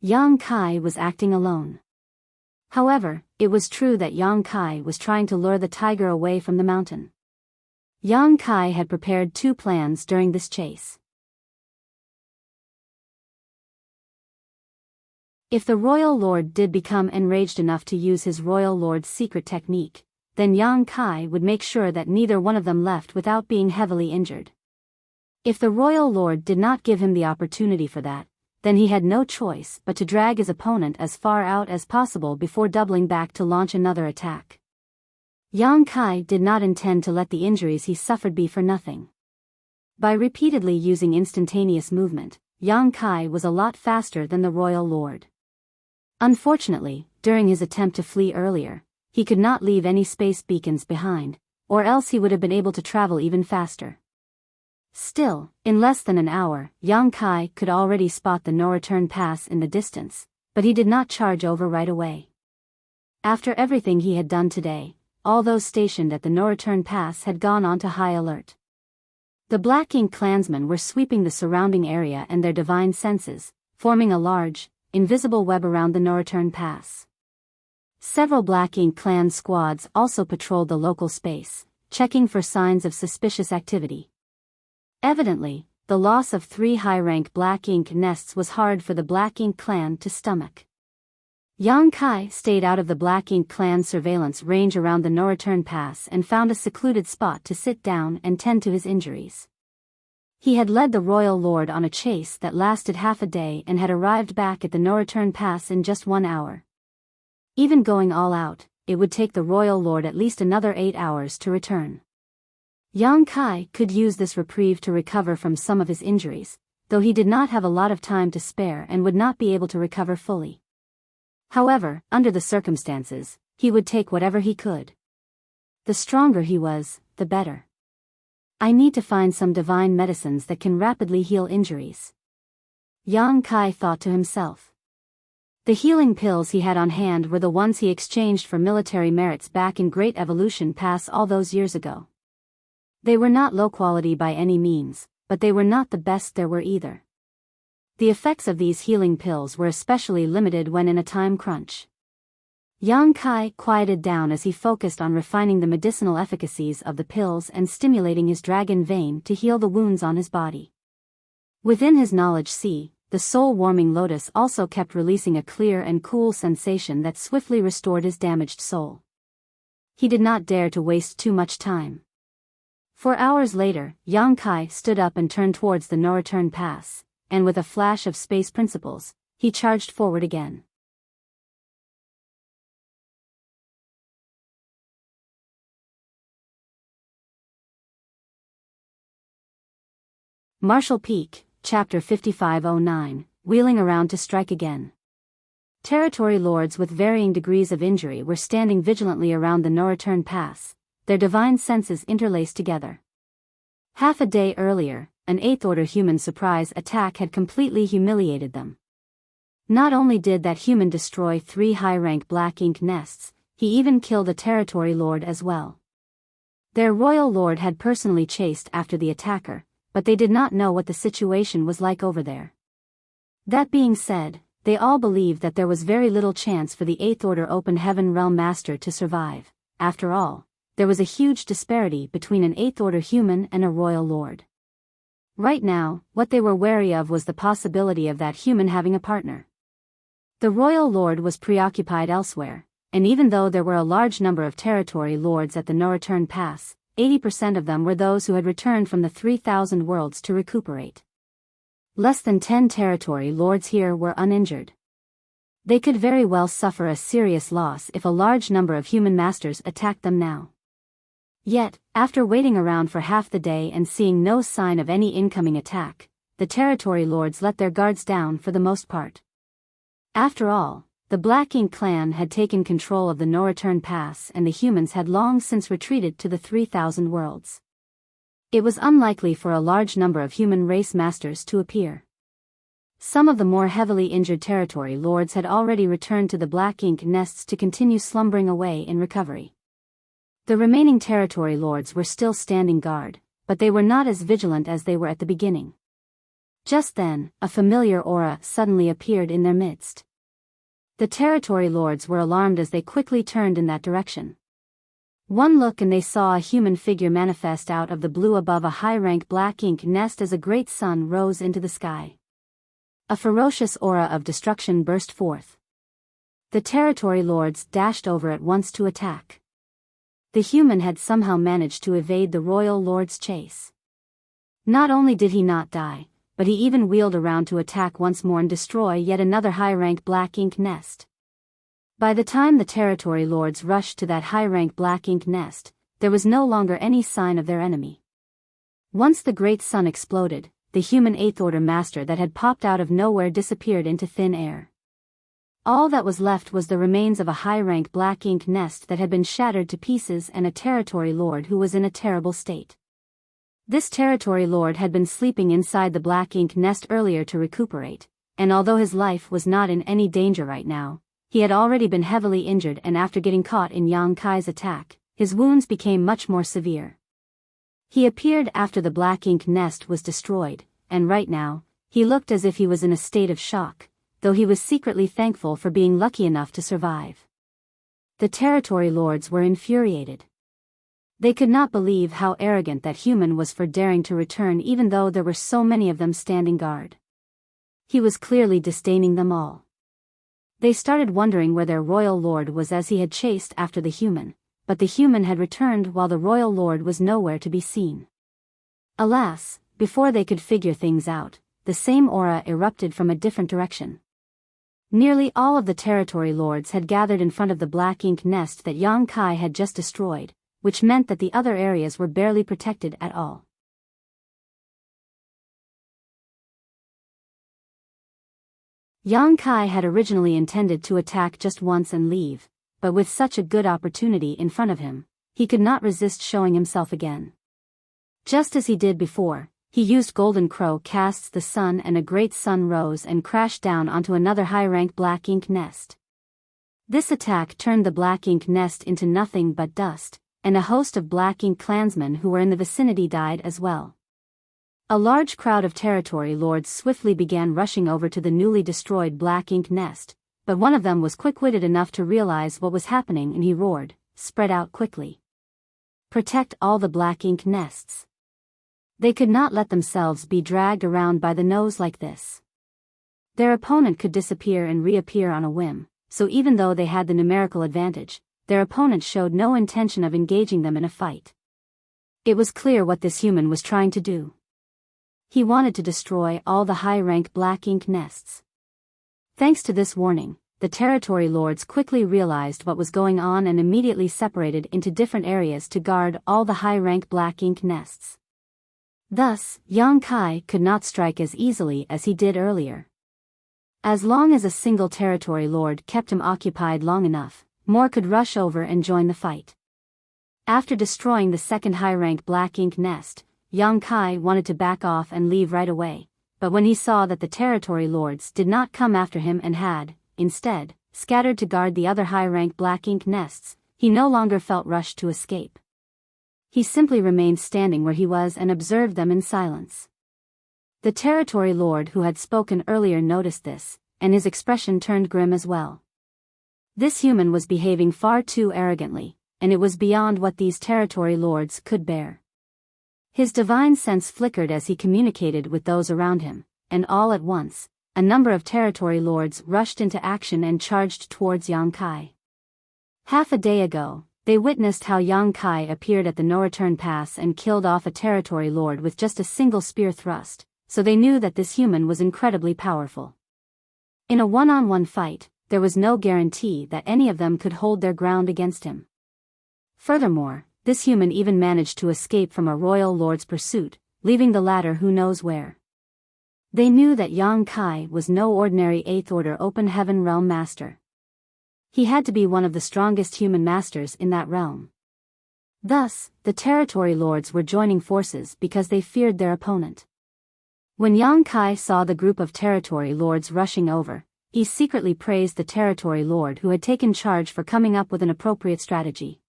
Yang Kai was acting alone. However, it was true that Yang Kai was trying to lure the tiger away from the mountain. Yang Kai had prepared two plans during this chase. If the royal lord did become enraged enough to use his royal lord's secret technique, then Yang Kai would make sure that neither one of them left without being heavily injured. If the royal lord did not give him the opportunity for that, then he had no choice but to drag his opponent as far out as possible before doubling back to launch another attack. Yang Kai did not intend to let the injuries he suffered be for nothing. By repeatedly using instantaneous movement, Yang Kai was a lot faster than the royal lord. Unfortunately, during his attempt to flee earlier, he could not leave any space beacons behind, or else he would have been able to travel even faster. Still, in less than an hour, Yang Kai could already spot the no-return pass in the distance, but he did not charge over right away. After everything he had done today, all those stationed at the no-return pass had gone on to high alert. The Black Ink clansmen were sweeping the surrounding area and their divine senses, forming a large, invisible web around the no-return pass. Several Black Ink clan squads also patrolled the local space, checking for signs of suspicious activity. Evidently, the loss of 3 high-rank Black Ink nests was hard for the Black Ink clan to stomach. Yang Kai stayed out of the Black Ink clan surveillance range around the no-return pass and found a secluded spot to sit down and tend to his injuries. He had led the royal lord on a chase that lasted half a day and had arrived back at the no-return pass in just 1 hour. Even going all out, it would take the royal lord at least another 8 hours to return. Yang Kai could use this reprieve to recover from some of his injuries, though he did not have a lot of time to spare and would not be able to recover fully. However, under the circumstances, he would take whatever he could. The stronger he was, the better. I need to find some divine medicines that can rapidly heal injuries. Yang Kai thought to himself. The healing pills he had on hand were the ones he exchanged for military merits back in Great Evolution Pass all those years ago. They were not low quality by any means, but they were not the best there were either. The effects of these healing pills were especially limited when in a time crunch. Yang Kai quieted down as he focused on refining the medicinal efficacies of the pills and stimulating his dragon vein to heal the wounds on his body. Within his knowledge sea, the soul-warming lotus also kept releasing a clear and cool sensation that swiftly restored his damaged soul. He did not dare to waste too much time. 4 hours later, Yang Kai stood up and turned towards the no-return pass, and with a flash of space principles, he charged forward again. Marshall Peak, Chapter 5509, Wheeling Around to Strike Again. Territory lords with varying degrees of injury were standing vigilantly around the no-return pass, their divine senses interlaced together. Half a day earlier, an 8th-order human surprise attack had completely humiliated them. Not only did that human destroy 3 high-rank black ink nests, he even killed a territory lord as well. Their royal lord had personally chased after the attacker, but they did not know what the situation was like over there. That being said, they all believed that there was very little chance for the 8th Order Open Heaven Realm Master to survive. After all, there was a huge disparity between an 8th Order human and a royal lord. Right now, what they were wary of was the possibility of that human having a partner. The royal lord was preoccupied elsewhere, and even though there were a large number of territory lords at the no-return pass, 80% of them were those who had returned from the 3,000 worlds to recuperate. Less than 10 territory lords here were uninjured. They could very well suffer a serious loss if a large number of human masters attacked them now. Yet, after waiting around for half the day and seeing no sign of any incoming attack, the territory lords let their guards down for the most part. After all, the Black Ink clan had taken control of the no-return pass and the humans had long since retreated to the 3,000 worlds. It was unlikely for a large number of human race masters to appear. Some of the more heavily injured territory lords had already returned to the Black Ink nests to continue slumbering away in recovery. The remaining territory lords were still standing guard, but they were not as vigilant as they were at the beginning. Just then, a familiar aura suddenly appeared in their midst. The territory lords were alarmed as they quickly turned in that direction. One look and they saw a human figure manifest out of the blue above a high-rank black ink nest as a great sun rose into the sky. A ferocious aura of destruction burst forth. The territory lords dashed over at once to attack. The human had somehow managed to evade the royal lord's chase. Not only did he not die, but he even wheeled around to attack once more and destroy yet another high-rank black ink nest. By the time the territory lords rushed to that high-rank black ink nest, there was no longer any sign of their enemy. Once the great sun exploded, the human 8th Order master that had popped out of nowhere disappeared into thin air. All that was left was the remains of a high-rank black ink nest that had been shattered to pieces and a territory lord who was in a terrible state. This territory lord had been sleeping inside the black ink nest earlier to recuperate, and although his life was not in any danger right now, he had already been heavily injured and after getting caught in Yang Kai's attack, his wounds became much more severe. He appeared after the black ink nest was destroyed, and right now, he looked as if he was in a state of shock, though he was secretly thankful for being lucky enough to survive. The territory lords were infuriated. They could not believe how arrogant that human was for daring to return even though there were so many of them standing guard. He was clearly disdaining them all. They started wondering where their royal lord was as he had chased after the human, but the human had returned while the royal lord was nowhere to be seen. Alas, before they could figure things out, the same aura erupted from a different direction. Nearly all of the territory lords had gathered in front of the black ink nest that Yang Kai had just destroyed, which meant that the other areas were barely protected at all. Yang Kai had originally intended to attack just once and leave, but with such a good opportunity in front of him, he could not resist showing himself again. Just as he did before, he used Golden Crow casts the sun and a great sun rose and crashed down onto another high-rank black ink nest. This attack turned the black ink nest into nothing but dust, and a host of black ink clansmen who were in the vicinity died as well. A large crowd of territory lords swiftly began rushing over to the newly destroyed black ink nest, but one of them was quick-witted enough to realize what was happening and he roared, "Spread out quickly. Protect all the black ink nests." They could not let themselves be dragged around by the nose like this. Their opponent could disappear and reappear on a whim, so even though they had the numerical advantage, their opponent showed no intention of engaging them in a fight. It was clear what this human was trying to do. He wanted to destroy all the high-rank black ink nests. Thanks to this warning, the territory lords quickly realized what was going on and immediately separated into different areas to guard all the high-rank black ink nests. Thus, Yang Kai could not strike as easily as he did earlier. As long as a single territory lord kept him occupied long enough, more could rush over and join the fight. After destroying the second high-rank black ink nest, Yang Kai wanted to back off and leave right away, but when he saw that the territory lords did not come after him and had, instead, scattered to guard the other high-rank black ink nests, he no longer felt rushed to escape. He simply remained standing where he was and observed them in silence. The territory lord who had spoken earlier noticed this, and his expression turned grim as well. This human was behaving far too arrogantly, and it was beyond what these territory lords could bear. His divine sense flickered as he communicated with those around him, and all at once, a number of territory lords rushed into action and charged towards Yang Kai. Half a day ago, they witnessed how Yang Kai appeared at the no-return pass and killed off a territory lord with just a single spear thrust, so they knew that this human was incredibly powerful. In a one-on-one fight, there was no guarantee that any of them could hold their ground against him. Furthermore, this human even managed to escape from a royal lord's pursuit, leaving the latter who knows where. They knew that Yang Kai was no ordinary 8th Order Open Heaven Realm Master. He had to be one of the strongest human masters in that realm. Thus, the territory lords were joining forces because they feared their opponent. When Yang Kai saw the group of territory lords rushing over, he secretly praised the territory lord who had taken charge for coming up with an appropriate strategy.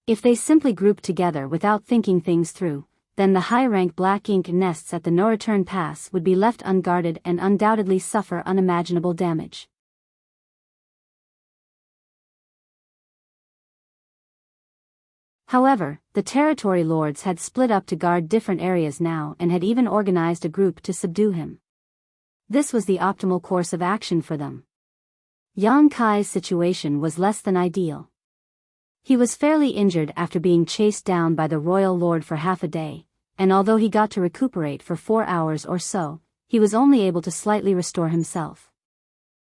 If they simply grouped together without thinking things through, then the high-rank black ink nests at the no-return pass would be left unguarded and undoubtedly suffer unimaginable damage. However, the territory lords had split up to guard different areas now and had even organized a group to subdue him. This was the optimal course of action for them. Yang Kai's situation was less than ideal. He was fairly injured after being chased down by the royal lord for half a day, and although he got to recuperate for 4 hours or so, he was only able to slightly restore himself.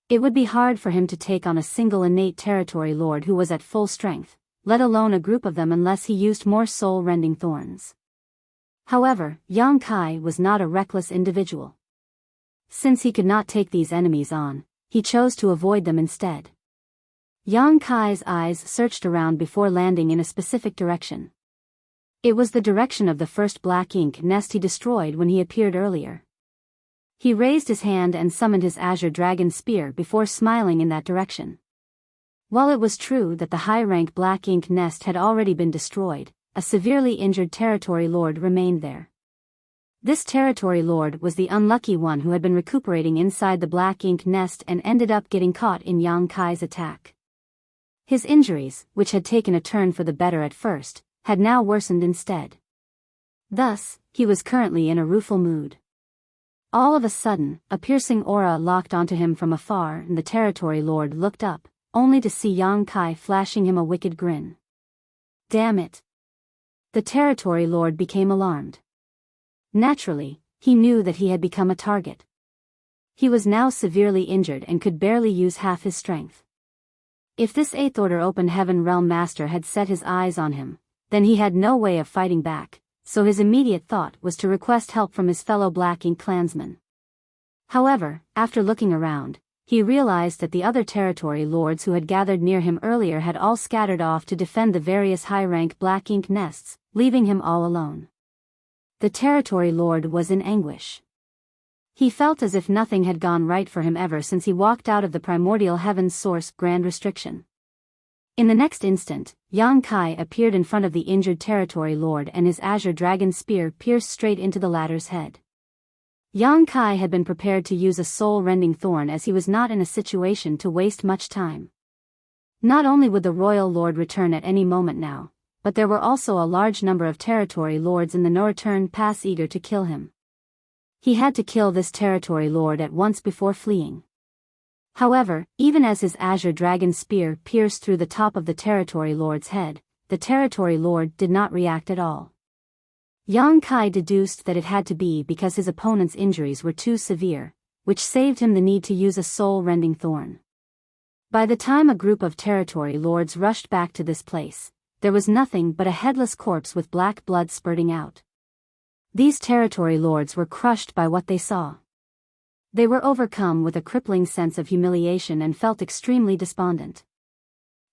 It would be hard for him to take on a single innate territory lord who was at full strength, let alone a group of them unless he used more soul-rending thorns. However, Yang Kai was not a reckless individual. Since he could not take these enemies on, he chose to avoid them instead. Yang Kai's eyes searched around before landing in a specific direction. It was the direction of the first black ink nest he destroyed when he appeared earlier. He raised his hand and summoned his azure dragon spear before smiling in that direction. While it was true that the high-rank black ink nest had already been destroyed, a severely injured territory lord remained there. This territory lord was the unlucky one who had been recuperating inside the black ink nest and ended up getting caught in Yang Kai's attack. His injuries, which had taken a turn for the better at first, had now worsened instead. Thus, he was currently in a rueful mood. All of a sudden, a piercing aura locked onto him from afar and the territory lord looked up, only to see Yang Kai flashing him a wicked grin. Damn it! The territory lord became alarmed. Naturally, he knew that he had become a target. He was now severely injured and could barely use half his strength. If this 8th Order Open Heaven Realm Master had set his eyes on him, then he had no way of fighting back, so his immediate thought was to request help from his fellow Black Ink clansmen. However, after looking around, he realized that the other territory lords who had gathered near him earlier had all scattered off to defend the various high-rank Black Ink nests, leaving him all alone. The territory lord was in anguish. He felt as if nothing had gone right for him ever since he walked out of the primordial heaven's source grand restriction. In the next instant, Yang Kai appeared in front of the injured territory lord and his azure dragon spear pierced straight into the latter's head. Yang Kai had been prepared to use a soul-rending thorn as he was not in a situation to waste much time. Not only would the royal lord return at any moment now, but there were also a large number of territory lords in the no-return pass eager to kill him. He had to kill this territory lord at once before fleeing. However, even as his azure dragon spear pierced through the top of the territory lord's head, the territory lord did not react at all. Yang Kai deduced that it had to be because his opponent's injuries were too severe, which saved him the need to use a soul-rending thorn. By the time a group of territory lords rushed back to this place, there was nothing but a headless corpse with black blood spurting out. These territory lords were crushed by what they saw. They were overcome with a crippling sense of humiliation and felt extremely despondent.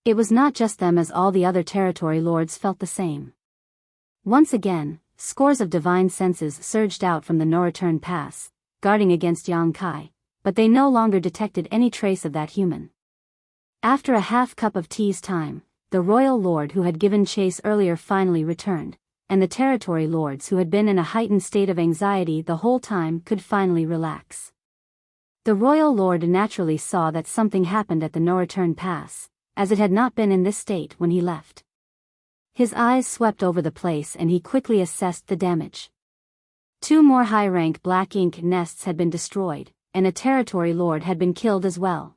It was not just them, as all the other territory lords felt the same. Once again, scores of divine senses surged out from the no-return pass, guarding against Yang Kai, but they no longer detected any trace of that human. After a half cup of tea's time, the royal lord who had given chase earlier finally returned, and the territory lords who had been in a heightened state of anxiety the whole time could finally relax. The royal lord naturally saw that something happened at the no-return pass, as it had not been in this state when he left. His eyes swept over the place and he quickly assessed the damage. 2 more high-rank black ink nests had been destroyed, and a territory lord had been killed as well.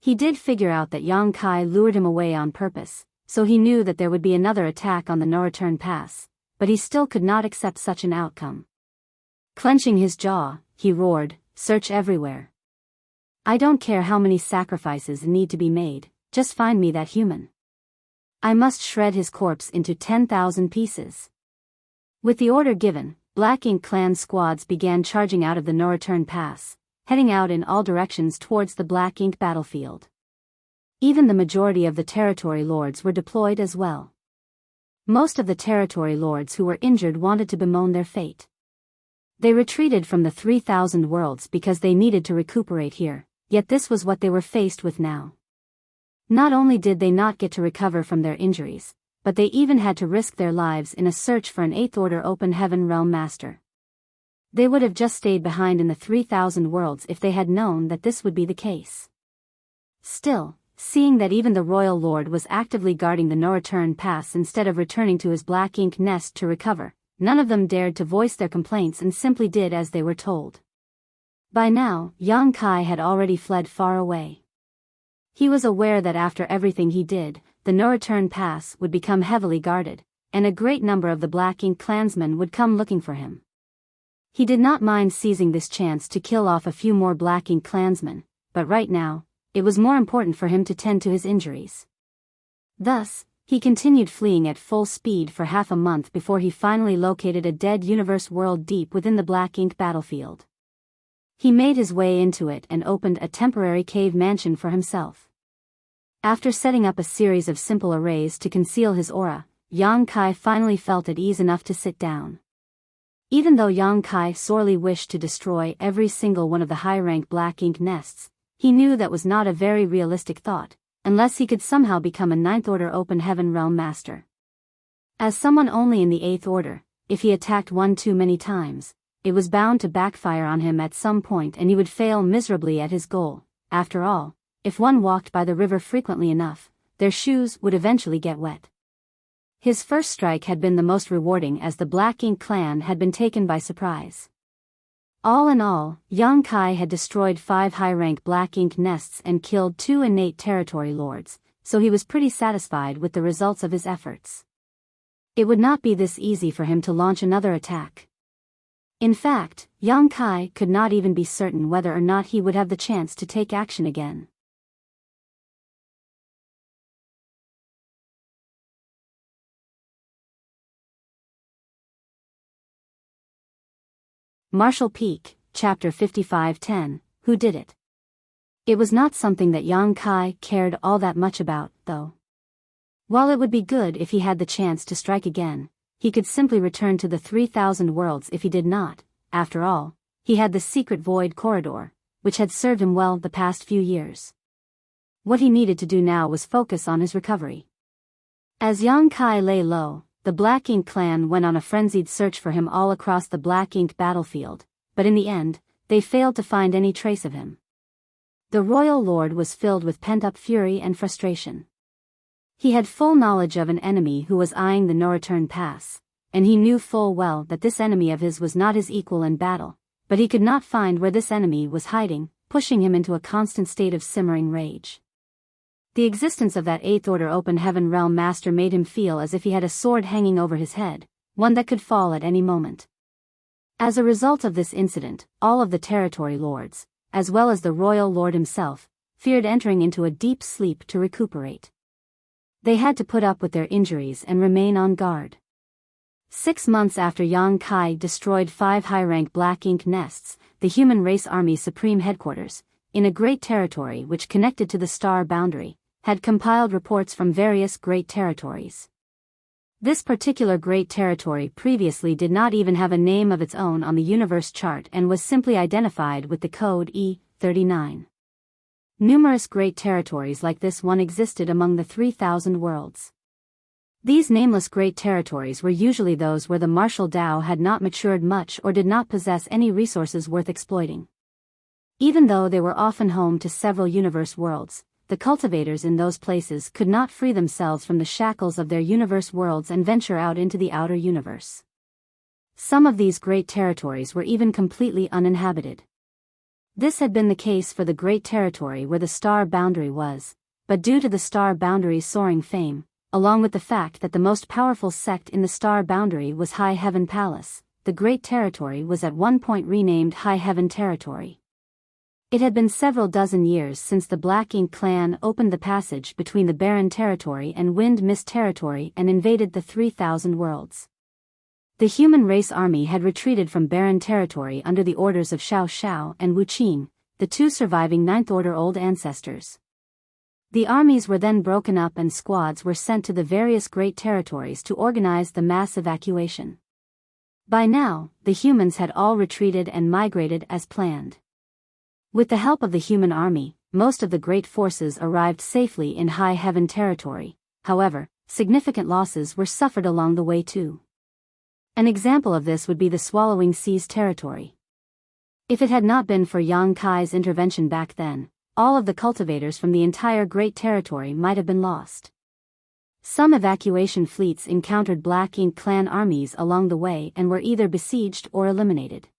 He did figure out that Yang Kai lured him away on purpose, so he knew that there would be another attack on the no-return pass, but he still could not accept such an outcome. Clenching his jaw, he roared, "Search everywhere. I don't care how many sacrifices need to be made, just find me that human. I must shred his corpse into 10,000 pieces." With the order given, Black Ink clan squads began charging out of the no-return pass, heading out in all directions towards the Black Ink battlefield. Even the majority of the territory lords were deployed as well. Most of the territory lords who were injured wanted to bemoan their fate. They retreated from the 3,000 worlds because they needed to recuperate here, yet this was what they were faced with now. Not only did they not get to recover from their injuries, but they even had to risk their lives in a search for an 8th Order Open Heaven Realm Master. They would have just stayed behind in the 3,000 worlds if they had known that this would be the case. Still, seeing that even the Royal Lord was actively guarding the no-return pass instead of returning to his black ink nest to recover, none of them dared to voice their complaints and simply did as they were told. By now, Yang Kai had already fled far away. He was aware that after everything he did, the no-return pass would become heavily guarded, and a great number of the Black Ink clansmen would come looking for him. He did not mind seizing this chance to kill off a few more Black Ink clansmen, but right now, it was more important for him to tend to his injuries. Thus, he continued fleeing at full speed for half a month before he finally located a dead universe world deep within the Black Ink battlefield. He made his way into it and opened a temporary cave mansion for himself. After setting up a series of simple arrays to conceal his aura, Yang Kai finally felt at ease enough to sit down. Even though Yang Kai sorely wished to destroy every single one of the high-rank Black Ink nests, he knew that was not a very realistic thought, unless he could somehow become a 9th Order Open Heaven Realm Master. As someone only in the 8th Order, if he attacked one too many times, it was bound to backfire on him at some point and he would fail miserably at his goal. After all, if one walked by the river frequently enough, their shoes would eventually get wet. His first strike had been the most rewarding as the Black Ink clan had been taken by surprise. All in all, Yang Kai had destroyed 5 high-rank Black Ink nests and killed 2 innate territory lords, so he was pretty satisfied with the results of his efforts. It would not be this easy for him to launch another attack. In fact, Yang Kai could not even be certain whether or not he would have the chance to take action again. Marshall Peak, Chapter 55-10, Who Did It? It was not something that Yang Kai cared all that much about, though. While it would be good if he had the chance to strike again, he could simply return to the 3,000 worlds if he did not. After all, he had the secret void corridor, which had served him well the past few years. What he needed to do now was focus on his recovery. As Yang Kai lay low, the Black Ink clan went on a frenzied search for him all across the Black Ink battlefield, but in the end, they failed to find any trace of him. The Royal Lord was filled with pent-up fury and frustration. He had full knowledge of an enemy who was eyeing the no-return pass, and he knew full well that this enemy of his was not his equal in battle, but he could not find where this enemy was hiding, pushing him into a constant state of simmering rage. The existence of that 8th Order Open Heaven Realm Master made him feel as if he had a sword hanging over his head, one that could fall at any moment. As a result of this incident, all of the territory lords, as well as the Royal Lord himself, feared entering into a deep sleep to recuperate. They had to put up with their injuries and remain on guard. 6 months after Yang Kai destroyed 5 high-rank Black Ink nests, the Human Race Army Supreme Headquarters, in a great territory which connected to the star boundary, had compiled reports from various great territories. This particular great territory previously did not even have a name of its own on the universe chart and was simply identified with the code E39. Numerous great territories like this one existed among the 3,000 worlds. These nameless great territories were usually those where the martial Tao had not matured much or did not possess any resources worth exploiting. Even though they were often home to several universe worlds, the cultivators in those places could not free themselves from the shackles of their universe worlds and venture out into the outer universe. Some of these great territories were even completely uninhabited. This had been the case for the great territory where the star boundary was, but due to the star boundary's soaring fame, along with the fact that the most powerful sect in the star boundary was High Heaven Palace, the great territory was at one point renamed High Heaven Territory. It had been several dozen years since the Black Ink clan opened the passage between the Barren Territory and Wind Mist Territory and invaded the 3,000 worlds. The human race army had retreated from Barren Territory under the orders of Xiao Xiao and Wu Qing, the two surviving Ninth Order old ancestors. The armies were then broken up and squads were sent to the various great territories to organize the mass evacuation. By now, the humans had all retreated and migrated as planned. With the help of the human army, most of the great forces arrived safely in High Heaven Territory. However, significant losses were suffered along the way too. An example of this would be the Swallowing Seas territory. If it had not been for Yang Kai's intervention back then, all of the cultivators from the entire great territory might have been lost. Some evacuation fleets encountered Black Ink clan armies along the way and were either besieged or eliminated.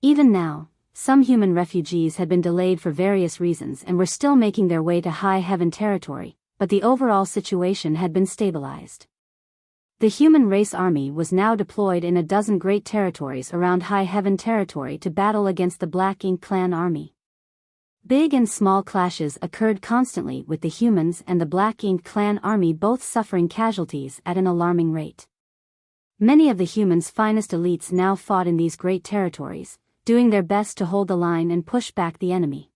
Even now, some human refugees had been delayed for various reasons and were still making their way to High Heaven Territory, but the overall situation had been stabilized. The human race army was now deployed in a dozen great territories around High Heaven Territory to battle against the Black Ink clan army. Big and small clashes occurred constantly with the humans and the Black Ink clan army both suffering casualties at an alarming rate. Many of the humans' finest elites now fought in these great territories, doing their best to hold the line and push back the enemy.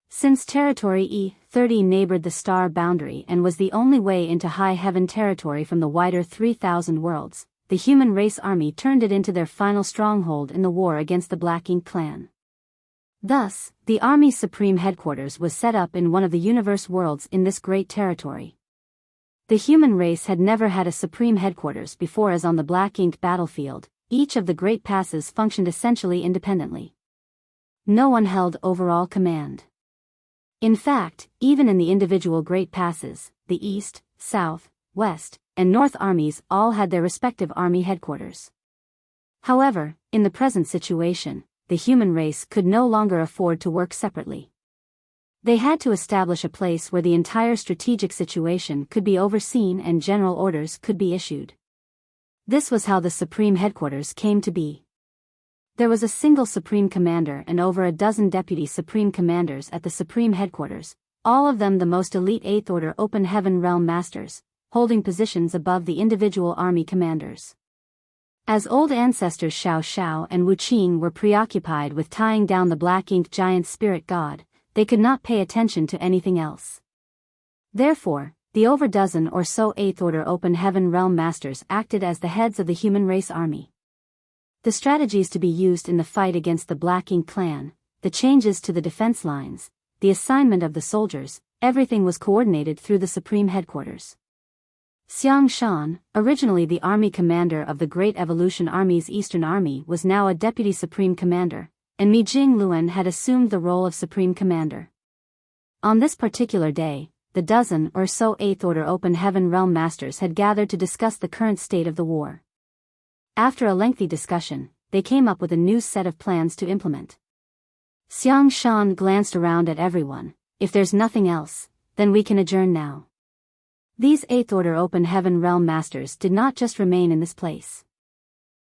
Since Territory E30 neighbored the star boundary and was the only way into High Heaven Territory from the wider 3,000 worlds, the human race army turned it into their final stronghold in the war against the Black Ink clan. Thus, the army's supreme headquarters was set up in one of the universe worlds in this great territory. The human race had never had a supreme headquarters before, as on the Black Ink battlefield, each of the great passes functioned essentially independently. No one held overall command. In fact, even in the individual great passes, the East, South, West, and North armies all had their respective army headquarters. However, in the present situation, the human race could no longer afford to work separately. They had to establish a place where the entire strategic situation could be overseen and general orders could be issued. This was how the Supreme Headquarters came to be. There was a single Supreme Commander and over a dozen Deputy Supreme Commanders at the Supreme Headquarters, all of them the most elite 8th Order Open Heaven Realm Masters, holding positions above the individual army commanders. As old ancestors Xiao Xiao and Wu Qing were preoccupied with tying down the Black Ink giant spirit god, they could not pay attention to anything else. Therefore, the over dozen or so 8th Order Open Heaven Realm Masters acted as the heads of the human race army. The strategies to be used in the fight against the Black Ink clan, the changes to the defense lines, the assignment of the soldiers, everything was coordinated through the Supreme Headquarters. Xiang Shan, originally the army commander of the Great Evolution Army's Eastern Army, was now a deputy supreme commander, and Mi Jing Luan had assumed the role of supreme commander. On this particular day, the dozen or so 8th Order Open Heaven Realm Masters had gathered to discuss the current state of the war. After a lengthy discussion, they came up with a new set of plans to implement. Xiang Shan glanced around at everyone. If there's nothing else, then we can adjourn now. These 8th Order Open Heaven Realm Masters did not just remain in this place.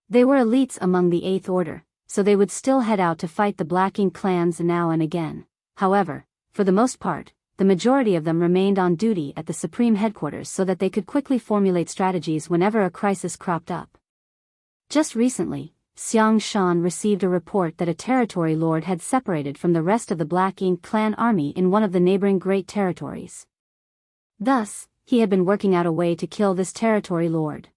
They were elites among the 8th Order, so they would still head out to fight the Black Ink clans now and again. However, for the most part, the majority of them remained on duty at the Supreme Headquarters so that they could quickly formulate strategies whenever a crisis cropped up. Just recently, Xiang Shan received a report that a territory lord had separated from the rest of the Black Ink clan army in one of the neighboring great territories. Thus, he had been working out a way to kill this territory lord.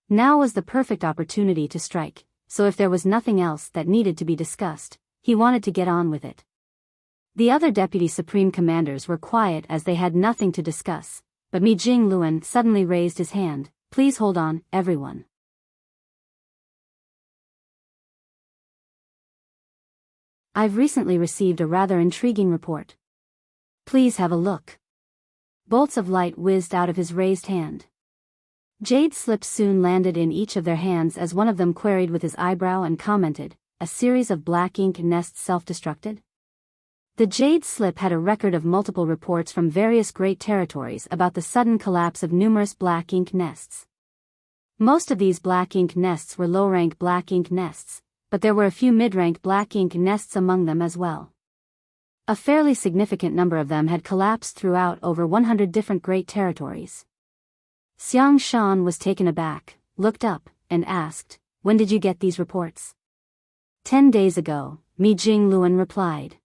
Now was the perfect opportunity to strike, so if there was nothing else that needed to be discussed, he wanted to get on with it. The other deputy supreme commanders were quiet as they had nothing to discuss, but Mi Jingluan suddenly raised his hand. Please hold on, everyone. I've recently received a rather intriguing report. Please have a look. Bolts of light whizzed out of his raised hand. Jade slips soon landed in each of their hands as one of them queried with his eyebrow and commented, "A series of black ink nests self-destructed?" The jade slip had a record of multiple reports from various great territories about the sudden collapse of numerous black ink nests. Most of these black ink nests were low-rank black ink nests, but there were a few mid-rank black ink nests among them as well. A fairly significant number of them had collapsed throughout over 100 different great territories. Xiang Shan was taken aback, looked up, and asked, "When did you get these reports?" 10 days ago, Mi Jingluan replied.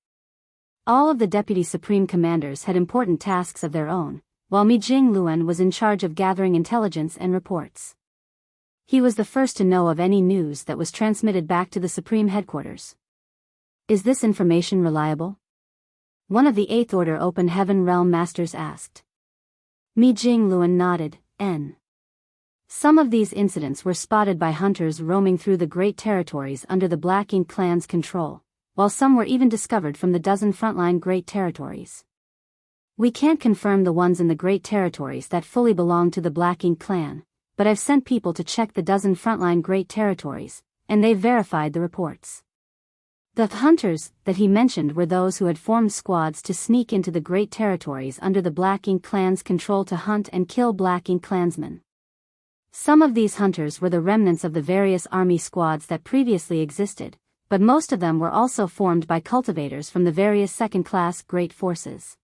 All of the deputy supreme commanders had important tasks of their own, while Mi Jingluan was in charge of gathering intelligence and reports. He was the first to know of any news that was transmitted back to the Supreme Headquarters. "Is this information reliable?" one of the Eighth Order Open Heaven Realm Masters asked. Mi Jingluan nodded. Some of these incidents were spotted by hunters roaming through the great territories under the Black Ink clan's control, while some were even discovered from the dozen frontline great territories. We can't confirm the ones in the great territories that fully belong to the Black Ink clan, but I've sent people to check the dozen frontline great territories, and they've verified the reports. The hunters that he mentioned were those who had formed squads to sneak into the great territories under the Black Ink clan's control to hunt and kill Black Ink clansmen. Some of these hunters were the remnants of the various army squads that previously existed, but most of them were also formed by cultivators from the various second-class great forces.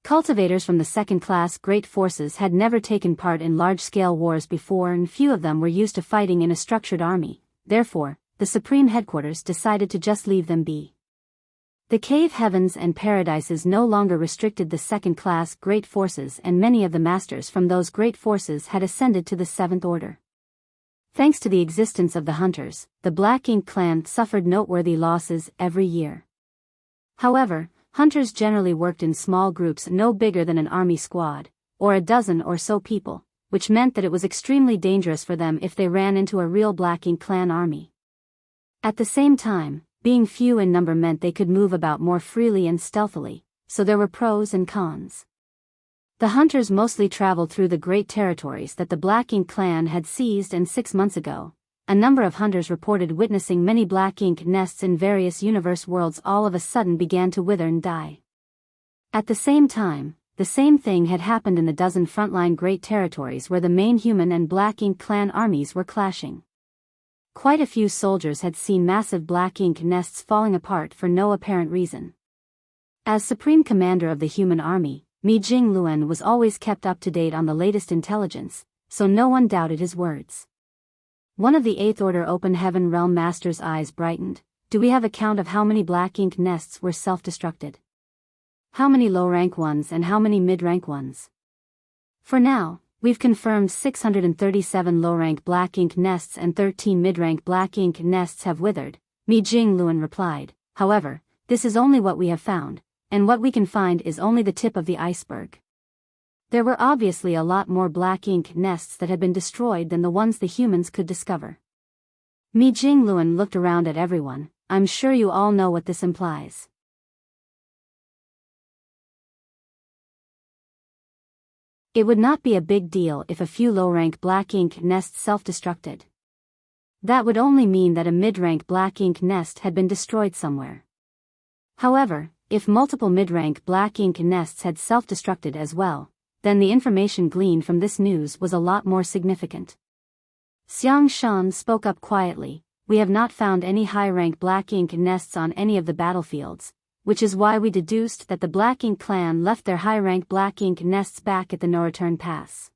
Cultivators from the second-class great forces had never taken part in large-scale wars before and few of them were used to fighting in a structured army, therefore, the Supreme Headquarters decided to just leave them be. The cave heavens and paradises no longer restricted the second-class great forces and many of the masters from those great forces had ascended to the Seventh Order. Thanks to the existence of the hunters, the Black Ink clan suffered noteworthy losses every year. However, hunters generally worked in small groups no bigger than an army squad, or a dozen or so people, which meant that it was extremely dangerous for them if they ran into a real Black Ink clan army. At the same time, being few in number meant they could move about more freely and stealthily, so there were pros and cons. The hunters mostly traveled through the great territories that the Black Ink clan had seized, and 6 months ago, a number of hunters reported witnessing many Black Ink nests in various universe worlds all of a sudden began to wither and die. At the same time, the same thing had happened in the dozen frontline great territories where the main human and Black Ink clan armies were clashing. Quite a few soldiers had seen massive Black Ink nests falling apart for no apparent reason. As Supreme Commander of the human army, Mi Jingluan was always kept up to date on the latest intelligence, so no one doubted his words. One of the Eighth Order Open Heaven Realm Master's eyes brightened. "Do we have a count of how many Black Ink nests were self-destructed? How many low-rank ones and how many mid-rank ones?" "For now, we've confirmed 637 low-rank Black Ink nests and 13 mid-rank Black Ink nests have withered," Mi Jingluan replied. "However, this is only what we have found, and what we can find is only the tip of the iceberg. There were obviously a lot more Black Ink nests that had been destroyed than the ones the humans could discover." Mi Jingluan looked around at everyone. "I'm sure you all know what this implies. It would not be a big deal if a few low-rank Black Ink nests self-destructed. That would only mean that a mid-rank Black Ink nest had been destroyed somewhere. However, if multiple mid-rank Black Ink nests had self-destructed as well, then the information gleaned from this news was a lot more significant." Xiang Shan spoke up quietly. "We have not found any high-rank Black Ink nests on any of the battlefields, which is why we deduced that the Black Ink clan left their high-rank Black Ink nests back at the No Return Pass.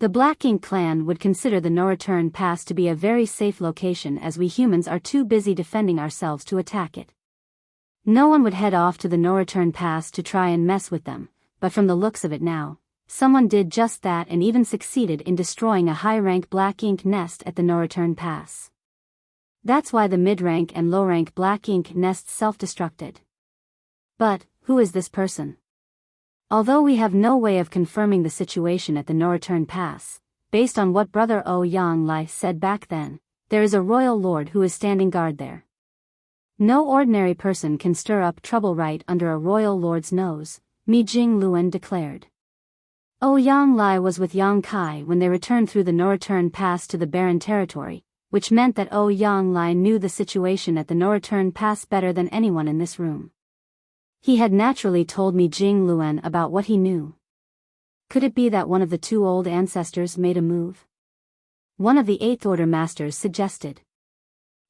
The Black Ink clan would consider the No Return Pass to be a very safe location, as we humans are too busy defending ourselves to attack it. No one would head off to the No Return Pass to try and mess with them, but from the looks of it now, someone did just that and even succeeded in destroying a high-rank Black Ink nest at the No Return Pass. That's why the mid-rank and low-rank Black Ink nests self-destructed. But, who is this person? Although we have no way of confirming the situation at the No Return Pass, based on what Brother Ouyang Lai said back then, there is a royal lord who is standing guard there. No ordinary person can stir up trouble right under a royal lord's nose, Mi Jing Luan declared. Ouyang Lai was with Yang Kai when they returned through the No Return Pass to the Barren Territory, which meant that Ouyang Lai knew the situation at the No Return Pass better than anyone in this room. He had naturally told Mi Jing Luan about what he knew. Could it be that one of the two old ancestors made a move? One of the Eighth Order masters suggested.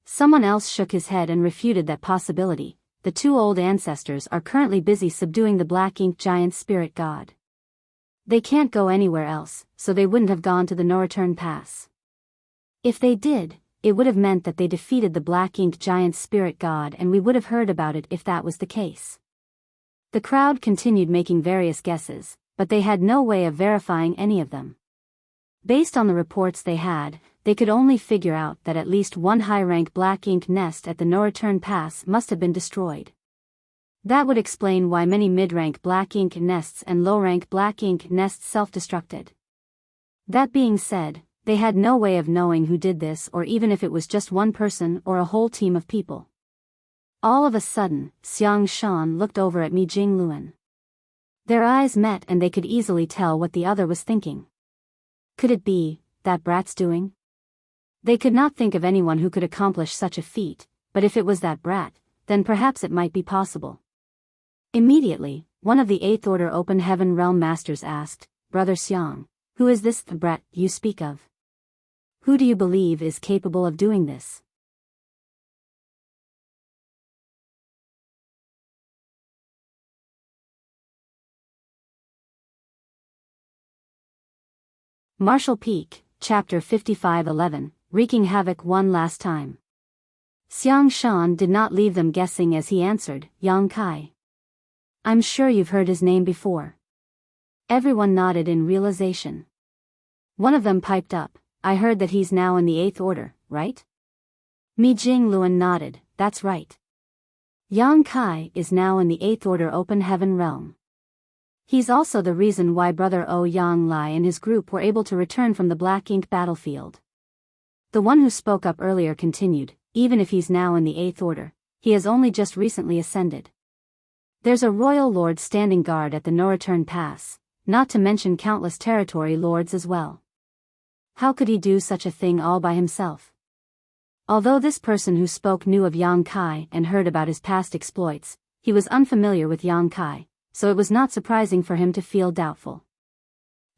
Someone else shook his head and refuted that possibility. The two old ancestors are currently busy subduing the Black Ink giant spirit god. They can't go anywhere else, so they wouldn't have gone to the No Return Pass. If they did, it would have meant that they defeated the Black Ink giant spirit god, and we would have heard about it if that was the case. The crowd continued making various guesses, but they had no way of verifying any of them. Based on the reports they had, they could only figure out that at least one high-rank Black Ink nest at the No Return Pass must have been destroyed. That would explain why many mid-rank Black Ink nests and low-rank Black Ink nests self-destructed. That being said, they had no way of knowing who did this, or even if it was just one person or a whole team of people. All of a sudden, Xiang Shan looked over at Mi Jing Luan. Their eyes met and they could easily tell what the other was thinking. Could it be that brat's doing? They could not think of anyone who could accomplish such a feat, but if it was that brat, then perhaps it might be possible. Immediately, one of the Eighth Order Open Heaven Realm Masters asked, "Brother Xiang, who is this brat you speak of? Who do you believe is capable of doing this?" Martial Peak, Chapter 55:11, Wreaking Havoc One Last Time. Xiang Shan did not leave them guessing as he answered, "Yang Kai. I'm sure you've heard his name before." Everyone nodded in realization. One of them piped up, "I heard that he's now in the Eighth Order, right?" Mi Jing Luan nodded, "That's right. Yang Kai is now in the Eighth Order Open Heaven Realm. He's also the reason why Brother Ouyang Lai and his group were able to return from the Black Ink battlefield." The one who spoke up earlier continued, "Even if he's now in the Eighth Order, he has only just recently ascended. There's a royal lord standing guard at the No Return Pass, not to mention countless territory lords as well. How could he do such a thing all by himself?" Although this person who spoke knew of Yang Kai and heard about his past exploits, he was unfamiliar with Yang Kai, so it was not surprising for him to feel doubtful.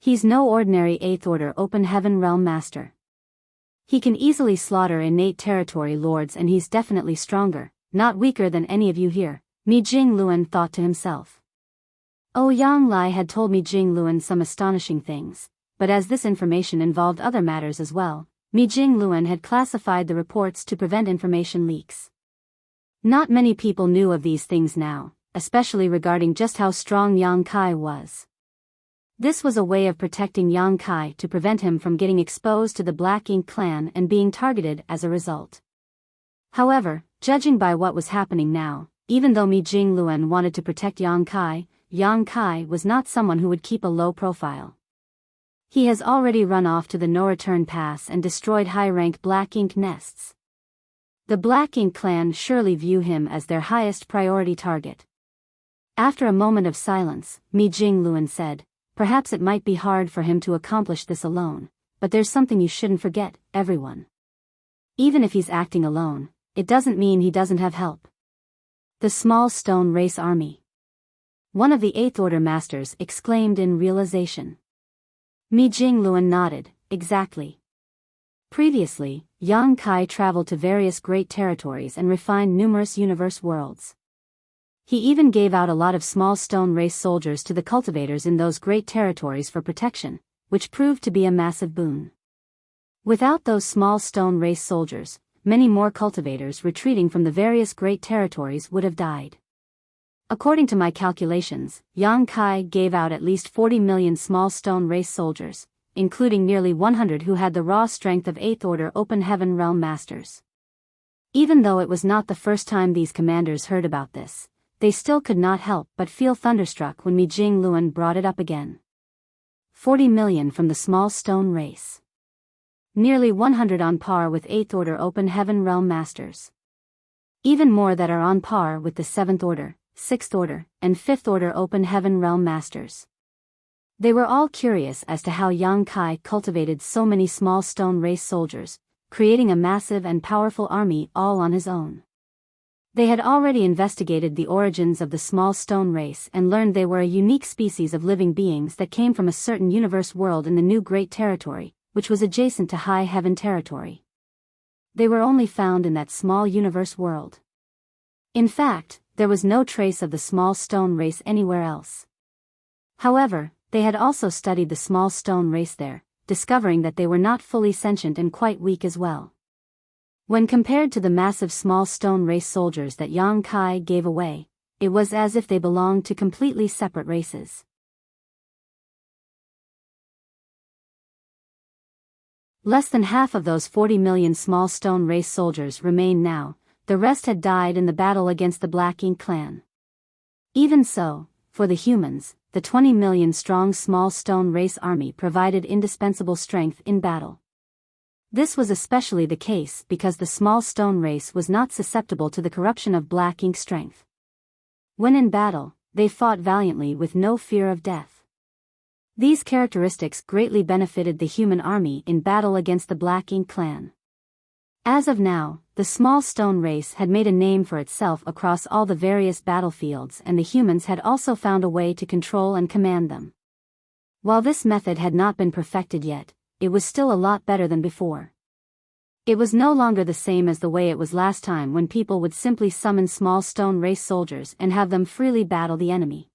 He's no ordinary Eighth Order Open Heaven Realm Master. He can easily slaughter innate territory lords, and he's definitely stronger, not weaker than any of you here, Mi Jing Luan thought to himself. Ouyang Lai had told Mi Jing Luan some astonishing things, but as this information involved other matters as well, Mi Jing Luan had classified the reports to prevent information leaks. Not many people knew of these things now, especially regarding just how strong Yang Kai was. This was a way of protecting Yang Kai to prevent him from getting exposed to the Black Ink clan and being targeted as a result. However, judging by what was happening now, even though Mi Jing Luan wanted to protect Yang Kai was not someone who would keep a low profile. He has already run off to the No Return Pass and destroyed high-rank Black Ink nests. The Black Ink clan surely view him as their highest priority target. After a moment of silence, Mi Jing Luan said, "Perhaps it might be hard for him to accomplish this alone, but there's something you shouldn't forget, everyone. Even if he's acting alone, it doesn't mean he doesn't have help. The small stone race army." One of the Eighth Order masters exclaimed in realization. Mi Jing Luan nodded, "Exactly. Previously, Yang Kai traveled to various great territories and refined numerous universe worlds. He even gave out a lot of small stone race soldiers to the cultivators in those great territories for protection, which proved to be a massive boon. Without those small stone race soldiers, many more cultivators retreating from the various great territories would have died. According to my calculations, Yang Kai gave out at least 40 million small stone race soldiers, including nearly 100 who had the raw strength of 8th Order Open Heaven Realm Masters. Even though it was not the first time these commanders heard about this, they still could not help but feel thunderstruck when Mi Jing Luan brought it up again. 40 million from the small stone race. Nearly 100 on par with 8th Order Open Heaven Realm Masters. Even more that are on par with the 7th Order, 6th Order, and 5th Order Open Heaven Realm Masters. They were all curious as to how Yang Kai cultivated so many small stone race soldiers, creating a massive and powerful army all on his own. They had already investigated the origins of the small stone race and learned they were a unique species of living beings that came from a certain universe world in the new Great Territory, which was adjacent to High Heaven Territory. They were only found in that small universe world. In fact, there was no trace of the small stone race anywhere else. However, they had also studied the small stone race there, discovering that they were not fully sentient and quite weak as well. When compared to the massive small stone race soldiers that Yang Kai gave away, it was as if they belonged to completely separate races. Less than half of those 40 million small stone race soldiers remained now, the rest had died in the battle against the Black Ink clan. Even so, for the humans, the 20 million strong small stone race army provided indispensable strength in battle. This was especially the case because the small stone race was not susceptible to the corruption of Black Ink strength. When in battle, they fought valiantly with no fear of death. These characteristics greatly benefited the human army in battle against the Black Ink clan. As of now, the small stone race had made a name for itself across all the various battlefields, and the humans had also found a way to control and command them. While this method had not been perfected yet, it was still a lot better than before. It was no longer the same as the way it was last time when people would simply summon small stone race soldiers and have them freely battle the enemy.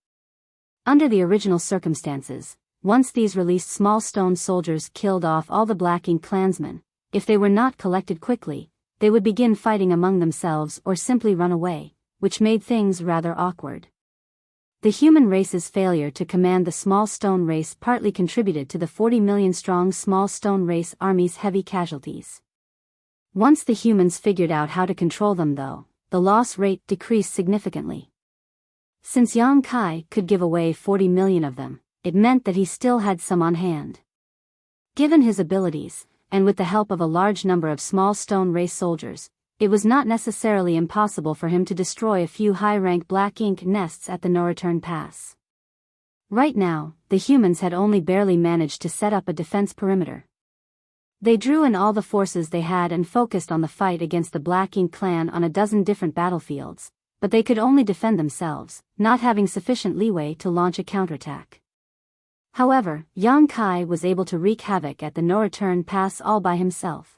Under the original circumstances, once these released small stone soldiers killed off all the Black Ink clansmen, if they were not collected quickly, they would begin fighting among themselves or simply run away, which made things rather awkward. The human race's failure to command the small stone race partly contributed to the 40 million strong small stone race army's heavy casualties. Once the humans figured out how to control them though, the loss rate decreased significantly. Since Yang Kai could give away 40 million of them, it meant that he still had some on hand. Given his abilities, and with the help of a large number of small stone race soldiers, it was not necessarily impossible for him to destroy a few high-rank Black Ink nests at the no-return pass. Right now, the humans had only barely managed to set up a defense perimeter. They drew in all the forces they had and focused on the fight against the Black Ink clan on a dozen different battlefields, but they could only defend themselves, not having sufficient leeway to launch a counterattack. However, Yang Kai was able to wreak havoc at the no-return pass all by himself.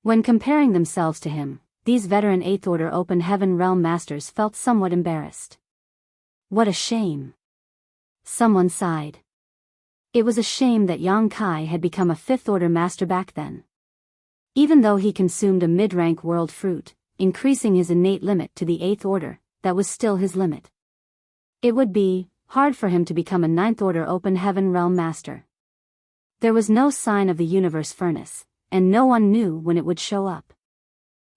When comparing themselves to him, these veteran 8th Order Open Heaven Realm Masters felt somewhat embarrassed. What a shame! Someone sighed. It was a shame that Yang Kai had become a 5th Order Master back then. Even though he consumed a mid-rank world fruit, increasing his innate limit to the 8th Order, that was still his limit. It would be hard for him to become a 9th Order Open Heaven Realm Master. There was no sign of the universe furnace, and no one knew when it would show up.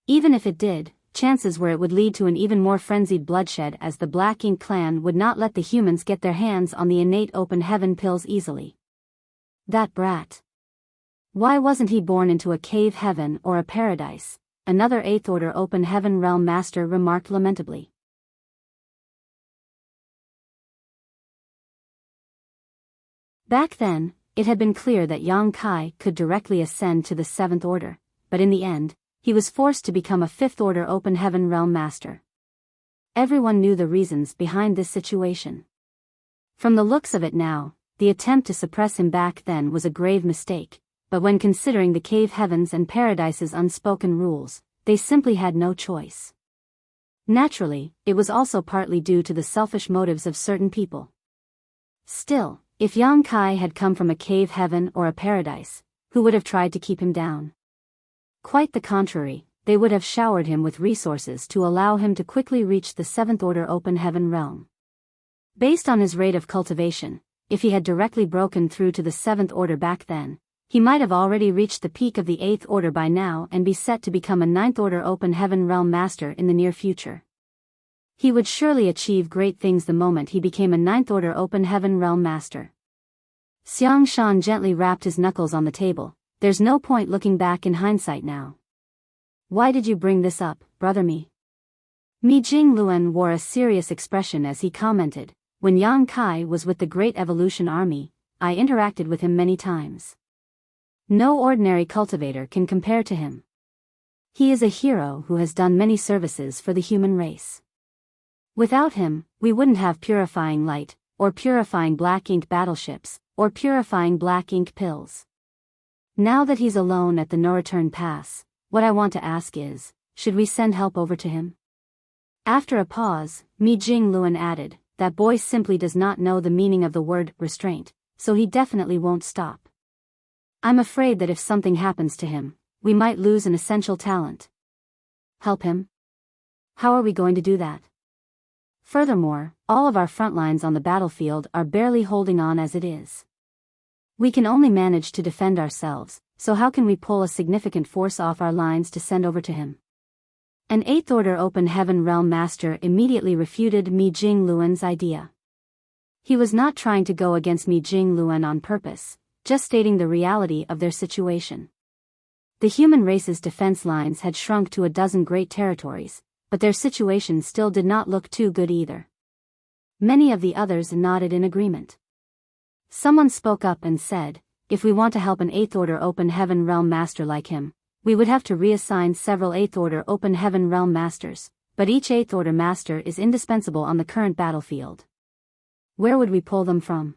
Even if it did, chances were it would lead to an even more frenzied bloodshed, as the Black Ink clan would not let the humans get their hands on the innate Open Heaven pills easily. That brat. Why wasn't he born into a cave heaven or a paradise? Another 8th Order Open Heaven Realm Master remarked lamentably. Back then, it had been clear that Yang Kai could directly ascend to the 7th Order, but in the end, he was forced to become a 5th Order Open Heaven Realm Master. Everyone knew the reasons behind this situation. From the looks of it now, the attempt to suppress him back then was a grave mistake, but when considering the cave heavens and paradise's unspoken rules, they simply had no choice. Naturally, it was also partly due to the selfish motives of certain people. Still, If Yang Kai had come from a cave heaven or a paradise, who would have tried to keep him down? Quite the contrary, they would have showered him with resources to allow him to quickly reach the 7th order open heaven realm. Based on his rate of cultivation, if he had directly broken through to the 7th order back then, he might have already reached the peak of the 8th order by now and be set to become a 9th order open heaven realm master in the near future. He would surely achieve great things the moment he became a 9th order open heaven realm master. Xiang Shan gently rapped his knuckles on the table. There's no point looking back in hindsight now. Why did you bring this up, brother Mi? Mi Jingluan wore a serious expression as he commented, when Yang Kai was with the Great Evolution Army, I interacted with him many times. No ordinary cultivator can compare to him. He is a hero who has done many services for the human race. Without him, we wouldn't have purifying light, or purifying black ink battleships, or purifying black ink pills. Now that he's alone at the no-return pass, what I want to ask is, should we send help over to him? After a pause, Mi Jingluan added, that boy simply does not know the meaning of the word restraint, so he definitely won't stop. I'm afraid that if something happens to him, we might lose an essential talent. Help him? How are we going to do that? Furthermore, all of our front lines on the battlefield are barely holding on as it is. We can only manage to defend ourselves, so how can we pull a significant force off our lines to send over to him? An 8th order open heaven realm master immediately refuted Mi Jingluan's idea. He was not trying to go against Mi Jingluan on purpose, just stating the reality of their situation. The human race's defense lines had shrunk to a dozen great territories, but their situation still did not look too good either. Many of the others nodded in agreement. Someone spoke up and said, if we want to help an 8th order open heaven realm master like him, we would have to reassign several 8th order open heaven realm masters, but each 8th order master is indispensable on the current battlefield. Where would we pull them from?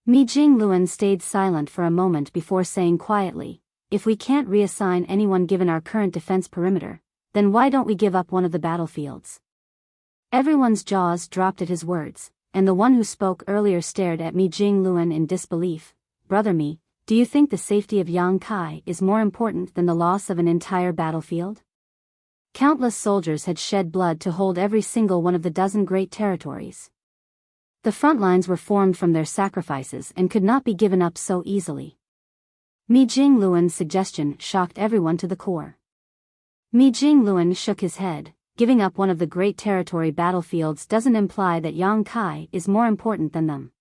Mi Jingluan stayed silent for a moment before saying quietly, if we can't reassign anyone given our current defense perimeter, then why don't we give up one of the battlefields? Everyone's jaws dropped at his words, and the one who spoke earlier stared at Mi Jingluan in disbelief. Brother Mi, do you think the safety of Yang Kai is more important than the loss of an entire battlefield? Countless soldiers had shed blood to hold every single one of the dozen great territories. The front lines were formed from their sacrifices and could not be given up so easily. Mi Jingluan's suggestion shocked everyone to the core. Mi Jingluan shook his head. Giving up one of the great territory battlefields doesn't imply that Yang Kai is more important than them.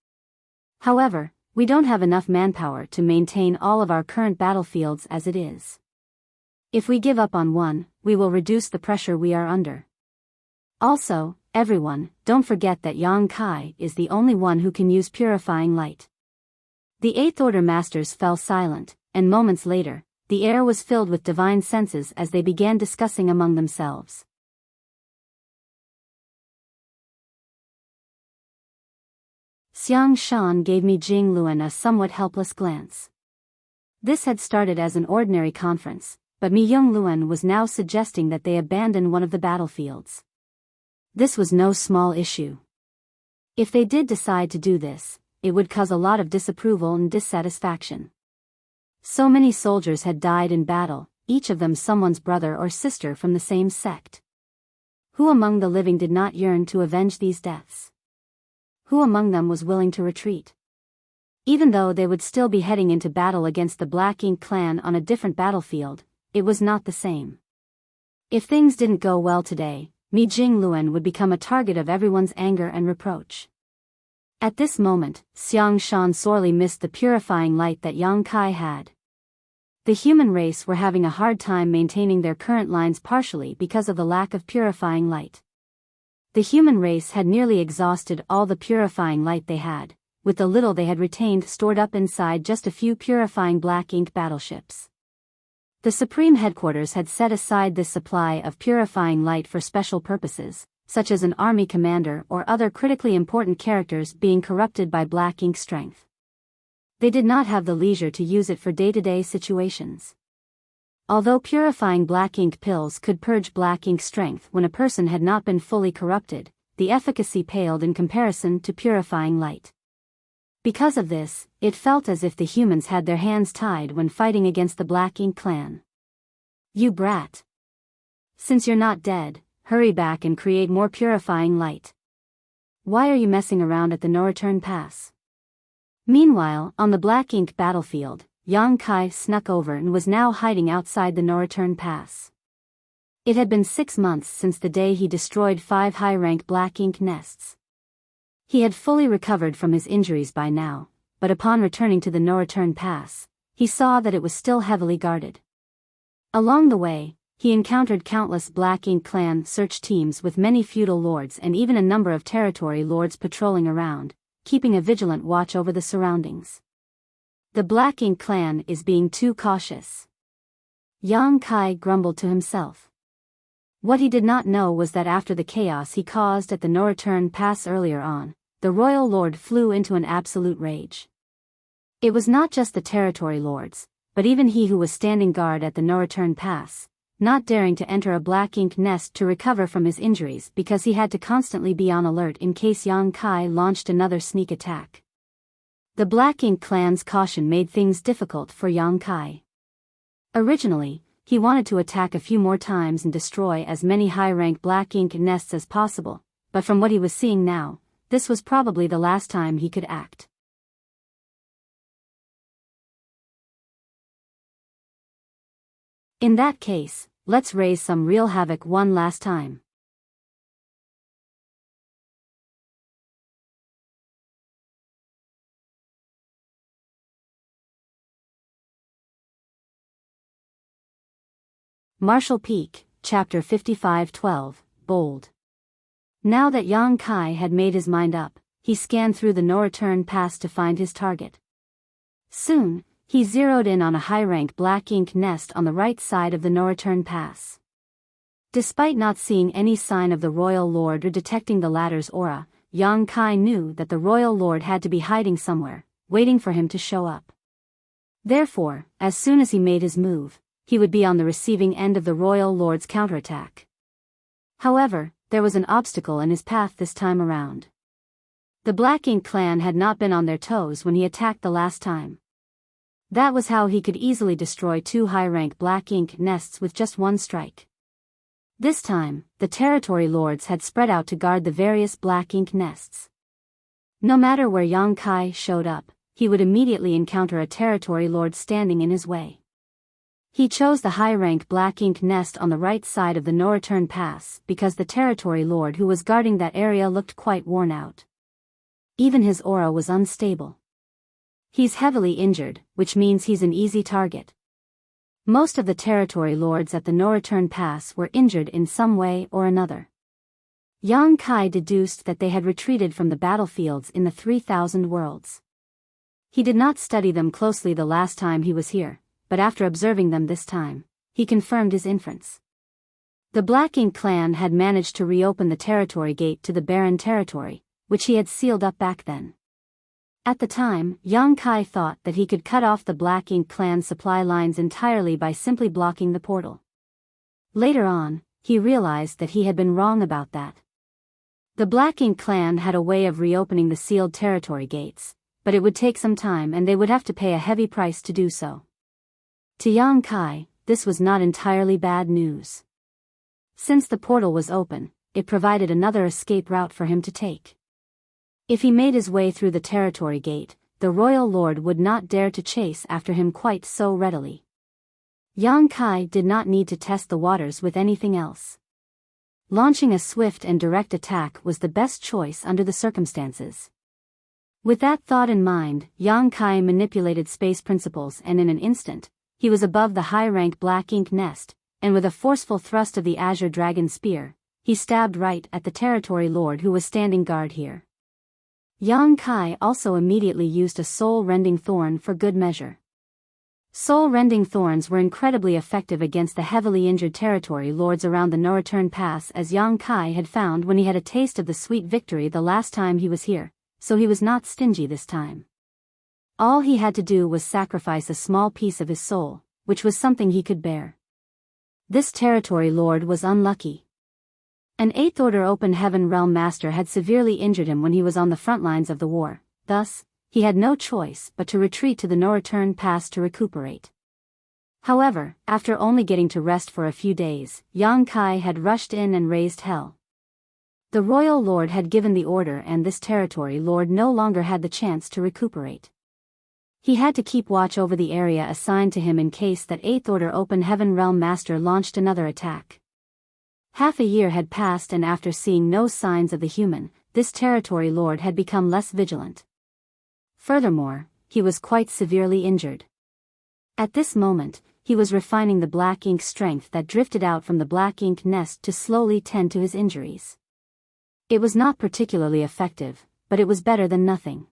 However, we don't have enough manpower to maintain all of our current battlefields as it is. If we give up on one, we will reduce the pressure we are under. Also, everyone, don't forget that Yang Kai is the only one who can use purifying light. The 8th order masters fell silent, and moments later, the air was filled with divine senses as they began discussing among themselves. Xiang Shan gave Mi Jingluan a somewhat helpless glance. This had started as an ordinary conference, but Mi Jingluan was now suggesting that they abandon one of the battlefields. This was no small issue. If they did decide to do this, it would cause a lot of disapproval and dissatisfaction. So many soldiers had died in battle, each of them someone's brother or sister from the same sect. Who among the living did not yearn to avenge these deaths? Who among them was willing to retreat? Even though they would still be heading into battle against the Black Ink clan on a different battlefield, it was not the same. If things didn't go well today, Mi Jingluan would become a target of everyone's anger and reproach. At this moment, Xiang Shan sorely missed the purifying light that Yang Kai had. The human race were having a hard time maintaining their current lines partially because of the lack of purifying light. The human race had nearly exhausted all the purifying light they had, with the little they had retained stored up inside just a few purifying black ink battleships. The Supreme Headquarters had set aside this supply of purifying light for special purposes, such as an army commander or other critically important characters being corrupted by black ink strength. They did not have the leisure to use it for day-to-day situations. Although purifying black ink pills could purge black ink strength when a person had not been fully corrupted, the efficacy paled in comparison to purifying light. Because of this, it felt as if the humans had their hands tied when fighting against the Black Ink clan. You brat! Since you're not dead, hurry back and create more purifying light. Why are you messing around at the no-return pass? Meanwhile, on the Black Ink battlefield, Yang Kai snuck over and was now hiding outside the no-return pass. It had been 6 months since the day he destroyed 5 high-rank Black Ink nests. He had fully recovered from his injuries by now, but upon returning to the no-return pass, he saw that it was still heavily guarded. Along the way, he encountered countless Black Ink clan search teams with many feudal lords and even a number of territory lords patrolling around, keeping a vigilant watch over the surroundings. The Black Ink clan is being too cautious. Yang Kai grumbled to himself. What he did not know was that after the chaos he caused at the no-return pass earlier on, the royal lord flew into an absolute rage. It was not just the territory lords, but even he who was standing guard at the no-return pass, not daring to enter a Black Ink nest to recover from his injuries because he had to constantly be on alert in case Yang Kai launched another sneak attack. The Black Ink clan's caution made things difficult for Yang Kai. Originally, he wanted to attack a few more times and destroy as many high-rank Black Ink nests as possible, but from what he was seeing now, this was probably the last time he could act. In that case, let's raise some real havoc one last time. Martial Peak, Chapter 55-12, Bold. Now that Yang Kai had made his mind up, he scanned through the no-return pass to find his target. Soon, he zeroed in on a high-rank Black Ink nest on the right side of the no-return pass. Despite not seeing any sign of the royal lord or detecting the latter's aura, Yang Kai knew that the royal lord had to be hiding somewhere, waiting for him to show up. Therefore, as soon as he made his move, he would be on the receiving end of the royal lord's counterattack. However, there was an obstacle in his path this time around. The Black Ink clan had not been on their toes when he attacked the last time. That was how he could easily destroy 2 high-rank Black Ink nests with just one strike. This time, the territory lords had spread out to guard the various Black Ink nests. No matter where Yang Kai showed up, he would immediately encounter a territory lord standing in his way. He chose the high-rank Black Ink nest on the right side of the no-return pass because the territory lord who was guarding that area looked quite worn out. Even his aura was unstable. He's heavily injured, which means he's an easy target. Most of the territory lords at the no-return pass were injured in some way or another. Yang Kai deduced that they had retreated from the battlefields in the 3,000 worlds. He did not study them closely the last time he was here, but after observing them this time, he confirmed his inference. The Black Ink clan had managed to reopen the territory gate to the barren territory, which he had sealed up back then. At the time, Yang Kai thought that he could cut off the Black Ink clan supply lines entirely by simply blocking the portal. Later on, he realized that he had been wrong about that. The Black Ink clan had a way of reopening the sealed territory gates, but it would take some time and they would have to pay a heavy price to do so. To Yang Kai, this was not entirely bad news. Since the portal was open, it provided another escape route for him to take. If he made his way through the territory gate, the royal lord would not dare to chase after him quite so readily. Yang Kai did not need to test the waters with anything else. Launching a swift and direct attack was the best choice under the circumstances. With that thought in mind, Yang Kai manipulated space principles and in an instant, he was above the high-rank Black Ink nest, and with a forceful thrust of the Azure Dragon Spear, he stabbed right at the territory lord who was standing guard here. Yang Kai also immediately used a soul-rending thorn for good measure. Soul-rending thorns were incredibly effective against the heavily injured territory lords around the no-return pass, as Yang Kai had found when he had a taste of the sweet victory the last time he was here, so he was not stingy this time. All he had to do was sacrifice a small piece of his soul, which was something he could bear. This territory lord was unlucky. An 8th Order Open Heaven Realm Master had severely injured him when he was on the front lines of the war, thus, he had no choice but to retreat to the no-return pass to recuperate. However, after only getting to rest for a few days, Yang Kai had rushed in and raised hell. The royal lord had given the order, and this territory lord no longer had the chance to recuperate. He had to keep watch over the area assigned to him in case that Eighth Order Open Heaven Realm Master launched another attack. Half a year had passed, and after seeing no signs of the human, this territory lord had become less vigilant. Furthermore, he was quite severely injured. At this moment, he was refining the black ink strength that drifted out from the black ink nest to slowly tend to his injuries. It was not particularly effective, but it was better than nothing.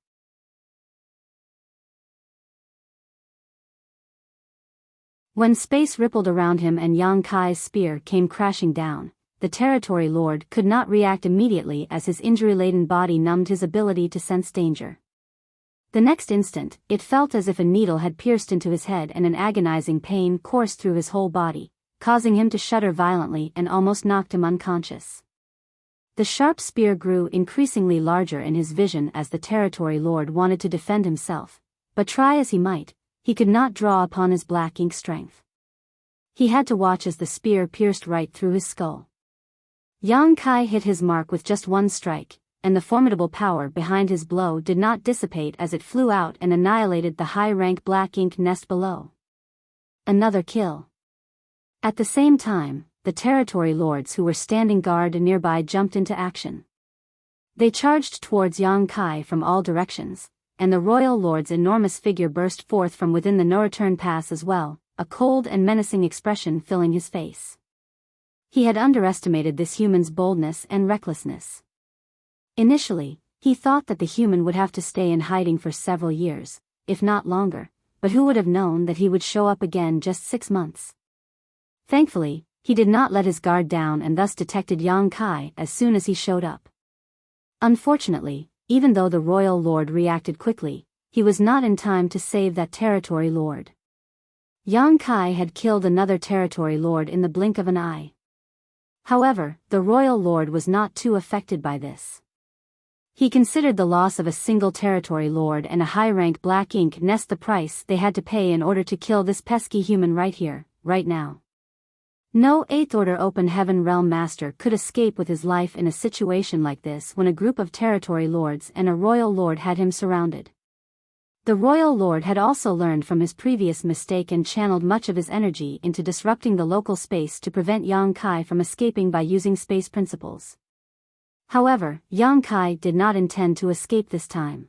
When space rippled around him and Yang Kai's spear came crashing down, the territory lord could not react immediately as his injury-laden body numbed his ability to sense danger. The next instant, it felt as if a needle had pierced into his head and an agonizing pain coursed through his whole body, causing him to shudder violently and almost knocked him unconscious. The sharp spear grew increasingly larger in his vision as the territory lord wanted to defend himself, but try as he might, he could not draw upon his black ink strength. He had to watch as the spear pierced right through his skull. Yang Kai hit his mark with just one strike, and the formidable power behind his blow did not dissipate as it flew out and annihilated the high-rank black ink nest below. Another kill. At the same time, the territory lords who were standing guard nearby jumped into action. They charged towards Yang Kai from all directions, and the royal lord's enormous figure burst forth from within the no-return pass as well, a cold and menacing expression filling his face. He had underestimated this human's boldness and recklessness. Initially, he thought that the human would have to stay in hiding for several years, if not longer, but who would have known that he would show up again just 6 months? Thankfully, he did not let his guard down and thus detected Yang Kai as soon as he showed up. Unfortunately, even though the royal lord reacted quickly, he was not in time to save that territory lord. Yang Kai had killed another territory lord in the blink of an eye. However, the royal lord was not too affected by this. He considered the loss of a single territory lord and a high-rank black ink nest the price they had to pay in order to kill this pesky human right here, right now. No Eighth Order Open Heaven Realm Master could escape with his life in a situation like this when a group of territory lords and a royal lord had him surrounded. The royal lord had also learned from his previous mistake and channeled much of his energy into disrupting the local space to prevent Yang Kai from escaping by using space principles. However, Yang Kai did not intend to escape this time.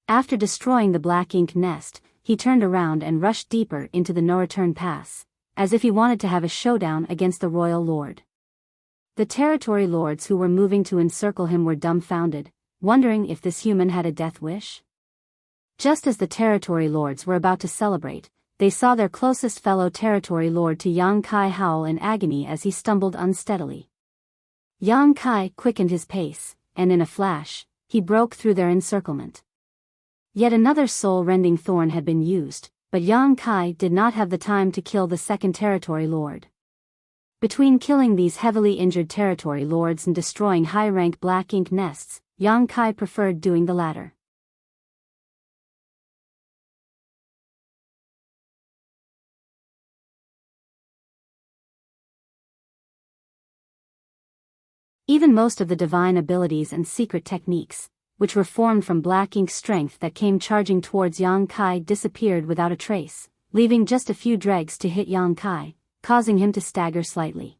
After destroying the black ink nest, he turned around and rushed deeper into the no-return pass, as if he wanted to have a showdown against the royal lord. The territory lords who were moving to encircle him were dumbfounded, wondering if this human had a death wish. Just as the territory lords were about to celebrate, they saw their closest fellow territory lord to Yang Kai howl in agony as he stumbled unsteadily. Yang Kai quickened his pace, and in a flash, he broke through their encirclement. Yet another soul-rending thorn had been used, but Yang Kai did not have the time to kill the second territory lord. Between killing these heavily injured territory lords and destroying high-rank black ink nests, Yang Kai preferred doing the latter. Even most of the divine abilities and secret techniques, which were formed from black ink strength that came charging towards Yang Kai, disappeared without a trace, leaving just a few dregs to hit Yang Kai, causing him to stagger slightly.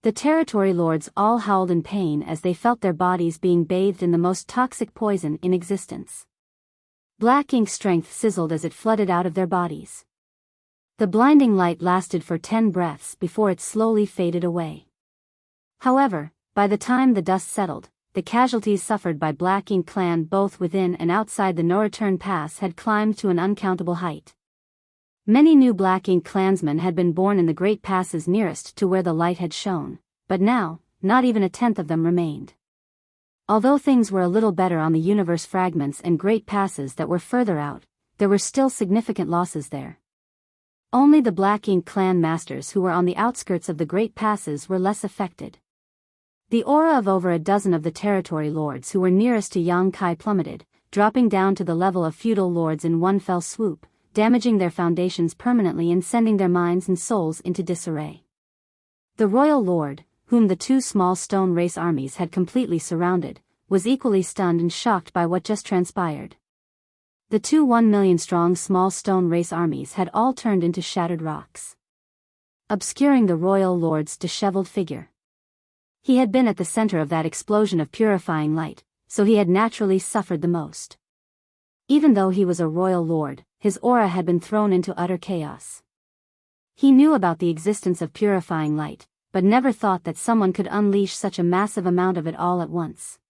The territory lords all howled in pain as they felt their bodies being bathed in the most toxic poison in existence. Black ink strength sizzled as it flooded out of their bodies. The blinding light lasted for 10 breaths before it slowly faded away. However, by the time the dust settled, the casualties suffered by Black Ink Clan both within and outside the no-return pass had climbed to an uncountable height. Many new Black Ink clansmen had been born in the great passes nearest to where the light had shone, but now, not even a tenth of them remained. Although things were a little better on the universe fragments and great passes that were further out, there were still significant losses there. Only the Black Ink Clan masters who were on the outskirts of the great passes were less affected. The aura of over a dozen of the territory lords who were nearest to Yang Kai plummeted, dropping down to the level of feudal lords in one fell swoop, damaging their foundations permanently and sending their minds and souls into disarray. The royal lord, whom the two small stone race armies had completely surrounded, was equally stunned and shocked by what just transpired. The two 1 million strong small stone race armies had all turned into shattered rocks, obscuring the royal lord's disheveled figure. He had been at the center of that explosion of purifying light, so he had naturally suffered the most. Even though he was a royal lord, his aura had been thrown into utter chaos. He knew about the existence of purifying light, but never thought that someone could unleash such a massive amount of it all at once.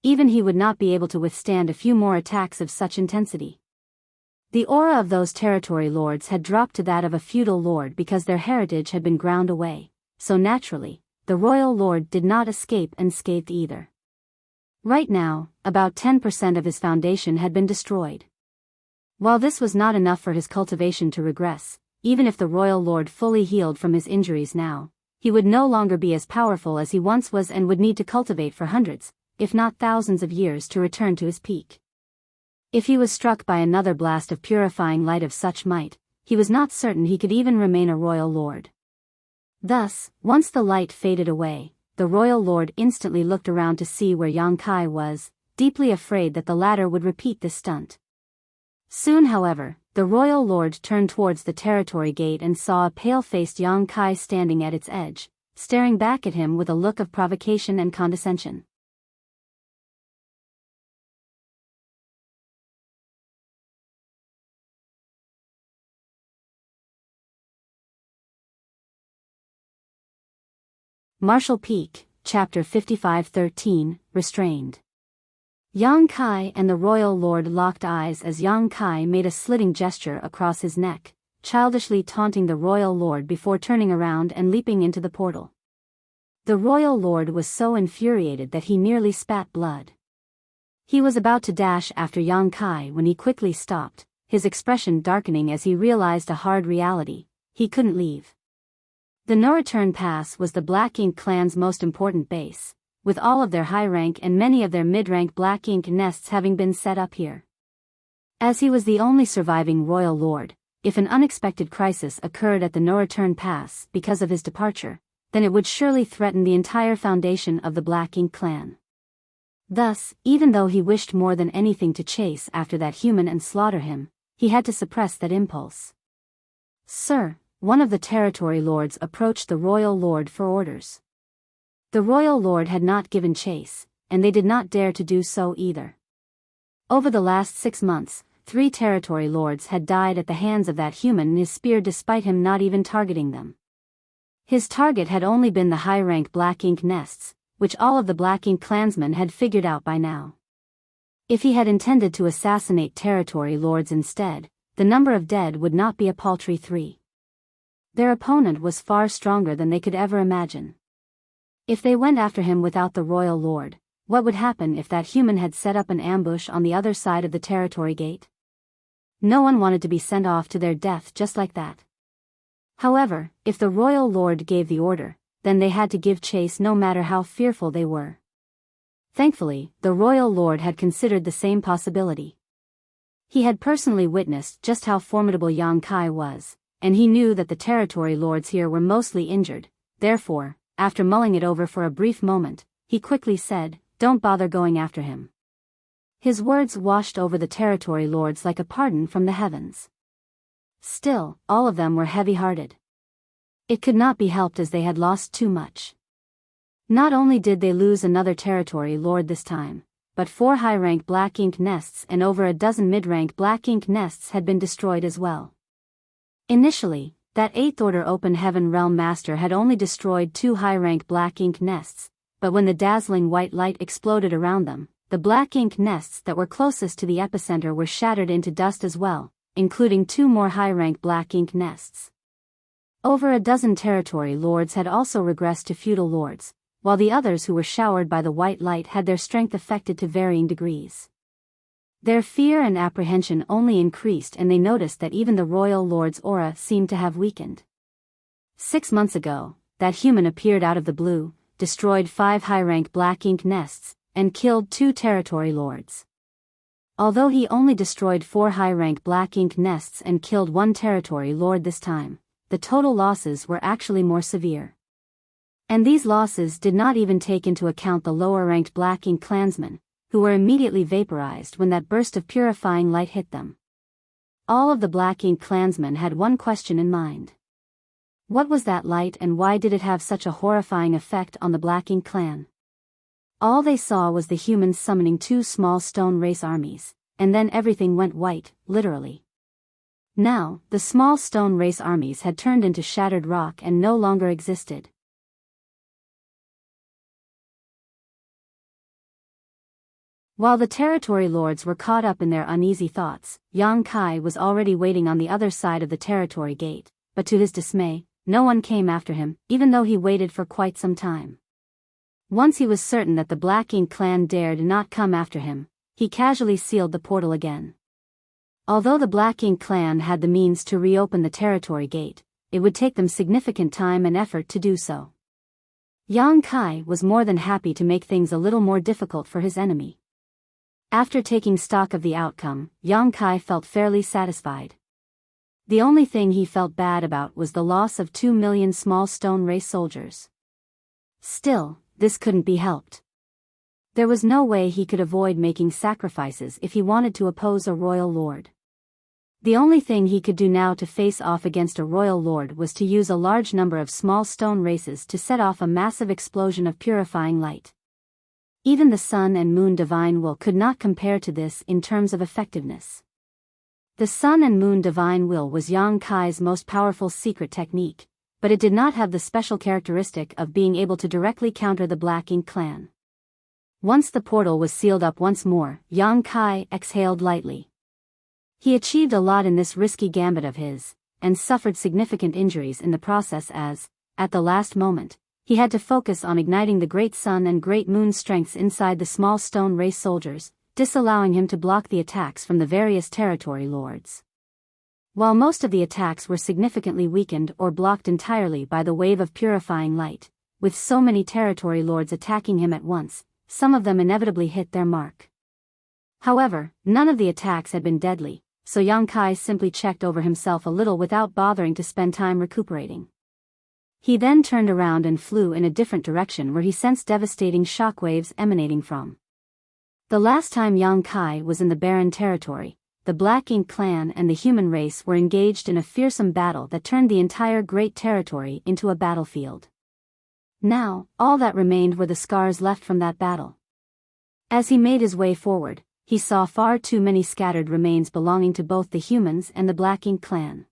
Even he would not be able to withstand a few more attacks of such intensity. The aura of those territory lords had dropped to that of a feudal lord because their heritage had been ground away, so naturally, the royal lord did not escape unscathed either. Right now, about 10% of his foundation had been destroyed. While this was not enough for his cultivation to regress, even if the royal lord fully healed from his injuries now, he would no longer be as powerful as he once was and would need to cultivate for hundreds, if not thousands of years to return to his peak. If he was struck by another blast of purifying light of such might, he was not certain he could even remain a royal lord. Thus, once the light faded away, the royal lord instantly looked around to see where Yang Kai was, deeply afraid that the latter would repeat this stunt. Soon, however, the royal lord turned towards the territory gate and saw a pale-faced Yang Kai standing at its edge, staring back at him with a look of provocation and condescension. Martial Peak, Chapter 55-13, Restrained. Yang Kai and the royal lord locked eyes as Yang Kai made a slitting gesture across his neck, childishly taunting the royal lord before turning around and leaping into the portal. The royal lord was so infuriated that he nearly spat blood. He was about to dash after Yang Kai when he quickly stopped, his expression darkening as he realized a hard reality: he couldn't leave. The no-return pass was the Black Ink clan's most important base, with all of their high rank and many of their mid-rank Black Ink nests having been set up here. As he was the only surviving royal lord, if an unexpected crisis occurred at the no-return pass because of his departure, then it would surely threaten the entire foundation of the Black Ink clan. Thus, even though he wished more than anything to chase after that human and slaughter him, he had to suppress that impulse. "Sir," one of the territory lords approached the royal lord for orders. The royal lord had not given chase, and they did not dare to do so either. Over the last 6 months, 3 territory lords had died at the hands of that human and his spear despite him not even targeting them. His target had only been the high-rank Black Ink nests, which all of the Black Ink clansmen had figured out by now. If he had intended to assassinate territory lords instead, the number of dead would not be a paltry 3. Their opponent was far stronger than they could ever imagine. If they went after him without the royal lord, what would happen if that human had set up an ambush on the other side of the territory gate? No one wanted to be sent off to their death just like that. However, if the royal lord gave the order, then they had to give chase no matter how fearful they were. Thankfully, the royal lord had considered the same possibility. He had personally witnessed just how formidable Yang Kai was, and he knew that the territory lords here were mostly injured. Therefore, after mulling it over for a brief moment, he quickly said, "Don't bother going after him." His words washed over the territory lords like a pardon from the heavens. Still, all of them were heavy-hearted. It could not be helped as they had lost too much. Not only did they lose another territory lord this time, but 4 high-rank Black Ink nests and over a dozen mid-rank Black Ink nests had been destroyed as well. Initially, that 8th Order Open Heaven Realm Master had only destroyed 2 high-rank Black Ink nests, but when the dazzling white light exploded around them, the Black Ink nests that were closest to the epicenter were shattered into dust as well, including 2 more high-rank Black Ink nests. Over a dozen territory lords had also regressed to feudal lords, while the others who were showered by the white light had their strength affected to varying degrees. Their fear and apprehension only increased, and they noticed that even the royal lord's aura seemed to have weakened. 6 months ago, that human appeared out of the blue, destroyed 5 high-rank Black Ink nests, and killed 2 territory lords. Although he only destroyed 4 high-rank black ink nests and killed 1 territory lord this time, the total losses were actually more severe. And these losses did not even take into account the lower-ranked black ink clansmen, who were immediately vaporized when that burst of purifying light hit them. All of the black ink clansmen had one question in mind. What was that light and why did it have such a horrifying effect on the black ink clan? All they saw was the humans summoning 2 small stone race armies, and then everything went white, literally. Now, the small stone race armies had turned into shattered rock and no longer existed. While the territory lords were caught up in their uneasy thoughts, Yang Kai was already waiting on the other side of the territory gate, but to his dismay, no one came after him, even though he waited for quite some time. Once he was certain that the Black Ink clan dared not come after him, he casually sealed the portal again. Although the Black Ink clan had the means to reopen the territory gate, it would take them significant time and effort to do so. Yang Kai was more than happy to make things a little more difficult for his enemy. After taking stock of the outcome, Yang Kai felt fairly satisfied. The only thing he felt bad about was the loss of 2 million small stone race soldiers. Still, this couldn't be helped. There was no way he could avoid making sacrifices if he wanted to oppose a royal lord. The only thing he could do now to face off against a royal lord was to use a large number of small stone races to set off a massive explosion of purifying light. Even the sun and moon divine will could not compare to this in terms of effectiveness. The sun and moon divine will was Yang Kai's most powerful secret technique, but it did not have the special characteristic of being able to directly counter the Black Ink clan. Once the portal was sealed up once more, Yang Kai exhaled lightly. He achieved a lot in this risky gambit of his, and suffered significant injuries in the process as, at the last moment, he had to focus on igniting the Great Sun and Great Moon strengths inside the small stone race soldiers, disallowing him to block the attacks from the various territory lords. While most of the attacks were significantly weakened or blocked entirely by the wave of purifying light, with so many territory lords attacking him at once, some of them inevitably hit their mark. However, none of the attacks had been deadly, so Yang Kai simply checked over himself a little without bothering to spend time recuperating. He then turned around and flew in a different direction where he sensed devastating shockwaves emanating from. The last time Yang Kai was in the barren territory, the Black Ink clan and the human race were engaged in a fearsome battle that turned the entire great territory into a battlefield. Now, all that remained were the scars left from that battle. As he made his way forward, he saw far too many scattered remains belonging to both the humans and the Black Ink clan.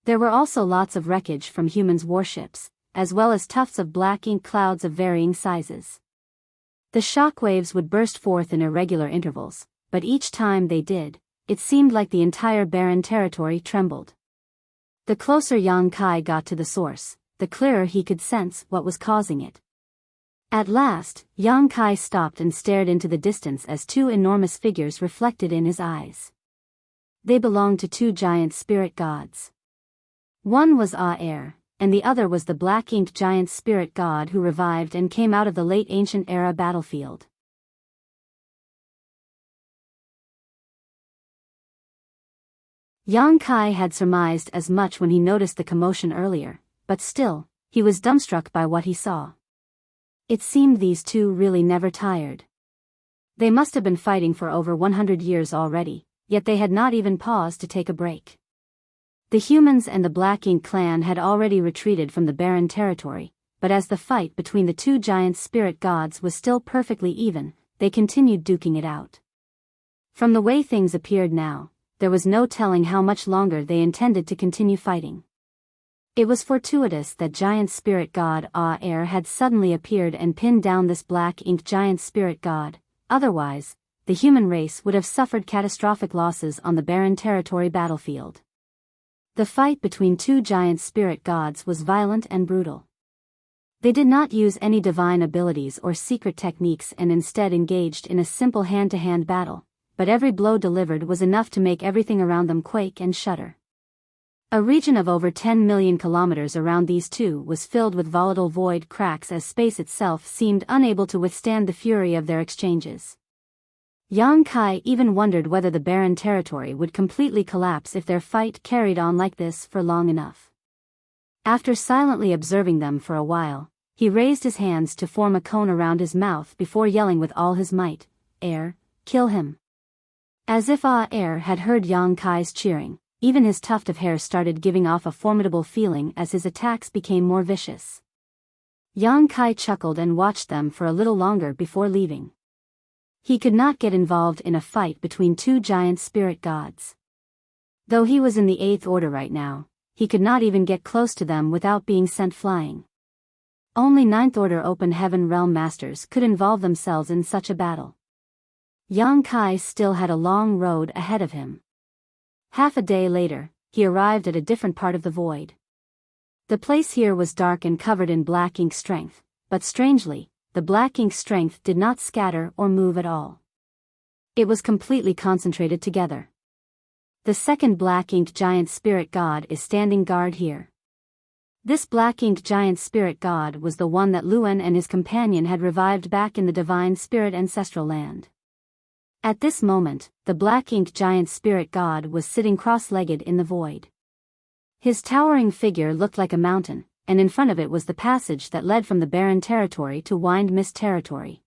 There were also lots of wreckage from humans' warships, as well as tufts of black ink clouds of varying sizes. The shockwaves would burst forth in irregular intervals, but each time they did, it seemed like the entire barren territory trembled. The closer Yang Kai got to the source, the clearer he could sense what was causing it. At last, Yang Kai stopped and stared into the distance as 2 enormous figures reflected in his eyes. They belonged to 2 giant spirit gods. One was Air, and the other was the black-inked giant spirit god who revived and came out of the late ancient era battlefield. Yang Kai had surmised as much when he noticed the commotion earlier, but still, he was dumbstruck by what he saw. It seemed these 2 really never tired. They must have been fighting for over 100 years already, yet they had not even paused to take a break. The humans and the Black Ink clan had already retreated from the barren territory, but as the fight between the 2 giant spirit gods was still perfectly even, they continued duking it out. From the way things appeared now, there was no telling how much longer they intended to continue fighting. It was fortuitous that giant spirit god Air had suddenly appeared and pinned down this black ink giant spirit god, otherwise, the human race would have suffered catastrophic losses on the barren territory battlefield. The fight between 2 giant spirit gods was violent and brutal. They did not use any divine abilities or secret techniques and instead engaged in a simple hand-to-hand battle, but every blow delivered was enough to make everything around them quake and shudder. A region of over 10 million kilometers around these 2 was filled with volatile void cracks as space itself seemed unable to withstand the fury of their exchanges. Yang Kai even wondered whether the barren territory would completely collapse if their fight carried on like this for long enough. After silently observing them for a while, he raised his hands to form a cone around his mouth before yelling with all his might, "Air, kill him." As if Air had heard Yang Kai's cheering, even his tuft of hair started giving off a formidable feeling as his attacks became more vicious. Yang Kai chuckled and watched them for a little longer before leaving. He could not get involved in a fight between two giant spirit gods. Though he was in the 8th order right now, he could not even get close to them without being sent flying. Only 9th order open heaven realm masters could involve themselves in such a battle. Yang Kai still had a long road ahead of him. Half a day later, he arrived at a different part of the void. The place here was dark and covered in black ink strength, but strangely, the black ink strength did not scatter or move at all. It was completely concentrated together. The second black-inked giant spirit god is standing guard here. This black-inked giant spirit god was the one that Luan and his companion had revived back in the divine spirit ancestral land. At this moment, the black-inked giant spirit god was sitting cross-legged in the void. His towering figure looked like a mountain, and in front of it was the passage that led from the barren territory to Wind Mist territory.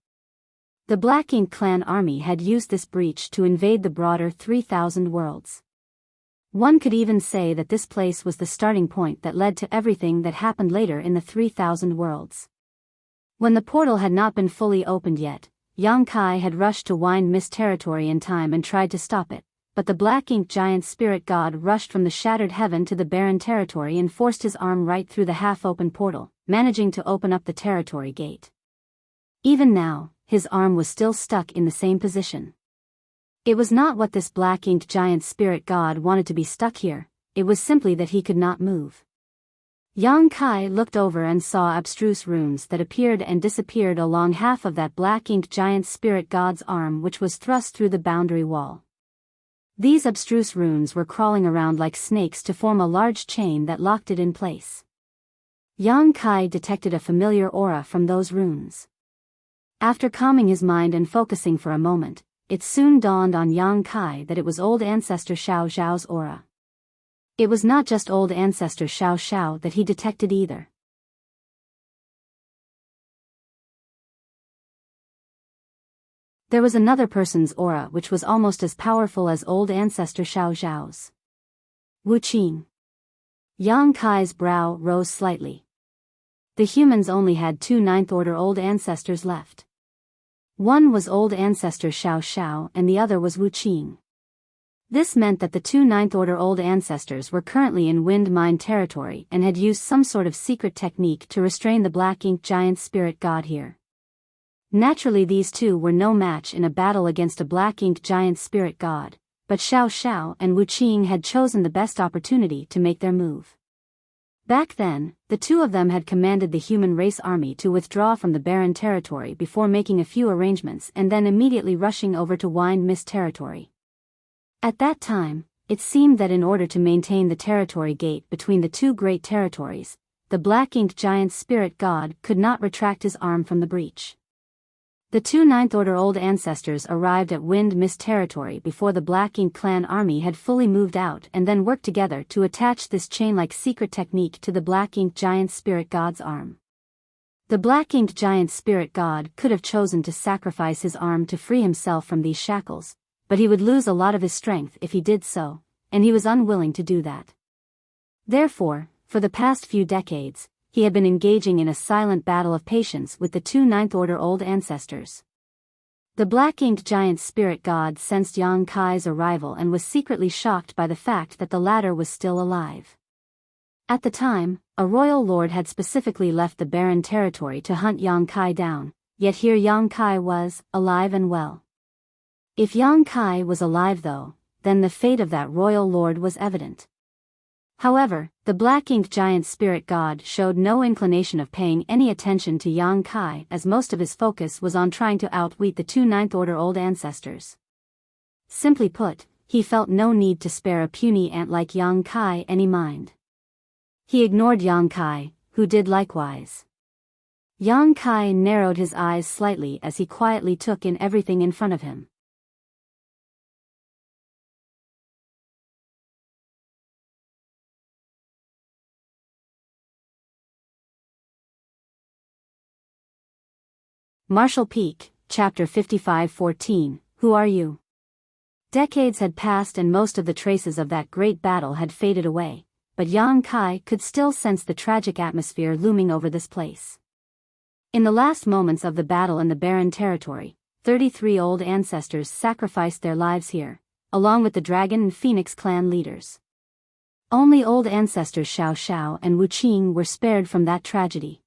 The Black Ink clan army had used this breach to invade the broader 3,000 worlds. One could even say that this place was the starting point that led to everything that happened later in the 3,000 worlds. When the portal had not been fully opened yet, Yang Kai had rushed to Wind Mist territory in time and tried to stop it, but the Black Ink giant spirit god rushed from the shattered heaven to the barren territory and forced his arm right through the half-open portal, managing to open up the territory gate. Even now, his arm was still stuck in the same position. It was not what this Black Ink giant spirit god wanted to be stuck here, it was simply that he could not move. Yang Kai looked over and saw abstruse runes that appeared and disappeared along half of that Black Ink giant spirit god's arm, which was thrust through the boundary wall. These abstruse runes were crawling around like snakes to form a large chain that locked it in place. Yang Kai detected a familiar aura from those runes. After calming his mind and focusing for a moment, it soon dawned on Yang Kai that it was old ancestor Xiao Xiao's aura. It was not just old ancestor Xiao Xiao that he detected either. There was another person's aura which was almost as powerful as old ancestor Xiao Xiao's. Wu Qing. Yang Kai's brow rose slightly. The humans only had 2 9th order old ancestors left. One was old ancestor Xiao Xiao and the other was Wu Qing. This meant that the 2 9th order old ancestors were currently in Wind Mine territory and had used some sort of secret technique to restrain the Black Ink giant spirit god here. Naturally, these two were no match in a battle against a Black Ink giant spirit god, but Xiao Xiao and Wu Qing had chosen the best opportunity to make their move. Back then, the two of them had commanded the human race army to withdraw from the barren territory before making a few arrangements and then immediately rushing over to Wind Mist territory. At that time, it seemed that in order to maintain the territory gate between the two great territories, the Black Ink giant spirit god could not retract his arm from the breach. The 2 9th order old ancestors arrived at Wind Mist territory before the Black Ink clan army had fully moved out and then worked together to attach this chain-like secret technique to the Black Ink giant spirit god's arm. The Black Ink giant spirit god could have chosen to sacrifice his arm to free himself from these shackles, but he would lose a lot of his strength if he did so, and he was unwilling to do that. Therefore, for the past few decades, he had been engaging in a silent battle of patience with the 2 9th order old ancestors. The Black Ink giant spirit god sensed Yang Kai's arrival and was secretly shocked by the fact that the latter was still alive. At the time, a royal lord had specifically left the barren territory to hunt Yang Kai down, yet here Yang Kai was, alive and well. If Yang Kai was alive though, then the fate of that royal lord was evident. However, the Black Ink giant spirit god showed no inclination of paying any attention to Yang Kai as most of his focus was on trying to outwit the 2 9th order old ancestors. Simply put, he felt no need to spare a puny ant like Yang Kai any mind. He ignored Yang Kai, who did likewise. Yang Kai narrowed his eyes slightly as he quietly took in everything in front of him. Marshall Peak, Chapter 55-14, Who Are You? Decades had passed and most of the traces of that great battle had faded away, but Yang Kai could still sense the tragic atmosphere looming over this place. In the last moments of the battle in the barren territory, 33 old ancestors sacrificed their lives here, along with the Dragon and Phoenix clan leaders. Only old ancestors Xiao Xiao and Wu Qing were spared from that tragedy.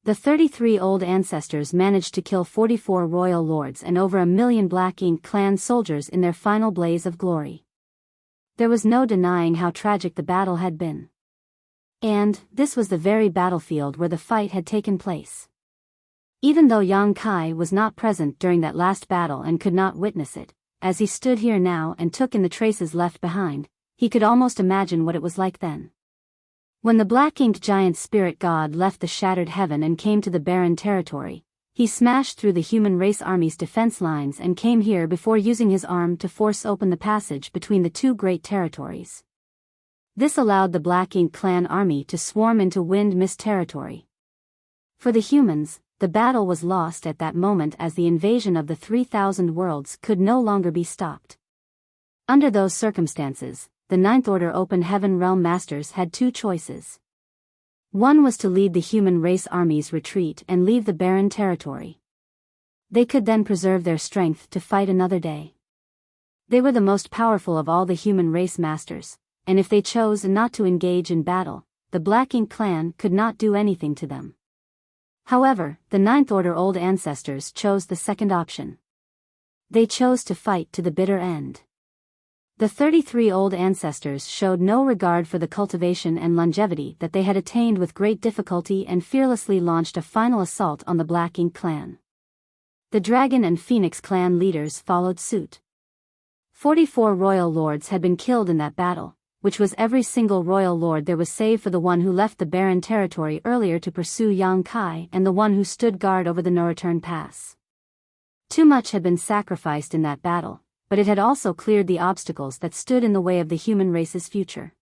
The 33 old ancestors managed to kill 44 royal lords and over 1 million Black Ink clan soldiers in their final blaze of glory. There was no denying how tragic the battle had been. And this was the very battlefield where the fight had taken place. Even though Yang Kai was not present during that last battle and could not witness it, as he stood here now and took in the traces left behind, he could almost imagine what it was like then. When the black-inked giant spirit god left the shattered heaven and came to the barren territory, he smashed through the human race army's defense lines and came here before using his arm to force open the passage between the two great territories. This allowed the Black Ink clan army to swarm into Wind Mist territory. For the humans, the battle was lost at that moment as the invasion of the 3,000 worlds could no longer be stopped. Under those circumstances, the Ninth Order Open Heaven Realm Masters had two choices. One was to lead the human race army's retreat and leave the barren territory. They could then preserve their strength to fight another day. They were the most powerful of all the human race masters, and if they chose not to engage in battle, the Black Ink clan could not do anything to them. However, the Ninth Order old ancestors chose the second option. They chose to fight to the bitter end. The 33 old ancestors showed no regard for the cultivation and longevity that they had attained with great difficulty and fearlessly launched a final assault on the Black Ink clan. The Dragon and Phoenix clan leaders followed suit. 44 royal lords had been killed in that battle, which was every single royal lord there was save for the one who left the barren territory earlier to pursue Yang Kai and the one who stood guard over the no-return pass. Too much had been sacrificed in that battle, but it had also cleared the obstacles that stood in the way of the human race's future.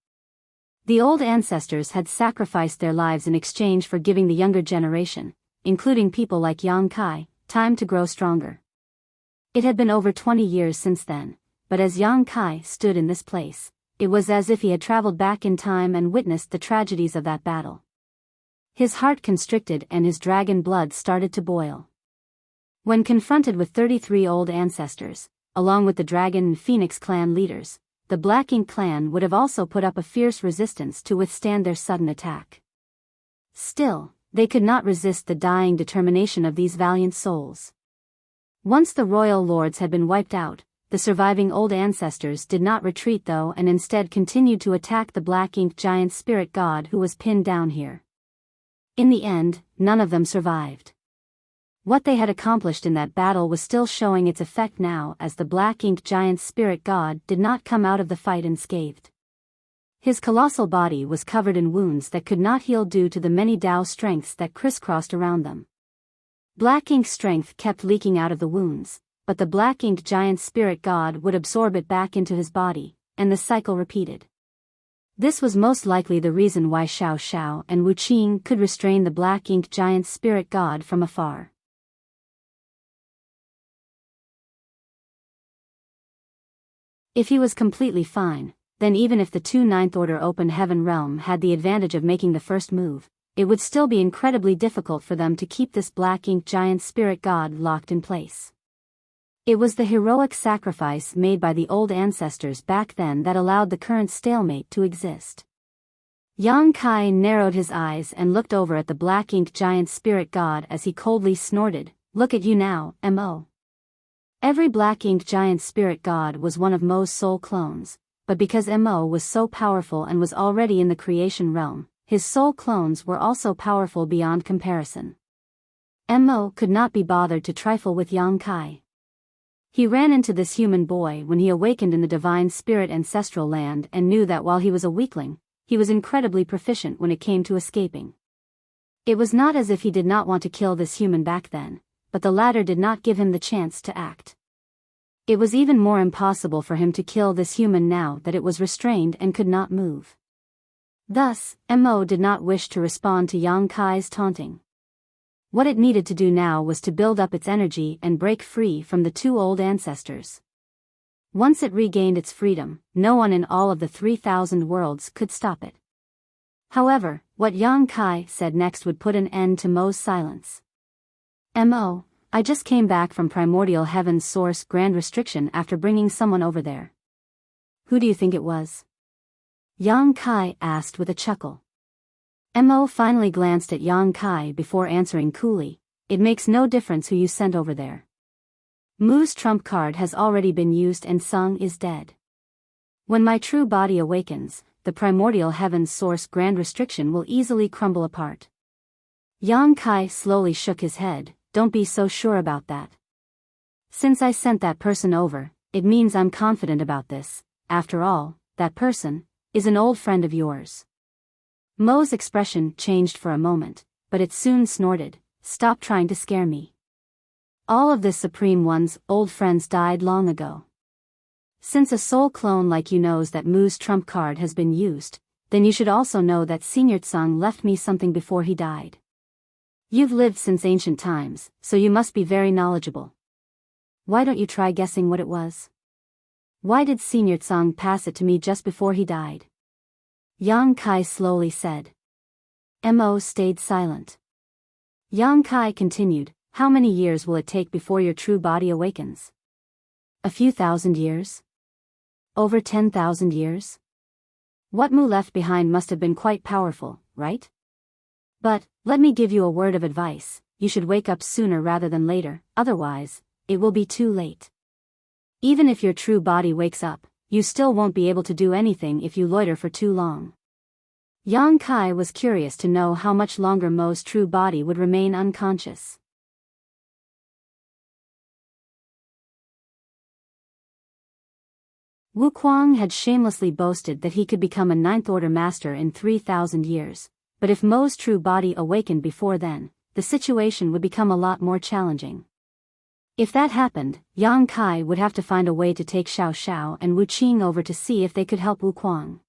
The old ancestors had sacrificed their lives in exchange for giving the younger generation, including people like Yang Kai, time to grow stronger. It had been over 20 years since then, but as Yang Kai stood in this place, it was as if he had traveled back in time and witnessed the tragedies of that battle. His heart constricted and his dragon blood started to boil. When confronted with 33 old ancestors, along with the Dragon and Phoenix clan leaders, the Black Ink clan would have also put up a fierce resistance to withstand their sudden attack. Still, they could not resist the dying determination of these valiant souls. Once the royal lords had been wiped out, the surviving old ancestors did not retreat though and instead continued to attack the Black Ink giant spirit god who was pinned down here. In the end, none of them survived. What they had accomplished in that battle was still showing its effect now as the Black Ink giant spirit god did not come out of the fight unscathed. His colossal body was covered in wounds that could not heal due to the many Dao strengths that crisscrossed around them. Black Ink's strength kept leaking out of the wounds, but the Black Ink giant spirit god would absorb it back into his body, and the cycle repeated. This was most likely the reason why Xiao Xiao and Wu Qing could restrain the Black Ink giant spirit god from afar. If he was completely fine, then even if the two Ninth Order Open Heaven Realm had the advantage of making the first move, it would still be incredibly difficult for them to keep this Black Ink giant spirit god locked in place. It was the heroic sacrifice made by the old ancestors back then that allowed the current stalemate to exist. Yang Kai narrowed his eyes and looked over at the Black Ink giant spirit god as he coldly snorted, "Look at you now, Mo." Every Black Ink giant spirit god was one of Mo's soul clones, but because Mo was so powerful and was already in the creation realm, his soul clones were also powerful beyond comparison. Mo could not be bothered to trifle with Yang Kai. He ran into this human boy when he awakened in the divine spirit ancestral land and knew that while he was a weakling, he was incredibly proficient when it came to escaping. It was not as if he did not want to kill this human back then, but the latter did not give him the chance to act. It was even more impossible for him to kill this human now that it was restrained and could not move. Thus, Mo did not wish to respond to Yang Kai's taunting. What it needed to do now was to build up its energy and break free from the two old ancestors. Once it regained its freedom, no one in all of the 3,000 worlds could stop it. However, what Yang Kai said next would put an end to Mo's silence. I just came back from Primordial Heaven's Source Grand Restriction after bringing someone over there. Who do you think it was? Yang Kai asked with a chuckle. Mo finally glanced at Yang Kai before answering coolly, it makes no difference who you sent over there. Mu's trump card has already been used and Sung is dead. When my true body awakens, the Primordial Heaven's Source Grand Restriction will easily crumble apart. Yang Kai slowly shook his head, don't be so sure about that. Since I sent that person over, it means I'm confident about this. After all, that person is an old friend of yours. Mo's expression changed for a moment, but it soon snorted, stop trying to scare me. All of this Supreme One's old friends died long ago. Since a soul clone like you knows that Mu's trump card has been used, then you should also know that Senior Tsung left me something before he died. You've lived since ancient times, so you must be very knowledgeable. Why don't you try guessing what it was? Why did Senior Tsung pass it to me just before he died? Yang Kai slowly said. Mo stayed silent. Yang Kai continued, how many years will it take before your true body awakens? A few thousand years? Over 10,000 years? What Mu left behind must have been quite powerful, right? But, let me give you a word of advice, you should wake up sooner rather than later, otherwise, it will be too late. Even if your true body wakes up, you still won't be able to do anything if you loiter for too long. Yang Kai was curious to know how much longer Mo's true body would remain unconscious. Wuquang had shamelessly boasted that he could become a Ninth Order Master in 3,000 years, but if Mo's true body awakened before then, the situation would become a lot more challenging. If that happened, Yang Kai would have to find a way to take Xiao Xiao and Wu Qing over to see if they could help Wuquang.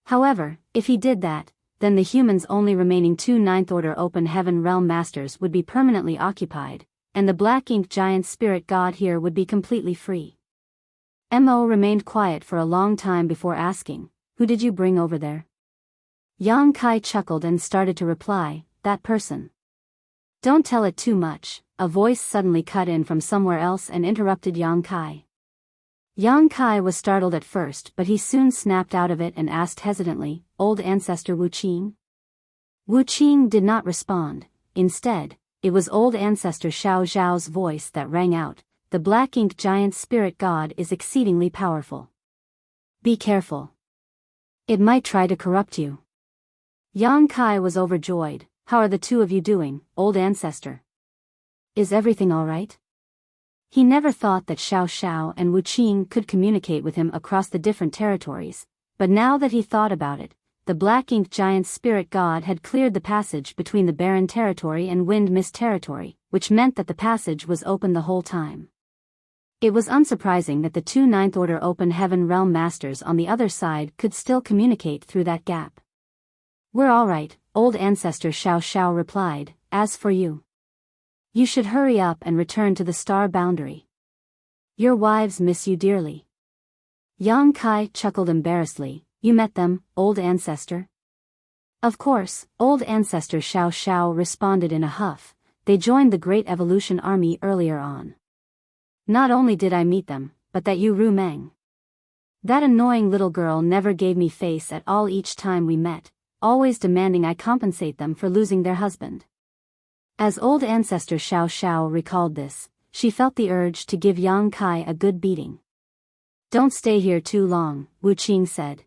However, if he did that, then the humans' only remaining two Ninth Order Open Heaven Realm Masters would be permanently occupied, and the Black Ink Giant Spirit God here would be completely free. Mo remained quiet for a long time before asking, who did you bring over there? Yang Kai chuckled and started to reply, that person. Don't tell it too much, a voice suddenly cut in from somewhere else and interrupted Yang Kai. Yang Kai was startled at first but he soon snapped out of it and asked hesitantly, old ancestor Wu Qing? Wu Qing did not respond, instead, it was old ancestor Xiao Zhao's voice that rang out, the Black Ink Giant Spirit God is exceedingly powerful. Be careful. It might try to corrupt you. Yang Kai was overjoyed, how are the two of you doing, old ancestor? Is everything alright? He never thought that Xiao Xiao and Wu Qing could communicate with him across the different territories, but now that he thought about it, the Black Ink Giant Spirit God had cleared the passage between the Barren Territory and Wind Mist Territory, which meant that the passage was open the whole time. It was unsurprising that the two Ninth Order Open Heaven Realm Masters on the other side could still communicate through that gap. We're alright, old ancestor Xiao Xiao replied, as for you. You should hurry up and return to the star boundary. Your wives miss you dearly. Yang Kai chuckled embarrassedly, you met them, old ancestor? Of course, old ancestor Xiao Xiao responded in a huff, they joined the Great Evolution Army earlier on. Not only did I meet them, but that you Ru Meng. That annoying little girl never gave me face at all each time we met, always demanding I compensate them for losing their husband. As old ancestor Xiao Xiao recalled this, she felt the urge to give Yang Kai a good beating. Don't stay here too long, Wu Qing said.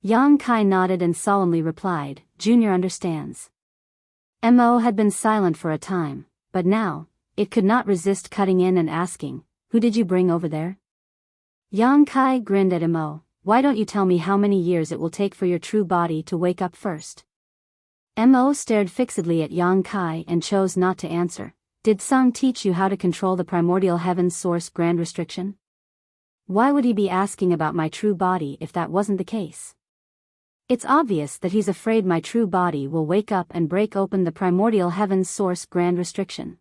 Yang Kai nodded and solemnly replied, Junior understands. Mo had been silent for a time, but now, it could not resist cutting in and asking, who did you bring over there? Yang Kai grinned at Mo, why don't you tell me how many years it will take for your true body to wake up first? Mo stared fixedly at Yang Kai and chose not to answer. Did Sung teach you how to control the Primordial Heaven's Source Grand Restriction? Why would he be asking about my true body if that wasn't the case? It's obvious that he's afraid my true body will wake up and break open the primordial heaven's source grand restriction.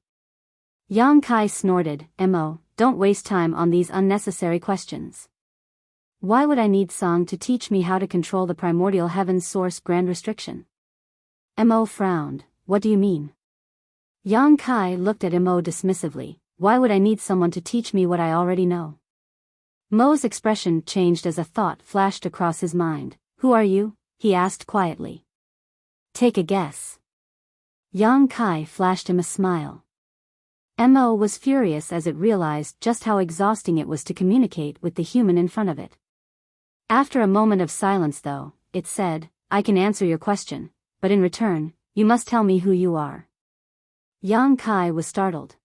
Yang Kai snorted, "Mo, don't waste time on these unnecessary questions. Why would I need Song to teach me how to control the primordial heaven's source grand restriction?" Mo frowned. "What do you mean?" Yang Kai looked at Mo dismissively. "Why would I need someone to teach me what I already know?" Mo's expression changed as a thought flashed across his mind. "Who are you?" he asked quietly. "Take a guess." Yang Kai flashed him a smile. Mo was furious as it realized just how exhausting it was to communicate with the human in front of it. After a moment of silence though, it said, "I can answer your question, but in return, you must tell me who you are." Yang Kai was startled.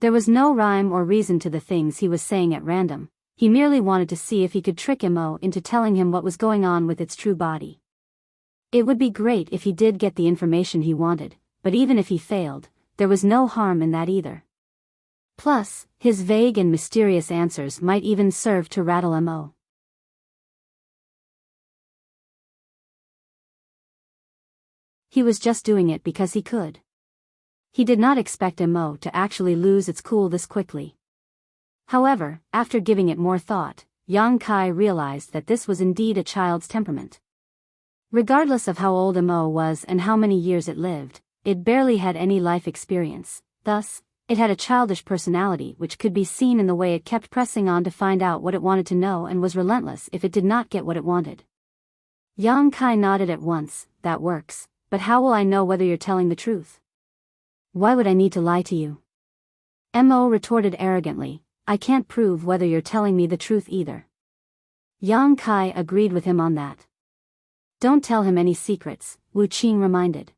There was no rhyme or reason to the things he was saying at random. He merely wanted to see if he could trick Mo into telling him what was going on with its true body. It would be great if he did get the information he wanted, but even if he failed, there was no harm in that either. Plus, his vague and mysterious answers might even serve to rattle Mo. He was just doing it because he could. He did not expect Mo to actually lose its cool this quickly. However, after giving it more thought, Yang Kai realized that this was indeed a child's temperament. Regardless of how old Mo was and how many years it lived, it barely had any life experience. Thus, it had a childish personality which could be seen in the way it kept pressing on to find out what it wanted to know and was relentless if it did not get what it wanted. Yang Kai nodded at once. "That works, but how will I know whether you're telling the truth?" "Why would I need to lie to you?" Mo retorted arrogantly. "I can't prove whether you're telling me the truth either." Yang Kai agreed with him on that. "Don't tell him any secrets," Wu Qing reminded.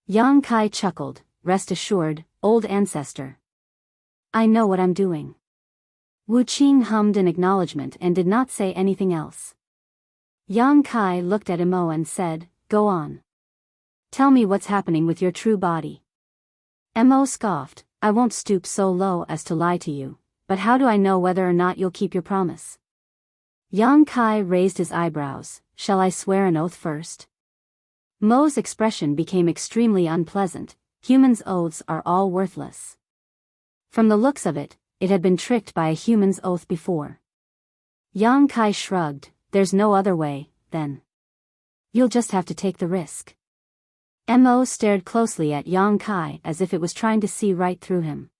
Yang Kai chuckled. "Rest assured, old ancestor. I know what I'm doing." Wu Qing hummed in acknowledgement and did not say anything else. Yang Kai looked at Mo and said, "Go on. Tell me what's happening with your true body." Mo scoffed. "I won't stoop so low as to lie to you, but how do I know whether or not you'll keep your promise?" Yang Kai raised his eyebrows. "Shall I swear an oath first?" Mo's expression became extremely unpleasant. Humans' oaths are all worthless. From the looks of it, it had been tricked by a human's oath before. Yang Kai shrugged. "There's no other way, then. You'll just have to take the risk." Mo stared closely at Yang Kai as if it was trying to see right through him.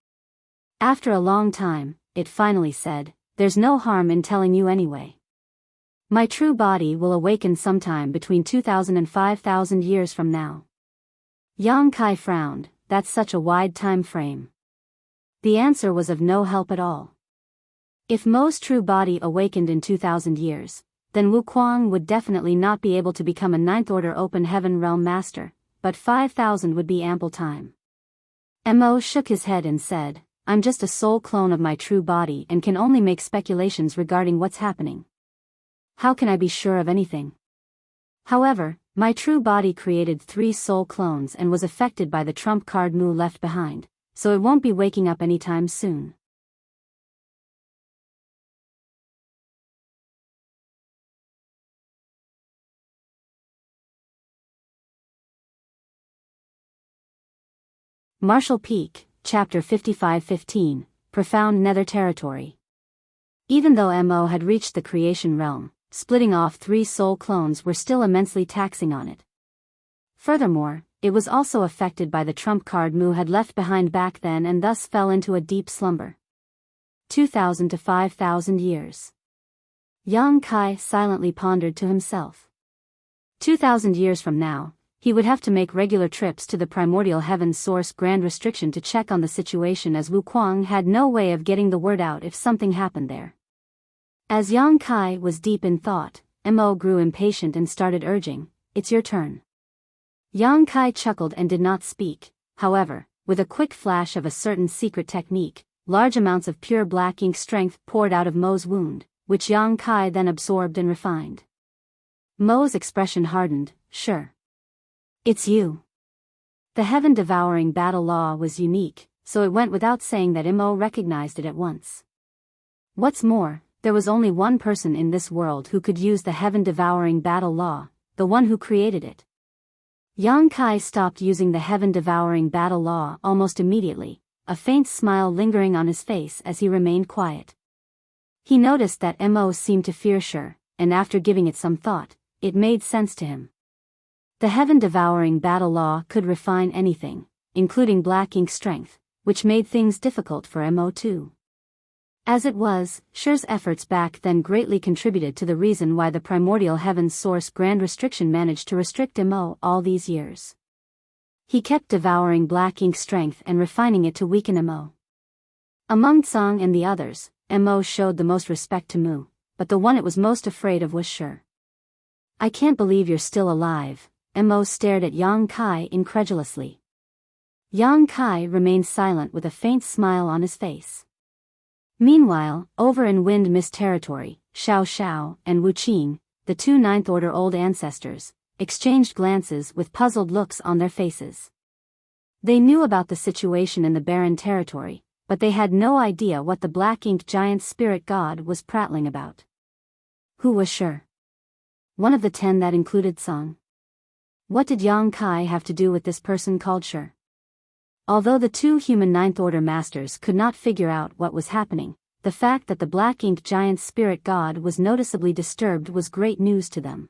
After a long time, it finally said, "There's no harm in telling you anyway. My true body will awaken sometime between 2,000 and 5,000 years from now." Yang Kai frowned. "That's such a wide time frame." The answer was of no help at all. If Mo's true body awakened in 2,000 years, then Wu Kuang would definitely not be able to become a ninth order open heaven realm master, but 5,000 would be ample time. Mo shook his head and said, "I'm just a soul clone of my true body and can only make speculations regarding what's happening. How can I be sure of anything? However, my true body created 3 soul clones and was affected by the trump card Mu left behind, so it won't be waking up anytime soon." Marshall Peak, Chapter 55-15, Profound Nether Territory. Even though Mo had reached the creation realm, splitting off 3 soul clones were still immensely taxing on it. Furthermore, it was also affected by the trump card Mu had left behind back then and thus fell into a deep slumber. 2,000 to 5,000 years. Yang Kai silently pondered to himself. 2,000 years from now, he would have to make regular trips to the primordial heaven source grand restriction to check on the situation, as Wu Kuang had no way of getting the word out if something happened there. As Yang Kai was deep in thought, Mo grew impatient and started urging, "It's your turn." Yang Kai chuckled and did not speak. However, with a quick flash of a certain secret technique, large amounts of pure black ink strength poured out of Mo's wound, which Yang Kai then absorbed and refined. Mo's expression hardened. "Sure. It's you." The heaven-devouring battle law was unique, so it went without saying that Mo recognized it at once. What's more, there was only one person in this world who could use the heaven-devouring battle law, the one who created it. Yang Kai stopped using the heaven-devouring battle law almost immediately, a faint smile lingering on his face as he remained quiet. He noticed that Mo seemed to fear Shi, and after giving it some thought, it made sense to him. The heaven-devouring battle law could refine anything, including black ink strength, which made things difficult for Mo too. As it was, Shi's efforts back then greatly contributed to the reason why the primordial heaven's source grand restriction managed to restrict Mo all these years. He kept devouring black ink strength and refining it to weaken Mo. Among Tsang and the others, Mo showed the most respect to Mu, but the one it was most afraid of was Shi. I can't believe you're still alive, Mo stared at Yang Kai incredulously. Yang Kai remained silent with a faint smile on his face. Meanwhile, over in Wind Mist territory, Xiao Xiao and Wu Qing, the two Ninth Order old ancestors, exchanged glances with puzzled looks on their faces. They knew about the situation in the barren territory, but they had no idea what the black-inked giant spirit god was prattling about. Who was Shi? One of the 10 that included Tsang. What did Yang Kai have to do with this person called Shi? Although the two human Ninth Order masters could not figure out what was happening, the fact that the black-inked giant spirit god was noticeably disturbed was great news to them.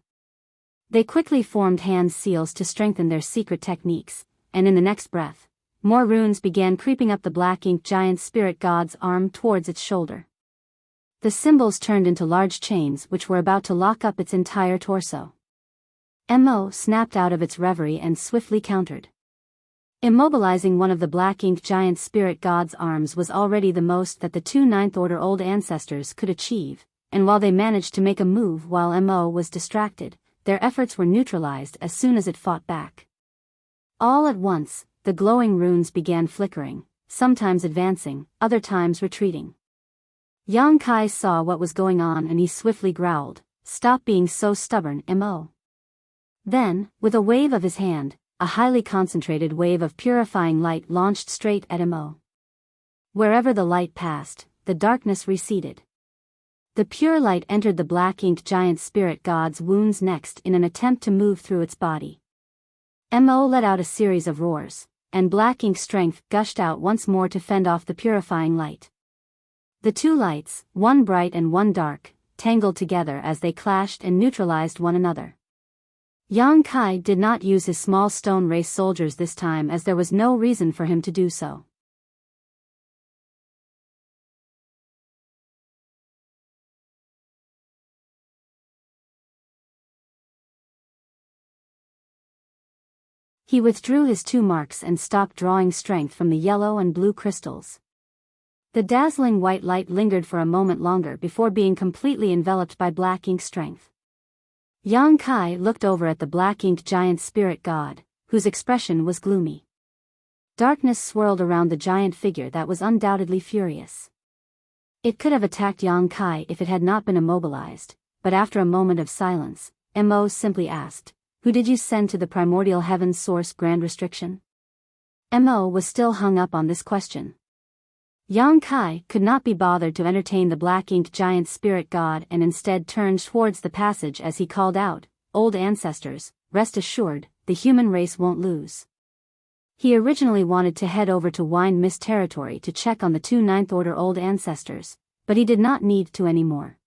They quickly formed hand seals to strengthen their secret techniques, and in the next breath, more runes began creeping up the black-inked giant spirit god's arm towards its shoulder. The symbols turned into large chains which were about to lock up its entire torso. Mo snapped out of its reverie and swiftly countered. Immobilizing one of the black-inked giant spirit god's arms was already the most that the two Ninth Order old ancestors could achieve, and while they managed to make a move while Mo was distracted, their efforts were neutralized as soon as it fought back. All at once, the glowing runes began flickering, sometimes advancing, other times retreating. Yang Kai saw what was going on and he swiftly growled, "Stop being so stubborn, Mo." Then, with a wave of his hand, a highly concentrated wave of purifying light launched straight at Mo. Wherever the light passed, the darkness receded. The pure light entered the black-inked giant spirit god's wounds next in an attempt to move through its body. Mo let out a series of roars, and black ink strength gushed out once more to fend off the purifying light. The two lights, one bright and one dark, tangled together as they clashed and neutralized one another. Yang Kai did not use his small stone race soldiers this time as there was no reason for him to do so. He withdrew his 2 marks and stopped drawing strength from the yellow and blue crystals. The dazzling white light lingered for a moment longer before being completely enveloped by black ink strength. Yang Kai looked over at the black-inked giant spirit god, whose expression was gloomy. Darkness swirled around the giant figure that was undoubtedly furious. It could have attacked Yang Kai if it had not been immobilized, but after a moment of silence, Mo simply asked, "Who did you send to the primordial heaven's source grand restriction?" Mo was still hung up on this question. Yang Kai could not be bothered to entertain the black-inked giant spirit god and instead turned towards the passage as he called out, "Old ancestors, rest assured, the human race won't lose." He originally wanted to head over to Wind Mist territory to check on the two Ninth Order old ancestors, but he did not need to anymore.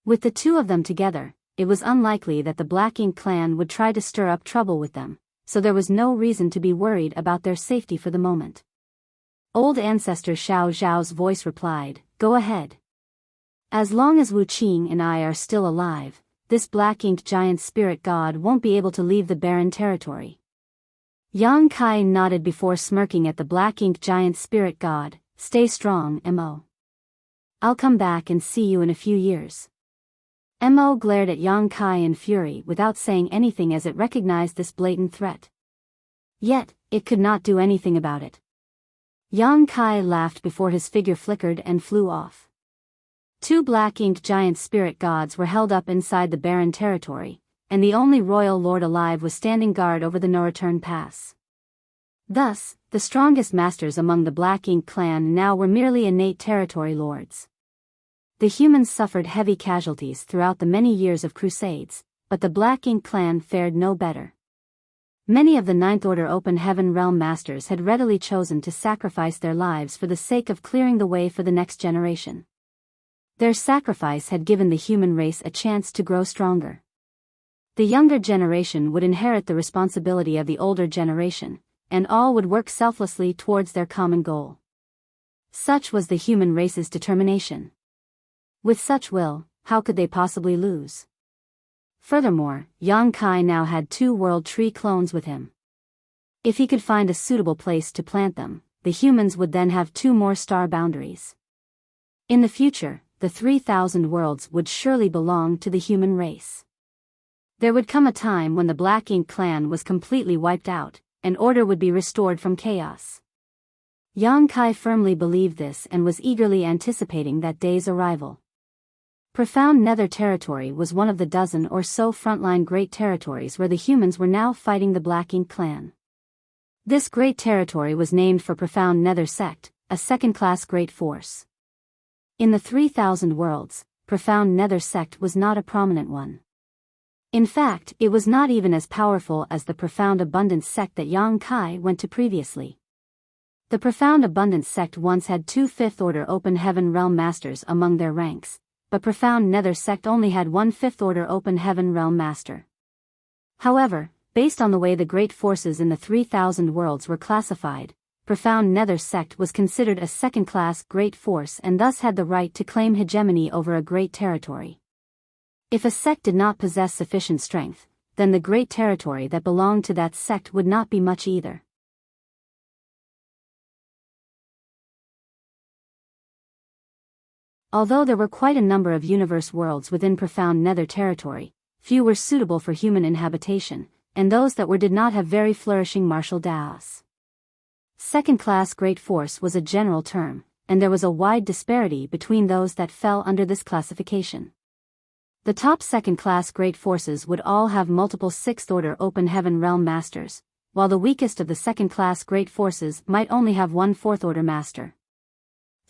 With the two of them together, it was unlikely that the Black Ink clan would try to stir up trouble with them, so there was no reason to be worried about their safety for the moment. Old ancestor Xiao Zhao's voice replied, "Go ahead. As long as Wu Qing and I are still alive, this black-inked giant spirit god won't be able to leave the barren territory." Yang Kai nodded before smirking at the black-inked giant spirit god, "Stay strong, Mo. I'll come back and see you in a few years." Mo glared at Yang Kai in fury without saying anything as it recognized this blatant threat. Yet, it could not do anything about it. Yang Kai laughed before his figure flickered and flew off. 2 black-inked giant spirit gods were held up inside the barren territory, and the only royal lord alive was standing guard over the no-return pass. Thus, the strongest masters among the Black Ink clan now were merely innate territory lords. The humans suffered heavy casualties throughout the many years of crusades, but the Black Ink clan fared no better. Many of the Ninth Order Open Heaven Realm Masters had readily chosen to sacrifice their lives for the sake of clearing the way for the next generation. Their sacrifice had given the human race a chance to grow stronger. The younger generation would inherit the responsibility of the older generation, and all would work selflessly towards their common goal. Such was the human race's determination. With such will, how could they possibly lose? Furthermore, Yang Kai now had 2 World Tree clones with him. If he could find a suitable place to plant them, the humans would then have 2 more star boundaries. In the future, the 3,000 worlds would surely belong to the human race. There would come a time when the Black Ink clan was completely wiped out, and order would be restored from chaos. Yang Kai firmly believed this and was eagerly anticipating that day's arrival. Profound Nether Territory was one of the dozen or so frontline great territories where the humans were now fighting the Black Ink clan. This great territory was named for Profound Nether Sect, a second-class great force. In the 3,000 worlds, Profound Nether Sect was not a prominent one. In fact, it was not even as powerful as the Profound Abundance Sect that Yang Kai went to previously. The Profound Abundance Sect once had 2 Fifth Order Open Heaven Realm Masters among their ranks, but Profound Nether Sect only had 1 Fifth Order Open Heaven Realm Master. However, based on the way the great forces in the 3,000 worlds were classified, Profound Nether Sect was considered a second-class great force and thus had the right to claim hegemony over a great territory. If a sect did not possess sufficient strength, then the great territory that belonged to that sect would not be much either. Although there were quite a number of universe worlds within Profound Nether Territory, few were suitable for human inhabitation, and those that were did not have very flourishing martial daos. Second-class great force was a general term, and there was a wide disparity between those that fell under this classification. The top second-class great forces would all have multiple Sixth-Order Open Heaven Realm Masters, while the weakest of the second-class great forces might only have 1 Fourth-Order Master.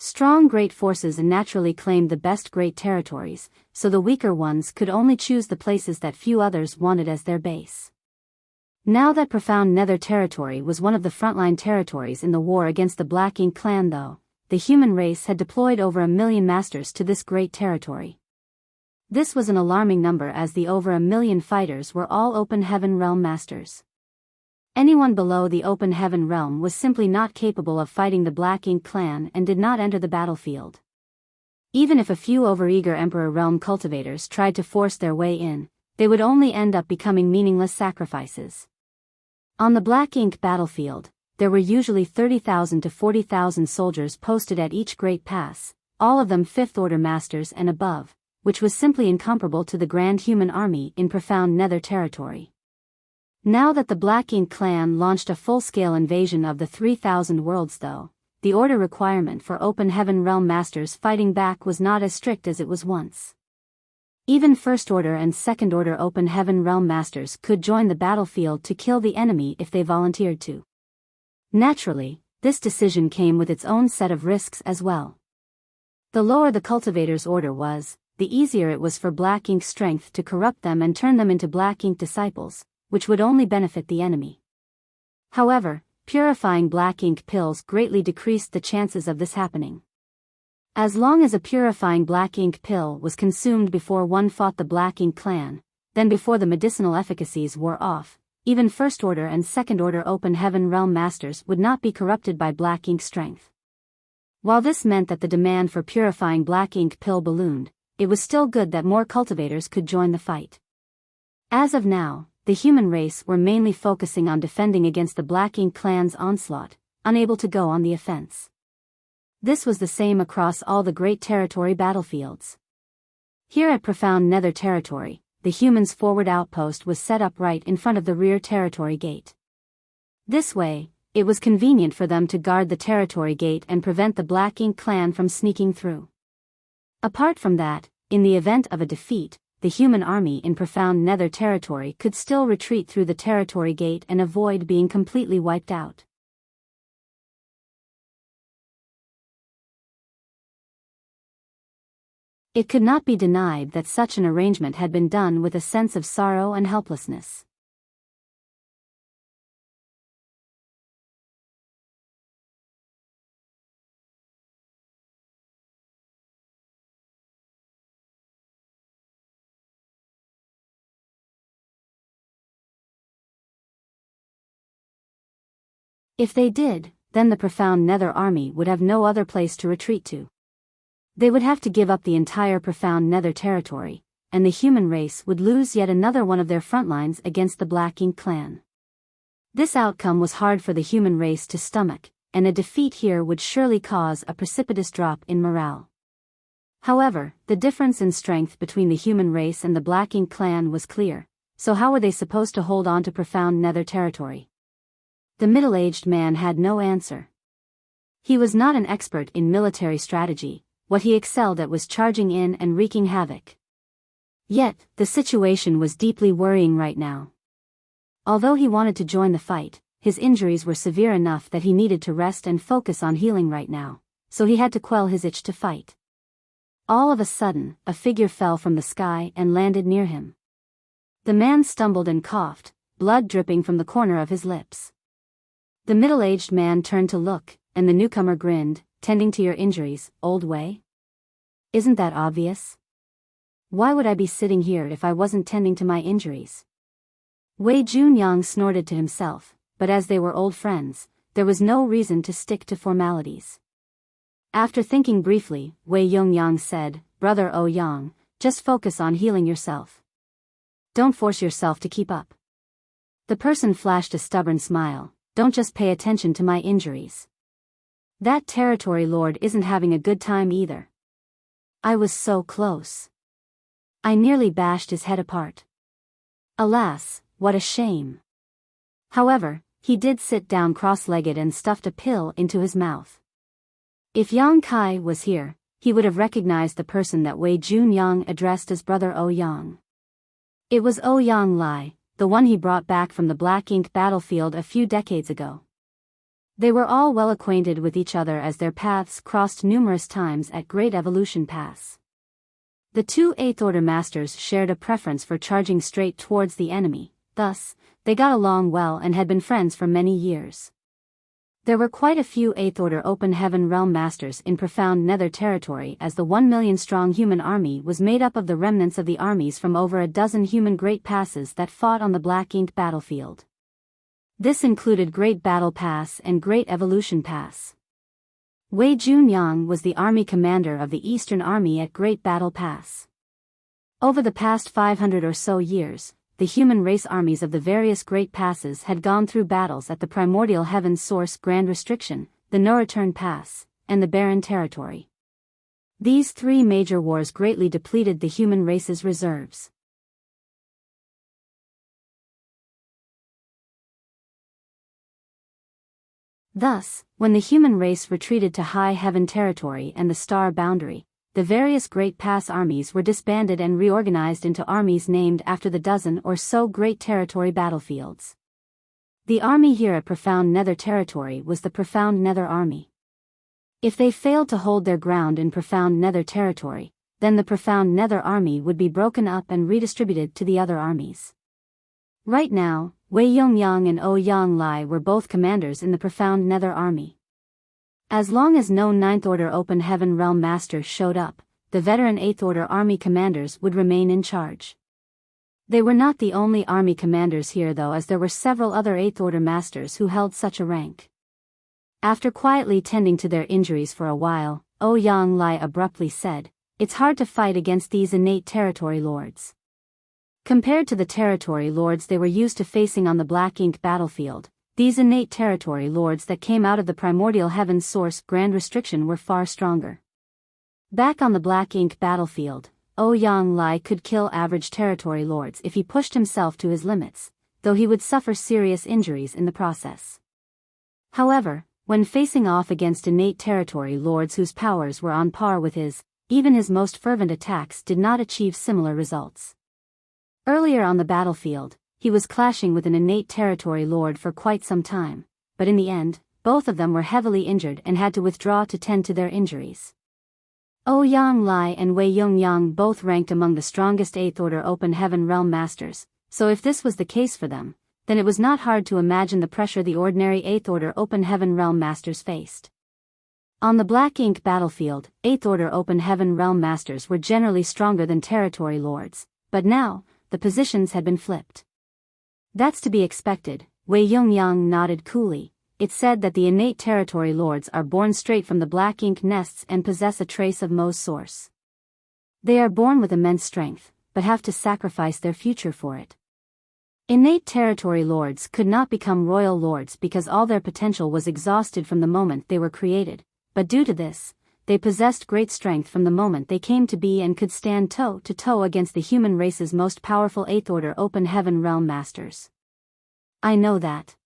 Strong great forces naturally claimed the best great territories, so the weaker ones could only choose the places that few others wanted as their base. Now that Profound Nether Territory was one of the frontline territories in the war against the Black Ink clan though, the human race had deployed over 1 million masters to this great territory. This was an alarming number as the over 1 million fighters were all Open Heaven Realm Masters. Anyone below the Open Heaven Realm was simply not capable of fighting the Black Ink clan and did not enter the battlefield. Even if a few overeager Emperor Realm cultivators tried to force their way in, they would only end up becoming meaningless sacrifices. On the Black Ink battlefield, there were usually 30,000 to 40,000 soldiers posted at each great pass, all of them Fifth Order Masters and above, which was simply incomparable to the Grand Human Army in Profound Nether Territory. Now that the Black Ink clan launched a full-scale invasion of the 3,000 worlds though, the order requirement for Open Heaven Realm Masters fighting back was not as strict as it was once. Even First Order and Second Order Open Heaven Realm Masters could join the battlefield to kill the enemy if they volunteered to. Naturally, this decision came with its own set of risks as well. The lower the cultivator's order was, the easier it was for Black Ink's strength to corrupt them and turn them into Black Ink disciples, which would only benefit the enemy. However, purifying Black Ink pills greatly decreased the chances of this happening. As long as a purifying Black Ink pill was consumed before one fought the Black Ink clan, then before the medicinal efficacies wore off, even First Order and Second Order Open Heaven Realm Masters would not be corrupted by Black Ink strength. While this meant that the demand for purifying Black Ink pill ballooned, it was still good that more cultivators could join the fight. As of now, the human race were mainly focusing on defending against the Black Ink clan's onslaught, unable to go on the offense. This was the same across all the great territory battlefields. Here at Profound Nether Territory, the humans' forward outpost was set up right in front of the rear territory gate. This way, it was convenient for them to guard the territory gate and prevent the Black Ink clan from sneaking through. Apart from that, in the event of a defeat, the human army in Profound Nether Territory could still retreat through the territory gate and avoid being completely wiped out. It could not be denied that such an arrangement had been done with a sense of sorrow and helplessness. If they did, then the profound Nether Army would have no other place to retreat to. They would have to give up the entire profound Nether territory, and the human race would lose yet another one of their front lines against the Black Ink clan. This outcome was hard for the human race to stomach, and a defeat here would surely cause a precipitous drop in morale. However, the difference in strength between the human race and the Black Ink clan was clear, so how were they supposed to hold on to profound Nether territory? The middle-aged man had no answer. He was not an expert in military strategy. What he excelled at was charging in and wreaking havoc. Yet, the situation was deeply worrying right now. Although he wanted to join the fight, his injuries were severe enough that he needed to rest and focus on healing right now, so he had to quell his itch to fight. All of a sudden, a figure fell from the sky and landed near him. The man stumbled and coughed, blood dripping from the corner of his lips. The middle-aged man turned to look, and the newcomer grinned, "Tending to your injuries, old Wei? Isn't that obvious? Why would I be sitting here if I wasn't tending to my injuries?" Wei Junyang snorted to himself, but as they were old friends, there was no reason to stick to formalities. After thinking briefly, Wei Yongyang said, "Brother Ouyang, just focus on healing yourself. Don't force yourself to keep up." The person flashed a stubborn smile. "Don't just pay attention to my injuries. That territory lord isn't having a good time either. I was so close. I nearly bashed his head apart. Alas, what a shame." However, he did sit down cross-legged and stuffed a pill into his mouth. If Yang Kai was here, he would have recognized the person that Wei Junyang addressed as Brother Ouyang. It was Ouyang Lai, the one he brought back from the Black Ink battlefield a few decades ago. They were all well acquainted with each other as their paths crossed numerous times at Great Evolution Pass. The two Eighth Order Masters shared a preference for charging straight towards the enemy, thus, they got along well and had been friends for many years. There were quite a few Eighth Order Open Heaven Realm Masters in profound Nether territory, as the 1 million-strong human army was made up of the remnants of the armies from over a dozen human Great Passes that fought on the Black Ink battlefield. This included Great Battle Pass and Great Evolution Pass. Wei Junyang was the army commander of the Eastern Army at Great Battle Pass. Over the past 500 or so years, the human race armies of the various Great Passes had gone through battles at the Primordial Heaven Source Grand Restriction, the No Return Pass, and the Barren Territory. These three major wars greatly depleted the human race's reserves. Thus, when the human race retreated to High Heaven Territory and the Star Boundary, the various Great Pass armies were disbanded and reorganized into armies named after the dozen or so Great Territory battlefields. The army here at Profound Nether Territory was the Profound Nether Army. If they failed to hold their ground in Profound Nether Territory, then the Profound Nether Army would be broken up and redistributed to the other armies. Right now, Wei Yongyang and Ouyang Lai were both commanders in the Profound Nether Army. As long as no Ninth Order Open Heaven Realm Masters showed up, the veteran Eighth Order Army commanders would remain in charge. They were not the only army commanders here though, as there were several other Eighth Order Masters who held such a rank. After quietly tending to their injuries for a while, Ouyang Lai abruptly said, "It's hard to fight against these innate territory lords. Compared to the territory lords they were used to facing on the Black Ink battlefield, these innate territory lords that came out of the Primordial Heaven Source Grand Restriction were far stronger. Back on the Black Ink battlefield, Ouyang Lai could kill average territory lords if he pushed himself to his limits, though he would suffer serious injuries in the process. However, when facing off against innate territory lords whose powers were on par with his, even his most fervent attacks did not achieve similar results. Earlier on the battlefield, he was clashing with an innate territory lord for quite some time, but in the end, both of them were heavily injured and had to withdraw to tend to their injuries. Ouyang Lai and Wei Yongyang both ranked among the strongest 8th Order Open Heaven Realm Masters, so if this was the case for them, then it was not hard to imagine the pressure the ordinary 8th Order Open Heaven Realm Masters faced. On the Black Ink battlefield, 8th Order Open Heaven Realm Masters were generally stronger than Territory Lords, but now, the positions had been flipped. That's to be expected, Wei Yongyang nodded coolly. It said that the innate Territory Lords are born straight from the Black Ink nests and possess a trace of Mo's source. They are born with immense strength, but have to sacrifice their future for it. Innate Territory Lords could not become Royal Lords because all their potential was exhausted from the moment they were created, but due to this, they possessed great strength from the moment they came to be and could stand toe-to-toe against the human race's most powerful 8th Order Open Heaven Realm Masters. I know that.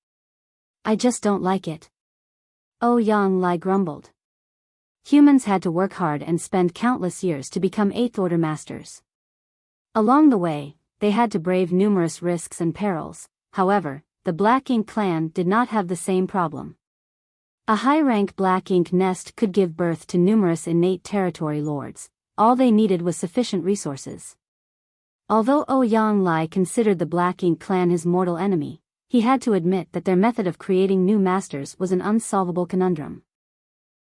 I just don't like it. Ouyang Lai grumbled. Humans had to work hard and spend countless years to become 8th Order Masters. Along the way, they had to brave numerous risks and perils. However, the Black Ink clan did not have the same problem. A high-rank Black Ink nest could give birth to numerous innate Territory Lords. All they needed was sufficient resources. Although Ouyang Lai considered the Black Ink clan his mortal enemy, he had to admit that their method of creating new masters was an unsolvable conundrum.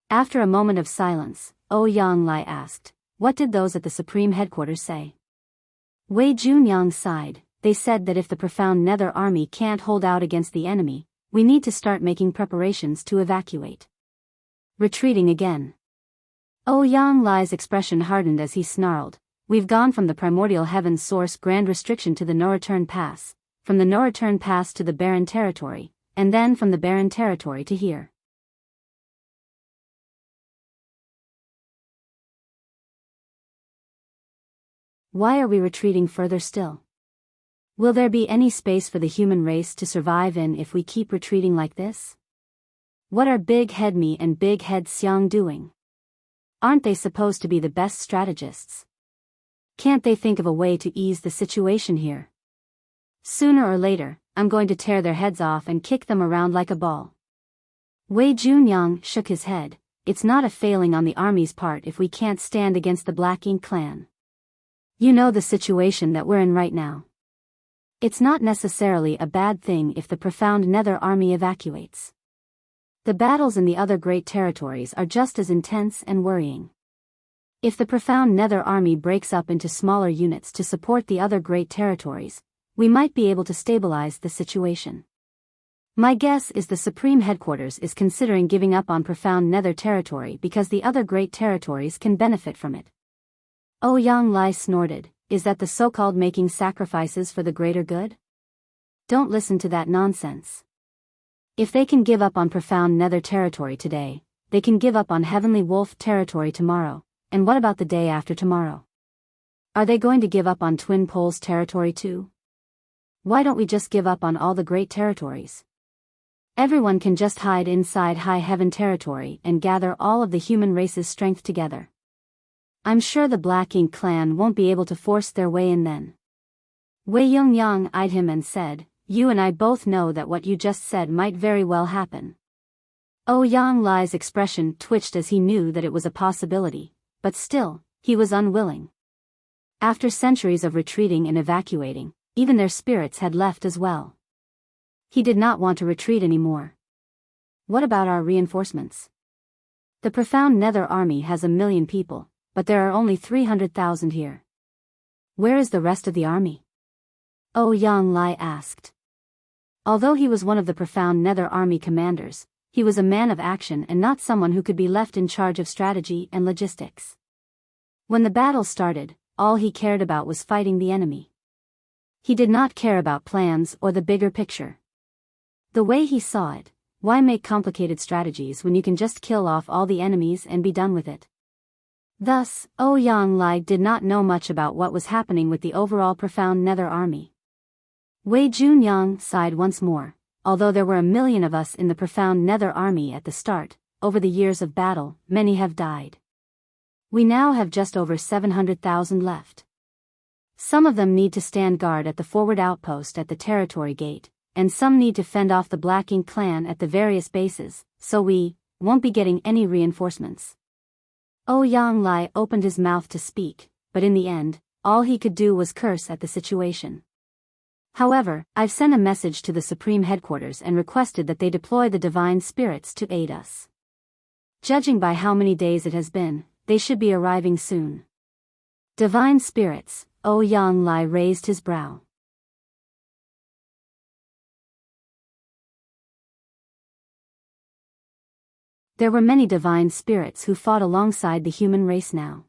After a moment of silence, Ouyang Lai asked, "What did those at the Supreme Headquarters say?" Wei Junyang sighed. "They said that if the profound Nether Army can't hold out against the enemy, we need to start making preparations to evacuate." Retreating again. Ouyang Lai's expression hardened as he snarled, "We've gone from the primordial heaven's source grand restriction to the no-return pass, from the no-return pass to the barren territory, and then from the barren territory to here. Why are we retreating further still? Will there be any space for the human race to survive in if we keep retreating like this? What are Big Head Me and Big Head Xiang doing? Aren't they supposed to be the best strategists? Can't they think of a way to ease the situation here? Sooner or later, I'm going to tear their heads off and kick them around like a ball." Wei Junyang shook his head. "It's not a failing on the army's part if we can't stand against the Black Ink clan. You know the situation that we're in right now. It's not necessarily a bad thing if the profound Nether Army evacuates. The battles in the other great territories are just as intense and worrying. If the profound Nether Army breaks up into smaller units to support the other great territories, we might be able to stabilize the situation. My guess is the Supreme Headquarters is considering giving up on profound Nether territory because the other great territories can benefit from it." Ouyang Lai snorted. "Is that the so-called making sacrifices for the greater good? Don't listen to that nonsense. If they can give up on profound Nether territory today, they can give up on Heavenly Wolf territory tomorrow, and what about the day after tomorrow? Are they going to give up on Twin Poles territory too? Why don't we just give up on all the great territories? Everyone can just hide inside High Heaven territory and gather all of the human race's strength together. I'm sure the Black Ink clan won't be able to force their way in then." Wei Yongyang eyed him and said, "You and I both know that what you just said might very well happen." Ouyang Lai's expression twitched as he knew that it was a possibility, but still, he was unwilling. After centuries of retreating and evacuating, even their spirits had left as well. He did not want to retreat anymore. What about our reinforcements? The profound Nether Army has 1,000,000 people, but there are only 300,000 here. Where is the rest of the army? Ouyang Lai asked. Although he was one of the profound Nether Army commanders, he was a man of action and not someone who could be left in charge of strategy and logistics. When the battle started, all he cared about was fighting the enemy. He did not care about plans or the bigger picture. The way he saw it, why make complicated strategies when you can just kill off all the enemies and be done with it? Thus, Ouyang Lai did not know much about what was happening with the overall profound Nether Army. Wei Junyang sighed once more. Although there were 1,000,000 of us in the profound Nether Army at the start, over the years of battle, many have died. We now have just over 700,000 left. Some of them need to stand guard at the forward outpost at the territory gate, and some need to fend off the Black Ink clan at the various bases, so we won't be getting any reinforcements. Yang Lai opened his mouth to speak, but in the end, all he could do was curse at the situation. However, I've sent a message to the Supreme Headquarters and requested that they deploy the Divine Spirits to aid us. Judging by how many days it has been, they should be arriving soon. Divine Spirits, Yang Lai raised his brow. There were many divine spirits who fought alongside the human race now.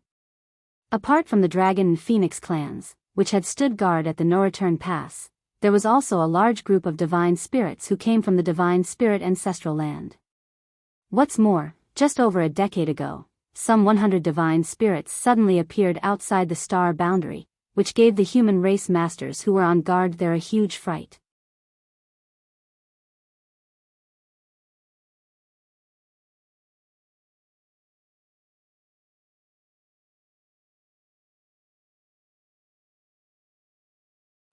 Apart from the Dragon and Phoenix clans, which had stood guard at the No-Return Pass, there was also a large group of divine spirits who came from the Divine Spirit Ancestral Land. What's more, just over a decade ago, some 100 divine spirits suddenly appeared outside the star boundary, which gave the human race masters who were on guard there a huge fright.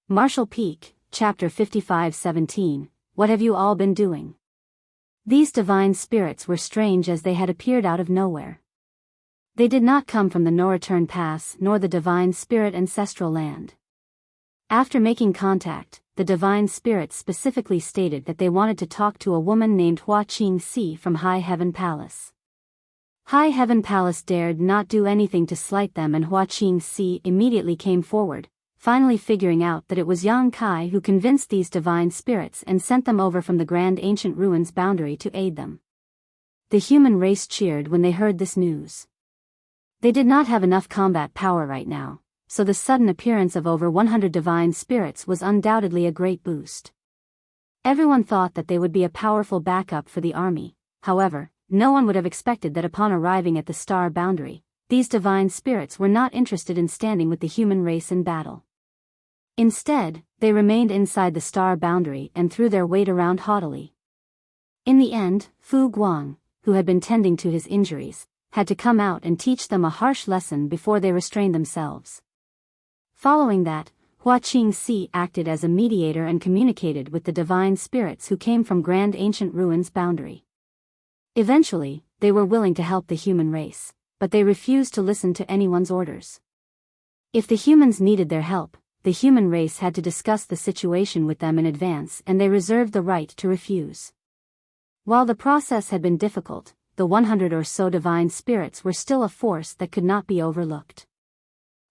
Marshall Peak, Chapter 55-17, What have you all been doing? These divine spirits were strange as they had appeared out of nowhere. They did not come from the No-Return Pass nor the Divine Spirit Ancestral Land. After making contact, the divine spirits specifically stated that they wanted to talk to a woman named Hua Qing-Si from High Heaven Palace. High Heaven Palace dared not do anything to slight them, and Hua Qing-Si immediately came forward, finally figuring out that it was Yang Kai who convinced these divine spirits and sent them over from the Grand Ancient Ruins boundary to aid them. The human race cheered when they heard this news. They did not have enough combat power right now, so the sudden appearance of over 100 divine spirits was undoubtedly a great boost. Everyone thought that they would be a powerful backup for the army. However, no one would have expected that upon arriving at the star boundary, these divine spirits were not interested in standing with the human race in battle. Instead, they remained inside the star boundary and threw their weight around haughtily. In the end, Fu Guang, who had been tending to his injuries, had to come out and teach them a harsh lesson before they restrained themselves. Following that, Hua Qing-Si acted as a mediator and communicated with the divine spirits who came from Grand Ancient Ruins boundary. Eventually, they were willing to help the human race, but they refused to listen to anyone's orders. If the humans needed their help, the human race had to discuss the situation with them in advance, and they reserved the right to refuse. While the process had been difficult, the 100 or so divine spirits were still a force that could not be overlooked.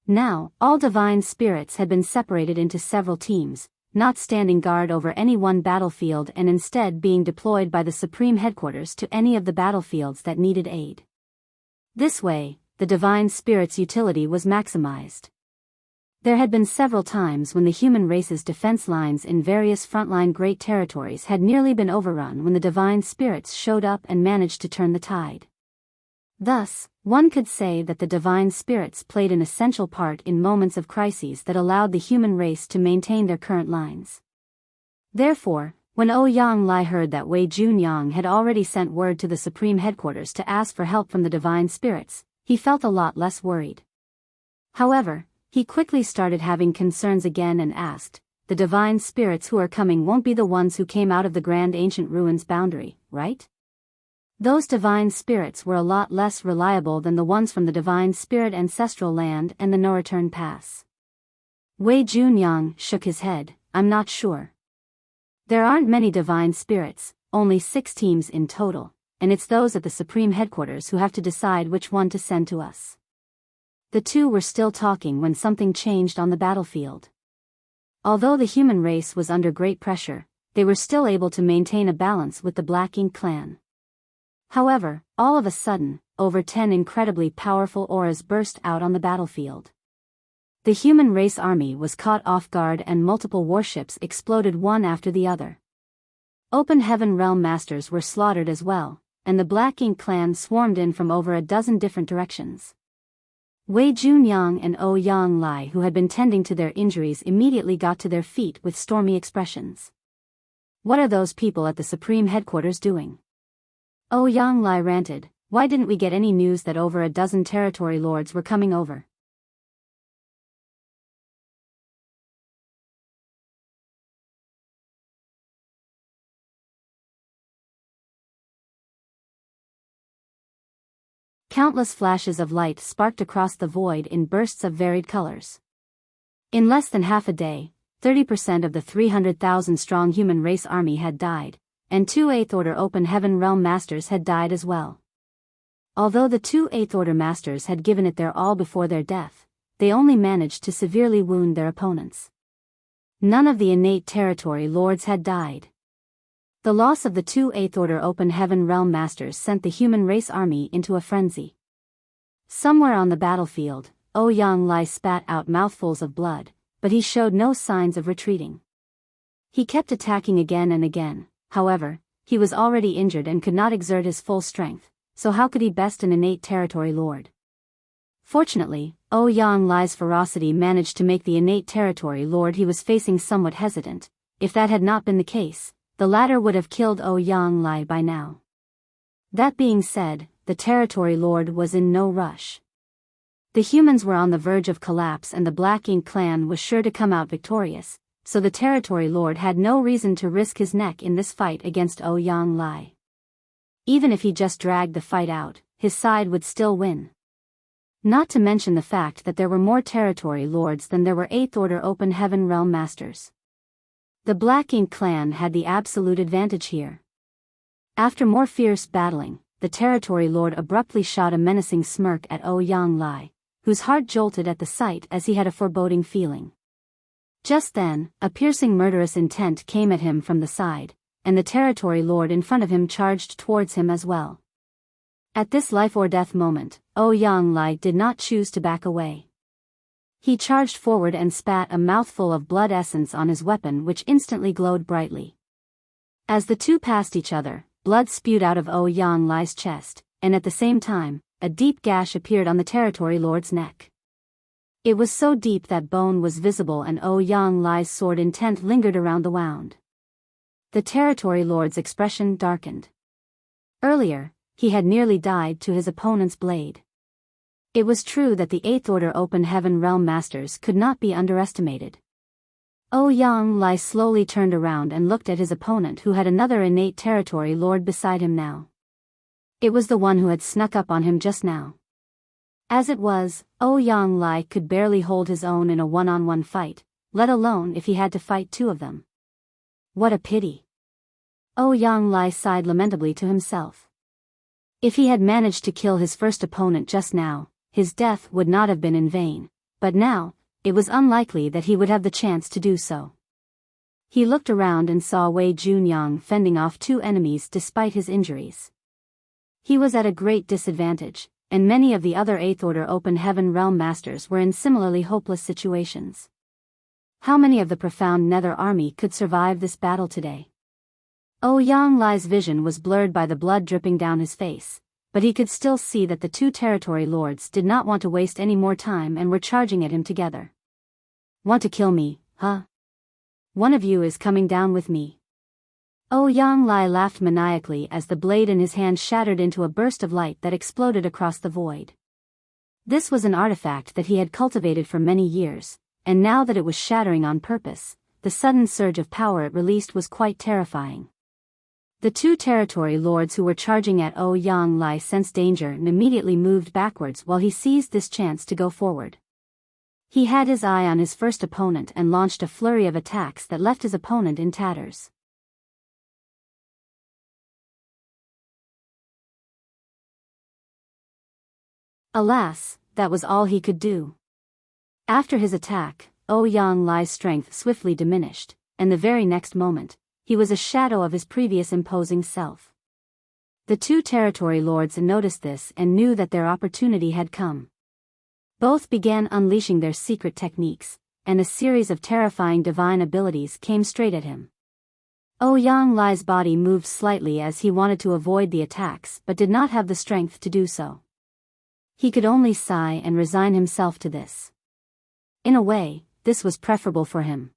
Now, all divine spirits had been separated into several teams, not standing guard over any one battlefield and instead being deployed by the Supreme Headquarters to any of the battlefields that needed aid. This way, the divine spirit's utility was maximized. There had been several times when the human race's defense lines in various frontline great territories had nearly been overrun when the divine spirits showed up and managed to turn the tide. Thus, one could say that the divine spirits played an essential part in moments of crises that allowed the human race to maintain their current lines. Therefore, when Yang Lai heard that Wei Junyang had already sent word to the Supreme Headquarters to ask for help from the divine spirits, he felt a lot less worried. However, he quickly started having concerns again and asked, the divine spirits who are coming won't be the ones who came out of the Grand Ancient Ruins boundary, right? Those divine spirits were a lot less reliable than the ones from the Divine Spirit Ancestral Land and the No-Return Pass. Wei Junyang shook his head, I'm not sure. There aren't many divine spirits, only 6 teams in total, and it's those at the Supreme Headquarters who have to decide which one to send to us. The two were still talking when something changed on the battlefield. Although the human race was under great pressure, they were still able to maintain a balance with the Black Ink clan. However, all of a sudden, over 10 incredibly powerful auras burst out on the battlefield. The human race army was caught off guard and multiple warships exploded one after the other. Open Heaven Realm Masters were slaughtered as well, and the Black Ink clan swarmed in from over a dozen different directions. Wei Junyang and Yang Lai, who had been tending to their injuries, immediately got to their feet with stormy expressions. What are those people at the Supreme Headquarters doing? Yang Lai ranted, why didn't we get any news that over a dozen territory lords were coming over? Countless flashes of light sparked across the void in bursts of varied colors. In less than half a day, 30% of the 300,000-strong human race army had died, and 2 Eighth Order Open Heaven Realm Masters had died as well. Although the 2 Eighth Order Masters had given it their all before their death, they only managed to severely wound their opponents. None of the innate territory lords had died. The loss of the 2 Eighth Order Open Heaven Realm Masters sent the human race army into a frenzy. Somewhere on the battlefield, Ouyang Lai spat out mouthfuls of blood, but he showed no signs of retreating. He kept attacking again and again. However, he was already injured and could not exert his full strength, so how could he best an innate territory lord? Fortunately, Ouyang Lai's ferocity managed to make the innate territory lord he was facing somewhat hesitant. If that had not been the case, the latter would have killed Ouyang Lai by now. That being said, the territory lord was in no rush. The humans were on the verge of collapse and the Black Ink clan was sure to come out victorious, so the territory lord had no reason to risk his neck in this fight against Ouyang Lai. Even if he just dragged the fight out, his side would still win. Not to mention the fact that there were more territory lords than there were 8th Order Open Heaven Realm Masters. The Black Ink clan had the absolute advantage here. After more fierce battling, the territory lord abruptly shot a menacing smirk at Ouyang Lai, whose heart jolted at the sight as he had a foreboding feeling. Just then, a piercing murderous intent came at him from the side, and the territory lord in front of him charged towards him as well. At this life-or-death moment, Ouyang Lai did not choose to back away. He charged forward and spat a mouthful of blood essence on his weapon, which instantly glowed brightly. As the two passed each other, blood spewed out of Ouyang Lai's chest, and at the same time, a deep gash appeared on the territory lord's neck. It was so deep that bone was visible and Ouyang Lai's sword intent lingered around the wound. The territory lord's expression darkened. Earlier, he had nearly died to his opponent's blade. It was true that the 8th Order Open Heaven Realm Masters could not be underestimated. Ouyang Lai slowly turned around and looked at his opponent, who had another innate territory lord beside him now. It was the one who had snuck up on him just now. As it was, Ouyang Lai could barely hold his own in a one-on-one fight, let alone if he had to fight two of them. What a pity. Ouyang Lai sighed lamentably to himself. If he had managed to kill his first opponent just now, his death would not have been in vain, but now, it was unlikely that he would have the chance to do so. He looked around and saw Wei Junyang fending off two enemies despite his injuries. He was at a great disadvantage, and many of the other 8th Order Open Heaven Realm Masters were in similarly hopeless situations. How many of the profound Nether Army could survive this battle today? Ouyang Lai's vision was blurred by the blood dripping down his face, but he could still see that the two territory lords did not want to waste any more time and were charging at him together. Want to kill me, huh? One of you is coming down with me. Ouyang Lai laughed maniacally as the blade in his hand shattered into a burst of light that exploded across the void. This was an artifact that he had cultivated for many years, and now that it was shattering on purpose, the sudden surge of power it released was quite terrifying. The two territory lords who were charging at Ouyang Lai sensed danger and immediately moved backwards while he seized this chance to go forward. He had his eye on his first opponent and launched a flurry of attacks that left his opponent in tatters. Alas, that was all he could do. After his attack, Ouyang Lai's strength swiftly diminished, and the very next moment, he was a shadow of his previous imposing self. The two territory lords noticed this and knew that their opportunity had come. Both began unleashing their secret techniques, and a series of terrifying divine abilities came straight at him. Ouyang Lai's body moved slightly as he wanted to avoid the attacks but did not have the strength to do so. He could only sigh and resign himself to this. In a way, this was preferable for him.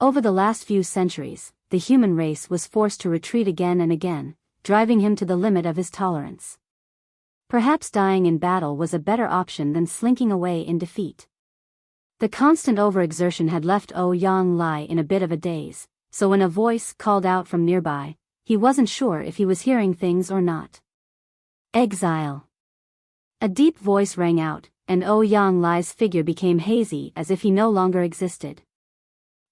Over the last few centuries, the human race was forced to retreat again and again, driving him to the limit of his tolerance. Perhaps dying in battle was a better option than slinking away in defeat. The constant overexertion had left Ouyang Lai in a bit of a daze, so when a voice called out from nearby, he wasn't sure if he was hearing things or not. Exile. A deep voice rang out, and Ouyang Lai's figure became hazy as if he no longer existed.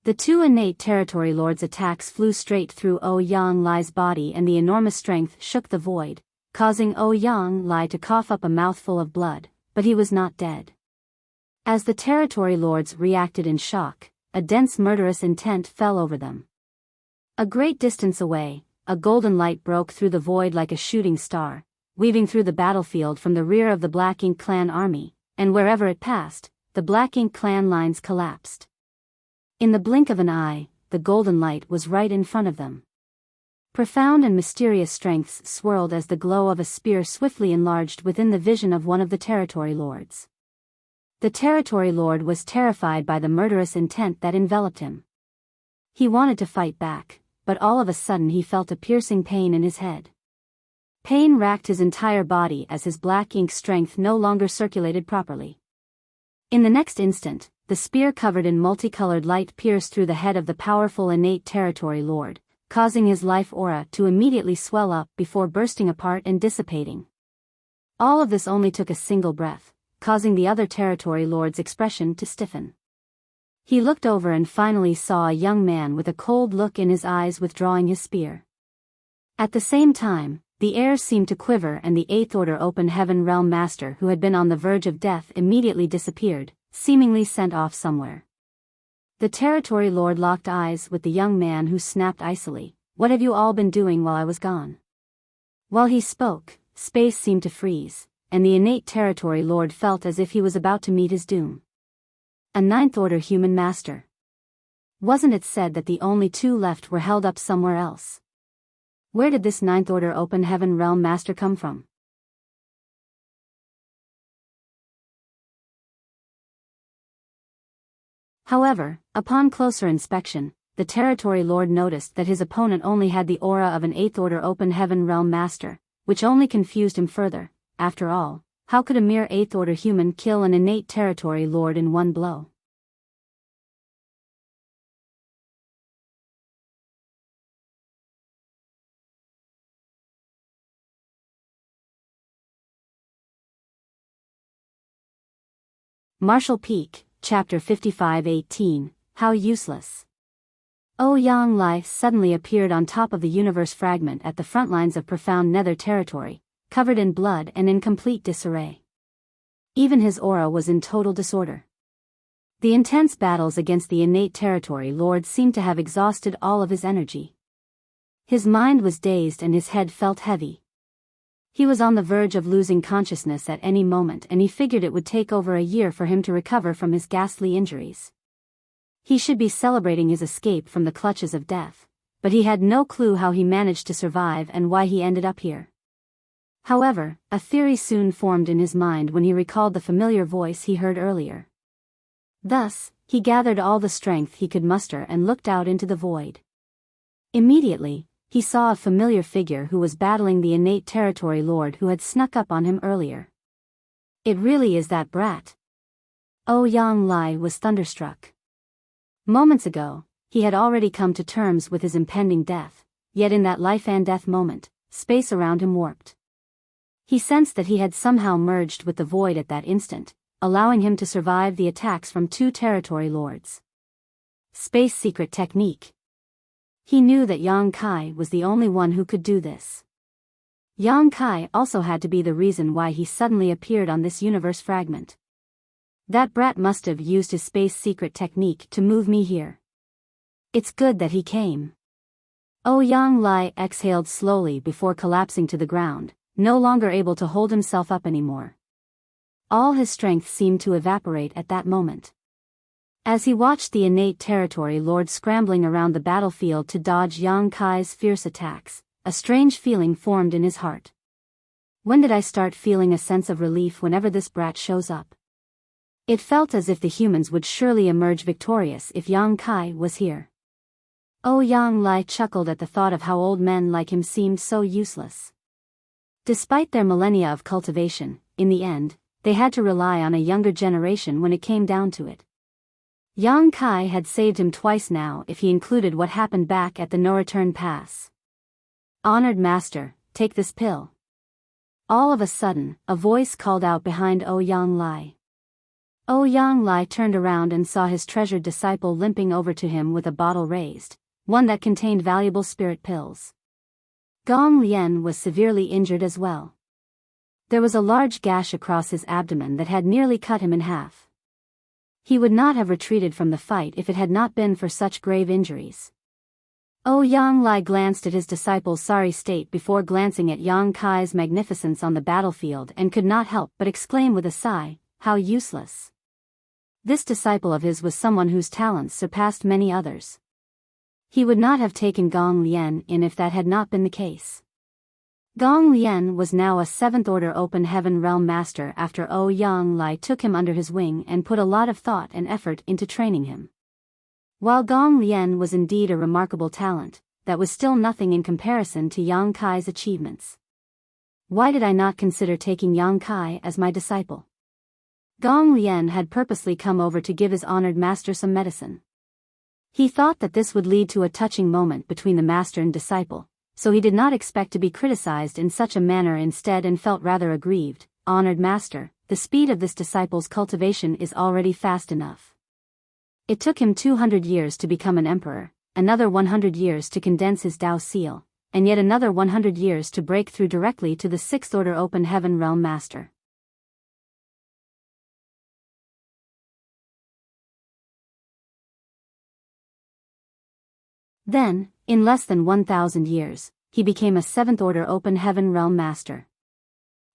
The two innate territory lords' attacks flew straight through Ouyang Lai's body, and the enormous strength shook the void, causing Ouyang Lai to cough up a mouthful of blood, but he was not dead. As the territory lords reacted in shock, a dense murderous intent fell over them. A great distance away, a golden light broke through the void like a shooting star, weaving through the battlefield from the rear of the Black Ink clan army, and wherever it passed, the Black Ink clan lines collapsed. In the blink of an eye, the golden light was right in front of them. Profound and mysterious strengths swirled as the glow of a spear swiftly enlarged within the vision of one of the territory lords. The territory lord was terrified by the murderous intent that enveloped him. He wanted to fight back, but all of a sudden he felt a piercing pain in his head. Pain racked his entire body as his Black Ink strength no longer circulated properly. In the next instant, the spear covered in multicolored light pierced through the head of the powerful innate territory lord, causing his life aura to immediately swell up before bursting apart and dissipating. All of this only took a single breath, causing the other territory lord's expression to stiffen. He looked over and finally saw a young man with a cold look in his eyes withdrawing his spear. At the same time, the air seemed to quiver, and the Eighth Order Open Heaven Realm Master, who had been on the verge of death, immediately disappeared, seemingly sent off somewhere. The territory lord locked eyes with the young man, who snapped icily, "What have you all been doing while I was gone?" While he spoke, space seemed to freeze, and the innate territory lord felt as if he was about to meet his doom. A Ninth Order human master. Wasn't it said that the only two left were held up somewhere else? Where did this Ninth Order Open Heaven Realm Master come from? However, upon closer inspection, the territory lord noticed that his opponent only had the aura of an Eighth Order Open Heaven Realm Master, which only confused him further. After all, how could a mere Eighth Order human kill an innate territory lord in one blow? Martial Peak, Chapter 55-18, How Useless. Ouyang Lai suddenly appeared on top of the universe fragment at the front lines of profound nether territory, covered in blood and in complete disarray. Even his aura was in total disorder. The intense battles against the innate territory lord seemed to have exhausted all of his energy. His mind was dazed and his head felt heavy. He was on the verge of losing consciousness at any moment, and he figured it would take over a year for him to recover from his ghastly injuries. He should be celebrating his escape from the clutches of death, but he had no clue how he managed to survive and why he ended up here. However, a theory soon formed in his mind when he recalled the familiar voice he heard earlier. Thus, he gathered all the strength he could muster and looked out into the void. Immediately, he saw a familiar figure who was battling the innate territory lord who had snuck up on him earlier. It really is that brat. Ouyang Lai was thunderstruck. Moments ago, he had already come to terms with his impending death, yet in that life and death moment, space around him warped. He sensed that he had somehow merged with the void at that instant, allowing him to survive the attacks from two territory lords. Space secret technique. He knew that Yang Kai was the only one who could do this. Yang Kai also had to be the reason why he suddenly appeared on this universe fragment. That brat must have used his space secret technique to move me here. It's good that he came. Ouyang Lai exhaled slowly before collapsing to the ground, no longer able to hold himself up anymore. All his strength seemed to evaporate at that moment. As he watched the innate territory lord scrambling around the battlefield to dodge Yang Kai's fierce attacks, a strange feeling formed in his heart. When did I start feeling a sense of relief whenever this brat shows up? It felt as if the humans would surely emerge victorious if Yang Kai was here. Ouyang Lai chuckled at the thought of how old men like him seemed so useless. Despite their millennia of cultivation, in the end, they had to rely on a younger generation when it came down to it. Yang Kai had saved him twice now if he included what happened back at the no-return pass. Honored master, take this pill. All of a sudden, a voice called out behind Ouyang Lai. Ouyang Lai turned around and saw his treasured disciple limping over to him with a bottle raised, one that contained valuable spirit pills. Gong Lian was severely injured as well. There was a large gash across his abdomen that had nearly cut him in half. He would not have retreated from the fight if it had not been for such grave injuries. Ouyang Lai glanced at his disciple's sorry state before glancing at Yang Kai's magnificence on the battlefield and could not help but exclaim with a sigh, "How useless." This disciple of his was someone whose talents surpassed many others. He would not have taken Gong Lian in if that had not been the case. Gong Lian was now a 7th Order Open Heaven Realm Master after Ouyang Lai took him under his wing and put a lot of thought and effort into training him. While Gong Lian was indeed a remarkable talent, that was still nothing in comparison to Yang Kai's achievements. Why did I not consider taking Yang Kai as my disciple? Gong Lian had purposely come over to give his honored master some medicine. He thought that this would lead to a touching moment between the master and disciple, so he did not expect to be criticized in such a manner instead and felt rather aggrieved. "Honored master, the speed of this disciple's cultivation is already fast enough. It took him 200 years to become an emperor, another 100 years to condense his Tao seal, and yet another 100 years to break through directly to the 6th Order Open Heaven Realm Master." Then, in less than 1,000 years, he became a 7th Order Open Heaven Realm Master.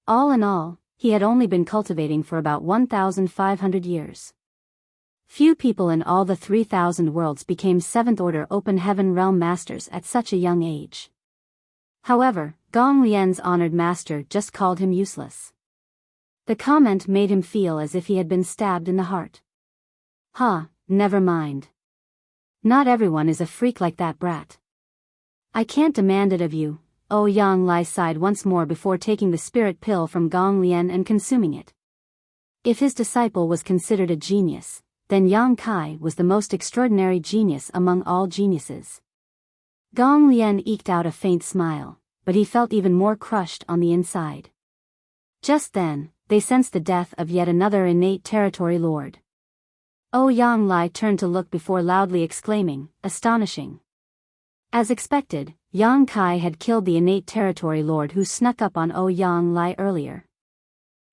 All in all, he had only been cultivating for about 1,500 years. Few people in all the 3,000 worlds became 7th Order Open Heaven Realm Masters at such a young age. However, Gong Lian's honored master just called him useless. The comment made him feel as if he had been stabbed in the heart. Never mind. Not everyone is a freak like that brat. I can't demand it of you. Ouyang Lai sighed once more before taking the spirit pill from Gong Lian and consuming it. If his disciple was considered a genius, then Yang Kai was the most extraordinary genius among all geniuses. Gong Lian eked out a faint smile, but he felt even more crushed on the inside. Just then, they sensed the death of yet another innate territory lord. Ouyang Lai turned to look before loudly exclaiming, "Astonishing." As expected, Yang Kai had killed the innate territory lord who snuck up on Ouyang Lai earlier.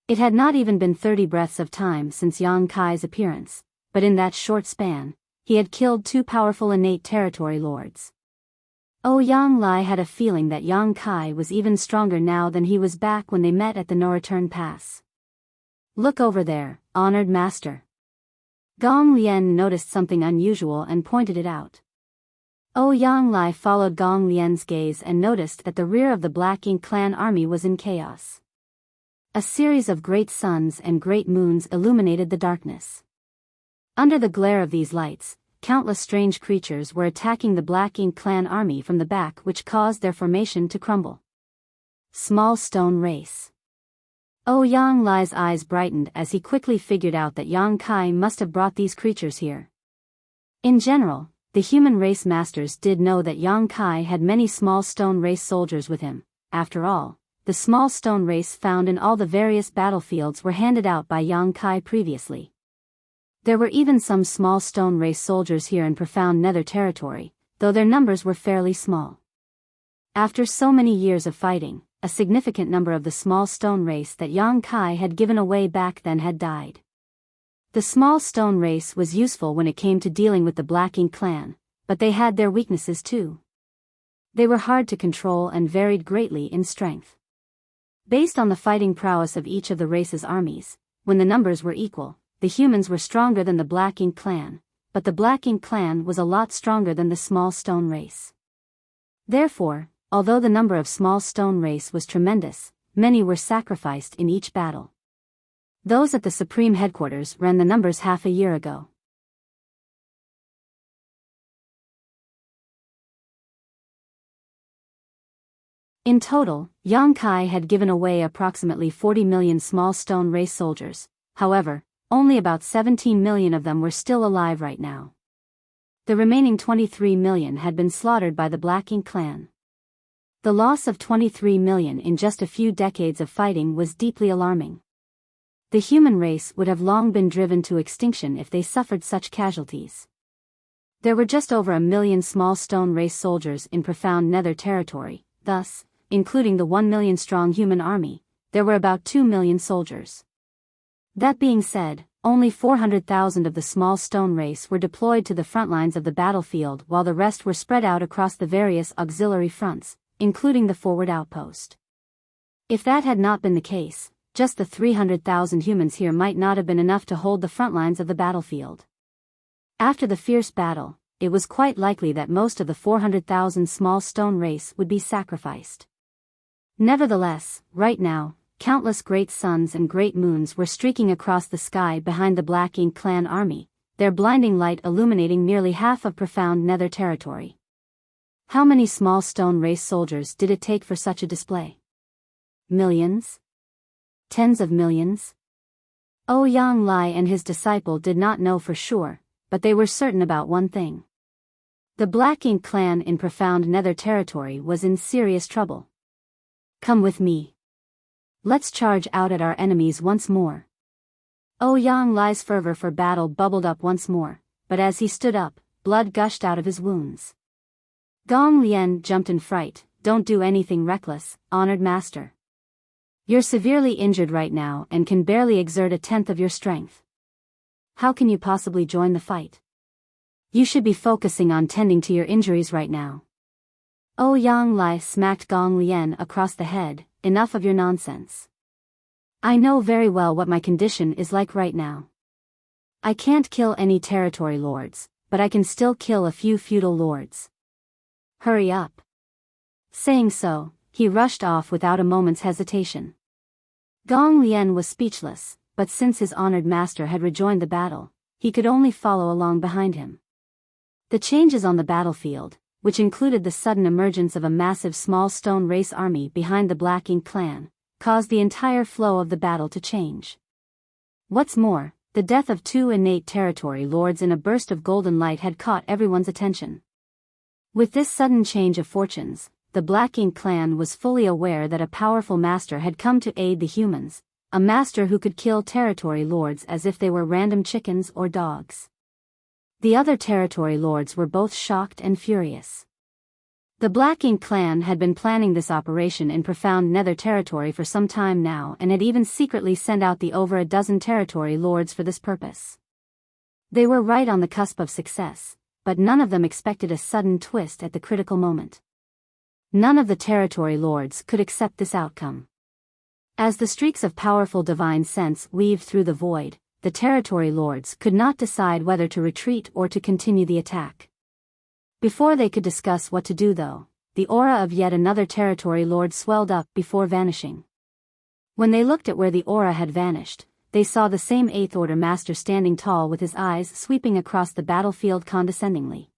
It had not even been 30 breaths of time since Yang Kai's appearance, but in that short span, he had killed 2 powerful innate territory lords. Ouyang Lai had a feeling that Yang Kai was even stronger now than he was back when they met at the No-Return Pass. "Look over there, honored master." Gong Lian noticed something unusual and pointed it out. Ouyang Lai followed Gong Lian's gaze and noticed that the rear of the Black Ink clan army was in chaos. A series of great suns and great moons illuminated the darkness. Under the glare of these lights, countless strange creatures were attacking the Black Ink clan army from the back, which caused their formation to crumble. Small stone race. Ouyang Lai's eyes brightened as he quickly figured out that Yang Kai must have brought these creatures here. In general, the human race masters did know that Yang Kai had many small stone race soldiers with him. After all, the small stone race found in all the various battlefields were handed out by Yang Kai previously. There were even some small stone race soldiers here in profound nether territory, though their numbers were fairly small. After so many years of fighting, a significant number of the small stone race that Yang Kai had given away back then had died. The small stone race was useful when it came to dealing with the Black Ink clan, but they had their weaknesses too. They were hard to control and varied greatly in strength. Based on the fighting prowess of each of the race's armies, when the numbers were equal, the humans were stronger than the Black Ink clan, but the Black Ink clan was a lot stronger than the small stone race. Therefore, although the number of small stone race was tremendous, many were sacrificed in each battle. Those at the Supreme Headquarters ran the numbers half a year ago. In total, Yang Kai had given away approximately 40 million small stone race soldiers. However, only about 17 million of them were still alive right now. The remaining 23 million had been slaughtered by the Black Ink clan. The loss of 23 million in just a few decades of fighting was deeply alarming. The human race would have long been driven to extinction if they suffered such casualties. There were just over 1 million small stone race soldiers in profound Nether territory, thus, including the 1 million strong human army, there were about 2 million soldiers. That being said, only 400,000 of the small stone race were deployed to the front lines of the battlefield while the rest were spread out across the various auxiliary fronts, including the forward outpost. If that had not been the case, just the 300,000 humans here might not have been enough to hold the front lines of the battlefield. After the fierce battle, it was quite likely that most of the 400,000 small stone race would be sacrificed. Nevertheless, right now, countless great suns and great moons were streaking across the sky behind the Black Ink clan army, their blinding light illuminating nearly half of profound Nether territory. How many small stone race soldiers did it take for such a display? Millions? Tens of millions? Ouyang Lai and his disciple did not know for sure, but they were certain about one thing. The Black Ink clan in profound Nether territory was in serious trouble. Come with me. Let's charge out at our enemies once more. Ouyang Lai's fervor for battle bubbled up once more, but as he stood up, blood gushed out of his wounds. Gong Lian jumped in fright. Don't do anything reckless, honored master. You're severely injured right now and can barely exert a tenth of your strength. How can you possibly join the fight? You should be focusing on tending to your injuries right now. Ouyang Lai smacked Gong Lian across the head. Enough of your nonsense. I know very well what my condition is like right now. I can't kill any territory lords, but I can still kill a few feudal lords. Hurry up. Saying so, he rushed off without a moment's hesitation. Gong Lian was speechless, but since his honored master had rejoined the battle, he could only follow along behind him. The changes on the battlefield, which included the sudden emergence of a massive small stone race army behind the Black Ink clan, caused the entire flow of the battle to change. What's more, the death of 2 innate territory lords in a burst of golden light had caught everyone's attention. With this sudden change of fortunes, the Black Ink clan was fully aware that a powerful master had come to aid the humans, a master who could kill territory lords as if they were random chickens or dogs. The other territory lords were both shocked and furious. The Black Ink clan had been planning this operation in profound Nether territory for some time now and had even secretly sent out the over a dozen territory lords for this purpose. They were right on the cusp of success, but none of them expected a sudden twist at the critical moment. None of the territory lords could accept this outcome. As the streaks of powerful divine sense weaved through the void, the territory lords could not decide whether to retreat or to continue the attack. Before they could discuss what to do though, the aura of yet another territory lord swelled up before vanishing. When they looked at where the aura had vanished, they saw the same Eighth Order master standing tall with his eyes sweeping across the battlefield condescendingly.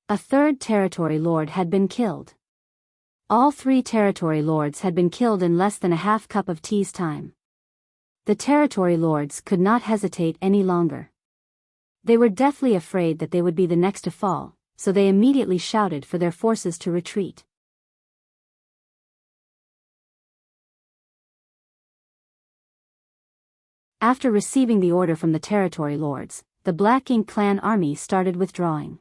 A third territory lord had been killed. All 3 territory lords had been killed in less than a half cup of tea's time. The territory lords could not hesitate any longer. They were deathly afraid that they would be the next to fall, so they immediately shouted for their forces to retreat. After receiving the order from the territory lords, the Black Ink clan army started withdrawing.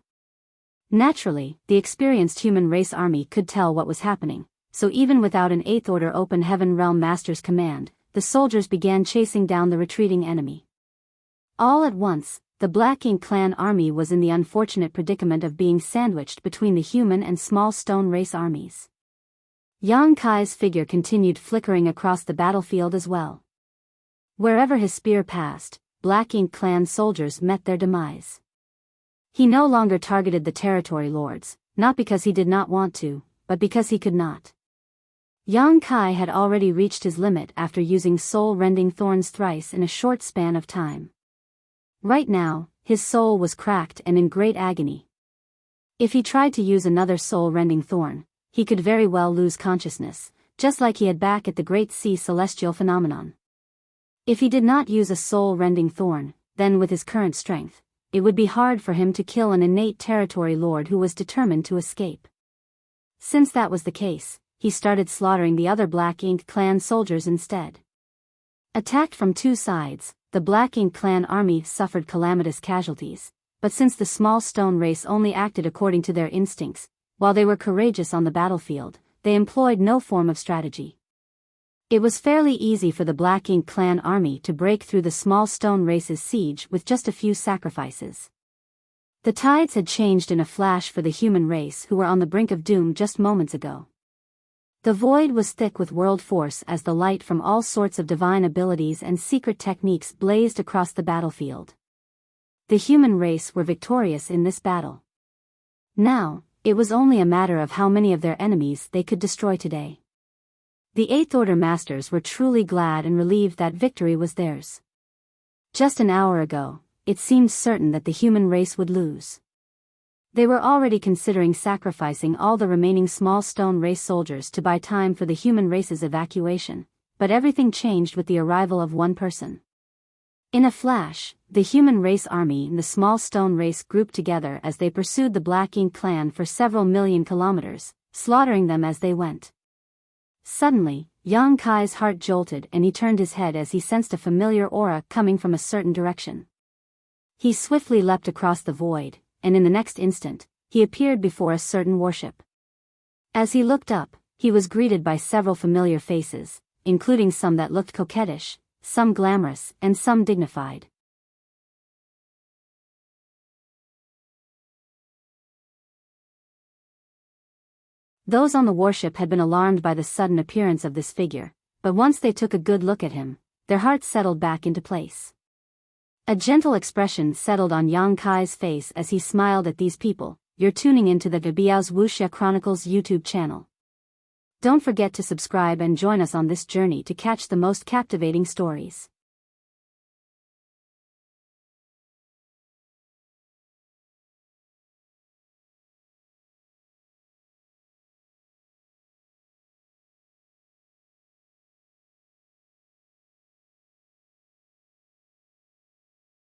Naturally, the experienced human race army could tell what was happening, so even without an Eighth Order Open Heaven Realm Master's command, the soldiers began chasing down the retreating enemy. All at once, the Black Ink clan army was in the unfortunate predicament of being sandwiched between the human and small stone race armies. Yang Kai's figure continued flickering across the battlefield as well. Wherever his spear passed, Black Ink clan soldiers met their demise. He no longer targeted the territory lords, not because he did not want to, but because he could not. Yang Kai had already reached his limit after using soul-rending thorns thrice in a short span of time. Right now, his soul was cracked and in great agony. If he tried to use another soul-rending thorn, he could very well lose consciousness, just like he had back at the Great Sea Celestial Phenomenon. If he did not use a soul-rending thorn, then with his current strength, it would be hard for him to kill an innate territory lord who was determined to escape. Since that was the case, he started slaughtering the other Black Ink clan soldiers instead. Attacked from two sides, the Black Ink clan army suffered calamitous casualties, but since the small stone race only acted according to their instincts, while they were courageous on the battlefield, they employed no form of strategy. It was fairly easy for the Black Ink clan army to break through the small stone race's siege with just a few sacrifices. The tides had changed in a flash for the human race who were on the brink of doom just moments ago. The void was thick with world force as the light from all sorts of divine abilities and secret techniques blazed across the battlefield. The human race were victorious in this battle. Now, it was only a matter of how many of their enemies they could destroy today. The Eighth Order Masters were truly glad and relieved that victory was theirs. Just an hour ago, it seemed certain that the human race would lose. They were already considering sacrificing all the remaining small stone race soldiers to buy time for the human race's evacuation, but everything changed with the arrival of one person. In a flash, the human race army and the small stone race grouped together as they pursued the Black Ink clan for several million kilometers, slaughtering them as they went. Suddenly, Yang Kai's heart jolted and he turned his head as he sensed a familiar aura coming from a certain direction. He swiftly leapt across the void, and in the next instant, he appeared before a certain warship. As he looked up, he was greeted by several familiar faces, including some that looked coquettish, some glamorous, and some dignified. Those on the warship had been alarmed by the sudden appearance of this figure, but once they took a good look at him, their hearts settled back into place. A gentle expression settled on Yang Kai's face as he smiled at these people. You're tuning into the Biyao's Wuxia Chronicles YouTube channel. Don't forget to subscribe and join us on this journey to catch the most captivating stories.